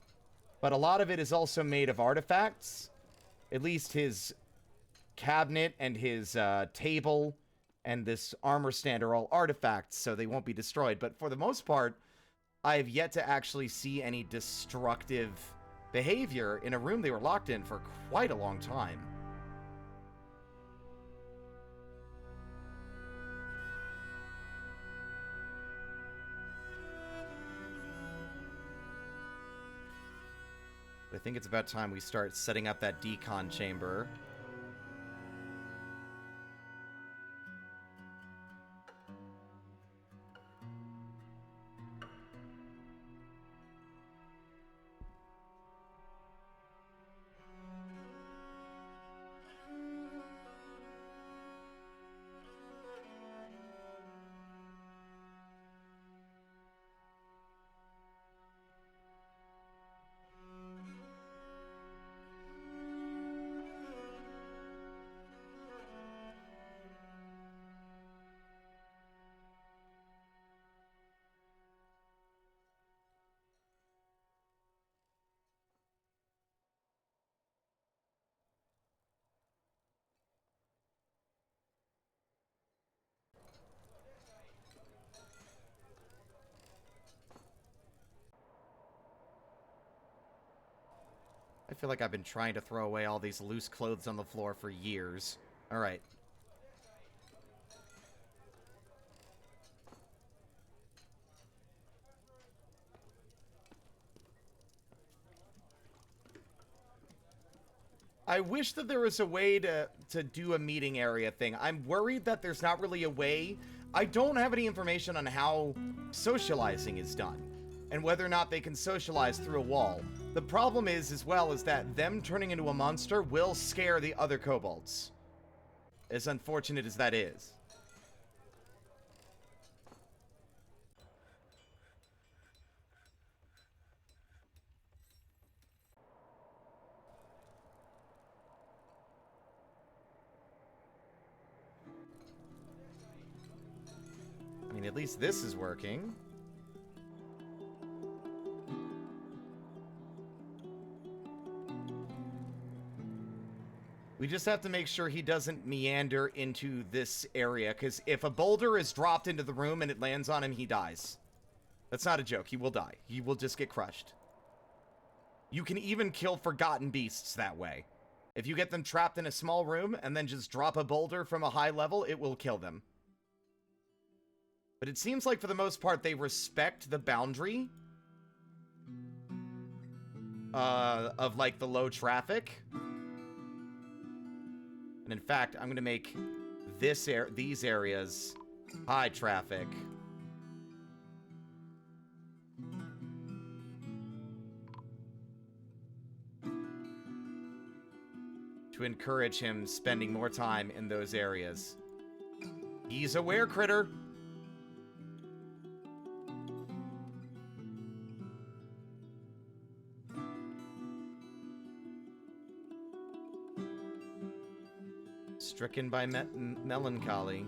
But a lot of it is also made of artifacts. At least his cabinet and his table and this armor stand are all artifacts, so they won't be destroyed. But for the most part, I have yet to actually see any destructive behavior in a room they were locked in for quite a long time. I think it's about time we start setting up that decon chamber. I feel like I've been trying to throw away all these loose clothes on the floor for years. Alright. I wish that there was a way to do a meeting area thing. I'm worried that there's not really a way. I don't have any information on how socializing is done and whether or not they can socialize through a wall. The problem is, as well, is that them turning into a monster will scare the other kobolds. As unfortunate as that is. I mean, at least this is working. We just have to make sure he doesn't meander into this area, because if a boulder is dropped into the room and it lands on him, he dies. That's not a joke. He will die. He will just get crushed. You can even kill forgotten beasts that way. If you get them trapped in a small room and then just drop a boulder from a high level, it will kill them. But it seems like, for the most part, they respect the boundary of, like, the low traffic. And in fact, I'm going to make these areas high traffic. To encourage him spending more time in those areas. He's a were-critter. Stricken by melancholy.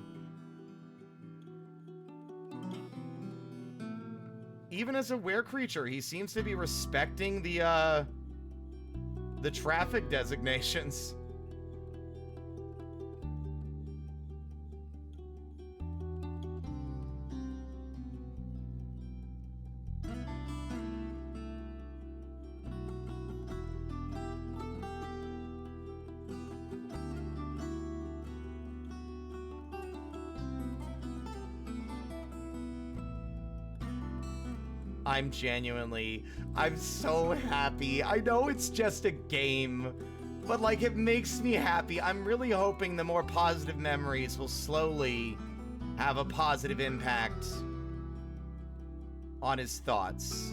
Even as a were-creature, he seems to be respecting the traffic designations. I'm so happy. I know it's just a game, but, like, it makes me happy. I'm really hoping the more positive memories will slowly have a positive impact on his thoughts.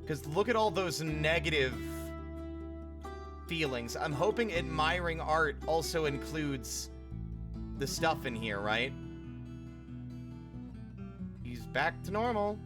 Because look at all those negative feelings. I'm hoping admiring art also includes the stuff in here, right? He's back to normal.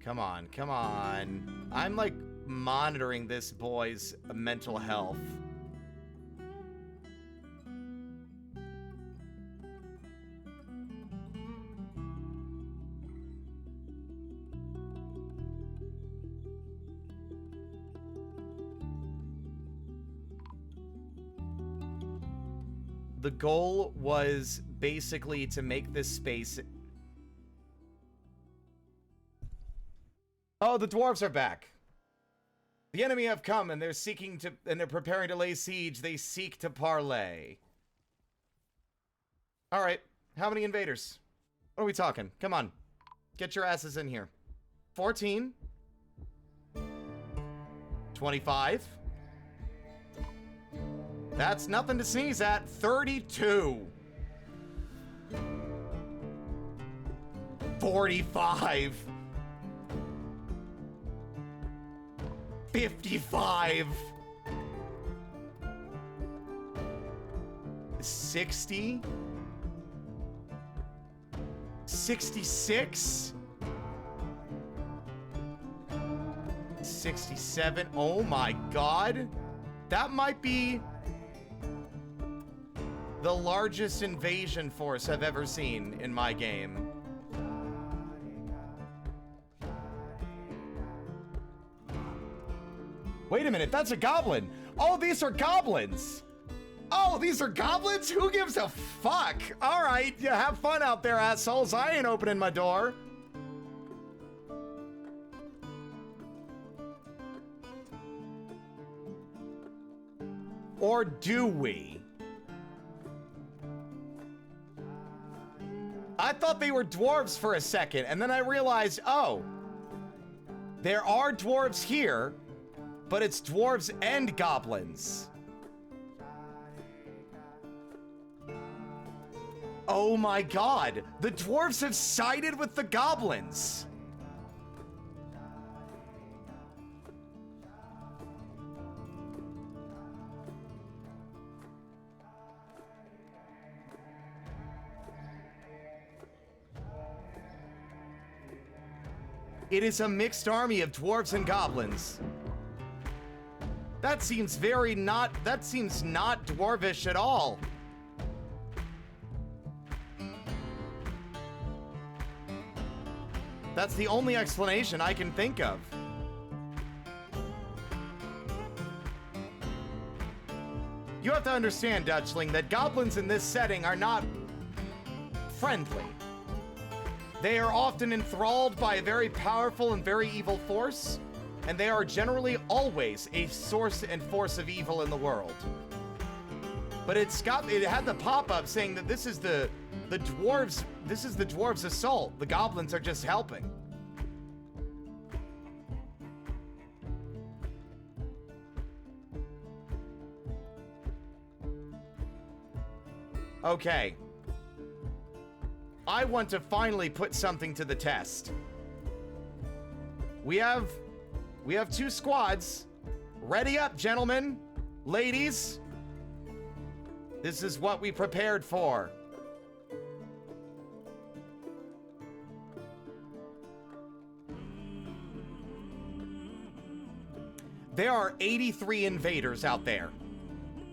Come on, come on. I'm, like, monitoring this boy's mental health. The goal was basically to make this space... Oh, the dwarves are back. The enemy have come, and they're preparing to lay siege. They seek to parley. All right, how many invaders? What are we talking? Come on, get your asses in here. 14. 25. That's nothing to sneeze at. 32. 45. 55. 60. 66? 67. Oh my god. That might be the largest invasion force I've ever seen in my game. Wait a minute, that's a goblin. Oh, these are goblins. Oh, these are goblins? Who gives a fuck? All right, yeah, have fun out there, assholes. I ain't opening my door. Or do we? I thought they were dwarves for a second, and then I realized, oh, there are dwarves here, but it's dwarves and goblins. Oh my god, the dwarves have sided with the goblins. It is a mixed army of dwarves and goblins. That seems that seems not dwarvish at all. That's the only explanation I can think of. You have to understand, Dutchling, that goblins in this setting are not friendly. They are often enthralled by a very powerful and very evil force, and they are generally always a source and force of evil in the world. But it had the pop-up saying that this is the dwarves' assault. The goblins are just helping. Okay. I want to finally put something to the test. We have 2 squads. Ready up, gentlemen, ladies. This is what we prepared for. There are 83 invaders out there.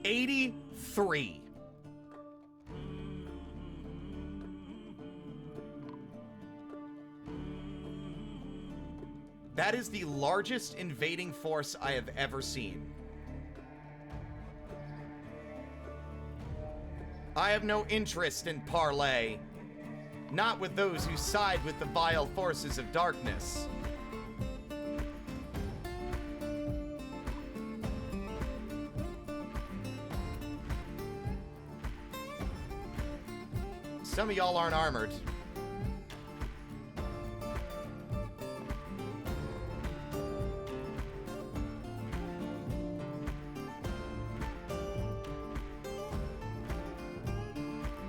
83. That is the largest invading force I have ever seen. I have no interest in parley. Not with those who side with the vile forces of darkness. Some of y'all aren't armored.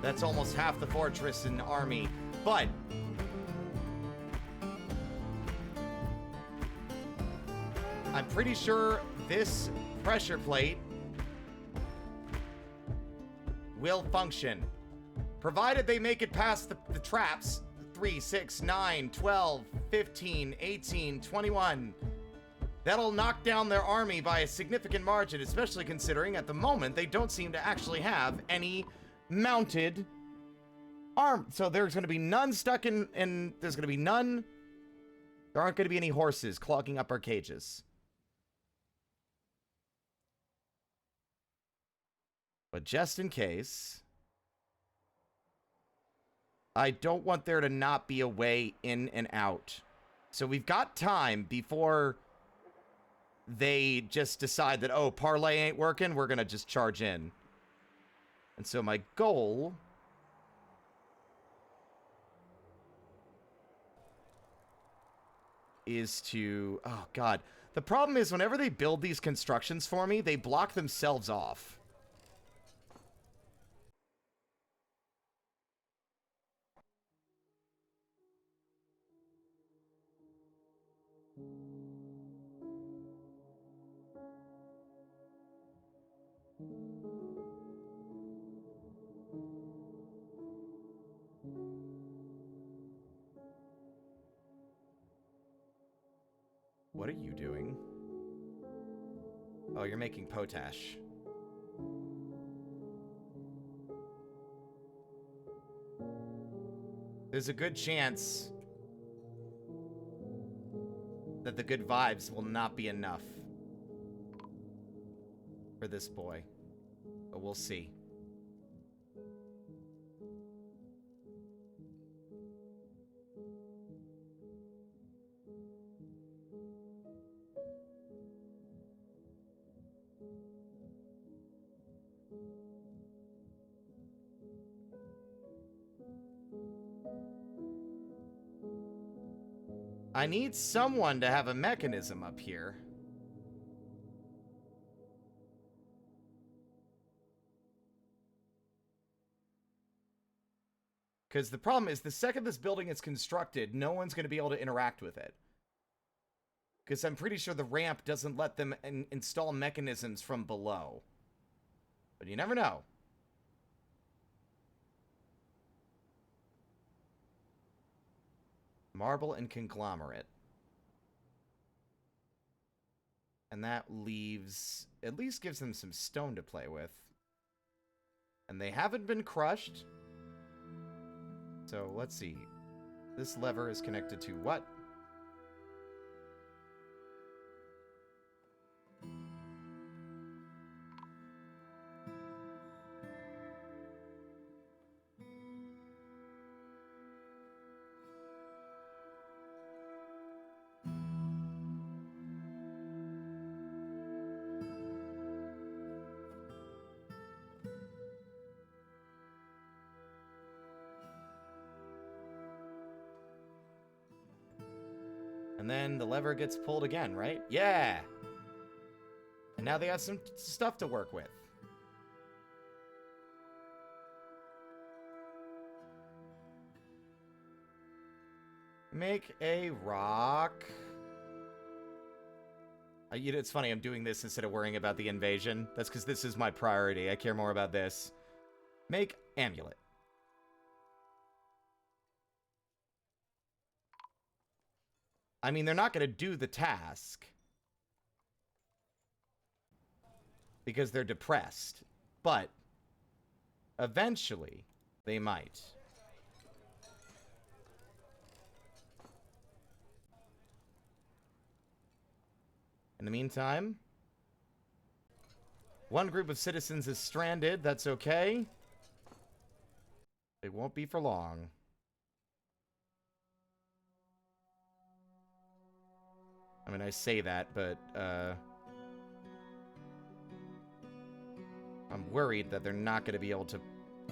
That's almost half the fortress and army, but I'm pretty sure this pressure plate will function, provided they make it past the traps. 3, 6, 9, 12, 15, 18, 21. That'll knock down their army by a significant margin, especially considering at the moment they don't seem to actually have any mounted arm. So there's going to be none stuck in there's going to be none. There aren't going to be any horses clogging up our cages. But just in case, I don't want there to not be a way in and out. So we've got time before they just decide that, oh, parlay ain't working, we're going to just charge in. And so my goal is to... Oh, God. The problem is whenever they build these constructions for me, they block themselves off. What are you doing? Oh, you're making potash. There's a good chance that the good vibes will not be enough for this boy. But we'll see. I need someone to have a mechanism up here. Because the problem is, the second this building is constructed, no one's going to be able to interact with it. Because I'm pretty sure the ramp doesn't let them install mechanisms from below. But you never know. Marble and conglomerate. And that leaves... at least gives them some stone to play with. And they haven't been crushed. So, let's see. This lever is connected to what? And then the lever gets pulled again, right? Yeah! And now they have some stuff to work with. Make a rock. You know, it's funny, I'm doing this instead of worrying about the invasion. That's because this is my priority. I care more about this. Make amulet. I mean, they're not going to do the task because they're depressed, but eventually they might. In the meantime, one group of citizens is stranded. That's okay. They won't be for long. I mean, I say that, but, I'm worried that they're not going to be able to,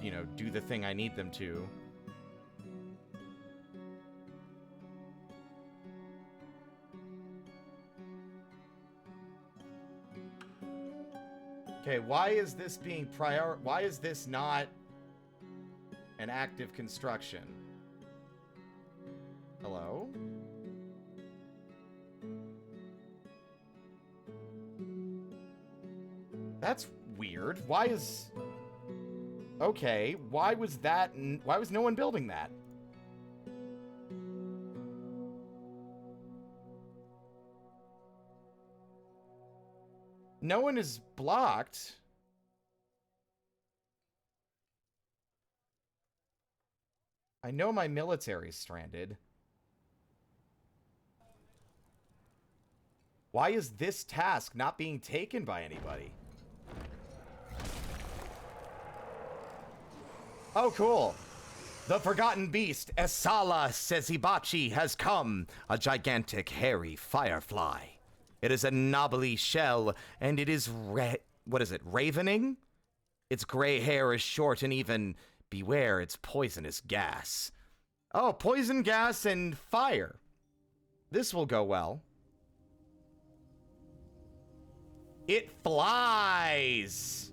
you know, do the thing I need them to. Okay, why is this being why is this not an active construction? Hello? That's weird. Why is... okay, why was that... why was no one building that? No one is blocked. I know my military's stranded. Why is this task not being taken by anybody? Oh, cool. The forgotten beast, Esala Sezibachi, has come. A gigantic, hairy firefly. It is a knobbly shell, and it is what is it, ravening? Its gray hair is short and even. Beware its poisonous gas. Oh, poison gas and fire. This will go well. It flies!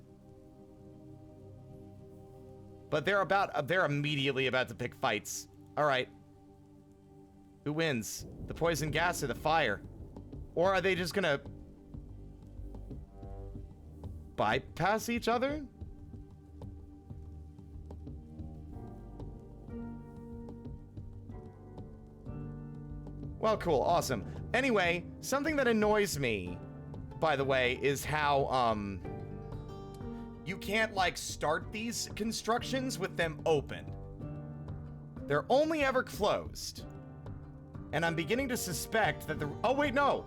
But they're immediately about to pick fights. Alright. Who wins? The poison gas or the fire? Or are they just gonna bypass each other? Well, cool, awesome. Anyway, something that annoys me, by the way, is how, you can't, like, start these constructions with them open. They're only ever closed. And I'm beginning to suspect that the... Oh, wait, no!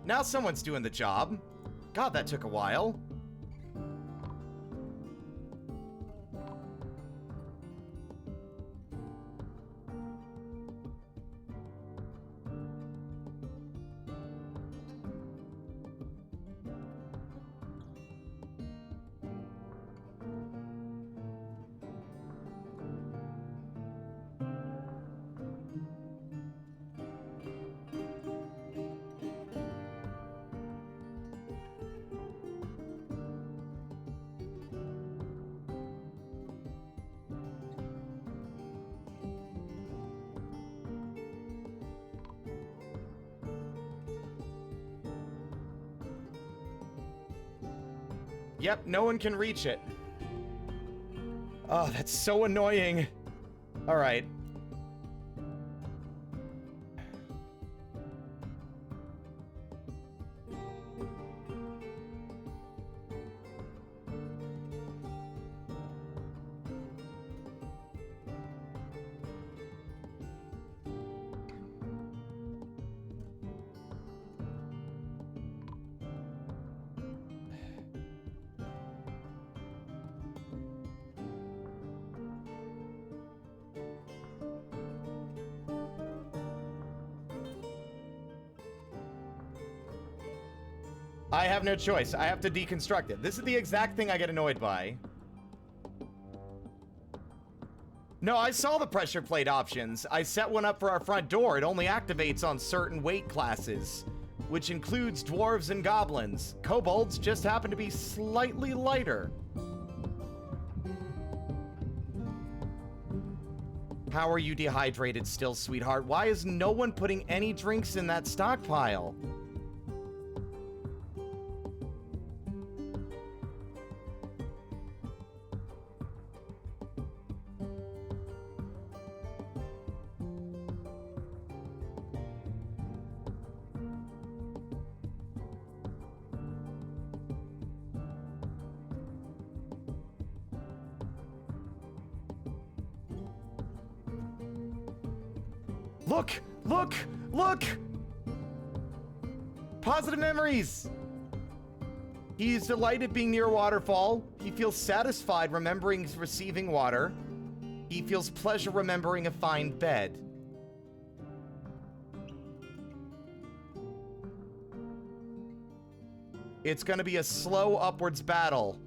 Now someone's doing the job. God, that took a while. Yep, no one can reach it. Oh, that's so annoying. All right. I have no choice. I have to deconstruct it. This is the exact thing I get annoyed by. No, I saw the pressure plate options. I set one up for our front door. It only activates on certain weight classes, which includes dwarves and goblins. Kobolds just happen to be slightly lighter. How are you dehydrated still, sweetheart? Why is no one putting any drinks in that stockpile? Look! Look! Look! Positive memories! He's delighted being near a waterfall. He feels satisfied remembering receiving water. He feels pleasure remembering a fine bed. It's gonna be a slow upwards battle.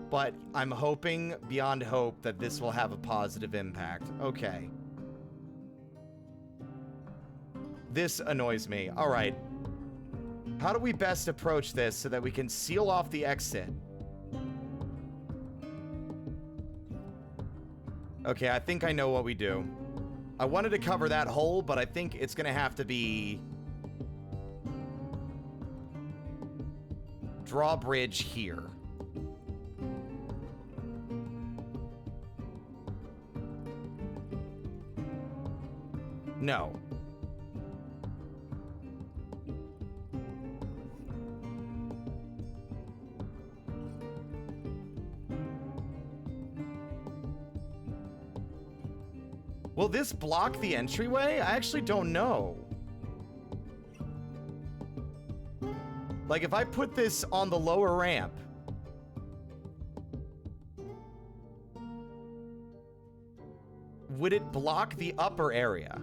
But I'm hoping beyond hope that this will have a positive impact. Okay. This annoys me. All right. How do we best approach this so that we can seal off the exit? Okay, I think I know what we do. I wanted to cover that hole, but I think it's gonna have to be... drawbridge here. No. Will this block the entryway? I actually don't know. Like, if I put this on the lower ramp... would it block the upper area?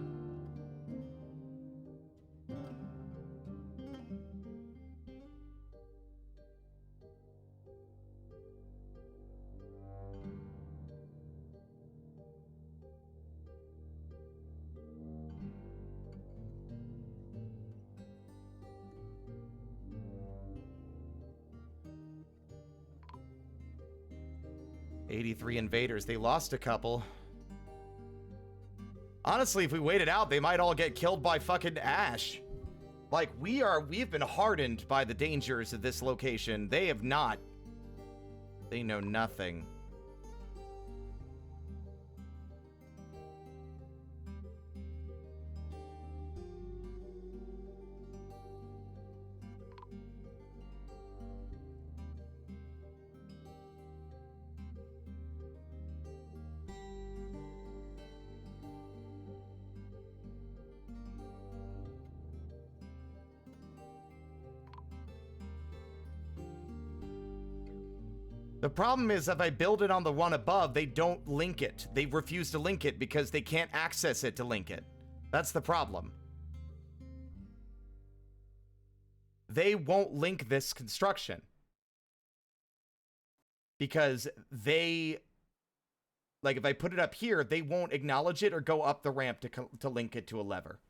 '83 invaders. They lost a couple. Honestly, if we wait it out, they might all get killed by fucking Ash. Like, we've been hardened by the dangers of this location. They have not. They know nothing. The problem is if I build it on the one above, they don't link it. They refuse to link it because they can't access it to link it. That's the problem. They won't link this construction. Because they... Like, if I put it up here, they won't acknowledge it or go up the ramp to link it to a lever.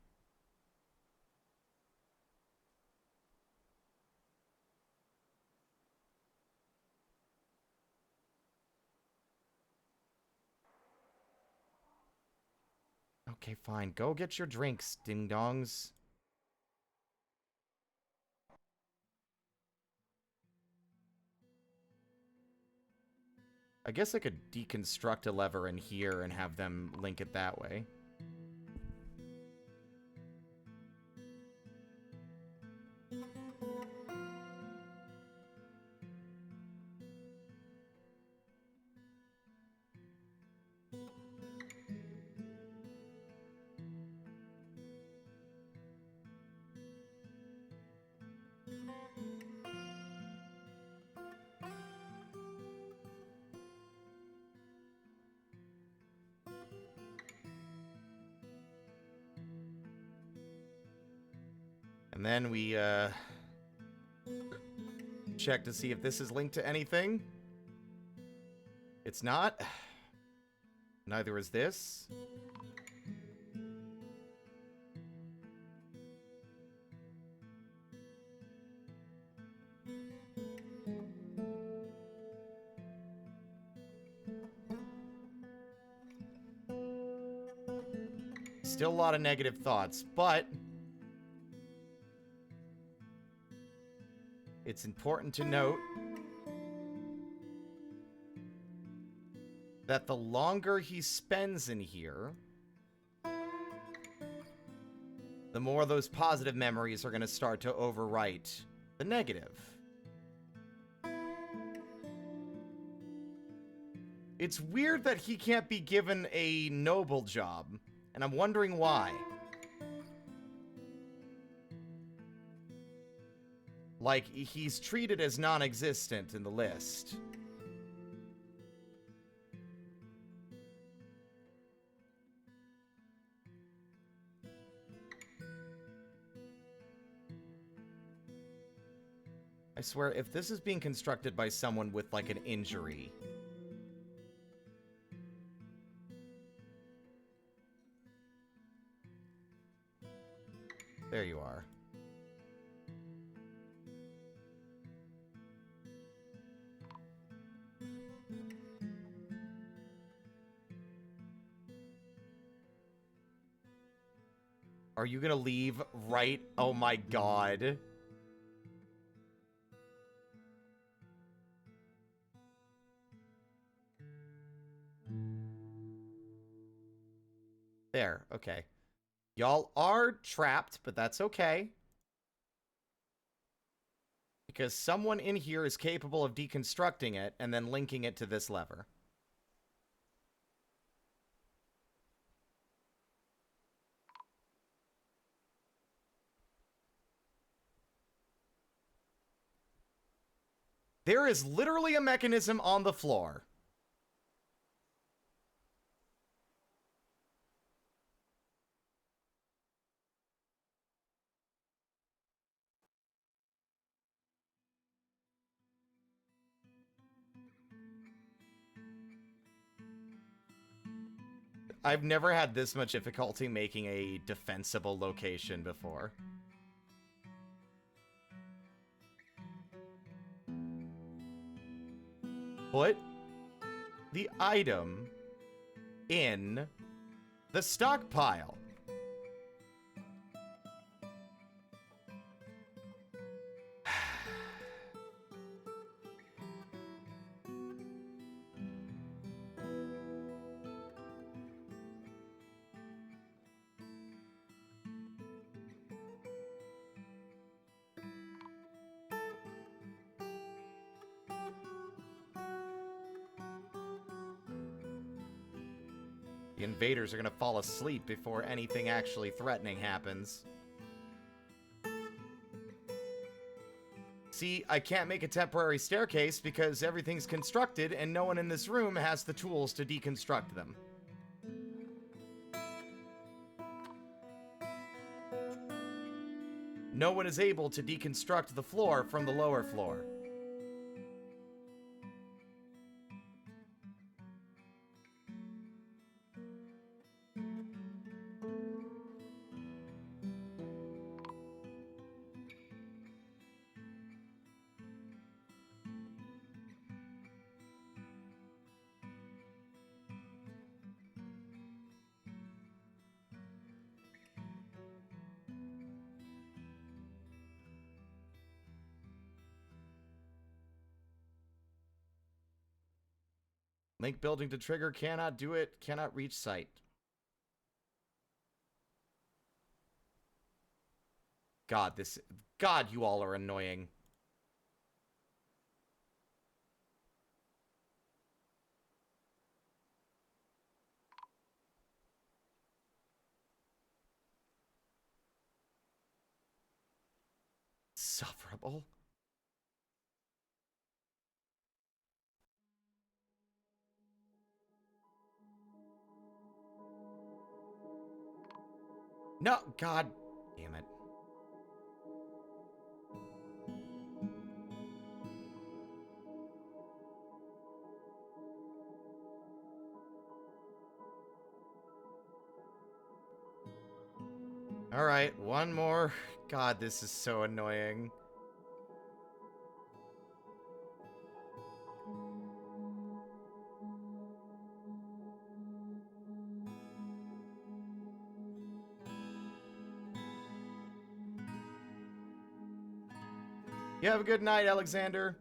Okay, fine. Go get your drinks, ding-dongs. I guess I could deconstruct a lever in here and have them link it that way. And then we, check to see if this is linked to anything. It's not. Neither is this. Still a lot of negative thoughts, but it's important to note that the longer he spends in here, the more those positive memories are going to start to overwrite the negative. It's weird that he can't be given a noble job, and I'm wondering why. Like, he's treated as non-existent in the list. I swear, if this is being constructed by someone with, like, an injury... There you are. Are you gonna leave right? Oh my god. There, okay. Y'all are trapped, but that's okay. Because someone in here is capable of deconstructing it and then linking it to this lever. There is literally a mechanism on the floor. I've never had this much difficulty making a defensible location before. Put the item in the stockpile. The invaders are gonna fall asleep before anything actually threatening happens. See, I can't make a temporary staircase because everything's constructed and no one in this room has the tools to deconstruct them. No one is able to deconstruct the floor from the lower floor. Link building to trigger, cannot do it, cannot reach site. God, you all are annoying. Insufferable. No, God damn it. Alright, one more. God, this is so annoying. You have a good night, Alexander.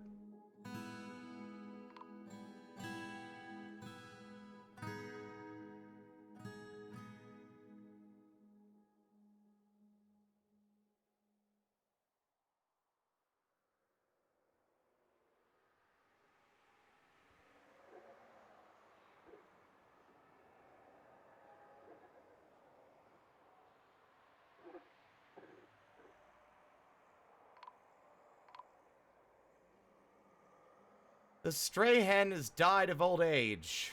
The stray hen has died of old age.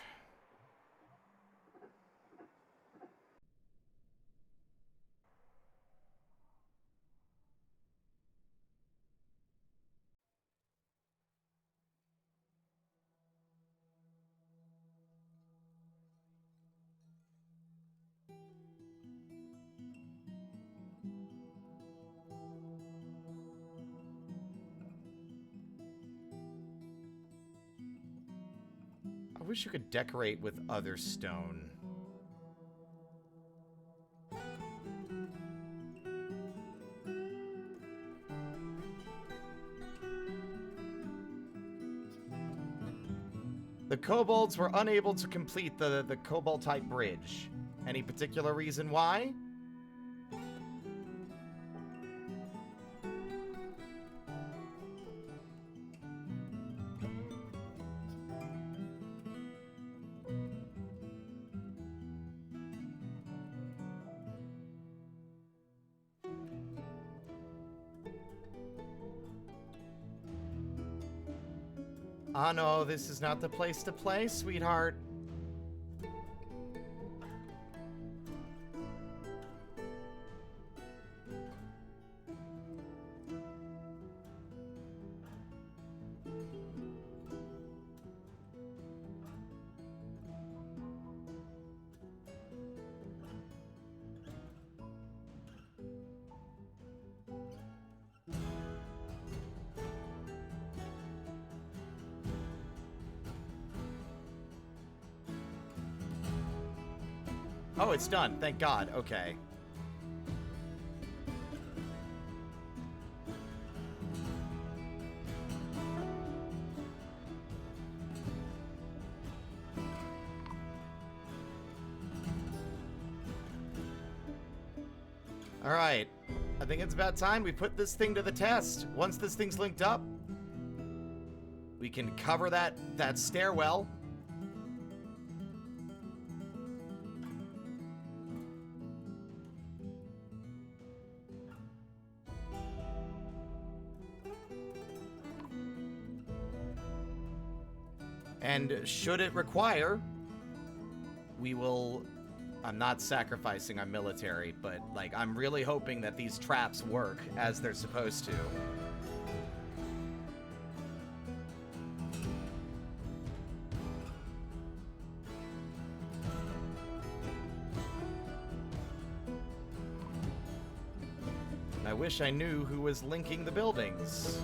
I wish you could decorate with other stone. The kobolds were unable to complete the kobold-type bridge. Any particular reason why? Ah, no, this is not the place to play, sweetheart. Oh, it's done. Thank God. Okay. All right. I think it's about time we put this thing to the test. Once this thing's linked up, we can cover that stairwell. And should it require, we will... I'm not sacrificing our military, but, like, I'm really hoping that these traps work as they're supposed to. I wish I knew who was linking the buildings.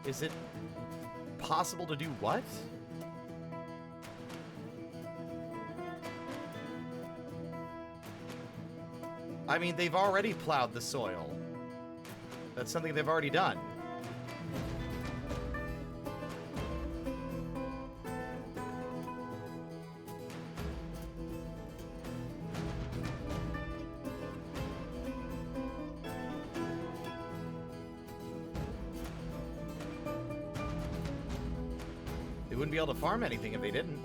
Is it possible to do what? I mean, they've already plowed the soil. That's something they've already done. They wouldn't be able to farm anything if they didn't.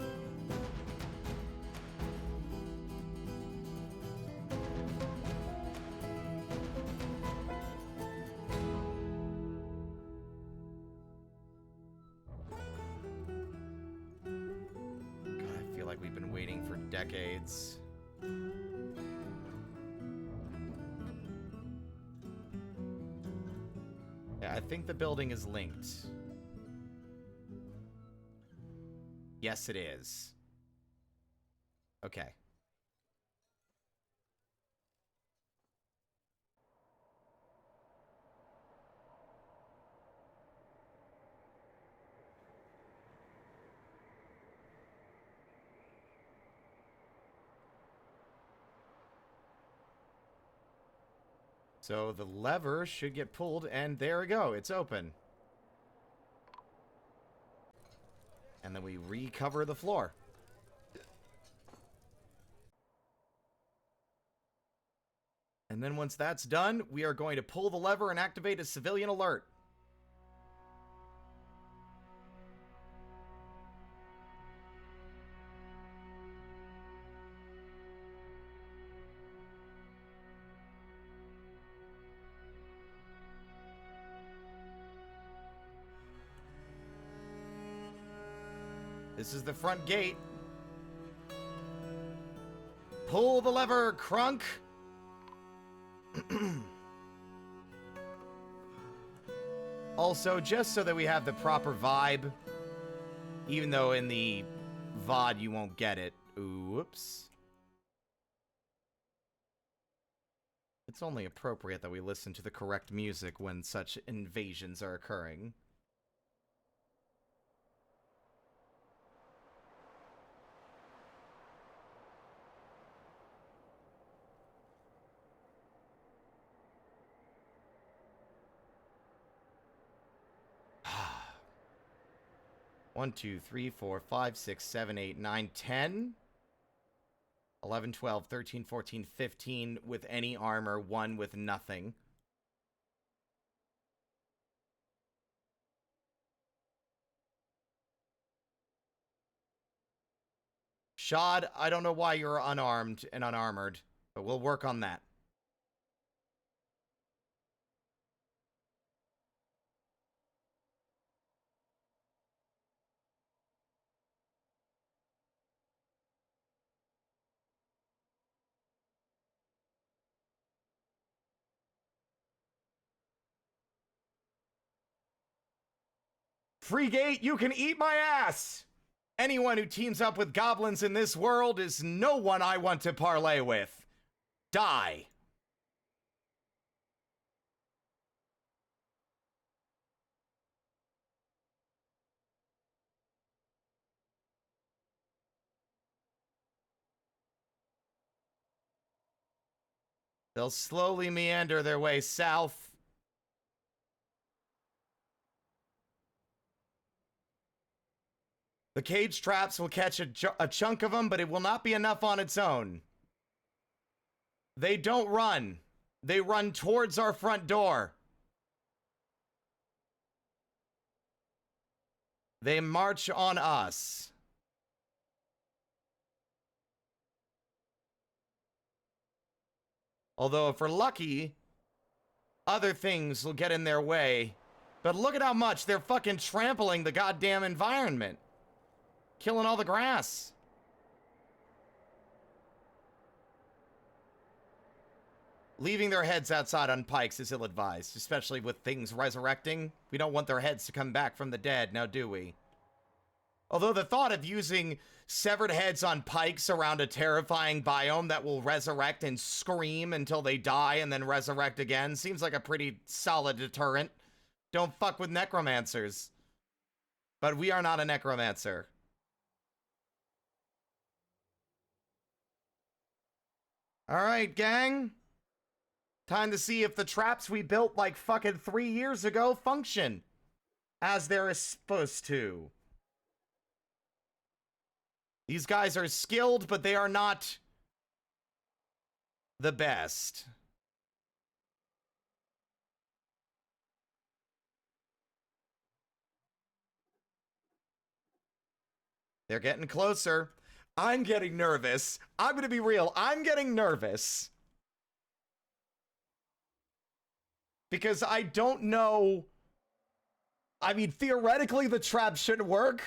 God, I feel like we've been waiting for decades. Yeah, I think the building is linked. Yes, it is. Okay. So the lever should get pulled, and there we go. It's open. And then we recover the floor. And then once that's done, we are going to pull the lever and activate a civilian alert. This is the front gate. Pull the lever, Crunk! Also, just so that we have the proper vibe, even though in the VOD you won't get it. Oops. It's only appropriate that we listen to the correct music when such invasions are occurring. One, 2, 3, 4, 5, 6, 7, 8, 9, 10. 11, 12, 13, 14, 15 with any armor, 1 with nothing. Shad, I don't know why you're unarmed and unarmored, but we'll work on that. Frigate, you can eat my ass! Anyone who teams up with goblins in this world is no one I want to parlay with. Die. They'll slowly meander their way south. The cage traps will catch a chunk of them, but it will not be enough on its own. They don't run. They run towards our front door. They march on us. Although if we're lucky, other things will get in their way. But look at how much they're fucking trampling the goddamn environment. Killing all the grass. Leaving their heads outside on pikes is ill-advised, especially with things resurrecting. We don't want their heads to come back from the dead, now do we? Although the thought of using severed heads on pikes around a terrifying biome that will resurrect and scream until they die and then resurrect again seems like a pretty solid deterrent. Don't fuck with necromancers. But we are not a necromancer. Alright, gang. Time to see if the traps we built like fucking 3 years ago function as they're supposed to. These guys are skilled, but they are not the best. They're getting closer. I'm getting nervous. I'm gonna be real. I'm getting nervous. Because I don't know. I mean, theoretically, the trap should work.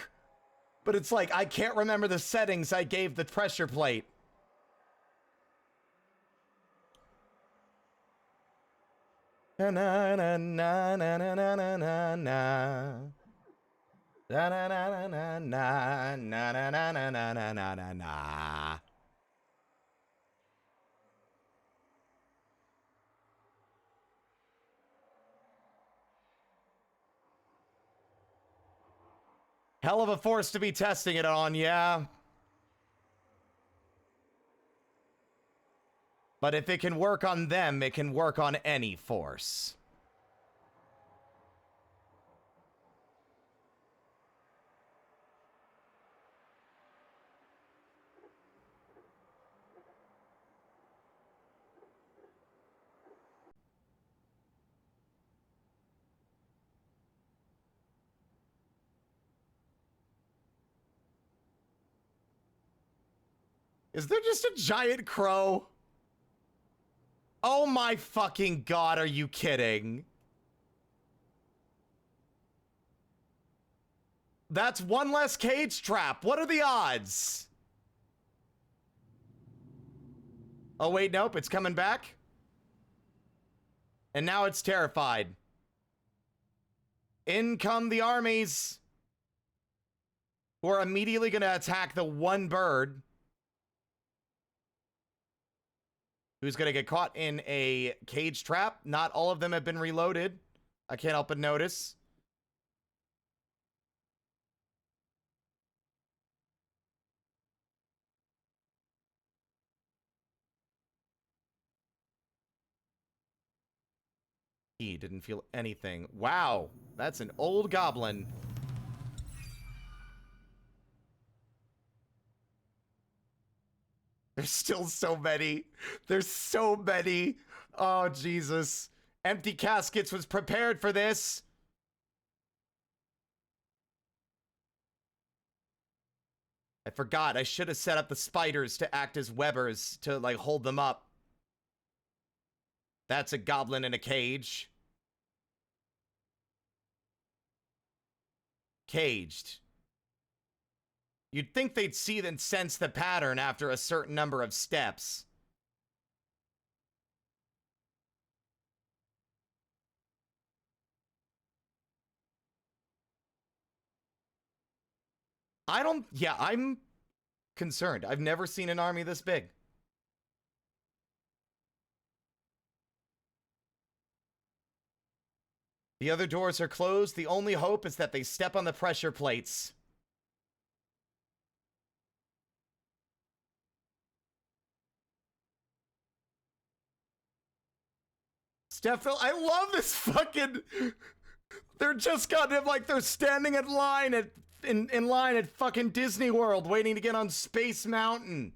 But it's like, I can't remember the settings I gave the pressure plate. Na na na na na na na na na. Na na na na na na na na na na na na na na. Hell of a force to be testing it on, yeah. But if it can work on them, it can work on any force. Is there just a giant crow? Oh my fucking god, are you kidding? That's one less cage trap. What are the odds? Oh wait, nope, it's coming back. And now it's terrified. In come the armies. Who are immediately gonna attack the one bird. Who's gonna get caught in a cage trap. Not all of them have been reloaded. I can't help but notice. He didn't feel anything. Wow, that's an old goblin. There's still so many. There's so many. Oh, Jesus. Emptycaskets was prepared for this. I forgot. I should have set up the spiders to act as webbers to, like, hold them up. That's a goblin in a cage. Caged. You'd think they'd see and sense the pattern after a certain number of steps. I'm concerned. I've never seen an army this big. The other doors are closed. The only hope is that they step on the pressure plates. Stefan, I love this fucking... They're just goddamn like they're standing in line at fucking Disney World waiting to get on Space Mountain.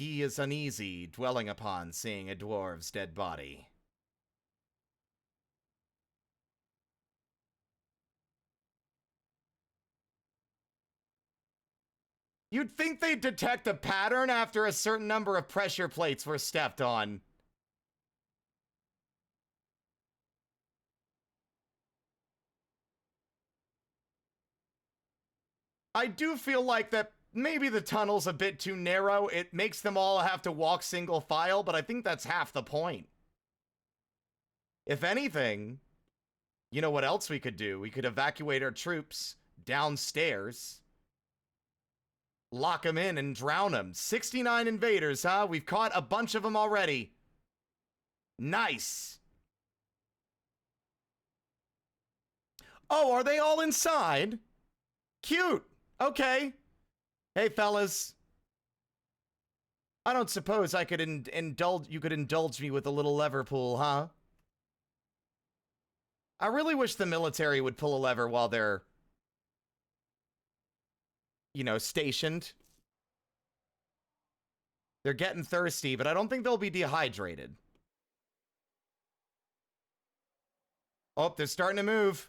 He is uneasy, dwelling upon seeing a dwarf's dead body. You'd think they'd detect a pattern after a certain number of pressure plates were stepped on. I do feel like that maybe the tunnel's a bit too narrow. It makes them all have to walk single file, but I think that's half the point. If anything, you know what else we could do? We could evacuate our troops downstairs, lock them in, and drown them. 69 invaders, huh? We've caught a bunch of them already. Nice. Oh, are they all inside? Cute. Okay. Hey, fellas. I don't suppose I could you could indulge me with a little lever pull, huh? I really wish the military would pull a lever while they're, you know, stationed. They're getting thirsty, but I don't think they'll be dehydrated. Oh, they're starting to move.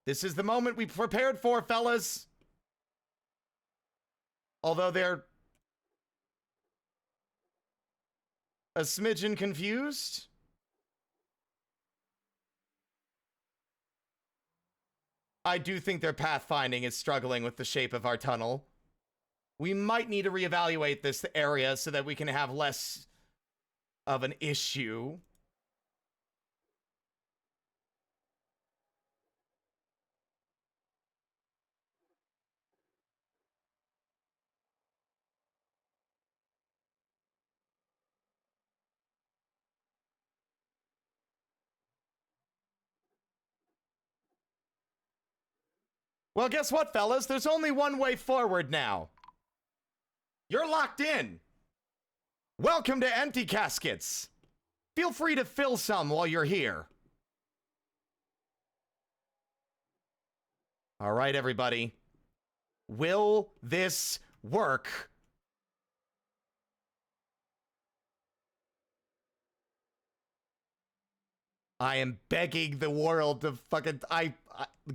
This is the moment we prepared for, fellas. Although they're a smidgen confused. I do think their pathfinding is struggling with the shape of our tunnel. We might need to reevaluate this area so that we can have less of an issue. Well, guess what, fellas? There's only one way forward now. You're locked in. Welcome to Emptycaskets. Feel free to fill some while you're here. All right, everybody. Will this work? I am begging the world to fucking...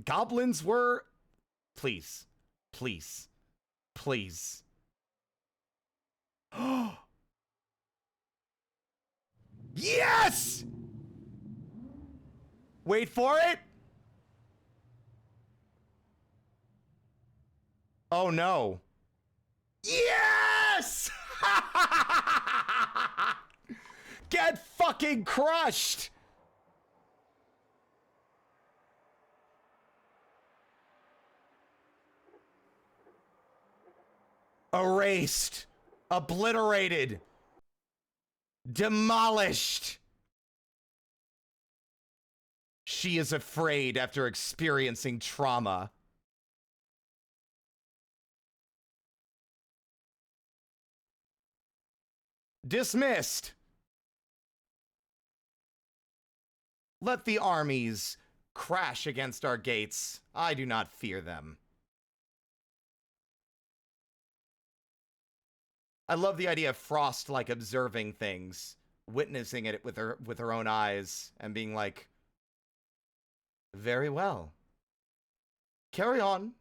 goblins were... Please. Please. Please. Yes! Wait for it. Oh no. Yes! Get fucking crushed! Erased. Obliterated. Demolished. She is afraid after experiencing trauma. Dismissed. Let the armies crash against our gates. I do not fear them. I love the idea of Frost, like, observing things, witnessing it with her own eyes, and being like, very well. Carry on.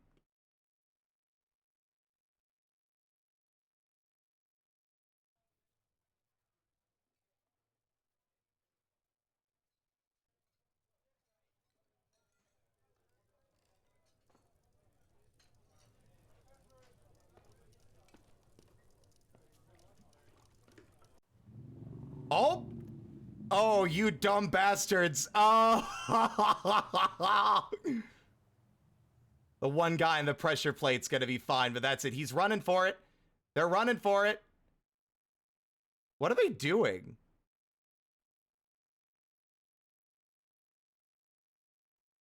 Oh! Oh, you dumb bastards. Oh! The one guy in the pressure plate's gonna be fine, but that's it. He's running for it. They're running for it. What are they doing?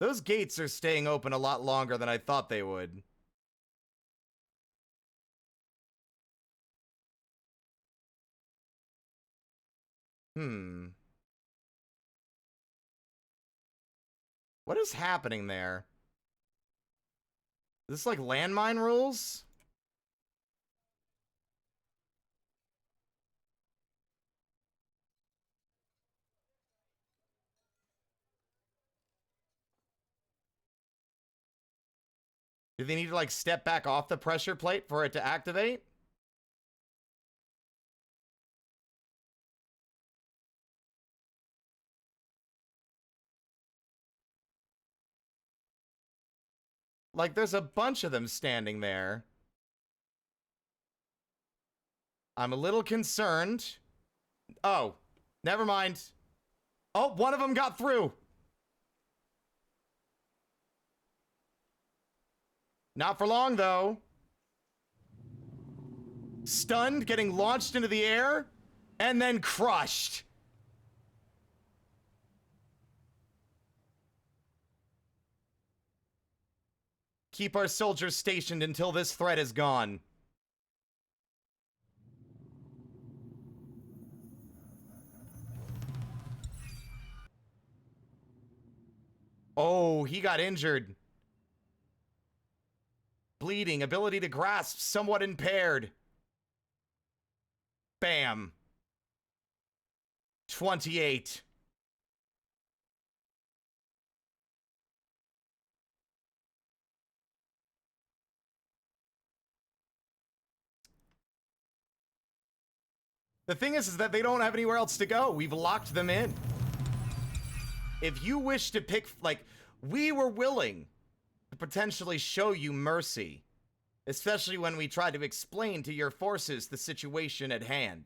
Those gates are staying open a lot longer than I thought they would. What is happening there? Is this like landmine rules? Do they need to, like, step back off the pressure plate for it to activate? Like, there's a bunch of them standing there. I'm a little concerned. Oh, never mind. Oh, one of them got through. Not for long, though. Stunned, getting launched into the air, and then crushed. Keep our soldiers stationed until this threat is gone. Oh, he got injured. Bleeding, ability to grasp somewhat impaired. Bam. 28. The thing is that they don't have anywhere else to go. We've locked them in. If you wish to pick, like, we were willing to potentially show you mercy, especially when we tried to explain to your forces the situation at hand.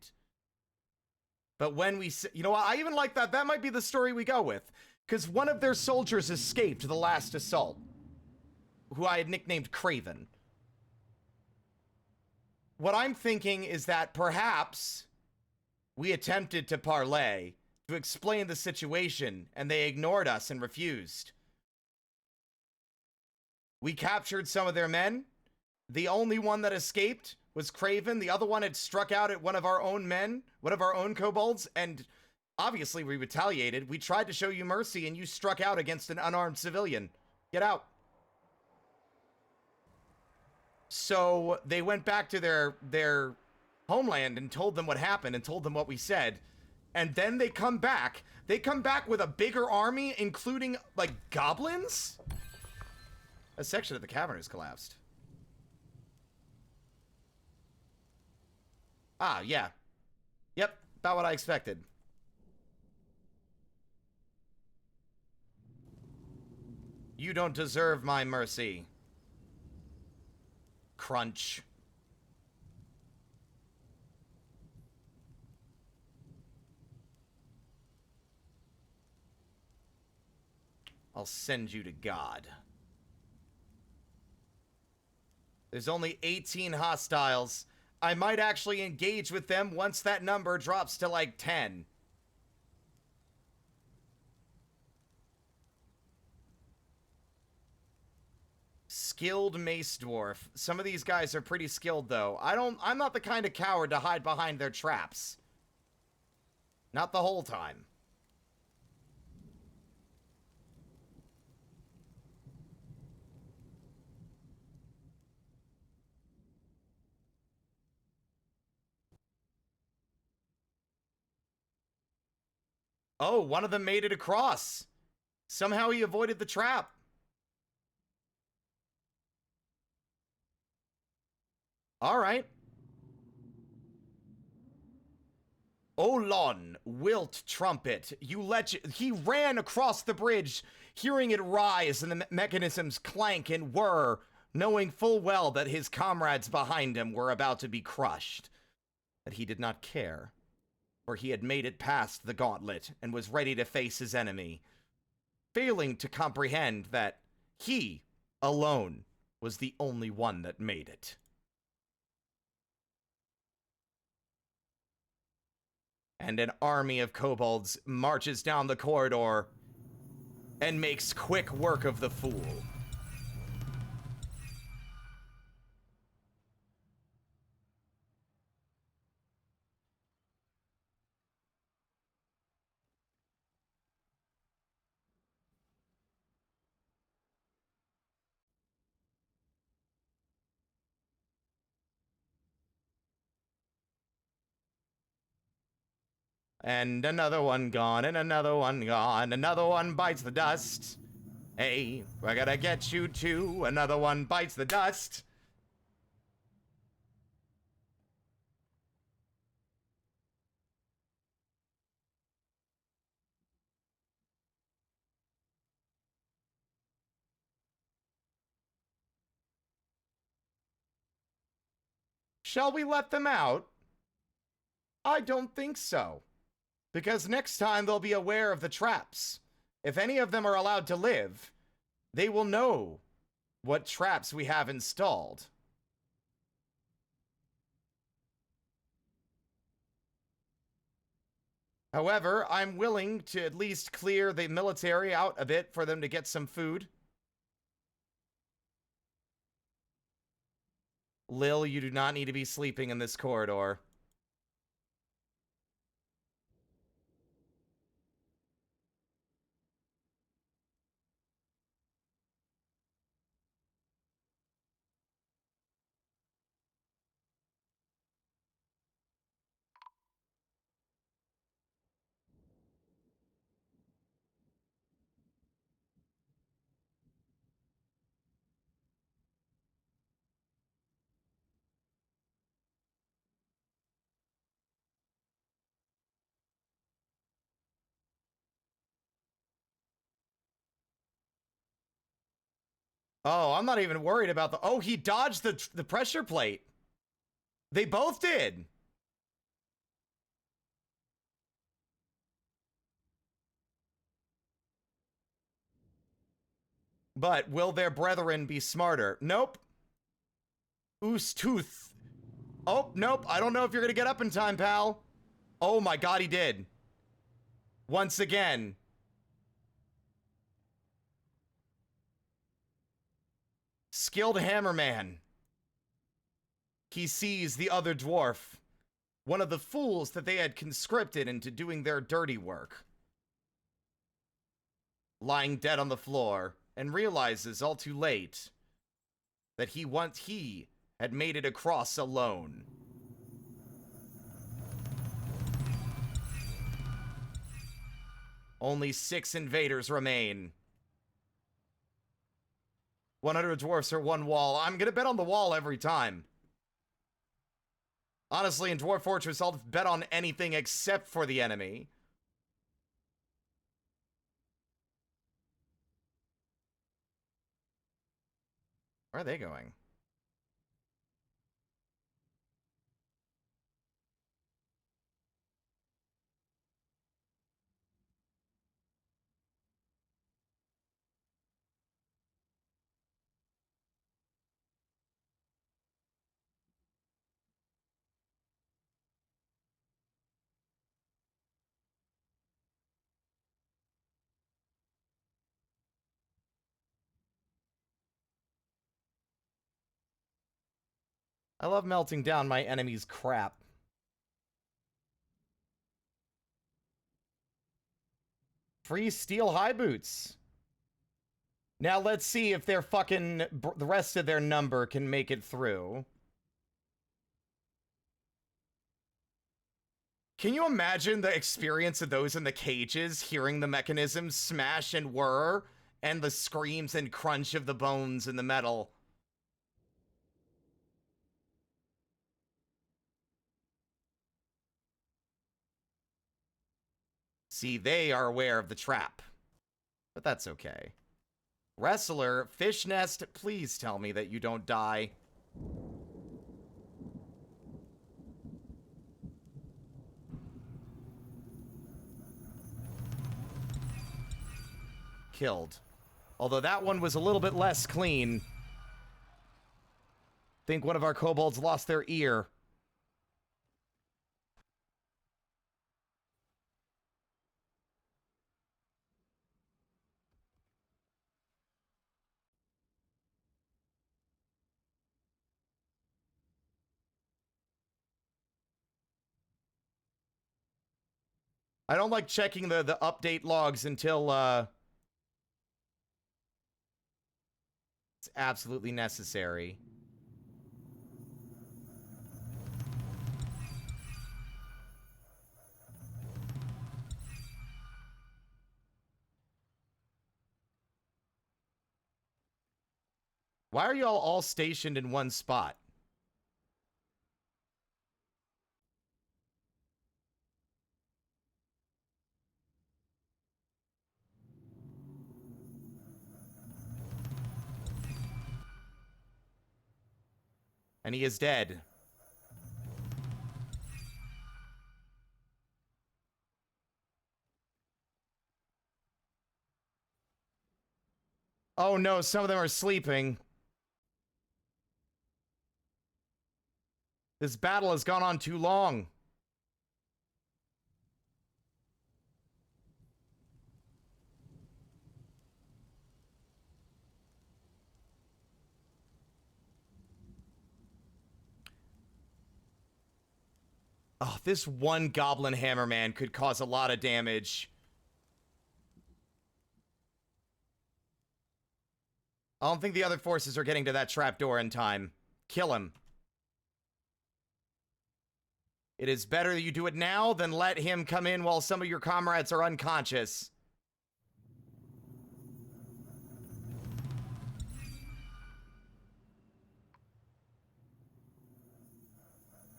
But when we, you know what, I even like that. That might be the story we go with. Because one of their soldiers escaped the last assault, who I had nicknamed Craven. What I'm thinking is that perhaps we attempted to parlay, to explain the situation, and they ignored us and refused. We captured some of their men. The only one that escaped was Craven. The other one had struck out at one of our own men, one of our own kobolds, and obviously we retaliated. We tried to show you mercy, and you struck out against an unarmed civilian. Get out. So they went back to their homeland and told them what happened and told them what we said. And then they come back. They come back with a bigger army, including, like, goblins? A section of the cavern has collapsed. Ah, yeah. Yep, about what I expected. You don't deserve my mercy. Crunch. I'll send you to God. There's only 18 hostiles. I might actually engage with them once that number drops to like 10. Skilled mace dwarf. Some of these guys are pretty skilled though. I'm not the kind of coward to hide behind their traps. Not the whole time. Oh, one of them made it across. Somehow he avoided the trap. All right. Olon, wilt trumpet, he ran across the bridge, hearing it rise and the mechanisms clank and whir, knowing full well that his comrades behind him were about to be crushed. But he did not care, for he had made it past the gauntlet and was ready to face his enemy, failing to comprehend that he, alone, was the only one that made it. And an army of kobolds marches down the corridor and makes quick work of the fool. And another one gone, and another one gone, another one bites the dust. Hey, we're gonna get you too. Another one bites the dust. Shall we let them out? I don't think so. Because next time they'll be aware of the traps. If any of them are allowed to live, they will know what traps we have installed. However, I'm willing to at least clear the military out a bit for them to get some food. Lil, you do not need to be sleeping in this corridor. Oh, I'm not even worried about the... Oh, he dodged the pressure plate. They both did. But will their brethren be smarter? Nope. Oos tooth. Oh, nope. I don't know if you're going to get up in time, pal. Oh my god, he did. Once again. Skilled hammerman. He sees the other dwarf. One of the fools that they had conscripted into doing their dirty work. Lying dead on the floor, and realizes all too late that he had made it across alone. Only 6 invaders remain. 100 dwarfs or 1 wall. I'm gonna bet on the wall every time. Honestly, in Dwarf Fortress, I'll bet on anything except for the enemy. Where are they going? I love melting down my enemy's crap. Free steel high boots. Now let's see if their fucking... the rest of their number can make it through. Can you imagine the experience of those in the cages, hearing the mechanisms smash and whir, and the screams and crunch of the bones in the metal? See, they are aware of the trap. But that's okay. Wrestler, fish nest, please tell me that you don't die. Killed. Although that one was a little bit less clean. Think one of our kobolds lost their ear. I don't like checking the update logs until, it's absolutely necessary. Why are y'all all stationed in one spot? And he is dead. Oh no, some of them are sleeping. This battle has gone on too long. Oh, this one Goblin Hammerman could cause a lot of damage. I don't think the other forces are getting to that trapdoor in time. Kill him. It is better that you do it now than let him come in while some of your comrades are unconscious.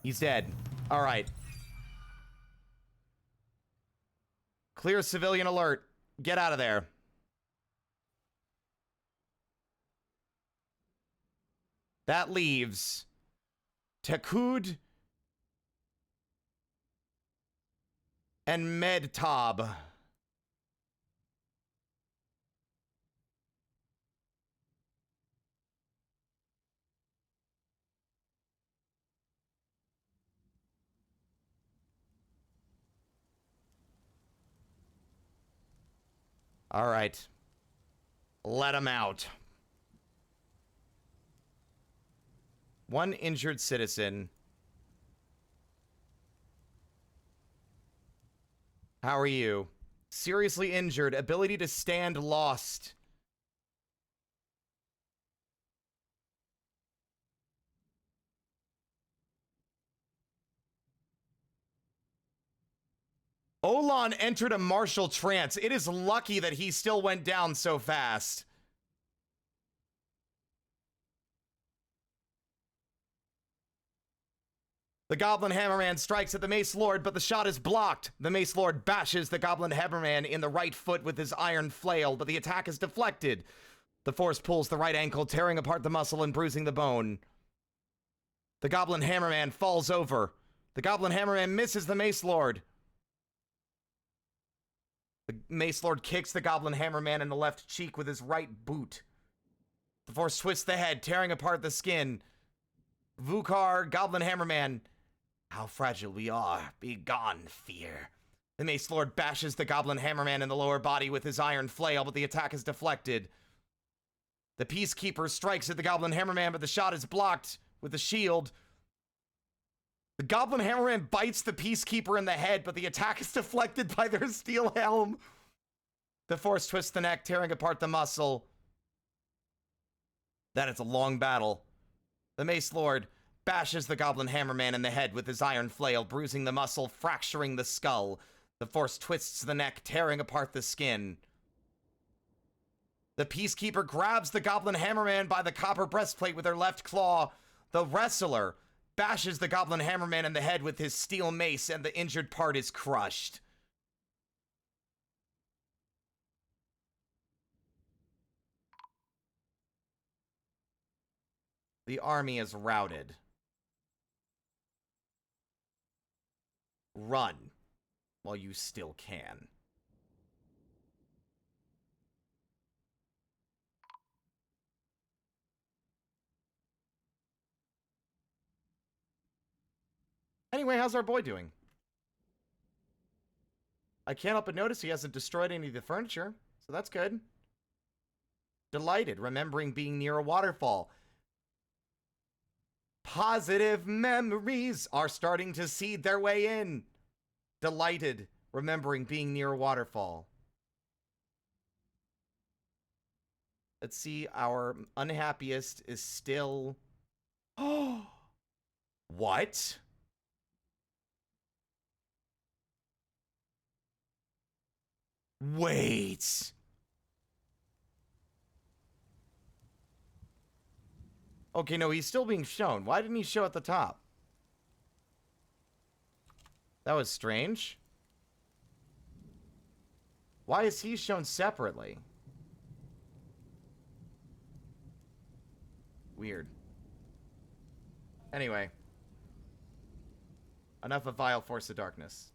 He's dead. All right. Clear civilian alert. Get out of there. That leaves Takud and Medtab. All right. Let him out. One injured citizen. How are you? Seriously injured. Ability to stand lost. Olan entered a martial trance. It is lucky that he still went down so fast. The Goblin Hammerman strikes at the Mace Lord, but the shot is blocked. The Mace Lord bashes the Goblin Hammerman in the right foot with his iron flail, but the attack is deflected. The force pulls the right ankle, tearing apart the muscle and bruising the bone. The Goblin Hammerman falls over. The Goblin Hammerman misses the Mace Lord. The Mace Lord kicks the Goblin Hammerman in the left cheek with his right boot. The force twists the head, tearing apart the skin. Vukar, Goblin Hammerman. How fragile we are. Be gone, fear. The Mace Lord bashes the Goblin Hammerman in the lower body with his iron flail, but the attack is deflected. The Peacekeeper strikes at the Goblin Hammerman, but the shot is blocked with the shield. The Goblin Hammerman bites the Peacekeeper in the head, but the attack is deflected by their steel helm. The force twists the neck, tearing apart the muscle. That is a long battle. The Mace Lord bashes the Goblin Hammerman in the head with his iron flail, bruising the muscle, fracturing the skull. The force twists the neck, tearing apart the skin. The Peacekeeper grabs the Goblin Hammerman by the copper breastplate with her left claw. The Wrestler bashes the Goblin Hammerman in the head with his steel mace, and the injured part is crushed. The army is routed. Run while you still can. Anyway, how's our boy doing? I can't help but notice he hasn't destroyed any of the furniture, so that's good. Delighted, remembering being near a waterfall. Positive memories are starting to seed their way in. Delighted, remembering being near a waterfall. Let's see, our unhappiest is still... Oh! What? Wait. Okay, no, he's still being shown. Why didn't he show at the top? That was strange. Why is he shown separately? Weird. Anyway. Enough of Vile Force of Darkness.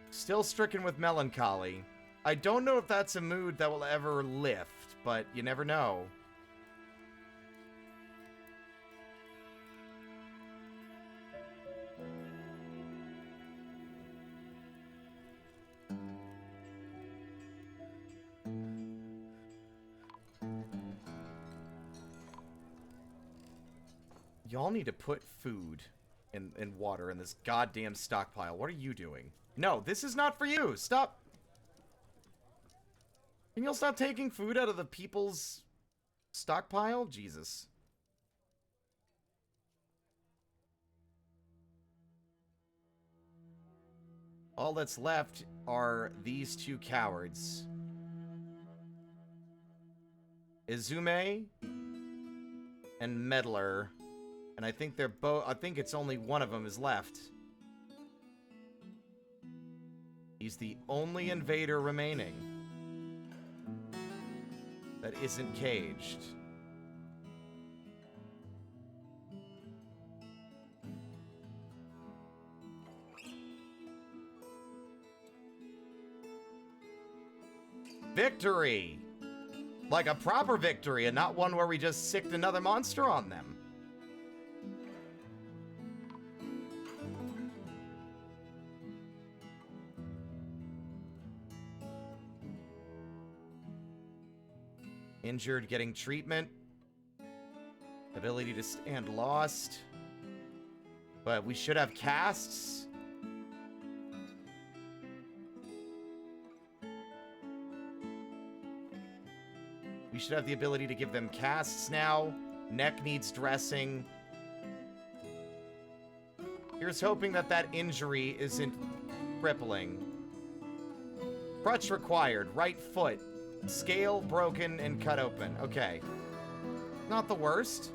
Still stricken with melancholy. I don't know if that's a mood that will ever lift, but you never know. Y'all need to put food and water in this goddamn stockpile. What are you doing? No, this is not for you. Stop. Can y'all stop taking food out of the people's stockpile? Jesus. All that's left are these two cowards. Izume and Meddler. And I think they're both... I think it's only one of them is left. He's the only invader remaining that isn't caged. Victory! Like a proper victory and not one where we just sicked another monster on them. Injured getting treatment. Ability to stand lost. But we should have casts. We should have the ability to give them casts now. Neck needs dressing. Here's hoping that that injury isn't crippling. Crutch required. Right foot. Scale broken and cut open. Okay. Not the worst.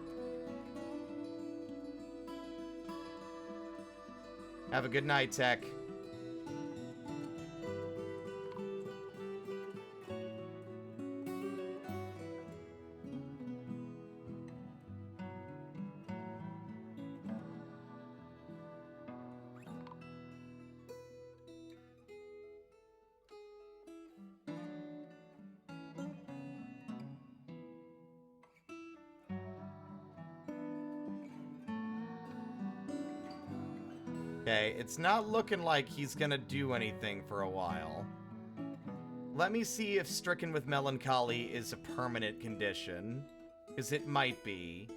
Have a good night, Tech. Okay, it's not looking like he's gonna do anything for a while. Let me see if stricken with melancholy is a permanent condition, because it might be.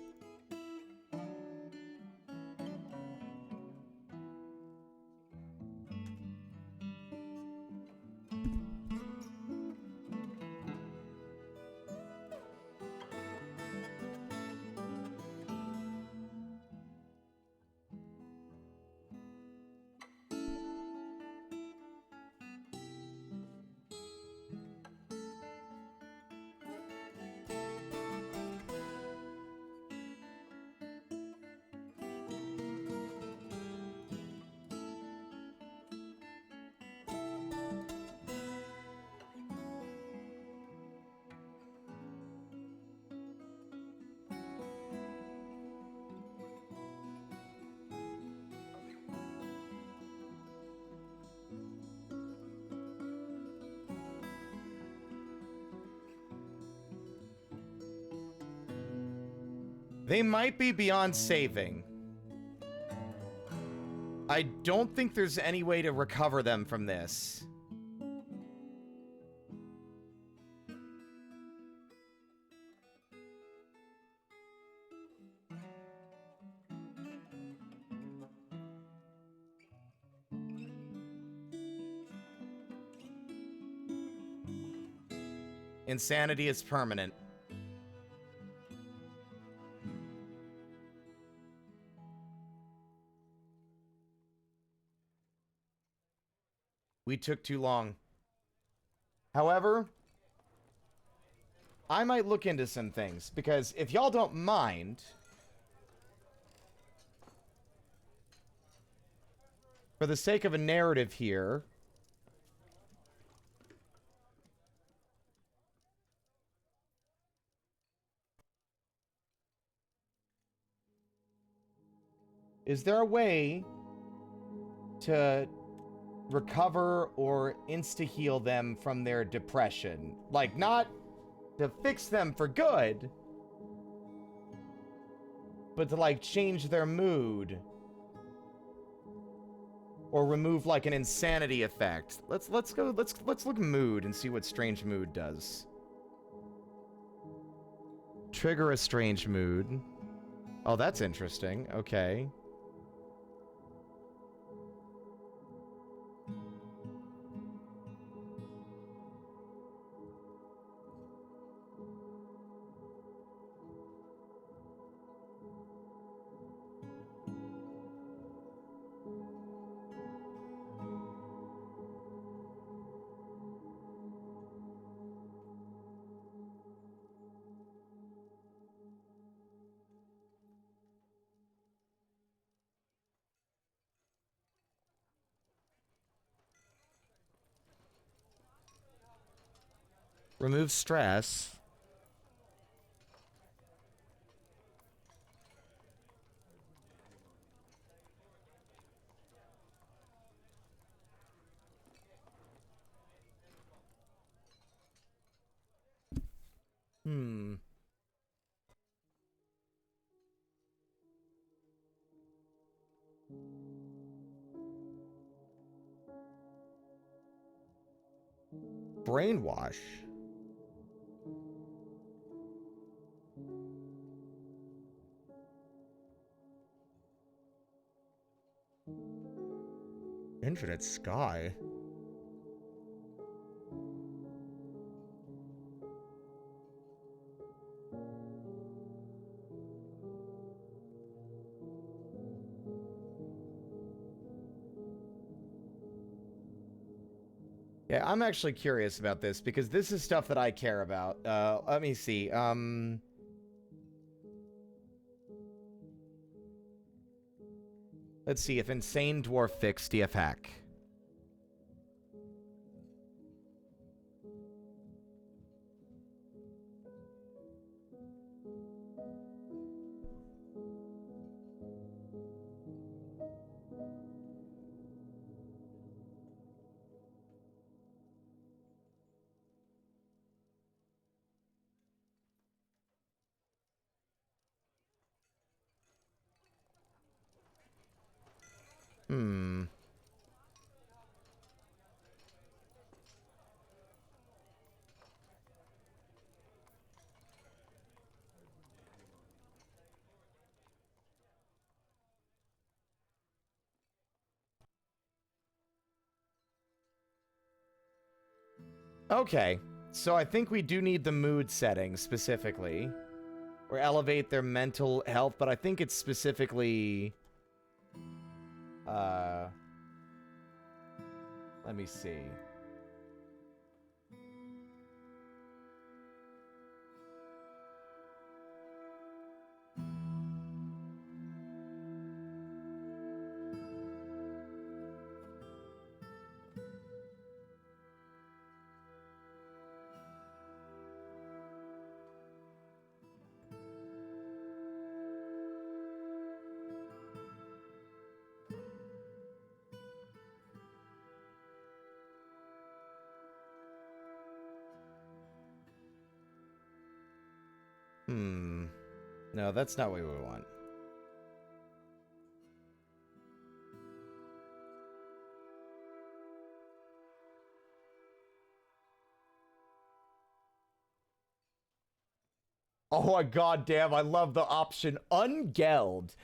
They might be beyond saving. I don't think there's any way to recover them from this. Insanity is permanent. We took too long. However, I might look into some things, because if y'all don't mind, for the sake of a narrative here, is there a way to recover or insta-heal them from their depression? Like, not to fix them for good, but to, like, change their mood. Or remove, like, an insanity effect. Let's look mood and see what strange mood does. Trigger a strange mood. Oh, that's interesting. Okay. Remove stress. Hmm. Brainwash. Infinite sky. Yeah, I'm actually curious about this because this is stuff that I care about. Let me see. Let's see if Insane Dwarf Fix DF Hack. Hmm. Okay, so I think we do need the mood settings specifically. Or elevate their mental health, but I think it's specifically... Let me see. Hmm. No, that's not what we want. Oh my god damn, I love the option Ungeld.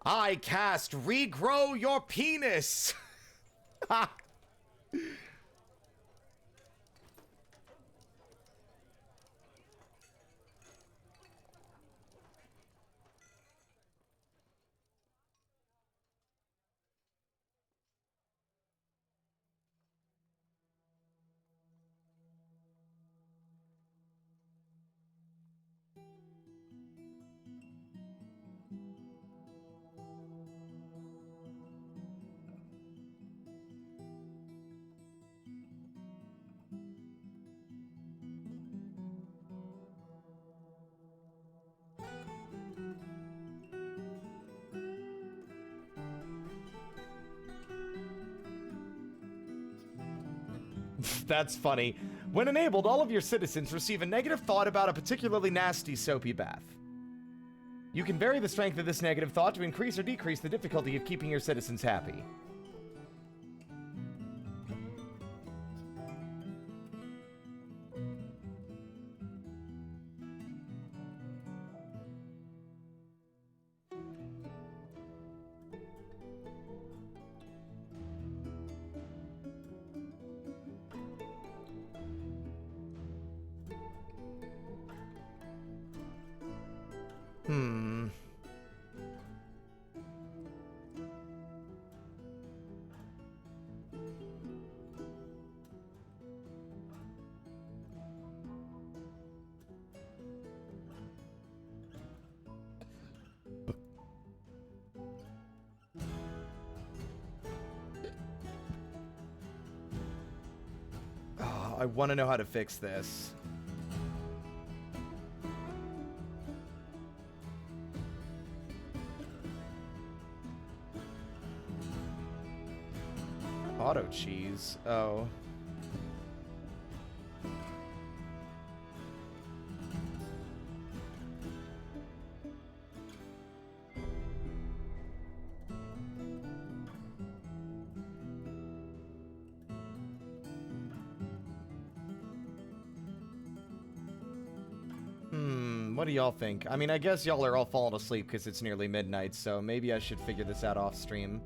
I cast Regrow Your Penis! That's funny. When enabled, all of your citizens receive a negative thought about a particularly nasty soapy bath. You can vary the strength of this negative thought to increase or decrease the difficulty of keeping your citizens happy. I want to know how to fix this. Auto cheese. Oh. What do y'all think? I mean, I guess y'all are all falling asleep because it's nearly midnight, so maybe I should figure this out off stream.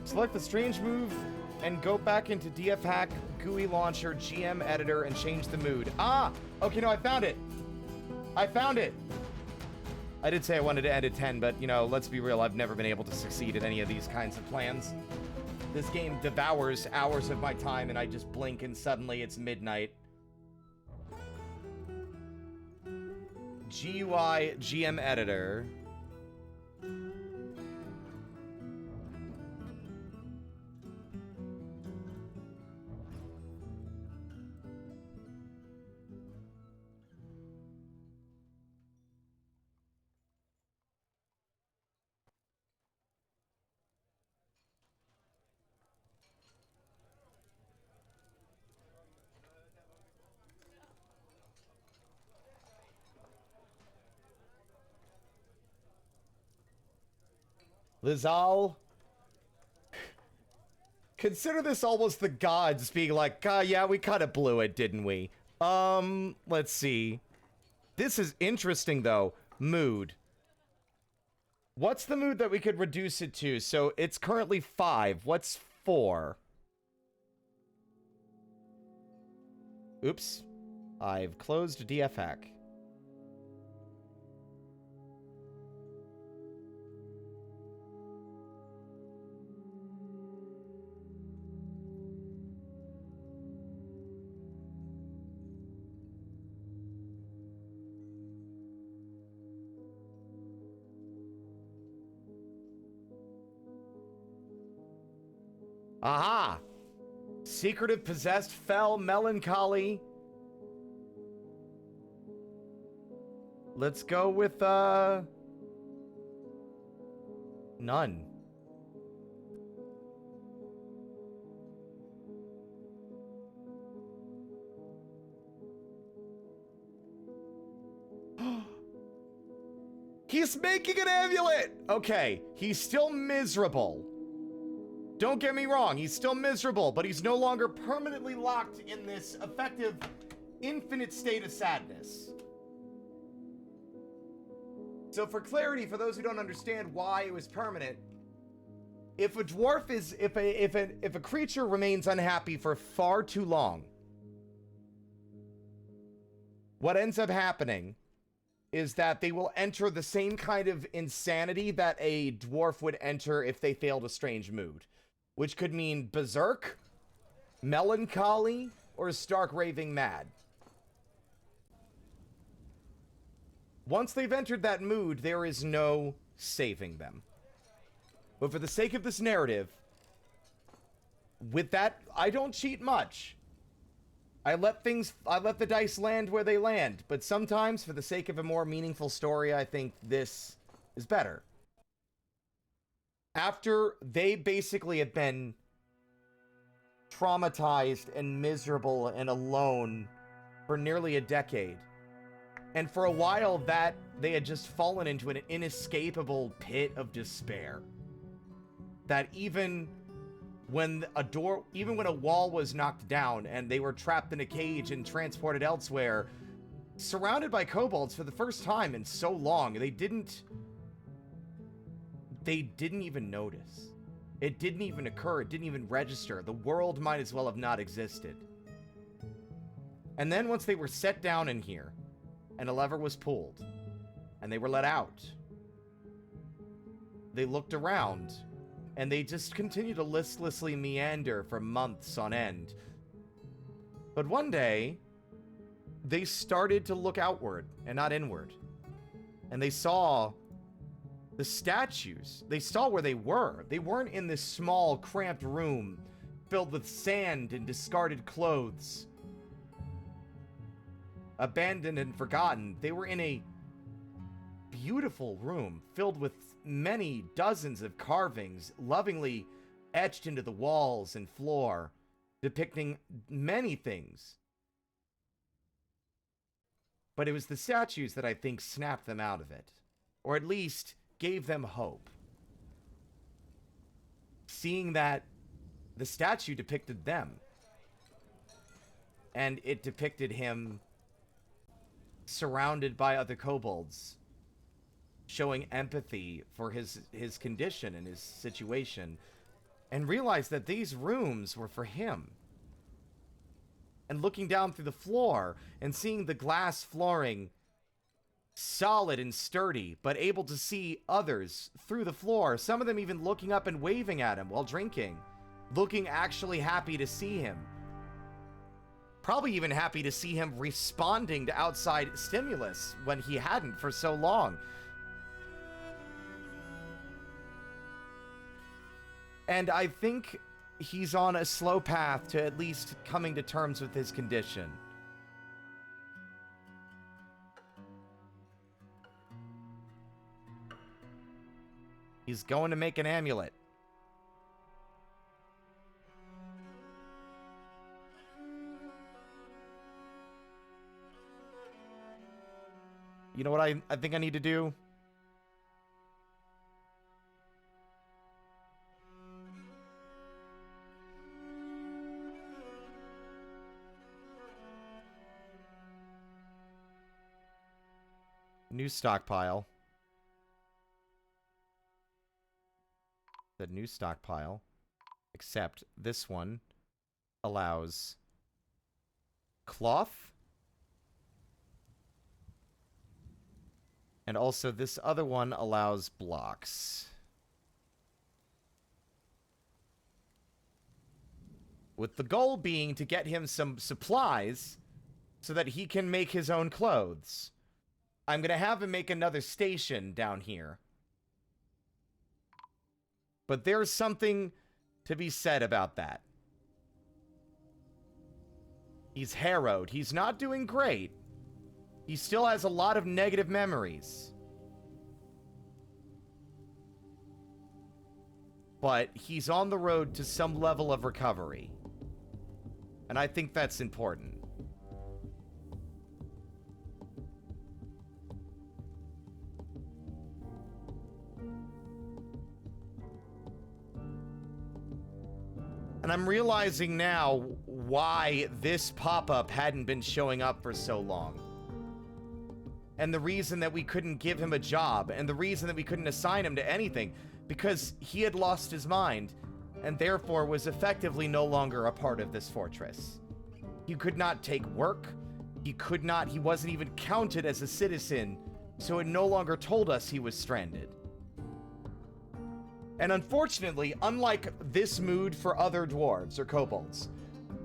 Select the strange move and go back into DF Hack, GUI Launcher, GM Editor, and change the mood. Ah! Okay, no, I found it! I found it! I did say I wanted to end at 10, but, you know, let's be real, I've never been able to succeed at any of these kinds of plans. This game devours hours of my time, and I just blink and suddenly it's midnight. GUI GM Editor. Lizal, consider this almost the gods being like, yeah, we kind of blew it, didn't we? Let's see. This is interesting, though. Mood. What's the mood that we could reduce it to? So it's currently 5. What's 4? Oops. I've closed DF Hack. Aha! Secretive, possessed, fell, melancholy. Let's go with, none. He He's making an amulet! Okay, he's still miserable. Don't get me wrong, he's still miserable, but he's no longer permanently locked in this effective, infinite state of sadness. So for clarity, for those who don't understand why it was permanent, if a dwarf is, if a creature remains unhappy for far too long, what ends up happening is that they will enter the same kind of insanity that a dwarf would enter if they failed a strange mood, which could mean berserk, melancholy, or stark raving mad. Once they've entered that mood, there is no saving them. But for the sake of this narrative, with that, I don't cheat much. I let the dice land where they land, but sometimes, for the sake of a more meaningful story, I think this is better. After they basically have been traumatized and miserable and alone for nearly a decade, and for a while that they had just fallen into an inescapable pit of despair, that even when a wall was knocked down and they were trapped in a cage and transported elsewhere, surrounded by kobolds for the first time in so long, they didn't even notice. It didn't even occur. It didn't even register. The world might as well have not existed. And then once they were set down in here, and a lever was pulled, and they were let out, they looked around, and they just continued to listlessly meander for months on end. But one day, they started to look outward and not inward. And they saw the statues. They saw where they were. They weren't in this small, cramped room filled with sand and discarded clothes, abandoned and forgotten. They were in a beautiful room filled with many dozens of carvings lovingly etched into the walls and floor, depicting many things. But it was the statues that I think snapped them out of it, or at least gave them hope. Seeing that the statue depicted them, and it depicted him surrounded by other kobolds, showing empathy for his condition and his situation, and realized that these rooms were for him. And looking down through the floor and seeing the glass flooring solid and sturdy, but able to see others through the floor, some of them even looking up and waving at him while drinking, looking actually happy to see him. Probably even happy to see him responding to outside stimulus when he hadn't for so long. And I think he's on a slow path to at least coming to terms with his condition. He's going to make an amulet. You know what I think I need to do? New stockpile. The new stockpile. Except this one allows cloth. And also this other one allows blocks. With the goal being to get him some supplies so that he can make his own clothes. I'm going to have him make another station down here. But there's something to be said about that. He's harrowed. He's not doing great. He still has a lot of negative memories. But he's on the road to some level of recovery. And I think that's important. And I'm realizing now why this pop-up hadn't been showing up for so long. And the reason that we couldn't give him a job, and the reason that we couldn't assign him to anything, because he had lost his mind, and therefore was effectively no longer a part of this fortress. He could not take work, he wasn't even counted as a citizen, so it no longer told us he was stranded. And unfortunately, unlike this mood for other dwarves or kobolds,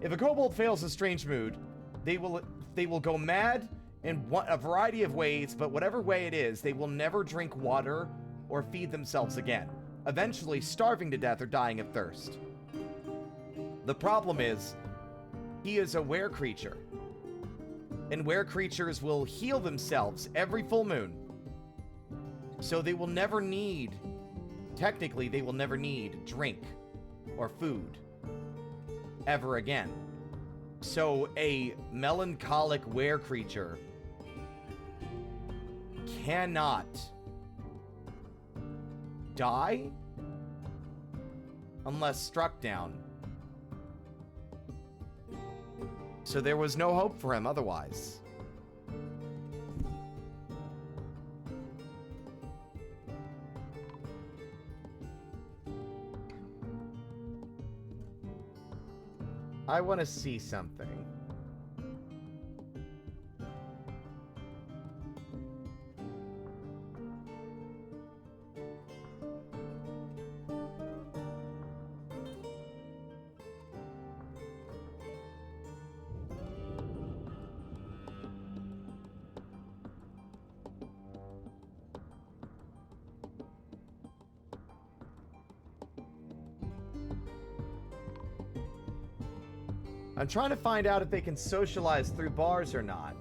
if a kobold fails a strange mood, they will go mad in a variety of ways, but whatever way it is, they will never drink water or feed themselves again, eventually starving to death or dying of thirst. The problem is, he is a were creature, and were creatures will heal themselves every full moon, so they will never need, technically they will never need drink or food ever again. So a melancholic were creature cannot die unless struck down. So there was no hope for him otherwise. I want to see something. I'm trying to find out if they can socialize through bars or not.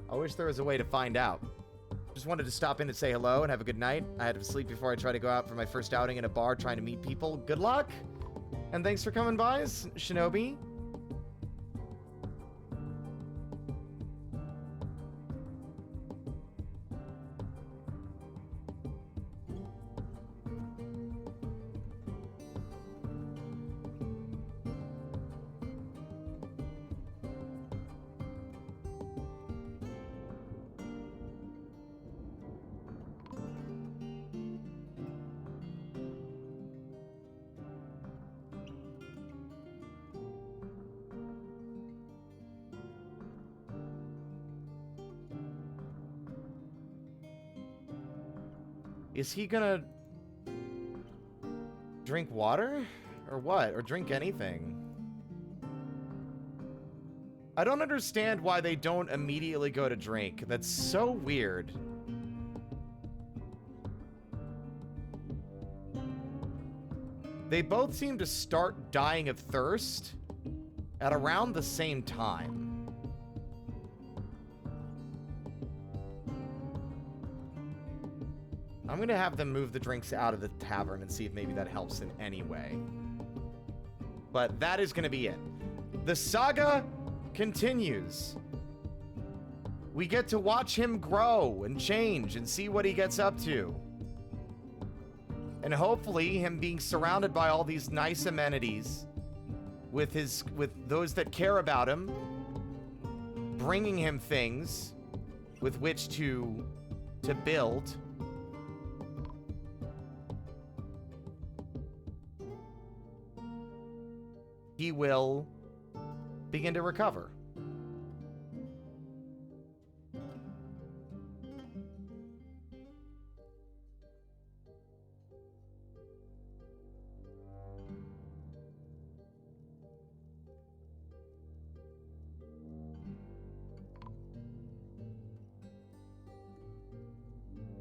I wish there was a way to find out. Just wanted to stop in and say hello and have a good night. I had to sleep before I try to go out for my first outing in a bar trying to meet people. Good luck! And thanks for coming by, Shinobi. Is he gonna drink water? Or what? Or drink anything? I don't understand why they don't immediately go to drink. That's so weird. They both seem to start dying of thirst at around the same time. I'm gonna have them move the drinks out of the tavern and see if maybe that helps in any way. But that is gonna be it. The saga continues. We get to watch him grow and change and see what he gets up to. And hopefully him being surrounded by all these nice amenities with those that care about him, bringing him things with which to build. He will begin to recover.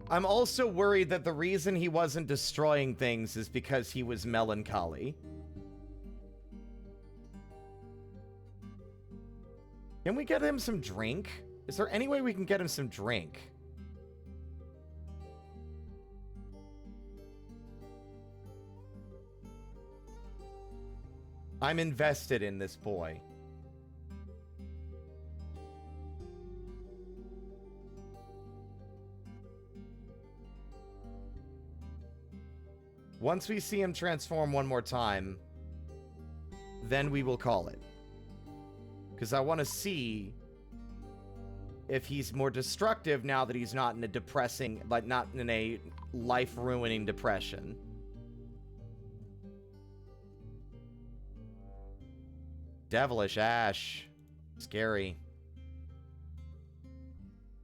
I'm also worried that the reason he wasn't destroying things is because he was melancholy. Can we get him some drink? Is there any way we can get him some drink? I'm invested in this boy. Once we see him transform one more time, then we will call it. Because I want to see if he's more destructive now that he's not in a depressing, like not in a life-ruining depression. Devilish Ash. Scary.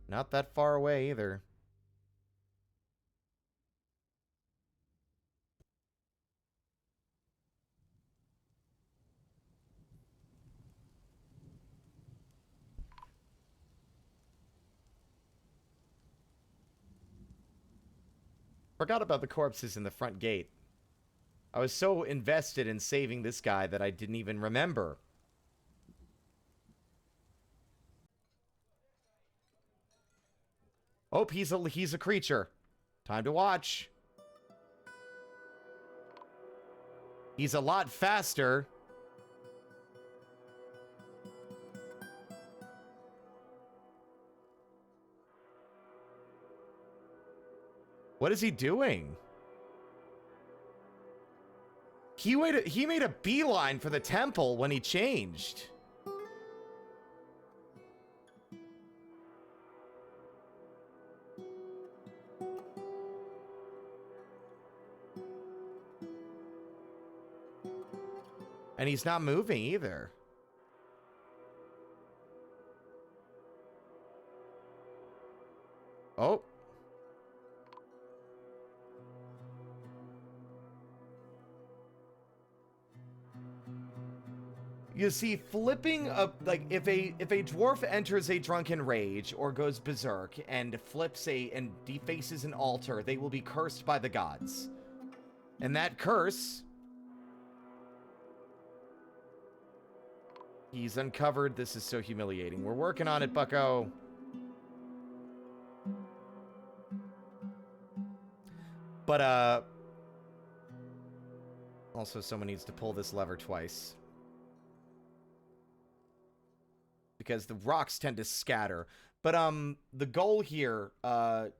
Not that far away either. Forgot about the corpses in the front gate. I was so invested in saving this guy that I didn't even remember. Oh, he's a creature. Time to watch. He's a lot faster. What is he doing? He made a beeline for the temple when he changed. And he's not moving either. Oh. You see, flipping a like if a dwarf enters a drunken rage or goes berserk and defaces an altar, they will be cursed by the gods. And that curse, he's uncovered. This is so humiliating. We're working on it, bucko. But also someone needs to pull this lever twice. Because the rocks tend to scatter. But the goal here, I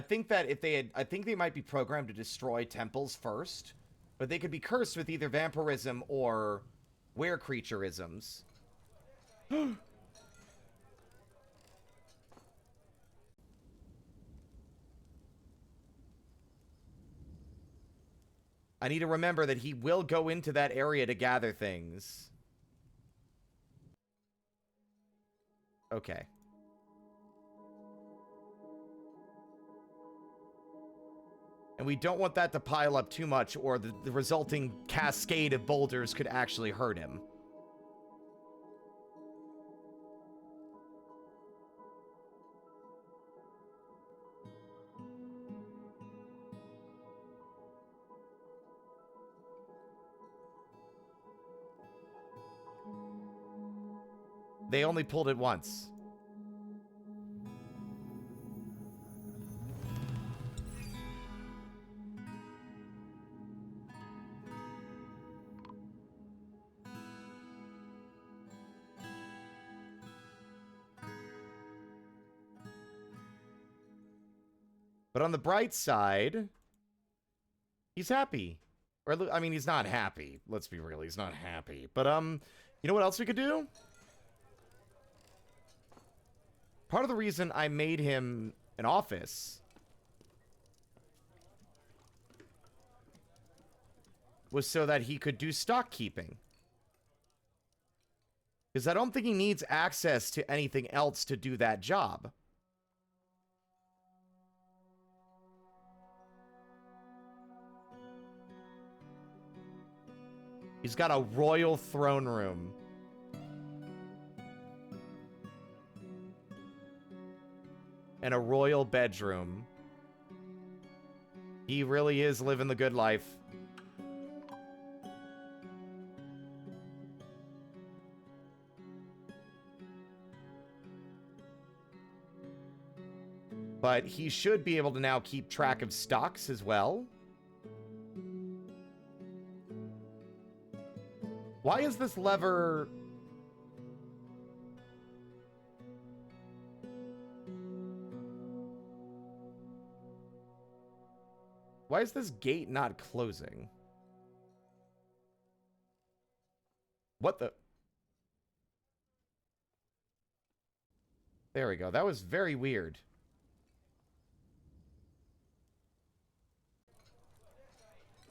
think that I think they might be programmed to destroy temples first, but they could be cursed with either vampirism or were-creatureisms. I need to remember that he will go into that area to gather things. Okay. And we don't want that to pile up too much, or the resulting cascade of boulders could actually hurt him. They only pulled it once. But on the bright side, he's happy. Or, I mean, he's not happy. Let's be real, he's not happy. But, you know what else we could do? Part of the reason I made him an office was so that he could do stock keeping. Because I don't think he needs access to anything else to do that job. He's got a royal throne room. And a royal bedroom. He really is living the good life. But he should be able to now keep track of stocks as well. Why is this lever... Why is this gate not closing? What the... There we go. That was very weird.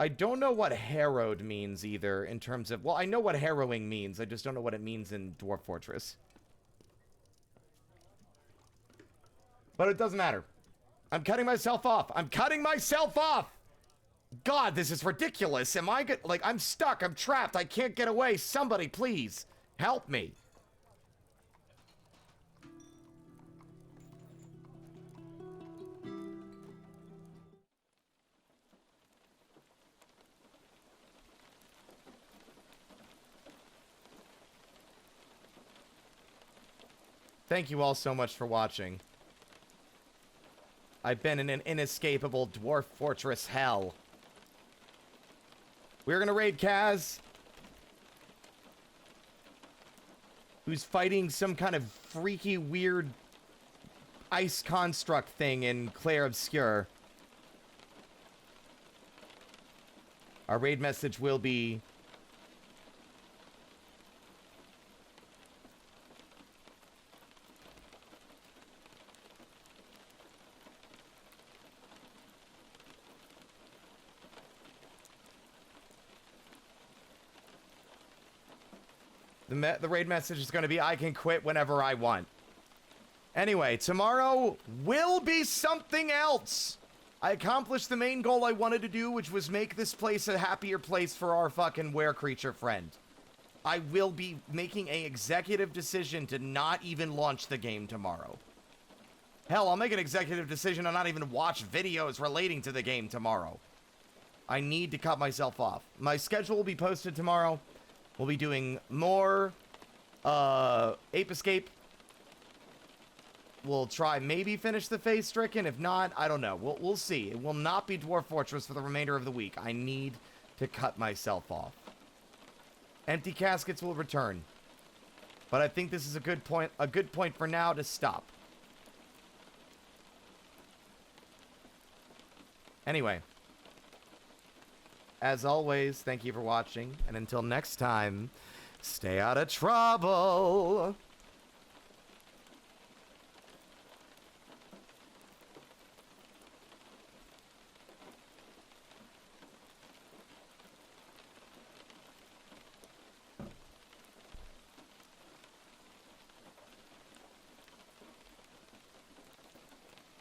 I don't know what harrowed means either in terms of... Well, I know what harrowing means. I just don't know what it means in Dwarf Fortress. But it doesn't matter. I'm cutting myself off. I'm cutting myself off! God, this is ridiculous. Am I good? Like, I'm stuck. I'm trapped. I can't get away. Somebody, please, help me. Thank you all so much for watching. I've been in an inescapable Dwarf Fortress hell. We're gonna raid Kaz, who's fighting some kind of freaky, weird ice construct thing in Clair Obscure. Our raid message will be... The raid message is going to be, I can quit whenever I want. Anyway, tomorrow will be something else. I accomplished the main goal I wanted to do, which was make this place a happier place for our fucking were-creature friend. I will be making an executive decision to not even launch the game tomorrow. Hell, I'll make an executive decision to not even watch videos relating to the game tomorrow. I need to cut myself off. My schedule will be posted tomorrow. We'll be doing more Ape Escape. We'll try maybe finish the Phase Stricken. If not, I don't know. We'll see. It will not be Dwarf Fortress for the remainder of the week. I need to cut myself off. Emptycaskets will return. But I think this is a good point for now to stop. Anyway. As always, thank you for watching, and until next time, stay out of trouble!